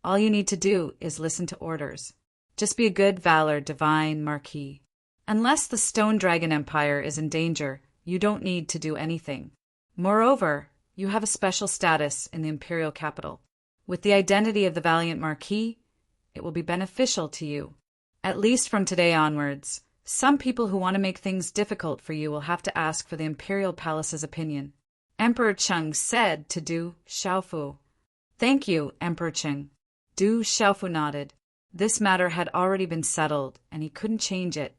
All you need to do is listen to orders. Just be a good Valor Divine Marquis. Unless the Stone Dragon Empire is in danger, you don't need to do anything. Moreover, you have a special status in the imperial capital. With the identity of the Valiant Marquis, it will be beneficial to you. At least from today onwards, some people who want to make things difficult for you will have to ask for the imperial palace's opinion. Emperor Chung said to Du Xiaofu. Thank you, Emperor Chung. Du Xiaofu nodded. This matter had already been settled, and he couldn't change it.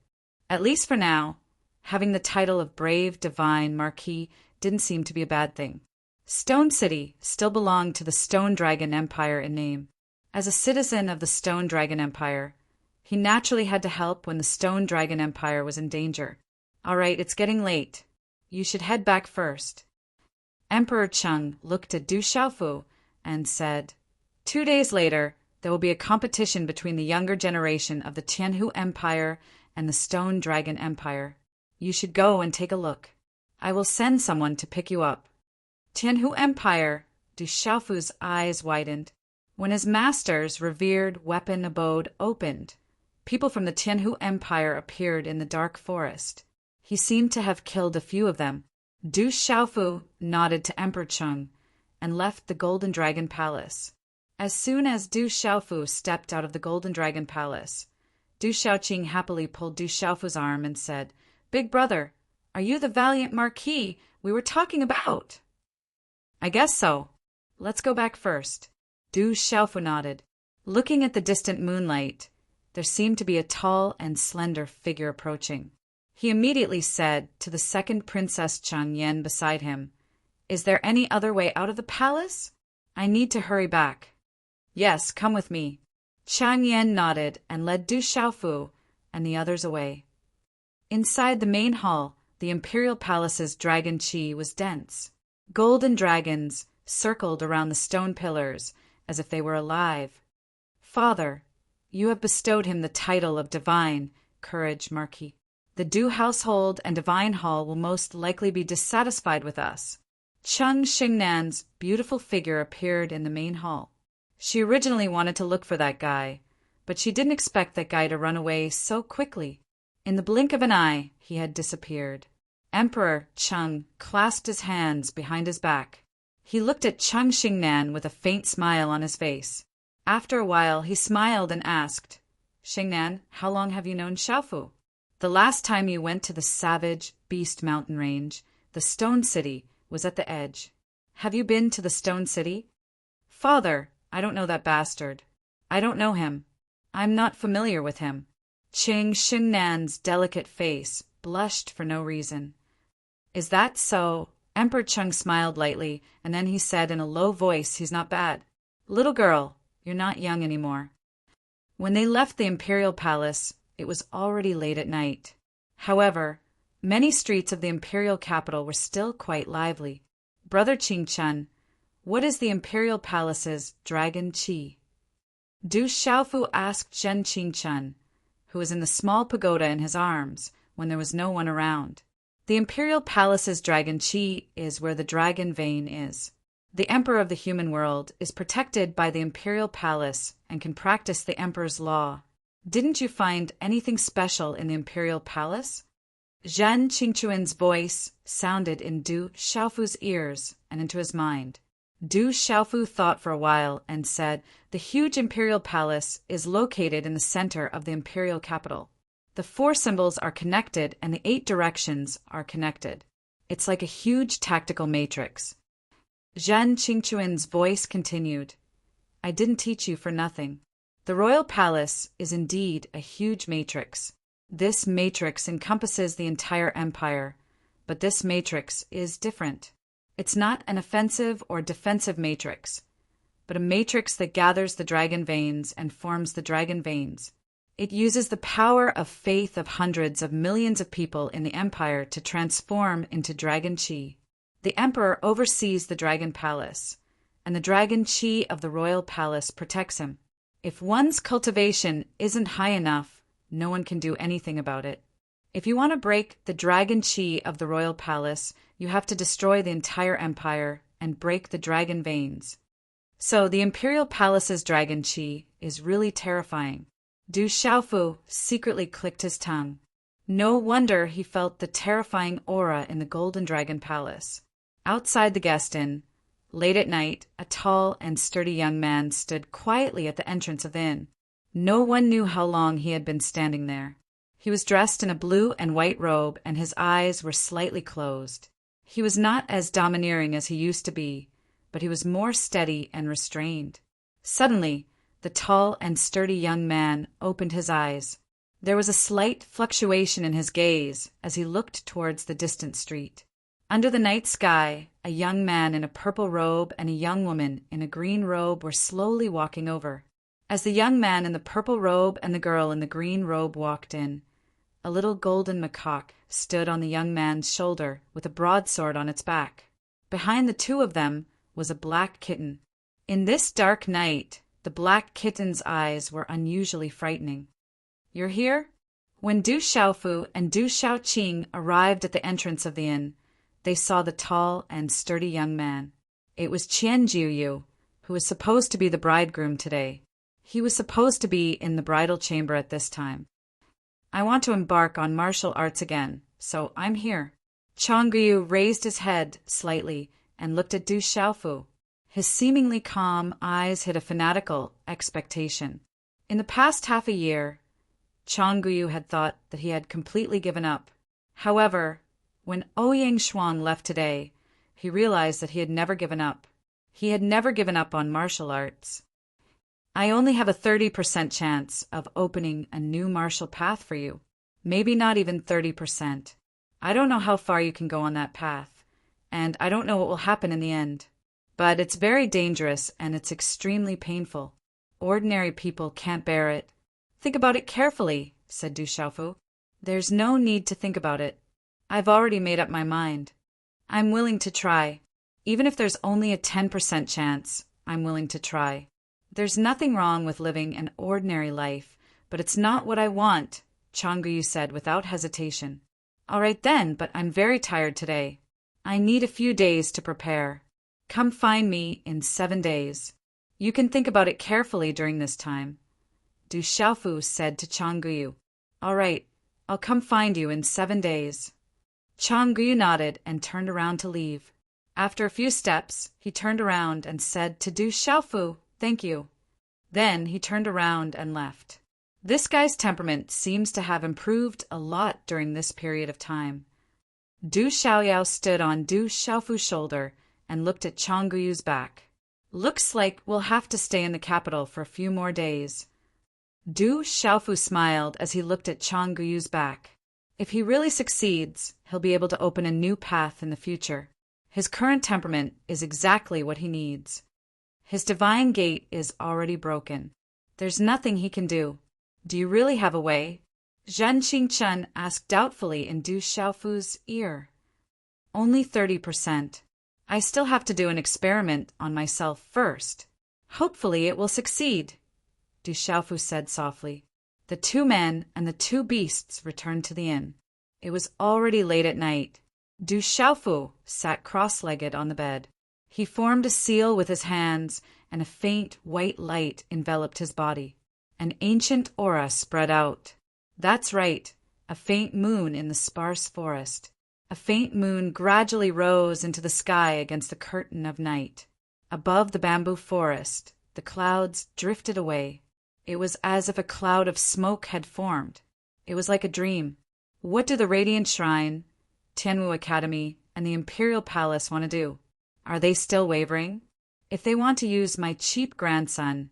At least for now, having the title of Brave Divine Marquis didn't seem to be a bad thing. Stone City still belonged to the Stone Dragon Empire in name. As a citizen of the Stone Dragon Empire, he naturally had to help when the Stone Dragon Empire was in danger. All right, it's getting late. You should head back first. Emperor Chung looked at Du Xiaofu and said, 2 days later, there will be a competition between the younger generation of the Tianhu Empire and the Stone Dragon Empire. You should go and take a look. I will send someone to pick you up. Tianhu Empire, Du Xiaofu's eyes widened. When his master's revered weapon abode opened, people from the Tianhu Empire appeared in the dark forest. He seemed to have killed a few of them. Du Xiaofu nodded to Emperor Chung and left the Golden Dragon Palace. As soon as Du Xiaofu stepped out of the Golden Dragon Palace, Du Xiaoqing happily pulled Du Xiaofu's arm and said, "Big brother, are you the valiant marquis we were talking about?" "I guess so. Let's go back first." Du Xiaofu nodded. Looking at the distant moonlight, there seemed to be a tall and slender figure approaching. He immediately said to the second Princess Chang Yan beside him, "Is there any other way out of the palace? I need to hurry back." "Yes, come with me." Chang Yan nodded and led Du Xiaofu and the others away. Inside the main hall, the imperial palace's dragon qi was dense. Golden dragons circled around the stone pillars as if they were alive. "Father, you have bestowed him the title of divine courage marquis. The Du household and divine hall will most likely be dissatisfied with us." Cheng Xingnan's beautiful figure appeared in the main hall. She originally wanted to look for that guy, but she didn't expect that guy to run away so quickly. In the blink of an eye, he had disappeared. Emperor Cheng clasped his hands behind his back. He looked at Cheng Xingnan with a faint smile on his face. After a while, he smiled and asked, "Xingnan, how long have you known Xiaofu?" "The last time you went to the savage Beast Mountain Range, the Stone City was at the edge." "Have you been to the Stone City?" "Father, I don't know that bastard. I don't know him. I'm not familiar with him." Cheng Xinnan's delicate face blushed for no reason. "Is that so?" Emperor Cheng smiled lightly, and then he said in a low voice, "He's not bad. Little girl, you're not young anymore." When they left the imperial palace, it was already late at night. However, many streets of the imperial capital were still quite lively. "Brother Qingchen, what is the imperial palace's dragon qi?" Du Xiaofu asked Zhen Qingchen, who was in the small pagoda in his arms when there was no one around. "The imperial palace's dragon qi is where the dragon vein is. The emperor of the human world is protected by the imperial palace and can practice the emperor's law. Didn't you find anything special in the imperial palace?" Zhen Qingchuan's voice sounded in Du Xiaofu's ears and into his mind. Du Xiaofu thought for a while and said, "The huge imperial palace is located in the center of the imperial capital. The 4 symbols are connected and the 8 directions are connected. It's like a huge tactical matrix." Zhen Qingchuan's voice continued, "I didn't teach you for nothing. The royal palace is indeed a huge matrix. This matrix encompasses the entire empire, but this matrix is different. It's not an offensive or defensive matrix, but a matrix that gathers the dragon veins and forms the dragon veins. It uses the power of faith of hundreds of millions of people in the empire to transform into dragon qi. The emperor oversees the dragon palace, and the dragon qi of the royal palace protects him. If one's cultivation isn't high enough, no one can do anything about it. If you want to break the dragon qi of the royal palace, you have to destroy the entire empire and break the dragon veins. So the imperial palace's dragon qi is really terrifying." Du Xiaofu secretly clicked his tongue. No wonder he felt the terrifying aura in the Golden Dragon Palace. Outside the guest inn, late at night, a tall and sturdy young man stood quietly at the entrance of the inn. No one knew how long he had been standing there. He was dressed in a blue and white robe, and his eyes were slightly closed. He was not as domineering as he used to be, but he was more steady and restrained. Suddenly, the tall and sturdy young man opened his eyes. There was a slight fluctuation in his gaze as he looked towards the distant street. Under the night sky, a young man in a purple robe and a young woman in a green robe were slowly walking over. As the young man in the purple robe and the girl in the green robe walked in, a little golden macaque stood on the young man's shoulder with a broadsword on its back. Behind the 2 of them was a black kitten. In this dark night, the black kitten's eyes were unusually frightening. "You're here?" When Du Xiaofu and Du Xiaoqing arrived at the entrance of the inn, they saw the tall and sturdy young man. It was Qian Jiuyu, who was supposed to be the bridegroom today. He was supposed to be in the bridal chamber at this time. "I want to embark on martial arts again, so I'm here." Changyu raised his head slightly and looked at Du Xiaofu. His seemingly calm eyes hid a fanatical expectation. In the past half a year, Changguyu had thought that he had completely given up. However, when Ouyang Xuan left today, he realized that he had never given up. He had never given up on martial arts. I only have a 30% chance of opening a new martial path for you. Maybe not even 30%. I don't know how far you can go on that path, and I don't know what will happen in the end. But it's very dangerous and it's extremely painful. Ordinary people can't bear it. Think about it carefully, said Du Xiaofu. There's no need to think about it. I've already made up my mind. I'm willing to try. Even if there's only a 10% chance, I'm willing to try. There's nothing wrong with living an ordinary life, but it's not what I want, Changguyu said without hesitation. All right then, but I'm very tired today. I need a few days to prepare. Come find me in 7 days. You can think about it carefully during this time. Du Xiaofu said to Changguyu. All right, I'll come find you in 7 days. Changguyu nodded and turned around to leave. After a few steps, he turned around and said to Du Xiaofu, thank you. Then he turned around and left. This guy's temperament seems to have improved a lot during this period of time. Du Xiaoyao stood on Du Xiaofu's shoulder and looked at Changguyu's back. Looks like we'll have to stay in the capital for a few more days. Du Xiaofu smiled as he looked at Changguyu's back. If he really succeeds, he'll be able to open a new path in the future. His current temperament is exactly what he needs. His divine gate is already broken. There's nothing he can do. Do you really have a way? Zhen Xingchen asked doubtfully in Du Xiaofu's ear. Only 30%. I still have to do an experiment on myself first. Hopefully it will succeed, Du Xiaofu said softly. The two men and the two beasts returned to the inn. It was already late at night. Du Xiaofu sat cross-legged on the bed. He formed a seal with his hands, and a faint white light enveloped his body. An ancient aura spread out. That's right, a faint moon in the sparse forest. A faint moon gradually rose into the sky against the curtain of night. Above the bamboo forest, the clouds drifted away. It was as if a cloud of smoke had formed. It was like a dream. What do the Radiant Shrine, Tianwu Academy, and the Imperial Palace want to do? Are they still wavering? If they want to use my cheap grandson,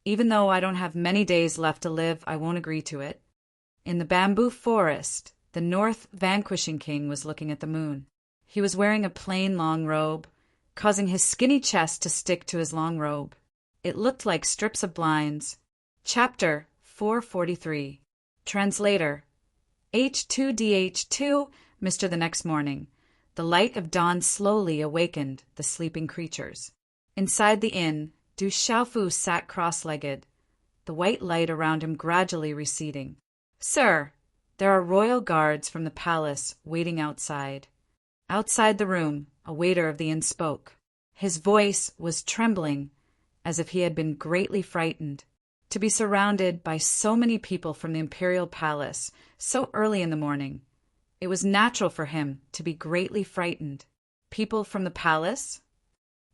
even though I don't have many days left to live, I won't agree to it. In the bamboo forest, the North Vanquishing King was looking at the moon. He was wearing a plain long robe, causing his skinny chest to stick to his long robe. It looked like strips of blinds. Chapter 443. Translator. H2DH2, Mr. The next morning, the light of dawn slowly awakened the sleeping creatures. Inside the inn, Du Xiaofu sat cross-legged, the white light around him gradually receding. Sir, there are royal guards from the palace waiting outside. Outside the room, a waiter of the inn spoke. His voice was trembling, as if he had been greatly frightened. To be surrounded by so many people from the imperial palace so early in the morning, it was natural for him to be greatly frightened. People from the palace?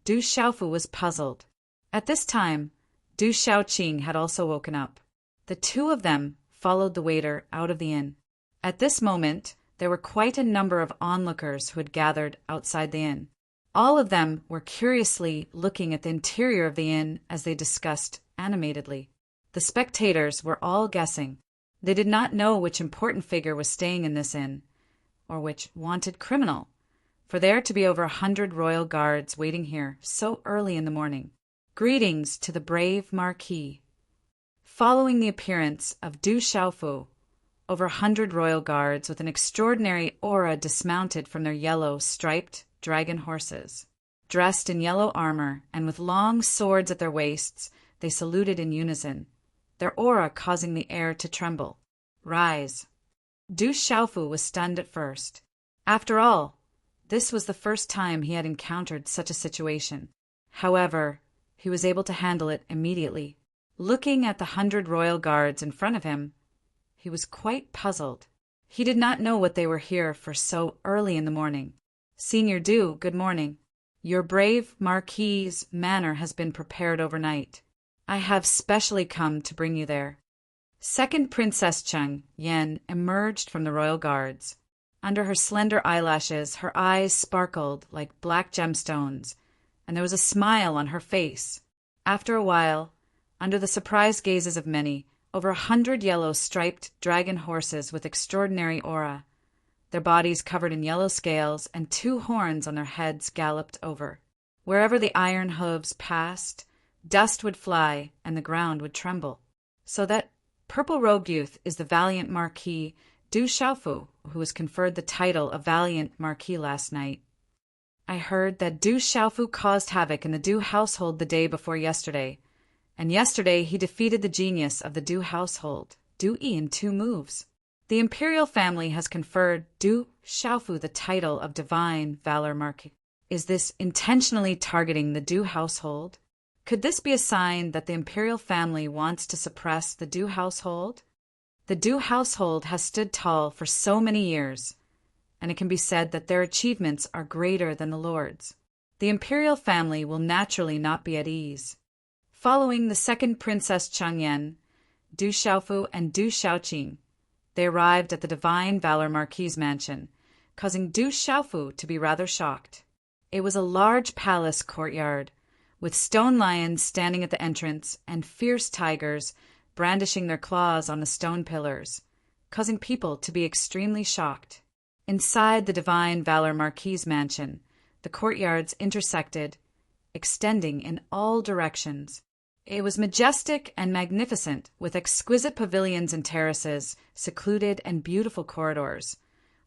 Du Xiaofu was puzzled. At this time, Du Xiaoqing had also woken up. The two of them followed the waiter out of the inn. At this moment, there were quite a number of onlookers who had gathered outside the inn. All of them were curiously looking at the interior of the inn as they discussed animatedly. The spectators were all guessing. They did not know which important figure was staying in this inn, or which wanted criminal, for there to be over 100 royal guards waiting here so early in the morning. Greetings to the brave Marquis. Following the appearance of Du Xiaofu, over 100 royal guards with an extraordinary aura dismounted from their yellow, striped dragon horses. Dressed in yellow armor and with long swords at their waists, they saluted in unison, their aura causing the air to tremble. Rise. Du Xiaofu was stunned at first. After all, this was the first time he had encountered such a situation. However, he was able to handle it immediately. Looking at the 100 royal guards in front of him, he was quite puzzled. He did not know what they were here for so early in the morning. Senior Du, good morning. Your brave Marquis's manor has been prepared overnight. I have specially come to bring you there." Second Princess Cheng Yen emerged from the royal guards. Under her slender eyelashes, her eyes sparkled like black gemstones, and there was a smile on her face. After a while, under the surprised gazes of many, over 100 yellow striped dragon horses with extraordinary aura, their bodies covered in yellow scales and 2 horns on their heads, galloped over. Wherever the iron hooves passed, dust would fly and the ground would tremble. So that purple-robed youth is the valiant Marquis Du Xiaofu, who was conferred the title of Valiant Marquis last night. I heard that Du Xiaofu caused havoc in the Du household the day before yesterday, and yesterday he defeated the genius of the Du household, Du Yi, in 2 moves. The imperial family has conferred Du Xiaofu the title of Divine Valor Marquis. Is this intentionally targeting the Du household? Could this be a sign that the imperial family wants to suppress the Du household? The Du household has stood tall for so many years, and it can be said that their achievements are greater than the lord's. The imperial family will naturally not be at ease. Following the second Princess Changyan, Du Xiaofu and Du Xiaoqing, they arrived at the Divine Valor Marquis' mansion, causing Du Xiaofu to be rather shocked. It was a large palace courtyard, with stone lions standing at the entrance and fierce tigers brandishing their claws on the stone pillars, causing people to be extremely shocked. Inside the Divine Valor Marquis' mansion, the courtyards intersected, extending in all directions. It was majestic and magnificent, with exquisite pavilions and terraces, secluded and beautiful corridors,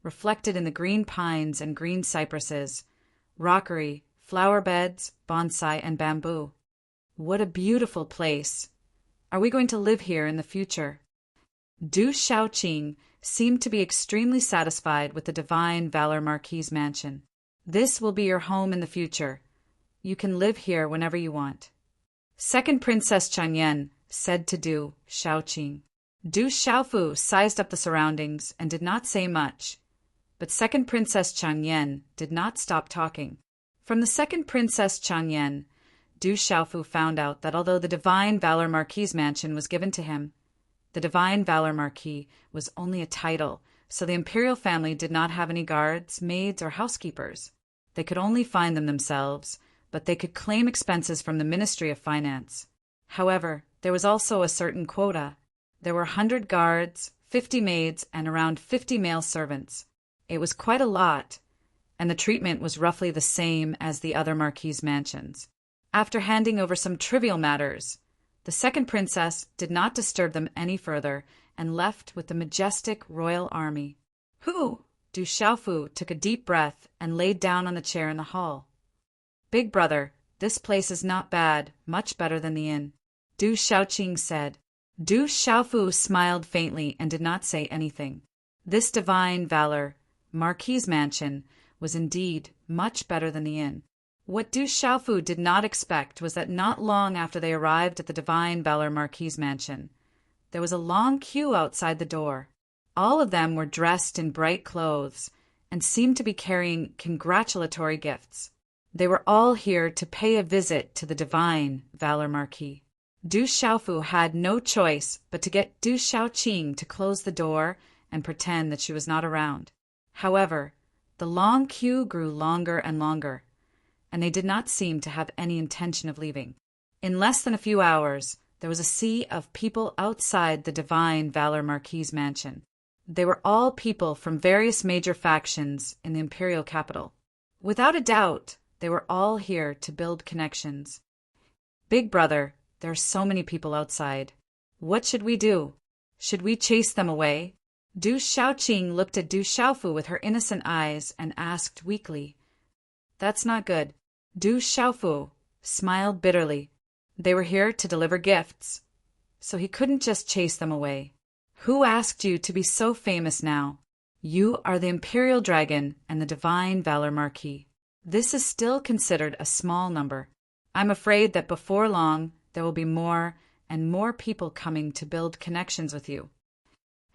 reflected in the green pines and green cypresses, rockery, flower beds, bonsai, and bamboo. What a beautiful place! Are we going to live here in the future? Du Xiaoqing seemed to be extremely satisfied with the Divine Valor Marquis' mansion. This will be your home in the future. You can live here whenever you want. Second Princess Changyan said to Du Xiaoqing. Du Xiaofu sized up the surroundings and did not say much, but Second Princess Changyan did not stop talking. From the Second Princess Changyan, Du Xiaofu found out that although the Divine Valor Marquis' mansion was given to him, the Divine Valor Marquis was only a title, so the imperial family did not have any guards, maids, or housekeepers. They could only find them themselves, but they could claim expenses from the Ministry of Finance. However, there was also a certain quota. There were 100 guards, 50 maids, and around 50 male servants. It was quite a lot, and the treatment was roughly the same as the other Marquis' mansions. After handing over some trivial matters, the second princess did not disturb them any further and left with the majestic royal army. "Who?" Du Xiaofu took a deep breath and laid down on the chair in the hall. "Big brother, this place is not bad, much better than the inn," Du Xiaoqing said. Du Xiaofu smiled faintly and did not say anything. This Divine Valor Marquis' mansion was indeed much better than the inn. What Du Xiaofu did not expect was that not long after they arrived at the Divine Valor Marquis' mansion, there was a long queue outside the door. All of them were dressed in bright clothes and seemed to be carrying congratulatory gifts. They were all here to pay a visit to the Divine Valor Marquis. Du Xiaofu had no choice but to get Du Xiaoqing to close the door and pretend that she was not around. However, the long queue grew longer and longer, and they did not seem to have any intention of leaving. In less than a few hours, there was a sea of people outside the Divine Valor Marquis' mansion. They were all people from various major factions in the imperial capital. Without a doubt, they were all here to build connections. "Big brother, there are so many people outside. What should we do? Should we chase them away?" Du Xiaoqing looked at Du Xiaofu with her innocent eyes and asked weakly. "That's not good." Du Xiaofu smiled bitterly. They were here to deliver gifts, so he couldn't just chase them away. "Who asked you to be so famous now? You are the Imperial Dragon and the Divine Valor Marquis. This is still considered a small number. I'm afraid that before long there will be more and more people coming to build connections with you."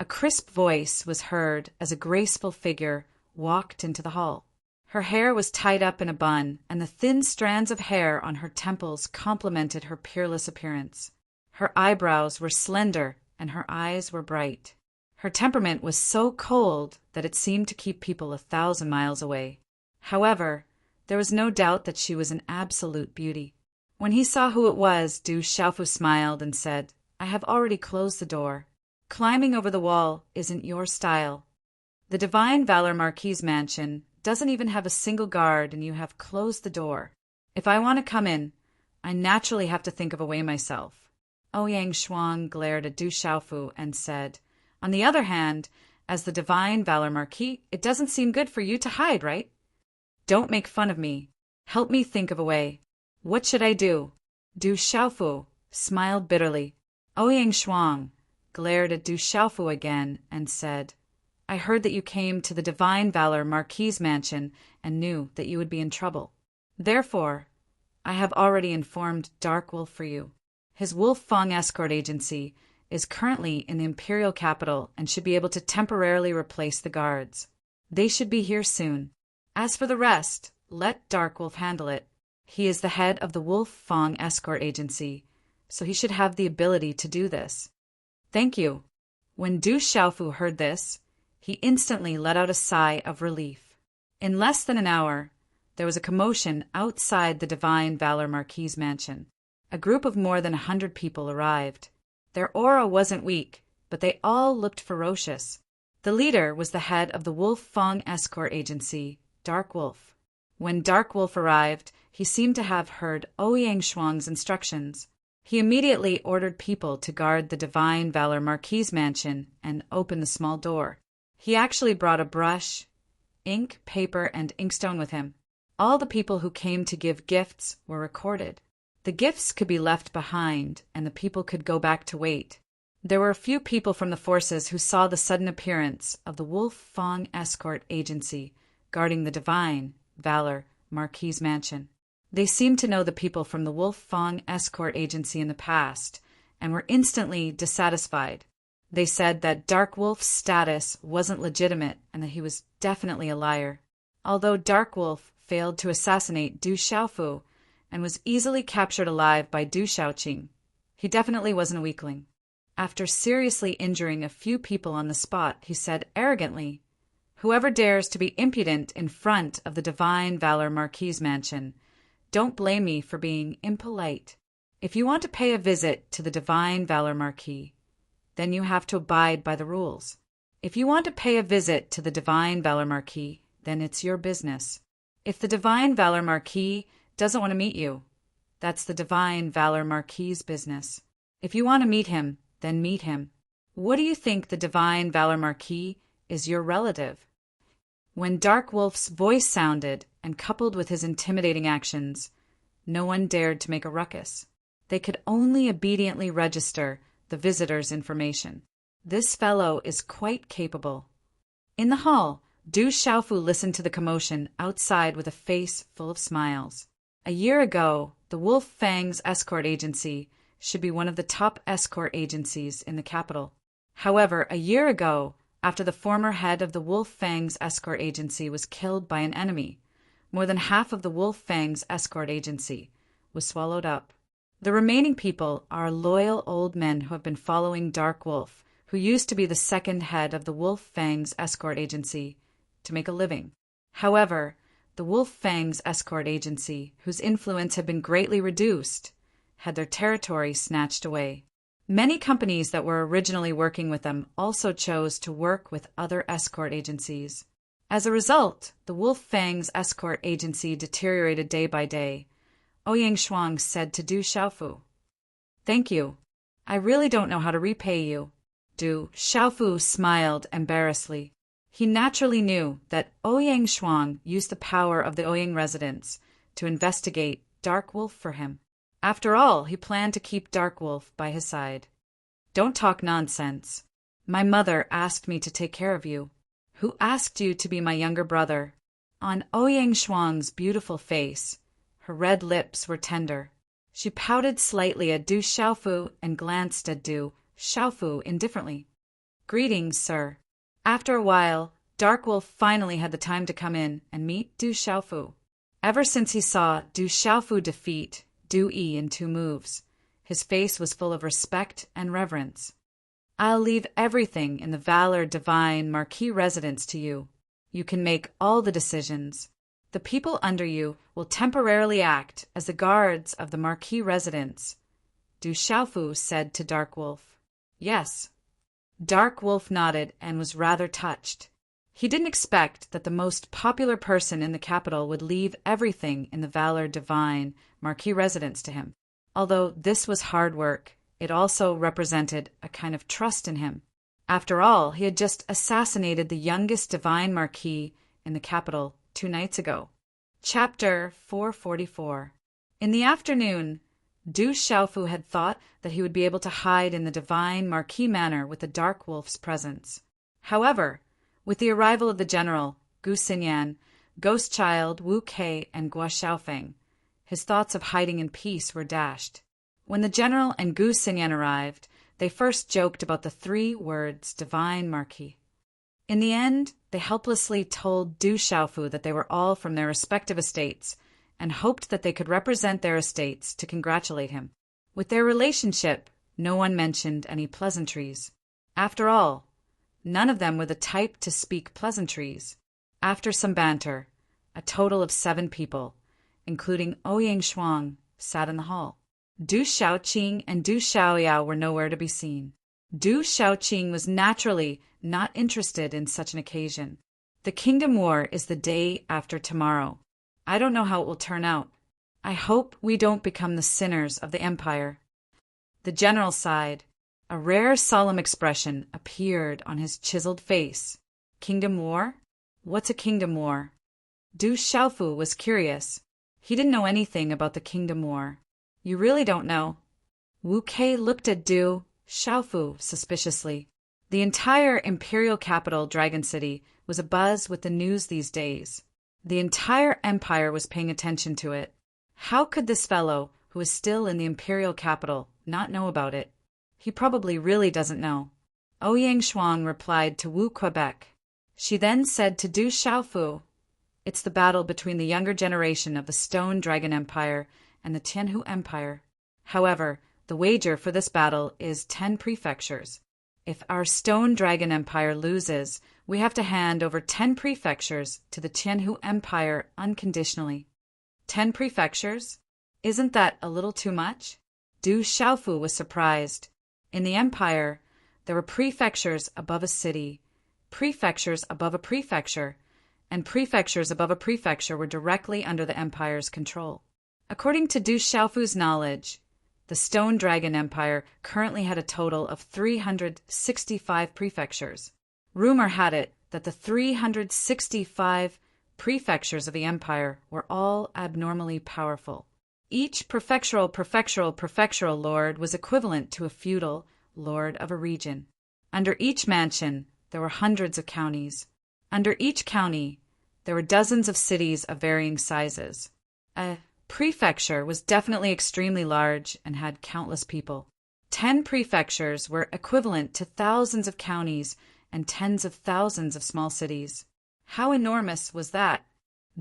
A crisp voice was heard as a graceful figure walked into the hall. Her hair was tied up in a bun, and the thin strands of hair on her temples complemented her peerless appearance. Her eyebrows were slender, and her eyes were bright. Her temperament was so cold that it seemed to keep people 1,000 miles away. However, there was no doubt that she was an absolute beauty. When he saw who it was, Du Xiaofu smiled and said, "I have already closed the door. Climbing over the wall isn't your style. The Divine Valor Marquis' mansion doesn't even have a single guard, and you have closed the door. If I want to come in, I naturally have to think of a way myself." Ouyang Shuang glared at Du Xiaofu and said, "On the other hand, as the Divine Valor Marquis, it doesn't seem good for you to hide, right? Don't make fun of me. Help me think of a way. What should I do?" Du Xiaofu smiled bitterly. Ouyang Shuang glared at Du Xiaofu again and said, "I heard that you came to the Divine Valor Marquis' mansion and knew that you would be in trouble. Therefore, I have already informed Dark Wolf for you. His Wolf Fang escort agency is currently in the imperial capital and should be able to temporarily replace the guards. They should be here soon. As for the rest, let Dark Wolf handle it. He is the head of the Wolf Fang escort agency, so he should have the ability to do this." "Thank you." When Du Xiaofu heard this, he instantly let out a sigh of relief. In less than an hour, there was a commotion outside the Divine Valor Marquis' mansion. A group of more than 100 people arrived. Their aura wasn't weak, but they all looked ferocious. The leader was the head of the Wolf Fang escort agency, Dark Wolf. When Dark Wolf arrived, he seemed to have heard Ouyang Shuang's instructions. He immediately ordered people to guard the Divine Valor Marquis' mansion and open the small door. He actually brought a brush, ink, paper, and inkstone with him. All the people who came to give gifts were recorded. The gifts could be left behind, and the people could go back to wait. There were a few people from the forces who saw the sudden appearance of the Wolf Fang escort agency guarding the Divine Valor Marquis' mansion. They seemed to know the people from the Wolf Fang escort agency in the past and were instantly dissatisfied. They said that Dark Wolf's status wasn't legitimate and that he was definitely a liar. Although Dark Wolf failed to assassinate Du Xiaofu and was easily captured alive by Du Xiaoqing, he definitely wasn't a weakling. After seriously injuring a few people on the spot, he said arrogantly, "Whoever dares to be impudent in front of the Divine Valor Marquis' mansion, don't blame me for being impolite. If you want to pay a visit to the Divine Valor Marquis, then you have to abide by the rules. If you want to pay a visit to the Divine Valor Marquis, then it's your business. If the Divine Valor Marquis doesn't want to meet you, that's the Divine Valor Marquis' business. If you want to meet him, then meet him. What do you think the Divine Valor Marquis is your relative?" When Dark Wolf's voice sounded, and coupled with his intimidating actions, no one dared to make a ruckus. They could only obediently register the visitor's information. This fellow is quite capable. In the hall, Du Xiaofu listened to the commotion outside with a face full of smiles. A year ago, the Wolf Fang's escort agency should be one of the top escort agencies in the capital. However, a year ago, after the former head of the Wolf Fang's escort agency was killed by an enemy, more than half of the Wolf Fang's escort agency was swallowed up. The remaining people are loyal old men who have been following Dark Wolf, who used to be the second head of the Wolf Fang's escort agency, to make a living. However, the Wolf Fang's escort agency, whose influence had been greatly reduced, had their territory snatched away. Many companies that were originally working with them also chose to work with other escort agencies. As a result, the Wolf Fang's escort agency deteriorated day by day. Ouyang Shuang said to Du Xiaofu, "Thank you. I really don't know how to repay you." Du Xiaofu smiled embarrassedly. He naturally knew that Ouyang Shuang used the power of the Ouyang residents to investigate Dark Wolf for him. After all, he planned to keep Dark Wolf by his side. "Don't talk nonsense. My mother asked me to take care of you." "Who asked you to be my younger brother?" On Ouyang Shuang's beautiful face, her red lips were tender. She pouted slightly at Du Xiaofu and glanced at Du Xiaofu indifferently. "Greetings, sir." After a while, Dark Wolf finally had the time to come in and meet Du Xiaofu. Ever since he saw Du Xiaofu defeat Du Yi in 2 moves, his face was full of respect and reverence. "I'll leave everything in the Valor Divine Marquis residence to you. You can make all the decisions. The people under you will temporarily act as the guards of the Marquis residence," Du Xiaofu said to Dark Wolf. "Yes." Dark Wolf nodded and was rather touched. He didn't expect that the most popular person in the capital would leave everything in the Valor Divine Marquis residence to him. Although this was hard work, it also represented a kind of trust in him. After all, he had just assassinated the youngest Divine Marquis in the capital 2 nights ago. Chapter 444. In the afternoon, Du Xiaofu had thought that he would be able to hide in the Divine Marquis Manor with the Dark Wolf's presence. However, with the arrival of the general, Gu Xinyan, Ghost Child, Wu Kei, and Guo Xiaofeng, his thoughts of hiding in peace were dashed. When the general and Gu Xinyan arrived, they first joked about the 3 words Divine Marquis. In the end, they helplessly told Du Xiaofu that they were all from their respective estates and hoped that they could represent their estates to congratulate him. With their relationship, no one mentioned any pleasantries. After all, none of them were the type to speak pleasantries. After some banter, a total of 7 people, including Ouyang Shuang, sat in the hall. Du Xiaoqing and Du Xiaoyao were nowhere to be seen. Du Xiaoqing was naturally not interested in such an occasion. "The Kingdom War is the day after tomorrow. I don't know how it will turn out. I hope we don't become the sinners of the empire." The general sighed. A rare solemn expression appeared on his chiseled face. "Kingdom War? What's a Kingdom War?" Du Xiaofu was curious. He didn't know anything about the Kingdom War. "You really don't know?" Wu Kei looked at Du Xiaofu suspiciously. The entire imperial capital, Dragon City, was abuzz with the news these days. The entire empire was paying attention to it. How could this fellow, who is still in the imperial capital, not know about it? He probably really doesn't know. Ouyang Shuang replied to Wu Quebec. She then said to Du Xiaofu, "It's the battle between the younger generation of the Stone Dragon Empire and the Tianhu Empire. However, the wager for this battle is 10 prefectures. If our Stone Dragon Empire loses, we have to hand over 10 prefectures to the Tianhu Empire unconditionally." 10 prefectures? Isn't that a little too much? Du Xiaofu was surprised. In the empire, there were prefectures above a city, prefectures above a prefecture, and prefectures above a prefecture were directly under the empire's control. According to Du Xiaofu's knowledge, the Stone Dragon Empire currently had a total of 365 prefectures. Rumor had it that the 365 prefectures of the empire were all abnormally powerful. Each prefectural lord was equivalent to a feudal lord of a region. Under each mansion, there were hundreds of counties. Under each county, there were dozens of cities of varying sizes. A prefecture was definitely extremely large and had countless people. 10 prefectures were equivalent to thousands of counties and tens of thousands of small cities. How enormous was that?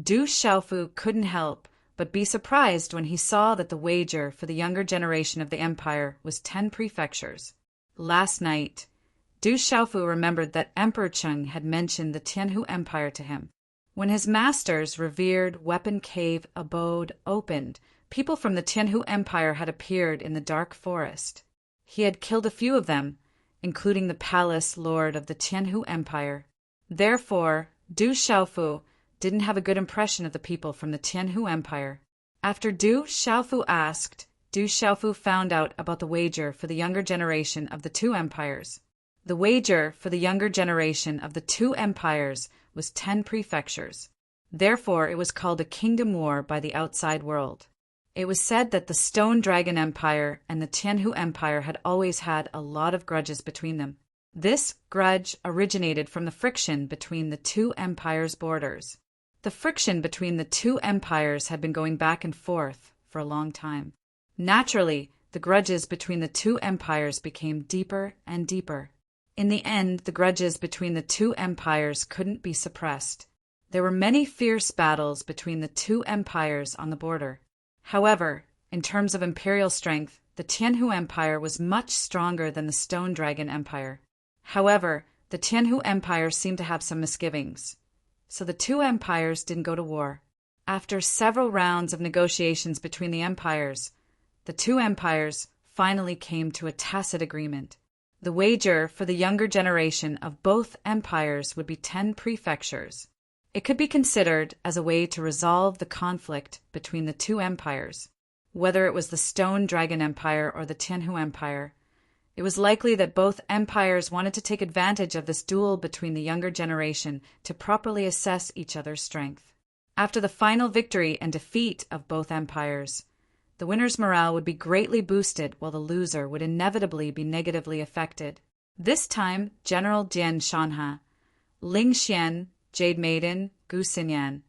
Du Xiaofu couldn't help but be surprised when he saw that the wager for the younger generation of the empire was 10 prefectures. Last night, Du Xiaofu remembered that Emperor Cheng had mentioned the Tianhu Empire to him. When his master's revered weapon cave abode opened, people from the Tianhu Empire had appeared in the dark forest. He had killed a few of them, including the palace lord of the Tianhu Empire. Therefore, Du Xiaofu didn't have a good impression of the people from the Tianhu Empire. After Du Xiaofu asked, Du Xiaofu found out about the wager for the younger generation of the 2 empires. The wager for the younger generation of the 2 empires was 10 prefectures. Therefore, it was called a kingdom war by the outside world. It was said that the Stone Dragon Empire and the Tianhu Empire had always had a lot of grudges between them. This grudge originated from the friction between the 2 empires' borders. The friction between the 2 empires had been going back and forth for a long time. Naturally, the grudges between the 2 empires became deeper and deeper. In the end, the grudges between the two empires couldn't be suppressed. There were many fierce battles between the two empires on the border. However, in terms of imperial strength, the Tianhu Empire was much stronger than the Stone Dragon Empire. However, the Tianhu Empire seemed to have some misgivings. So the two empires didn't go to war. After several rounds of negotiations between the empires, the two empires finally came to a tacit agreement. The wager for the younger generation of both empires would be 10 prefectures. It could be considered as a way to resolve the conflict between the two empires. Whether it was the Stone Dragon Empire or the Tianhu Empire, it was likely that both empires wanted to take advantage of this duel between the younger generation to properly assess each other's strength. After the final victory and defeat of both empires, the winner's morale would be greatly boosted while the loser would inevitably be negatively affected. This time, General Jian Shanha, Ling Xian, Jade Maiden, Gu Xinyan,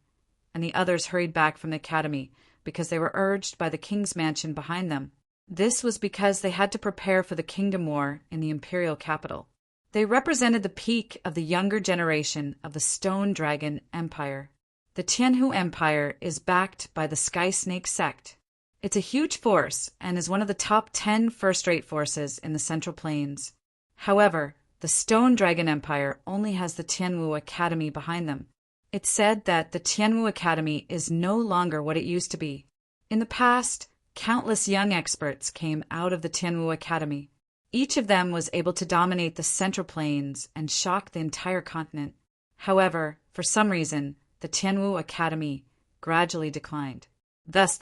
and the others hurried back from the academy because they were urged by the king's mansion behind them. This was because they had to prepare for the kingdom war in the imperial capital. They represented the peak of the younger generation of the Stone Dragon Empire. The Tianhu Empire is backed by the Sky Snake sect. It's a huge force and is one of the top 10 first-rate forces in the Central Plains. However, the Stone Dragon Empire only has the Tianwu Academy behind them. It's said that the Tianwu Academy is no longer what it used to be. In the past, countless young experts came out of the Tianwu Academy. Each of them was able to dominate the Central Plains and shock the entire continent. However, for some reason, the Tianwu Academy gradually declined. Thus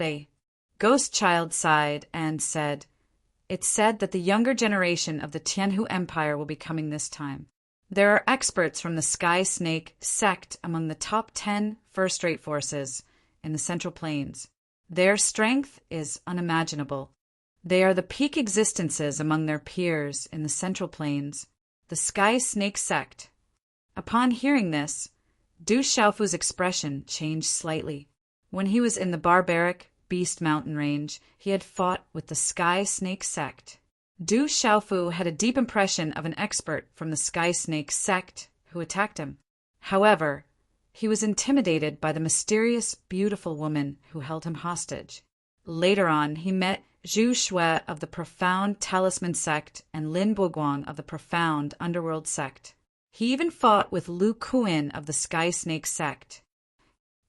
Ghost Child sighed and said, "It's said that the younger generation of the Tianhu Empire will be coming this time. There are experts from the Sky Snake sect among the top 10 first-rate forces in the Central Plains. Their strength is unimaginable. They are the peak existences among their peers in the Central Plains, the Sky Snake sect." Upon hearing this, Du Xiaofu's expression changed slightly. When he was in the barbaric Beast Mountain range, he had fought with the Sky Snake sect. Du Xiaofu had a deep impression of an expert from the Sky Snake sect who attacked him. However, he was intimidated by the mysterious, beautiful woman who held him hostage. Later on, he met Zhu Shui of the Profound Talisman sect and Lin Boguang of the Profound Underworld sect. He even fought with Lu Kuin of the Sky Snake sect.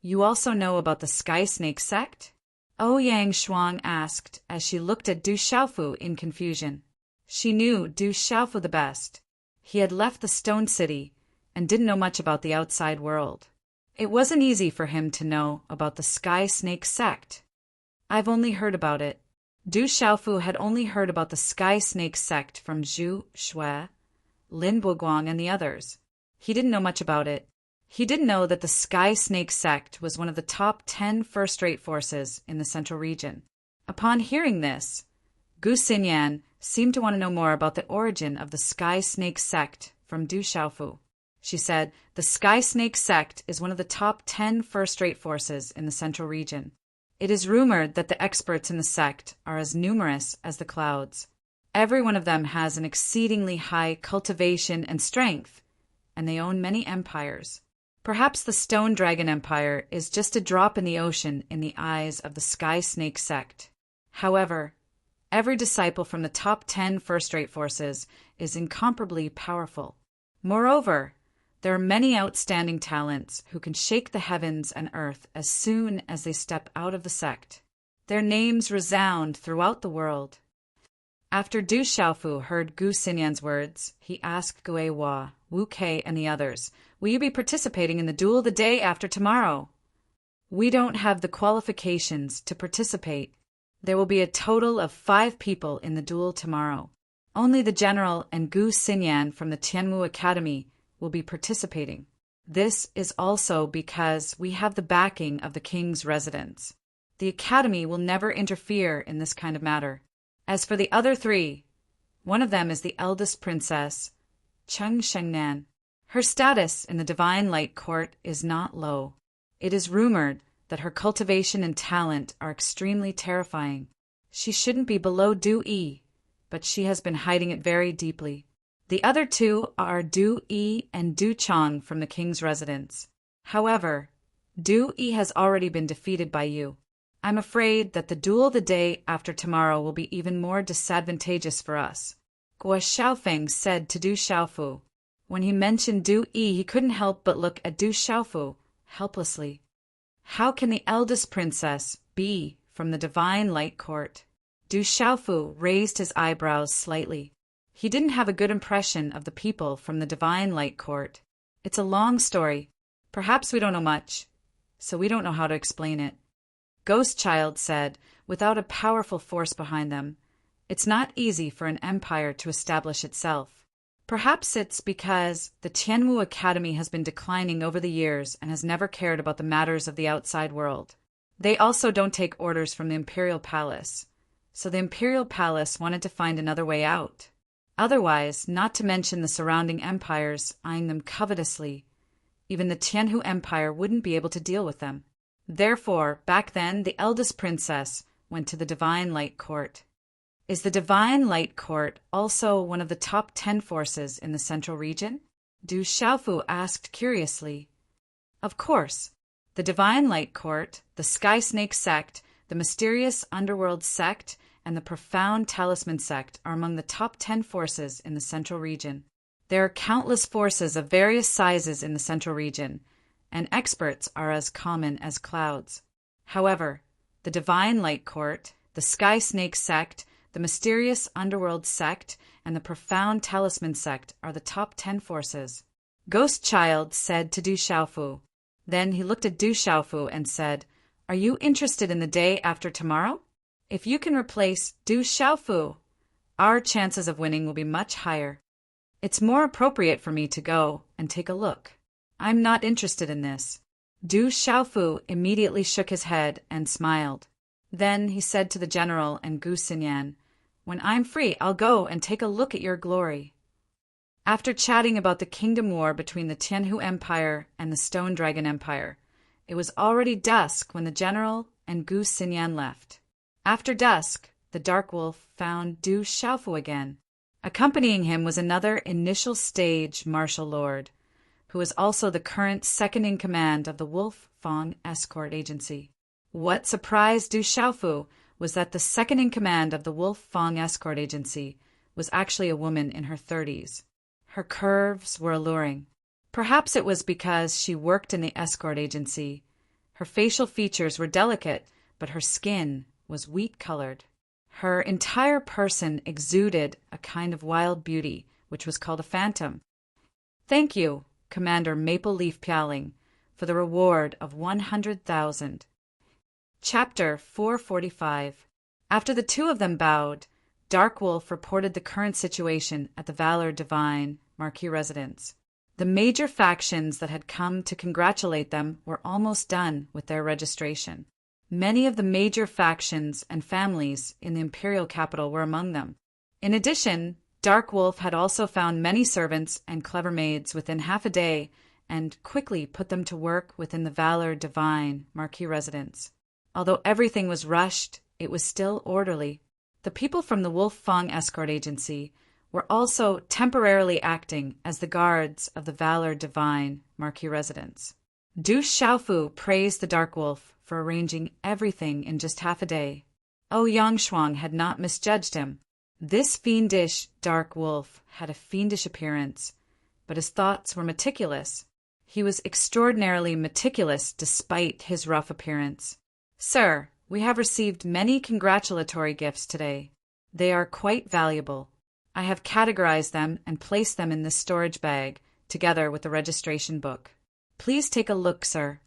"You also know about the Sky Snake sect?" Ouyang Shuang asked as she looked at Du Xiaofu in confusion. She knew Du Xiaofu the best. He had left the Stone City and didn't know much about the outside world. It wasn't easy for him to know about the Sky Snake sect. "I've only heard about it." Du Xiaofu had only heard about the Sky Snake sect from Zhu Shui, Lin Boguang, and the others. He didn't know much about it. He didn't know that the Sky Snake sect was one of the top 10 first-rate forces in the central region. Upon hearing this, Gu Xinyan seemed to want to know more about the origin of the Sky Snake sect from Du Xiaofu. She said, "The Sky Snake sect is one of the top 10 first-rate forces in the central region. It is rumored that the experts in the sect are as numerous as the clouds. Every one of them has an exceedingly high cultivation and strength, and they own many empires. Perhaps the Stone Dragon Empire is just a drop in the ocean in the eyes of the Sky Snake sect. However, every disciple from the top 10 first-rate forces is incomparably powerful. Moreover, there are many outstanding talents who can shake the heavens and earth as soon as they step out of the sect. Their names resound throughout the world." After Du Xiaofu heard Gu Xinyan's words, he asked Gui Hua, Wu Kei, and the others, "Will you be participating in the duel the day after tomorrow?" "We don't have the qualifications to participate. There will be a total of 5 people in the duel tomorrow. Only the general and Gu Xinyan from the Tianwu Academy will be participating. This is also because we have the backing of the king's residence. The academy will never interfere in this kind of matter. As for the other 3, one of them is the eldest princess, Cheng Shengnan. Her status in the Divine Light Court is not low. It is rumored that her cultivation and talent are extremely terrifying. She shouldn't be below Du Yi, but she has been hiding it very deeply. The other two are Du Yi and Du Chang from the king's residence. However, Du Yi has already been defeated by you. I'm afraid that the duel the day after tomorrow will be even more disadvantageous for us, Guo Xiaofeng said to Du Xiaofu. When he mentioned Du Yi, he couldn't help but look at Du Xiaofu helplessly. How can the eldest princess be from the divine light court? Du Xiaofu raised his eyebrows slightly. He didn't have a good impression of the people from the divine light court. It's a long story. Perhaps we don't know much, so we don't know how to explain it. Ghost Child said, without a powerful force behind them, it's not easy for an empire to establish itself. Perhaps it's because the Tianwu Academy has been declining over the years and has never cared about the matters of the outside world. They also don't take orders from the Imperial Palace, so the Imperial Palace wanted to find another way out. Otherwise, not to mention the surrounding empires eyeing them covetously, even the Tianhu Empire wouldn't be able to deal with them. Therefore, back then, the eldest princess went to the Divine Light Court. Is the Divine Light Court also one of the top 10 forces in the central region? Du Xiaofu asked curiously. Of course. The Divine Light Court, the Sky Snake Sect, the Mysterious Underworld Sect, and the Profound Talisman Sect are among the top 10 forces in the central region. There are countless forces of various sizes in the central region, and experts are as common as clouds. However, the Divine Light Court, the Sky Snake Sect, the Mysterious Underworld Sect, and the Profound Talisman Sect are the top 10 forces. Ghost Child said to Du Xiaofu. Then he looked at Du Xiaofu and said, Are you interested in the day after tomorrow? If you can replace Du Xiaofu, our chances of winning will be much higher. It's more appropriate for me to go and take a look. I'm not interested in this. Du Xiaofu immediately shook his head and smiled. Then he said to the general and Gu Xinyan, When I'm free, I'll go and take a look at your glory. After chatting about the kingdom war between the Tianhu Empire and the Stone Dragon Empire, it was already dusk when the general and Gu Xinyan left. After dusk, the Dark Wolf found Du Xiaofu again. Accompanying him was another initial stage martial lord, who was also the current second-in-command of the Wolf Fang Escort Agency. What surprised Du Xiaofu was that the second-in-command of the Wolf Fang Escort Agency was actually a woman in her 30s. Her curves were alluring. Perhaps it was because she worked in the escort agency. Her facial features were delicate, but her skin was wheat-colored. Her entire person exuded a kind of wild beauty, which was called a phantom. Thank you, Commander Maple Leaf Pialing, for the reward of 100,000. Chapter 445. After the two of them bowed, Dark Wolf reported the current situation at the Valor Divine Marquis residence. The major factions that had come to congratulate them were almost done with their registration. Many of the major factions and families in the imperial capital were among them. In addition, Dark Wolf had also found many servants and clever maids within half a day and quickly put them to work within the Valor Divine Marquis residence. Although everything was rushed, it was still orderly. The people from the Wolf Fang Escort Agency were also temporarily acting as the guards of the Valor Divine Marquis residence. Du Xiaofu praised the Dark Wolf for arranging everything in just half a day. Yang Shuang had not misjudged him. This fiendish Dark Wolf had a fiendish appearance, but his thoughts were meticulous. He was extraordinarily meticulous despite his rough appearance. Sir, we have received many congratulatory gifts today. They are quite valuable. I have categorized them and placed them in this storage bag, together with the registration book. Please take a look, sir.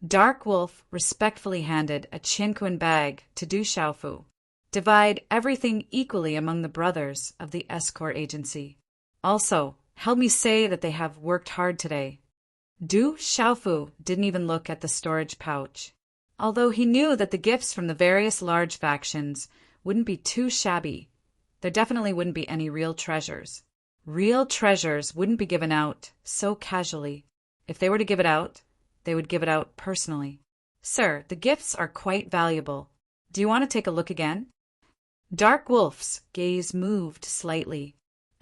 Dark Wolf respectfully handed a Qianquan bag to Du Xiaofu. Divide everything equally among the brothers of the escort agency. Also, help me say that they have worked hard today. Du Xiaofu didn't even look at the storage pouch. Although he knew that the gifts from the various large factions wouldn't be too shabby, there definitely wouldn't be any real treasures. Real treasures wouldn't be given out so casually. If they were to give it out, they would give it out personally. Sir, the gifts are quite valuable. Do you want to take a look again? Dark Wolf's gaze moved slightly.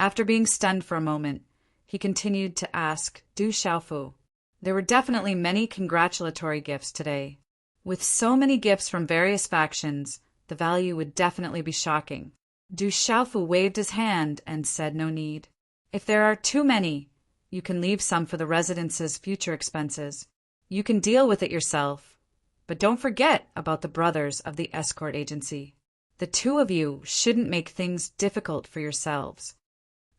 After being stunned for a moment, he continued to ask Du Xiaofu. There were definitely many congratulatory gifts today. With so many gifts from various factions, the value would definitely be shocking. Du Xiaofu waved his hand and said no need. If there are too many, you can leave some for the residence's future expenses. You can deal with it yourself, but don't forget about the brothers of the escort agency. The two of you shouldn't make things difficult for yourselves.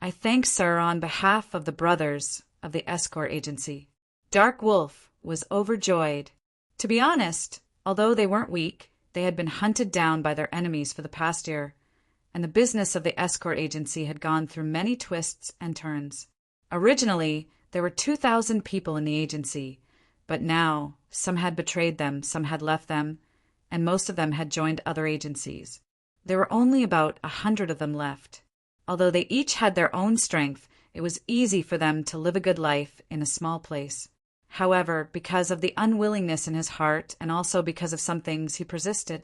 I thank Sir on behalf of the brothers of the escort agency. Dark Wolf was overjoyed. To be honest, although they weren't weak, they had been hunted down by their enemies for the past year, and the business of the escort agency had gone through many twists and turns. Originally, there were 2,000 people in the agency, but now some had betrayed them, some had left them, and most of them had joined other agencies. There were only about 100 of them left. Although they each had their own strength, it was easy for them to live a good life in a small place. However, because of the unwillingness in his heart and also because of some things, he persisted.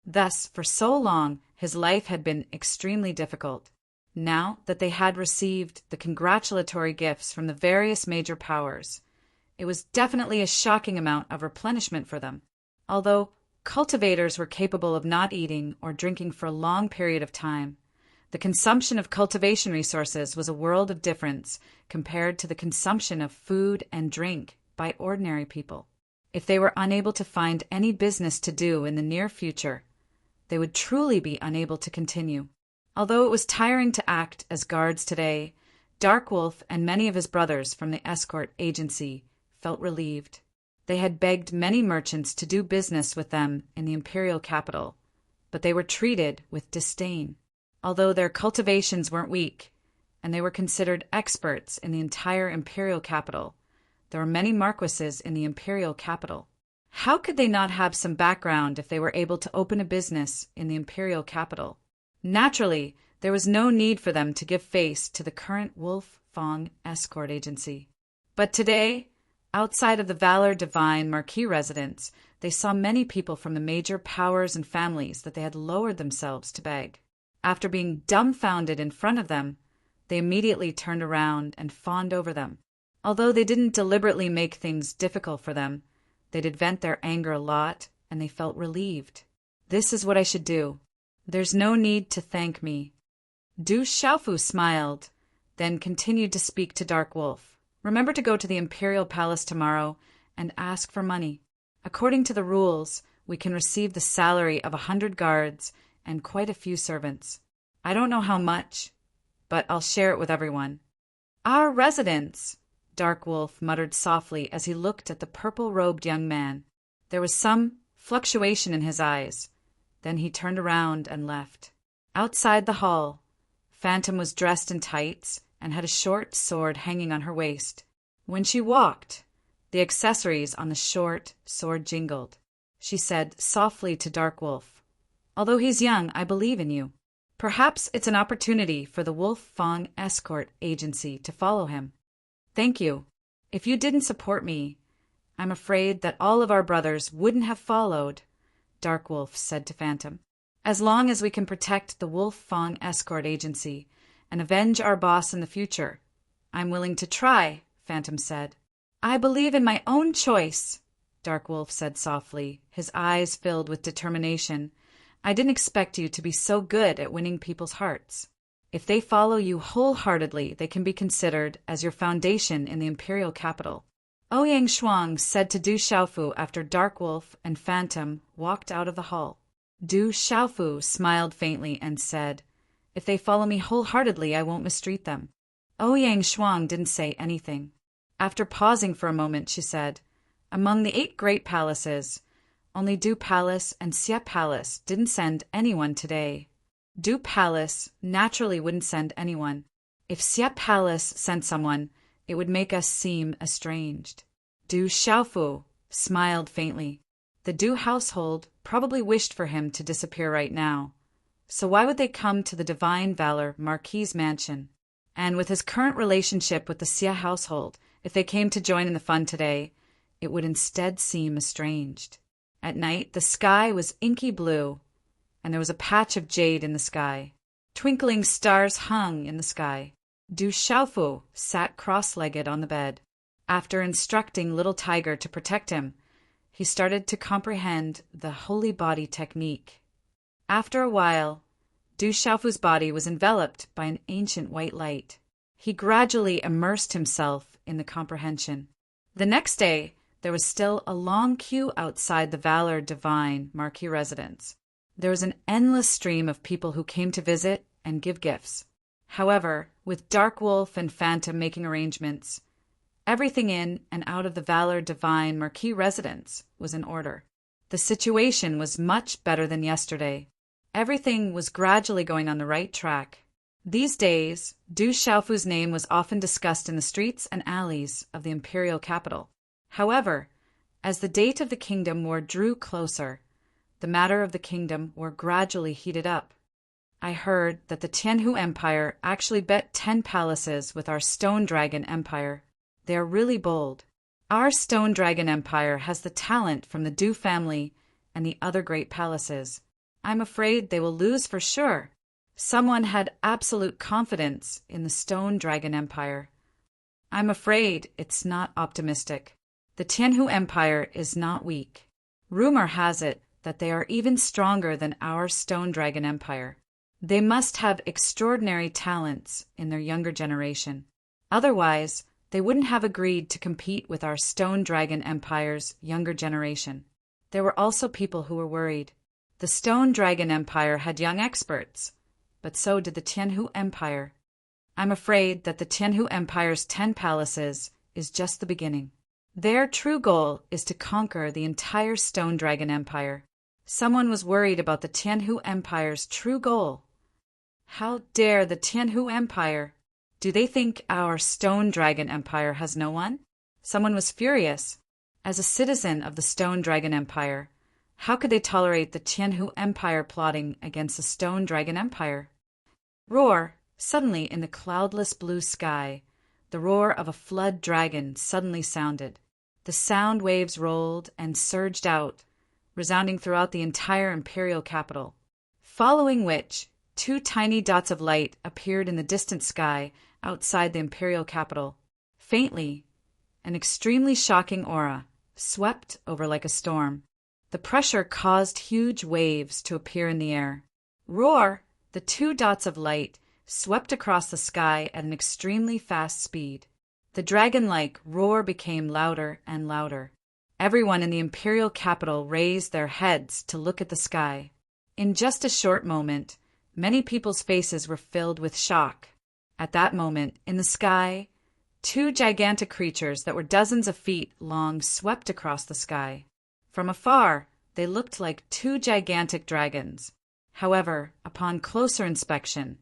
Thus, for so long, his life had been extremely difficult. Now that they had received the congratulatory gifts from the various major powers, it was definitely a shocking amount of replenishment for them. Although cultivators were capable of not eating or drinking for a long period of time, the consumption of cultivation resources was a world of difference compared to the consumption of food and drink by ordinary people. If they were unable to find any business to do in the near future, they would truly be unable to continue. Although it was tiring to act as guards today, Dark Wolf and many of his brothers from the escort agency felt relieved. They had begged many merchants to do business with them in the imperial capital, but they were treated with disdain. Although their cultivations weren't weak, and they were considered experts in the entire imperial capital, there were many marquises in the imperial capital. How could they not have some background if they were able to open a business in the imperial capital? Naturally, there was no need for them to give face to the current Wolf Fong escort agency. But today, outside of the Valor Divine Marquis residence, they saw many people from the major powers and families that they had lowered themselves to beg. After being dumbfounded in front of them, they immediately turned around and fawned over them. Although they didn't deliberately make things difficult for them, they did vent their anger a lot, and they felt relieved. This is what I should do. There's no need to thank me. Du Xiaofu smiled, then continued to speak to Dark Wolf. Remember to go to the Imperial Palace tomorrow and ask for money. According to the rules, we can receive the salary of 100 guards and quite a few servants. I don't know how much, but I'll share it with everyone. Our residence, Dark Wolf muttered softly as he looked at the purple-robed young man. There was some fluctuation in his eyes. Then he turned around and left. Outside the hall, Phantom was dressed in tights and had a short sword hanging on her waist. When she walked, the accessories on the short sword jingled. She said softly to Dark Wolf, "Although he's young, I believe in you. Perhaps it's an opportunity for the Wolf Fong escort agency to follow him. Thank you. If you didn't support me, I'm afraid that all of our brothers wouldn't have followed," Dark Wolf said to Phantom. "As long as we can protect the Wolf Fong escort agency and avenge our boss in the future, I'm willing to try," Phantom said. "I believe in my own choice," Dark Wolf said softly, his eyes filled with determination. "I didn't expect you to be so good at winning people's hearts. If they follow you wholeheartedly, they can be considered as your foundation in the imperial capital." Ouyang Shuang said to Du Xiaofu after Dark Wolf and Phantom walked out of the hall. Du Xiaofu smiled faintly and said, "If they follow me wholeheartedly, I won't mistreat them." Ouyang Shuang didn't say anything. After pausing for a moment, she said, "Among the 8 great palaces, only Du Palace and Xie Palace didn't send anyone today. Du Palace naturally wouldn't send anyone. If Xie Palace sent someone, it would make us seem estranged." Du Xiaofu smiled faintly. The Du household probably wished for him to disappear right now. So why would they come to the Divine Valor Marquis' mansion? And with his current relationship with the Xie household, if they came to join in the fun today, it would instead seem estranged. At night, the sky was inky blue, and there was a patch of jade in the sky. Twinkling stars hung in the sky. Du Xiaofu sat cross-legged on the bed. After instructing little Tiger to protect him, he started to comprehend the holy body technique. After a while, Du Xiaofu's body was enveloped by an ancient white light. He gradually immersed himself in the comprehension. The next day, there was still a long queue outside the Valor Divine Marquis residence. There was an endless stream of people who came to visit and give gifts. However, with Dark Wolf and Phantom making arrangements, everything in and out of the Valor Divine Marquis residence was in order. The situation was much better than yesterday. Everything was gradually going on the right track. These days, Du Xiaofu's name was often discussed in the streets and alleys of the imperial capital. However, as the date of the Kingdom War drew closer, the matter of the Kingdom War gradually heated up. I heard that the Tianhu Empire actually bet 10 palaces with our Stone Dragon Empire. They are really bold. Our Stone Dragon Empire has the talent from the Du family and the other great palaces. I'm afraid they will lose for sure. Someone had absolute confidence in the Stone Dragon Empire. I'm afraid it's not optimistic. The Tianhu Empire is not weak. Rumor has it that they are even stronger than our Stone Dragon Empire. They must have extraordinary talents in their younger generation. Otherwise, they wouldn't have agreed to compete with our Stone Dragon Empire's younger generation. There were also people who were worried. The Stone Dragon Empire had young experts, but so did the Tianhu Empire. I'm afraid that the Tianhu Empire's 10 palaces is just the beginning. Their true goal is to conquer the entire Stone Dragon Empire. Someone was worried about the Tianhu Empire's true goal. How dare the Tianhu Empire? Do they think our Stone Dragon Empire has no one? Someone was furious. As a citizen of the Stone Dragon Empire, how could they tolerate the Tianhu Empire plotting against the Stone Dragon Empire? Roar! Suddenly, in the cloudless blue sky, the roar of a flood dragon suddenly sounded. The sound waves rolled and surged out, resounding throughout the entire imperial capital. Following which, 2 tiny dots of light appeared in the distant sky outside the imperial capital. Faintly, an extremely shocking aura swept over like a storm. The pressure caused huge waves to appear in the air. Roar! The 2 dots of light swept across the sky at an extremely fast speed. The dragon-like roar became louder and louder. Everyone in the imperial capital raised their heads to look at the sky. In just a short moment, many people's faces were filled with shock. At that moment, in the sky, 2 gigantic creatures that were dozens of feet long swept across the sky. From afar, they looked like 2 gigantic dragons. However, upon closer inspection,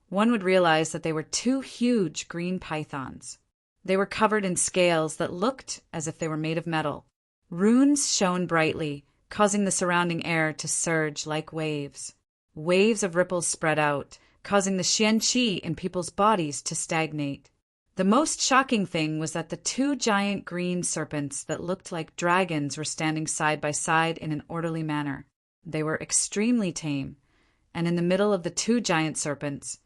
one would realize that they were 2 huge green pythons. They were covered in scales that looked as if they were made of metal. Runes shone brightly, causing the surrounding air to surge like waves. Waves of ripples spread out, causing the xian qi in people's bodies to stagnate. The most shocking thing was that the 2 giant green serpents that looked like dragons were standing side by side in an orderly manner. They were extremely tame, and in the middle of the 2 giant serpents,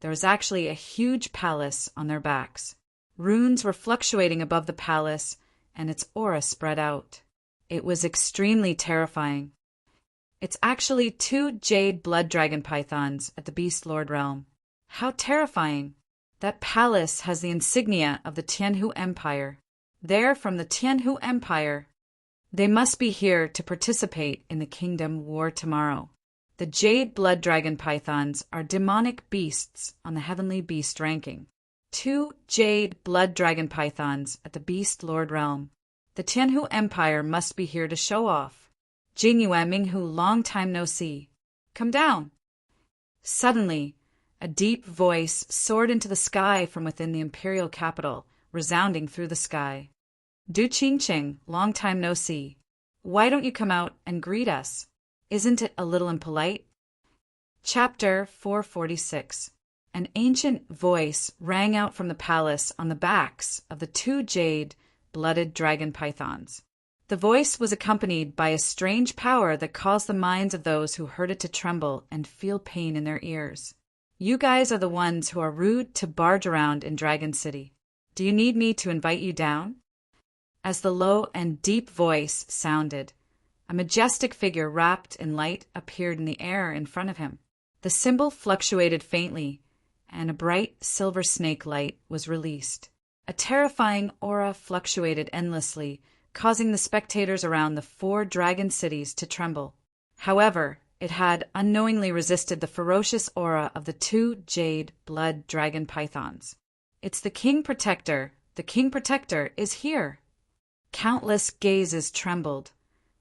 there was actually a huge palace on their backs. Runes were fluctuating above the palace, and its aura spread out. It was extremely terrifying. It's actually 2 jade blood dragon pythons at the Beast Lord realm. How terrifying! That palace has the insignia of the Tianhu Empire. They're from the Tianhu Empire. They must be here to participate in the Kingdom War tomorrow. The jade blood dragon pythons are demonic beasts on the heavenly beast ranking. 2 jade blood dragon pythons at the Beast Lord realm. The Tianhu Empire must be here to show off. Jingyue Minghu, long time no see. Come down. Suddenly, a deep voice soared into the sky from within the imperial capital, resounding through the sky. Du Qingqing, long time no see. Why don't you come out and greet us? Isn't it a little impolite? Chapter 446. An ancient voice rang out from the palace on the backs of the 2 jade, blooded dragon pythons. The voice was accompanied by a strange power that caused the minds of those who heard it to tremble and feel pain in their ears. You guys are the ones who are rude to barge around in Dragon City. Do you need me to invite you down?" As the low and deep voice sounded, a majestic figure wrapped in light appeared in the air in front of him. The symbol fluctuated faintly, and a bright silver snake light was released. A terrifying aura fluctuated endlessly, causing the spectators around the 4 dragon cities to tremble. However, it had unknowingly resisted the ferocious aura of the 2 jade blood dragon pythons. "It's the King Protector. The King Protector is here." Countless gazes trembled,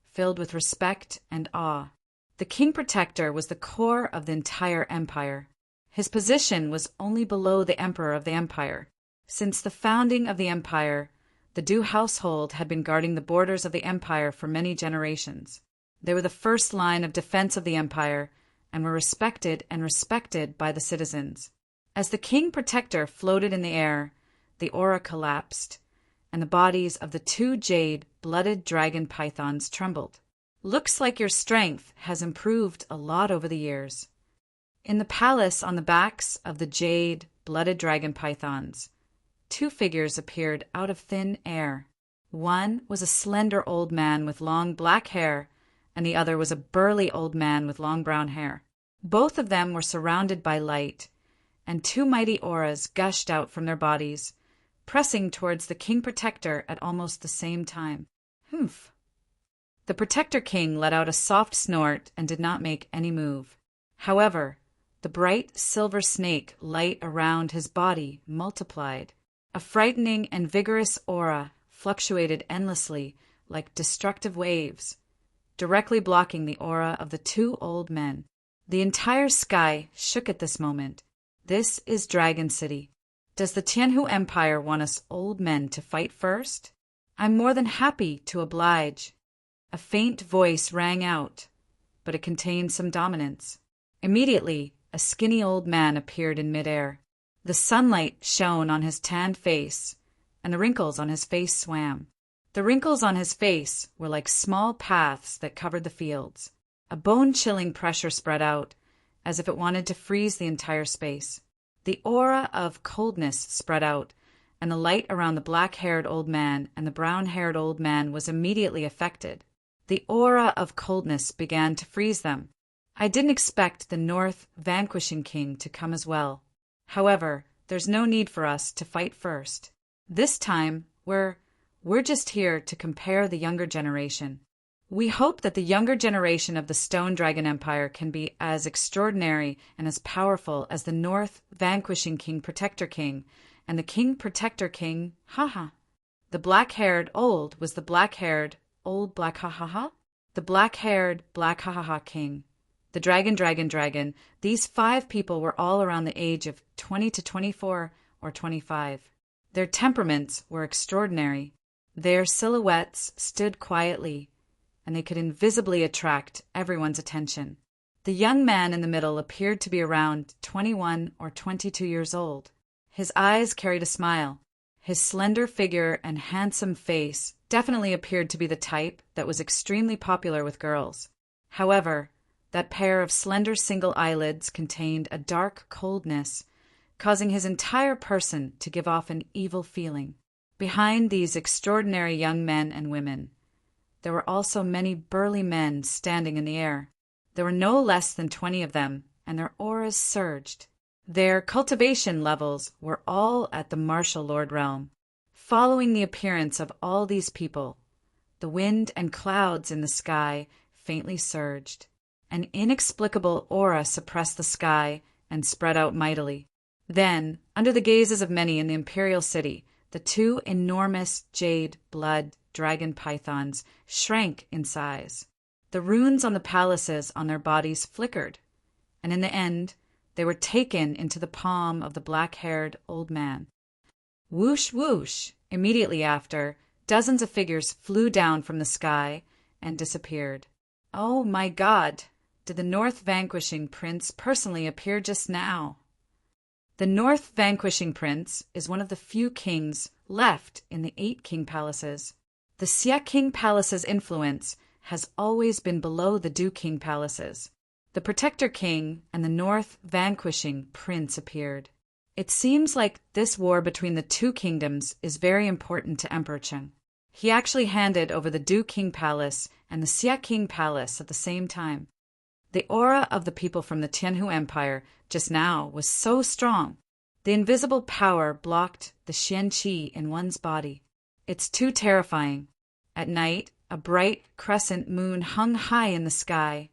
filled with respect and awe. The King Protector was the core of the entire empire. His position was only below the Emperor of the Empire. Since the founding of the empire, the Du household had been guarding the borders of the empire for many generations. They were the first line of defense of the empire and were respected by the citizens. As the King Protector floated in the air, the aura collapsed, and the bodies of the 2 jade blooded dragon pythons trembled. "Looks like your strength has improved a lot over the years." In the palace on the backs of the jade blooded dragon pythons, 2 figures appeared out of thin air. One was a slender old man with long black hair, and the other was a burly old man with long brown hair. Both of them were surrounded by light, and 2 mighty auras gushed out from their bodies, pressing towards the King Protector at almost the same time. Humph. The Protector King let out a soft snort and did not make any move. However, the bright silver snake light around his body multiplied. A frightening and vigorous aura fluctuated endlessly like destructive waves, directly blocking the aura of the 2 old men. The entire sky shook at this moment. This is Dragon City. Does the Tianhu Empire want us old men to fight first? I'm more than happy to oblige. A faint voice rang out, but it contained some dominance. Immediately, a skinny old man appeared in midair. The sunlight shone on his tanned face, and the wrinkles on his face swam. The wrinkles on his face were like small paths that covered the fields. A bone-chilling pressure spread out, as if it wanted to freeze the entire space. The aura of coldness spread out, and the light around the black-haired old man and the brown-haired old man was immediately affected. The aura of coldness began to freeze them. I didn't expect the North Vanquishing King to come as well. However, there's no need for us to fight first. This time, we're just here to compare the younger generation. We hope that the younger generation of the Stone Dragon Empire can be as extraordinary and as powerful as the North Vanquishing King Protector King and the King Protector King, haha. The black-haired old was the black-haired old black ha-ha-ha? The black-haired black ha-ha-ha king. The dragon. These 5 people were all around the age of 20 to 24 or 25. Their temperaments were extraordinary. Their silhouettes stood quietly, and they could invisibly attract everyone's attention. The young man in the middle appeared to be around 21 or 22 years old. His eyes carried a smile. His slender figure and handsome face definitely appeared to be the type that was extremely popular with girls. However, that pair of slender single eyelids contained a dark coldness, causing his entire person to give off an evil feeling. Behind these extraordinary young men and women, there were also many burly men standing in the air. There were no less than 20 of them, and their auras surged. Their cultivation levels were all at the martial lord realm. Following the appearance of all these people, the wind and clouds in the sky faintly surged. An inexplicable aura suppressed the sky and spread out mightily. Then, under the gazes of many in the imperial city, the 2 enormous jade blood dragon pythons shrank in size. The runes on the palaces on their bodies flickered, and in the end, they were taken into the palm of the black-haired old man. Whoosh, whoosh! Immediately after, dozens of figures flew down from the sky and disappeared. Oh my God! Did the North Vanquishing Prince personally appear just now? The North Vanquishing Prince is one of the few kings left in the 8 king palaces. The Xia King Palace's influence has always been below the Du King Palaces. The Protector King and the North Vanquishing Prince appeared. It seems like this war between the two kingdoms is very important to Emperor Cheng. He actually handed over the Du King Palace and the Xia King Palace at the same time. The aura of the people from the Tianhu Empire just now was so strong. The invisible power blocked the Xian Qi in one's body. It's too terrifying. At night, a bright crescent moon hung high in the sky,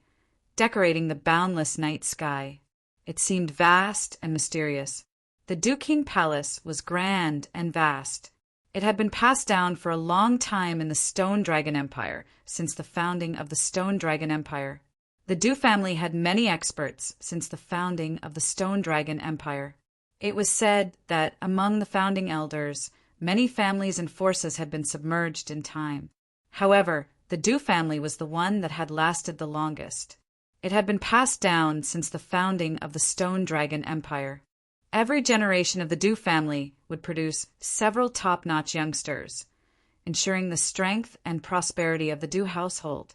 decorating the boundless night sky. It seemed vast and mysterious. The Du King Palace was grand and vast. It had been passed down for a long time in the Stone Dragon Empire, since the founding of the Stone Dragon Empire. The Du family had many experts since the founding of the Stone Dragon Empire. It was said that among the founding elders, many families and forces had been submerged in time. However, the Du family was the one that had lasted the longest. It had been passed down since the founding of the Stone Dragon Empire. Every generation of the Du family would produce several top-notch youngsters, ensuring the strength and prosperity of the Du household,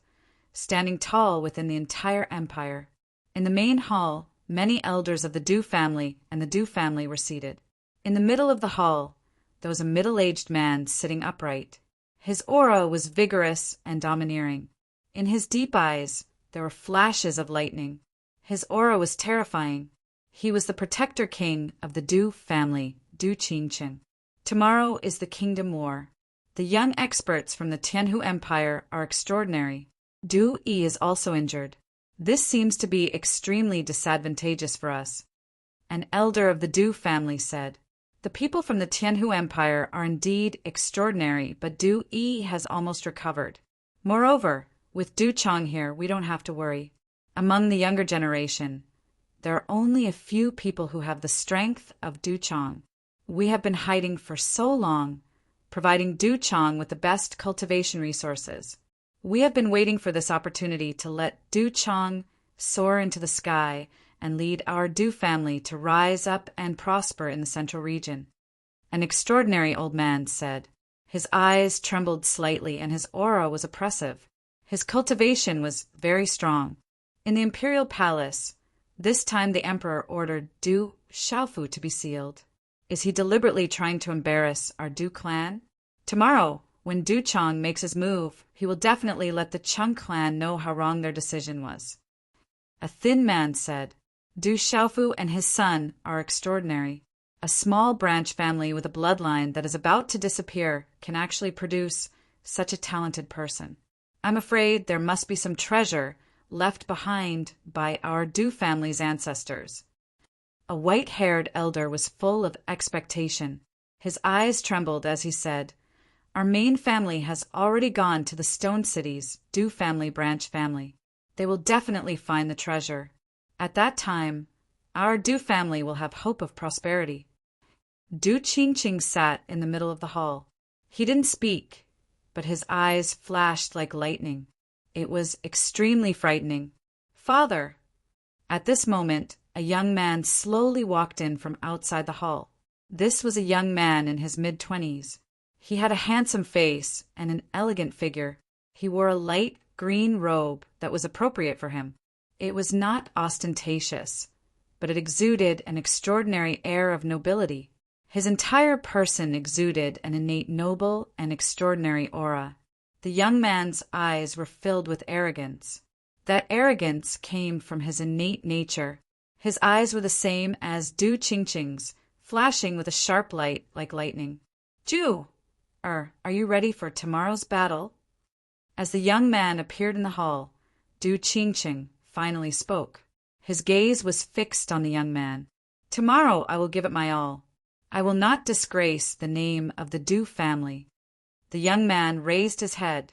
standing tall within the entire empire. In the main hall, many elders of the Du family and the Du family were seated. In the middle of the hall, there was a middle-aged man sitting upright. His aura was vigorous and domineering. In his deep eyes, there were flashes of lightning. His aura was terrifying. He was the Protector King of the Du family, Du Qingqing. Tomorrow is the Kingdom War. The young experts from the Tianhu Empire are extraordinary. Du Yi is also injured. This seems to be extremely disadvantageous for us. An elder of the Du family said, "The people from the Tianhu Empire are indeed extraordinary, but Du Yi has almost recovered. Moreover, with Du Chong here, we don't have to worry. Among the younger generation, there are only a few people who have the strength of Du Chong. We have been hiding for so long, providing Du Chong with the best cultivation resources. We have been waiting for this opportunity to let Du Chong soar into the sky and lead our Du family to rise up and prosper in the central region." An extraordinary old man said. His eyes trembled slightly and his aura was oppressive. His cultivation was very strong. In the imperial palace, this time the emperor ordered Du Xiaofu to be sealed. Is he deliberately trying to embarrass our Du clan? Tomorrow, when Du Chong makes his move, he will definitely let the Cheng clan know how wrong their decision was. A thin man said, "Du Xiaofu and his son are extraordinary. A small branch family with a bloodline that is about to disappear can actually produce such a talented person. I'm afraid there must be some treasure left behind by our Du family's ancestors." A white-haired elder was full of expectation. His eyes trembled as he said, "Our main family has already gone to the Stone City's Du family branch family. They will definitely find the treasure. At that time, our Du family will have hope of prosperity." Du Qingqing sat in the middle of the hall. He didn't speak, but his eyes flashed like lightning. It was extremely frightening. "Father!" At this moment, a young man slowly walked in from outside the hall. This was a young man in his mid-20s. He had a handsome face and an elegant figure. He wore a light green robe that was appropriate for him. It was not ostentatious, but it exuded an extraordinary air of nobility. His entire person exuded an innate noble and extraordinary aura. The young man's eyes were filled with arrogance. That arrogance came from his innate nature. His eyes were the same as Du Qingqing's, flashing with a sharp light like lightning. "Ju, are you ready for tomorrow's battle?" As the young man appeared in the hall, Du Qingqing finally spoke. His gaze was fixed on the young man. "Tomorrow I will give it my all. I will not disgrace the name of the Du family." The young man raised his head.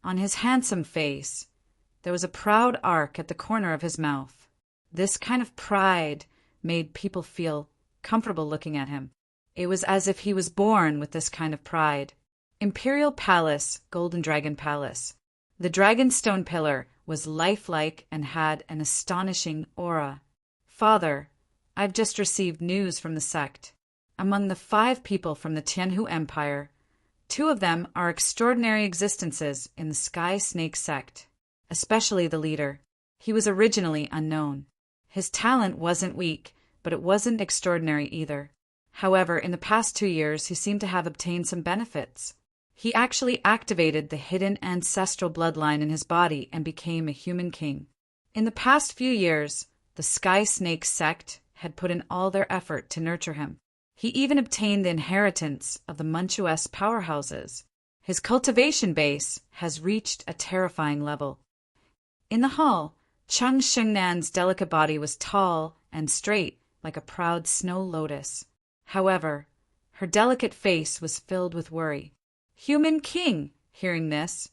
On his handsome face, there was a proud arc at the corner of his mouth. This kind of pride made people feel comfortable looking at him. It was as if he was born with this kind of pride. Imperial Palace, Golden Dragon Palace. The dragon stone pillar was lifelike and had an astonishing aura. "Father, I've just received news from the sect. Among the 5 people from the Tianhu Empire, 2 of them are extraordinary existences in the Sky Snake sect, especially the leader. He was originally unknown. His talent wasn't weak, but it wasn't extraordinary either. However, in the past 2 years, he seemed to have obtained some benefits. He actually activated the hidden ancestral bloodline in his body and became a human king. In the past few years, the Sky Snake sect had put in all their effort to nurture him. He even obtained the inheritance of the Manchues powerhouses. His cultivation base has reached a terrifying level. In the hall, Chung Shungnan's delicate body was tall and straight like a proud snow lotus. However, her delicate face was filled with worry. "Human king!" Hearing this,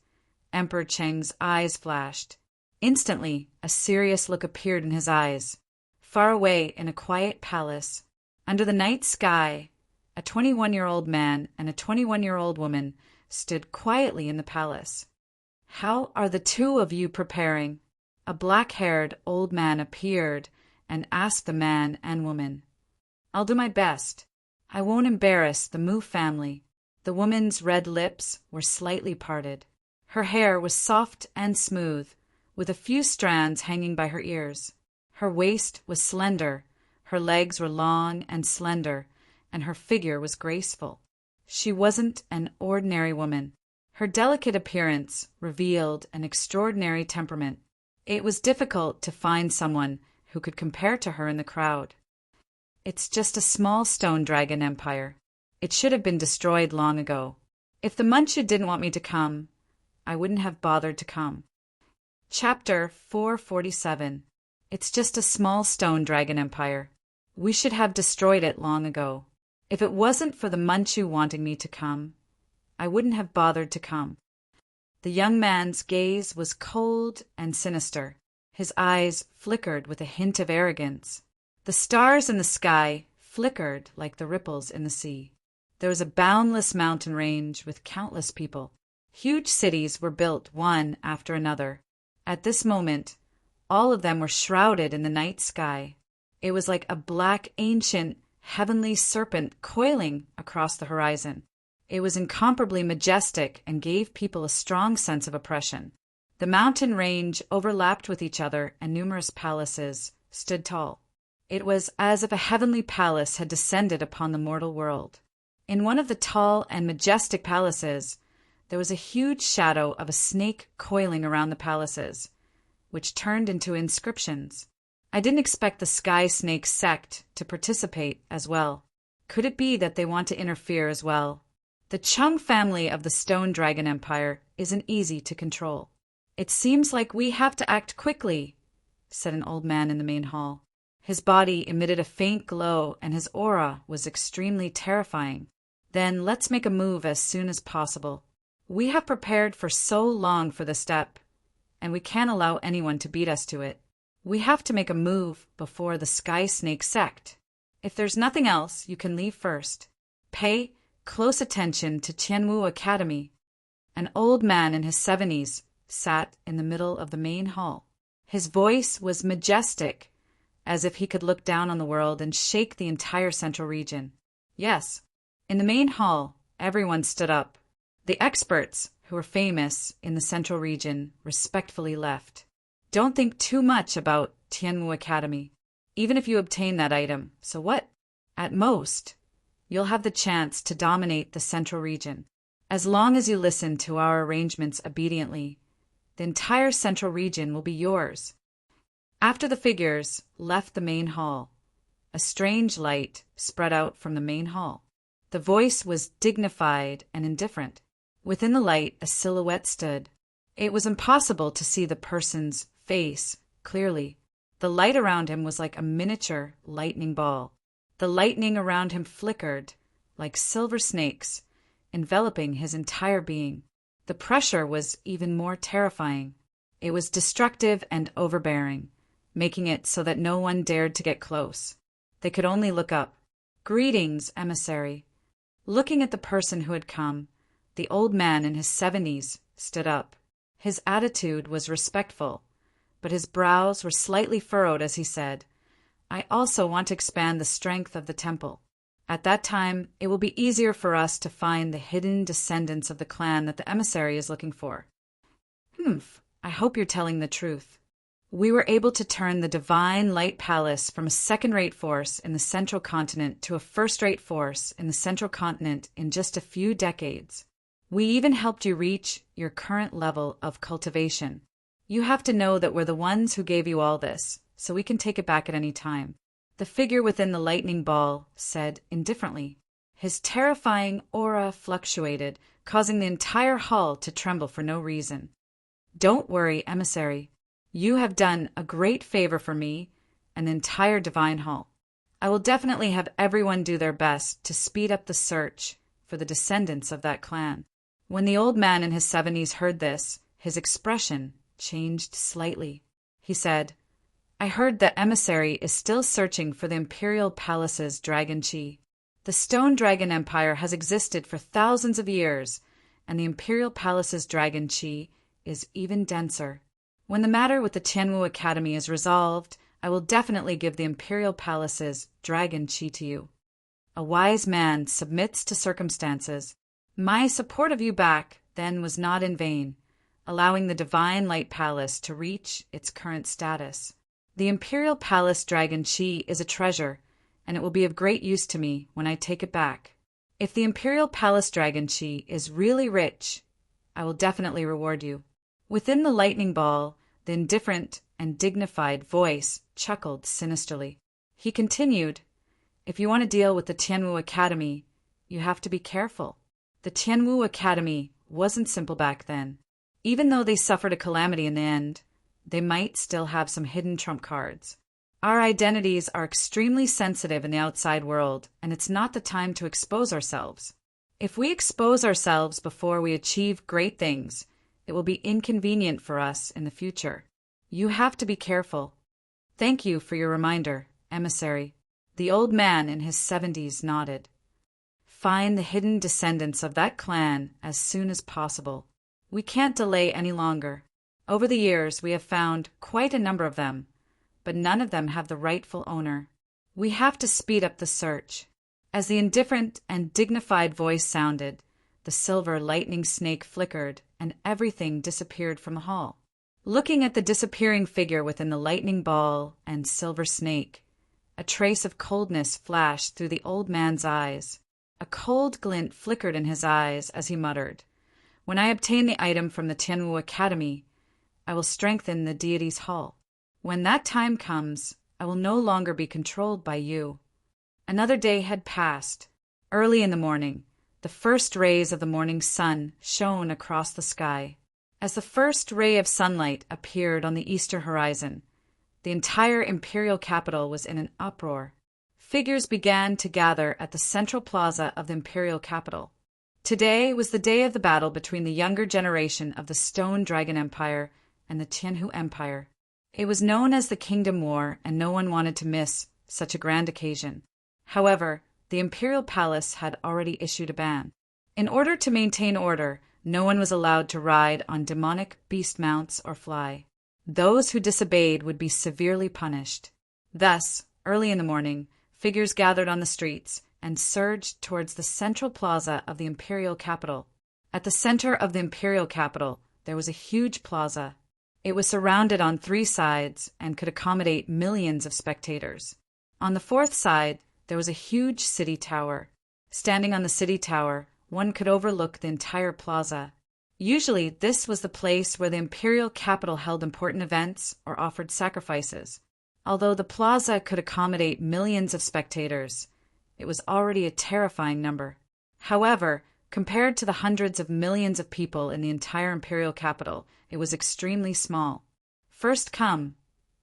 Emperor Cheng's eyes flashed. Instantly, a serious look appeared in his eyes. Far away in a quiet palace, under the night sky, a 21-year-old man and a 21-year-old woman stood quietly in the palace. "How are the two of you preparing?" A black-haired old man appeared and asked the man and woman. "I'll do my best. I won't embarrass the Mu family." The woman's red lips were slightly parted. Her hair was soft and smooth, with a few strands hanging by her ears. Her waist was slender, her legs were long and slender, and her figure was graceful. She wasn't an ordinary woman. Her delicate appearance revealed an extraordinary temperament. It was difficult to find someone who could compare to her in the crowd. "It's just a small stone dragon empire. It should have been destroyed long ago. If the Manchu didn't want me to come, I wouldn't have bothered to come." Chapter 447. It's just a small stone dragon empire. We should have destroyed it long ago. If it wasn't for the Manchu wanting me to come, I wouldn't have bothered to come. The young man's gaze was cold and sinister. His eyes flickered with a hint of arrogance. The stars in the sky flickered like the ripples in the sea. There was a boundless mountain range with countless people. Huge cities were built one after another. At this moment, all of them were shrouded in the night sky. It was like a black, ancient, heavenly serpent coiling across the horizon. It was incomparably majestic and gave people a strong sense of oppression. The mountain range overlapped with each other, and numerous palaces stood tall. It was as if a heavenly palace had descended upon the mortal world. In one of the tall and majestic palaces, there was a huge shadow of a snake coiling around the palaces, which turned into inscriptions. I didn't expect the Sky Snake sect to participate as well. Could it be that they want to interfere as well? The Chung family of the Stone Dragon Empire isn't easy to control. "It seems like we have to act quickly," said an old man in the main hall. His body emitted a faint glow and his aura was extremely terrifying. "Then let's make a move as soon as possible. We have prepared for so long for this step, and we can't allow anyone to beat us to it. We have to make a move before the Sky Snake sect. If there's nothing else, you can leave first. Pay close attention to Tianwu Academy." An old man in his 70s sat in the middle of the main hall. His voice was majestic, as if he could look down on the world and shake the entire central region. Yes, in the main hall, everyone stood up. The experts, who were famous in the central region, respectfully left. Don't think too much about Tianwu Academy. Even if you obtain that item, so what? At most, you'll have the chance to dominate the central region. As long as you listen to our arrangements obediently, the entire central region will be yours. After the figures left the main hall, a strange light spread out from the main hall. The voice was dignified and indifferent. Within the light, a silhouette stood. It was impossible to see the person's face clearly. The light around him was like a miniature lightning ball. The lightning around him flickered like silver snakes, enveloping his entire being. The pressure was even more terrifying. It was destructive and overbearing, making it so that no one dared to get close. They could only look up. "Greetings, emissary." Looking at the person who had come, the old man in his 70s stood up. His attitude was respectful, but his brows were slightly furrowed as he said, "I also want to expand the strength of the temple. At that time, it will be easier for us to find the hidden descendants of the clan that the emissary is looking for." I hope you're telling the truth." We were able to turn the divine light palace from a second-rate force in the central continent to a first-rate force in the central continent in just a few decades. We even helped you reach your current level of cultivation. You have to know that we're the ones who gave you all this, so we can take it back at any time. The figure within the lightning ball said indifferently. His terrifying aura fluctuated, causing the entire hall to tremble for no reason. Don't worry, emissary. You have done a great favor for me and the entire divine hall. I will definitely have everyone do their best to speed up the search for the descendants of that clan. When the old man in his 70s heard this, his expression changed slightly. He said, I heard that emissary is still searching for the Imperial Palace's dragon chi. The Stone Dragon Empire has existed for thousands of years, and the Imperial Palace's dragon chi is even denser. When the matter with the Tianwu Academy is resolved, I will definitely give the Imperial Palace's dragon chi to you. A wise man submits to circumstances. My support of you back then was not in vain, allowing the Divine Light Palace to reach its current status. The Imperial Palace dragon chi is a treasure, and it will be of great use to me when I take it back. If the Imperial Palace dragon chi is really rich, I will definitely reward you. Within the lightning ball, the indifferent and dignified voice chuckled sinisterly. He continued, if you want to deal with the Tianwu Academy, you have to be careful. The Tianwu Academy wasn't simple back then. Even though they suffered a calamity in the end, they might still have some hidden trump cards. Our identities are extremely sensitive in the outside world, and it's not the time to expose ourselves. If we expose ourselves before we achieve great things, it will be inconvenient for us in the future. You have to be careful. Thank you for your reminder, emissary. The old man in his 70s nodded. Find the hidden descendants of that clan as soon as possible. We can't delay any longer. Over the years, we have found quite a number of them, but none of them have the rightful owner. We have to speed up the search. As the indifferent and dignified voice sounded, the silver lightning snake flickered and everything disappeared from the hall. Looking at the disappearing figure within the lightning ball and silver snake, a trace of coldness flashed through the old man's eyes. A cold glint flickered in his eyes as he muttered, when I obtain the item from the Tianwu Academy, I will strengthen the deity's hall. When that time comes, I will no longer be controlled by you. Another day had passed. Early in the morning, the first rays of the morning sun shone across the sky. As the first ray of sunlight appeared on the eastern horizon, the entire imperial capital was in an uproar. Figures began to gather at the central plaza of the imperial capital. Today was the day of the battle between the younger generation of the Stone Dragon Empire and the Tianwu Empire. It was known as the Kingdom War, and no one wanted to miss such a grand occasion. However, the Imperial Palace had already issued a ban. In order to maintain order, no one was allowed to ride on demonic beast mounts or fly. Those who disobeyed would be severely punished. Thus, early in the morning, figures gathered on the streets and surged towards the central plaza of the imperial capital. At the center of the imperial capital, there was a huge plaza. It was surrounded on 3 sides and could accommodate millions of spectators. On the 4th side, there was a huge city tower. Standing on the city tower, one could overlook the entire plaza. Usually, this was the place where the imperial capital held important events or offered sacrifices. Although the plaza could accommodate millions of spectators, it was already a terrifying number. However, compared to the hundreds of millions of people in the entire imperial capital, it was extremely small. First come,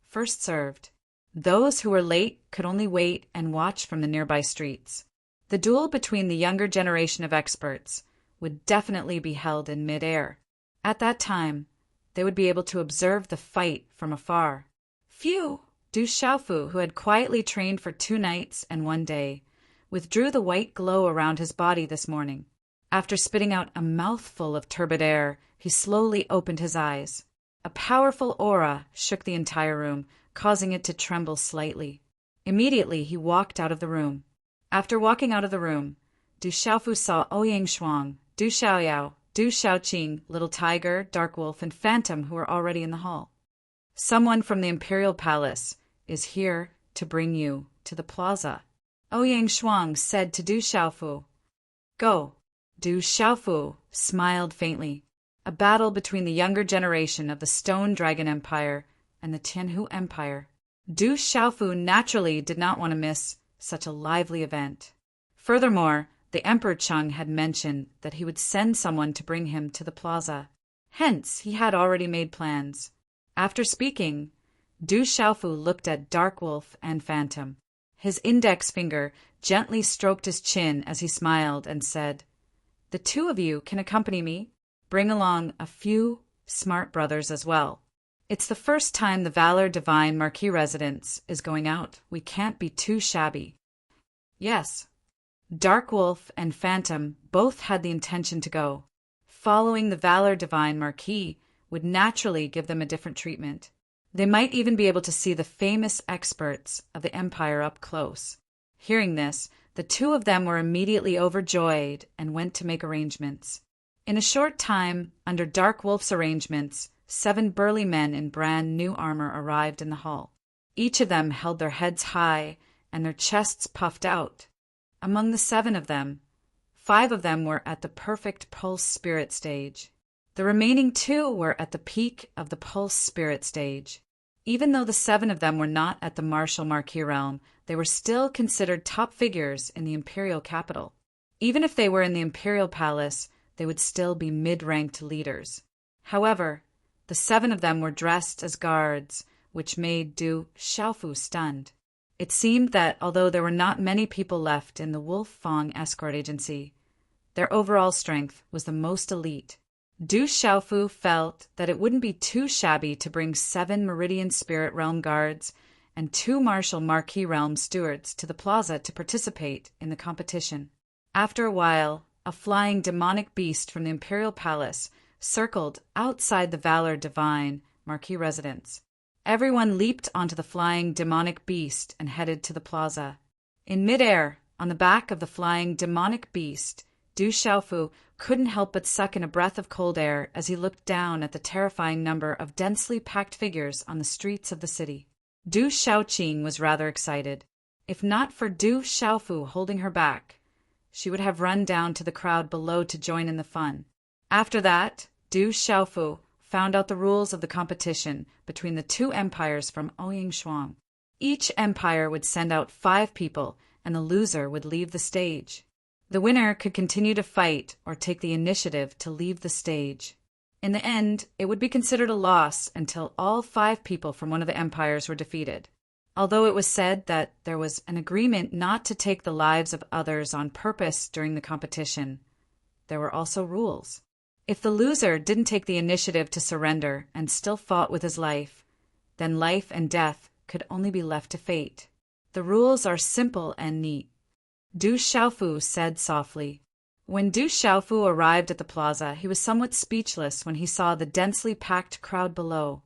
first served. Those who were late could only wait and watch from the nearby streets. The duel between the younger generation of experts would definitely be held in mid-air. At that time, they would be able to observe the fight from afar. Phew! Du Xiaofu, who had quietly trained for 2 nights and 1 day, withdrew the white glow around his body this morning. After spitting out a mouthful of turbid air, he slowly opened his eyes. A powerful aura shook the entire room, causing it to tremble slightly. Immediately, he walked out of the room. After walking out of the room, Du Xiaofu saw Ouyang Shuang, Du Xiaoyao, Du Xiaoqing, Little Tiger, Dark Wolf, and Phantom who were already in the hall. Someone from the imperial palace is here to bring you to the plaza, Ouyang Shuang said to Du Xiaofu. Go. Du Xiaofu smiled faintly. A battle between the younger generation of the Stone Dragon Empire and the Tianhu Empire. Du Xiaofu naturally did not want to miss such a lively event. Furthermore, the Emperor Cheng had mentioned that he would send someone to bring him to the plaza. Hence, he had already made plans. After speaking, Du Xiaofu looked at Dark Wolf and Phantom. His index finger gently stroked his chin as he smiled and said, The two of you can accompany me. Bring along a few smart brothers as well. It's the first time the Valor Divine Marquis residence is going out. We can't be too shabby. Yes. Dark Wolf and Phantom both had the intention to go. Following the Valor Divine Marquis would naturally give them a different treatment. They might even be able to see the famous experts of the Empire up close. Hearing this, the two of them were immediately overjoyed and went to make arrangements. In a short time, under Dark Wolf's arrangements, 7 burly men in brand new armor arrived in the hall. Each of them held their heads high and their chests puffed out. Among the 7 of them, 5 of them were at the perfect pulse spirit stage. The remaining 2 were at the peak of the pulse spirit stage. Even though the 7 of them were not at the martial Marquis realm, they were still considered top figures in the imperial capital. Even if they were in the imperial palace, they would still be mid-ranked leaders. However, the 7 of them were dressed as guards, which made Du Xiaofu stunned. It seemed that although there were not many people left in the Wolf Fong escort agency, their overall strength was the most elite. Du Xiaofu felt that it wouldn't be too shabby to bring 7 Meridian Spirit Realm guards and 2 Martial Marquis Realm stewards to the plaza to participate in the competition. After a while, a flying demonic beast from the Imperial Palace circled outside the Valor Divine Marquis residence. Everyone leaped onto the flying demonic beast and headed to the plaza. In midair, on the back of the flying demonic beast, Du Xiaofu couldn't help but suck in a breath of cold air as he looked down at the terrifying number of densely packed figures on the streets of the city. Du Xiaoqing was rather excited. If not for Du Xiaofu holding her back, she would have run down to the crowd below to join in the fun. After that, Du Xiaofu found out the rules of the competition between the 2 empires from Ouyang Shuang. Each empire would send out 5 people, and the loser would leave the stage. The winner could continue to fight or take the initiative to leave the stage. In the end, it would be considered a loss until all 5 people from one of the empires were defeated. Although it was said that there was an agreement not to take the lives of others on purpose during the competition, there were also rules. If the loser didn't take the initiative to surrender and still fought with his life, then life and death could only be left to fate. The rules are simple and neat. Du Xiaofu said softly. When Du Xiaofu arrived at the plaza, he was somewhat speechless when he saw the densely packed crowd below.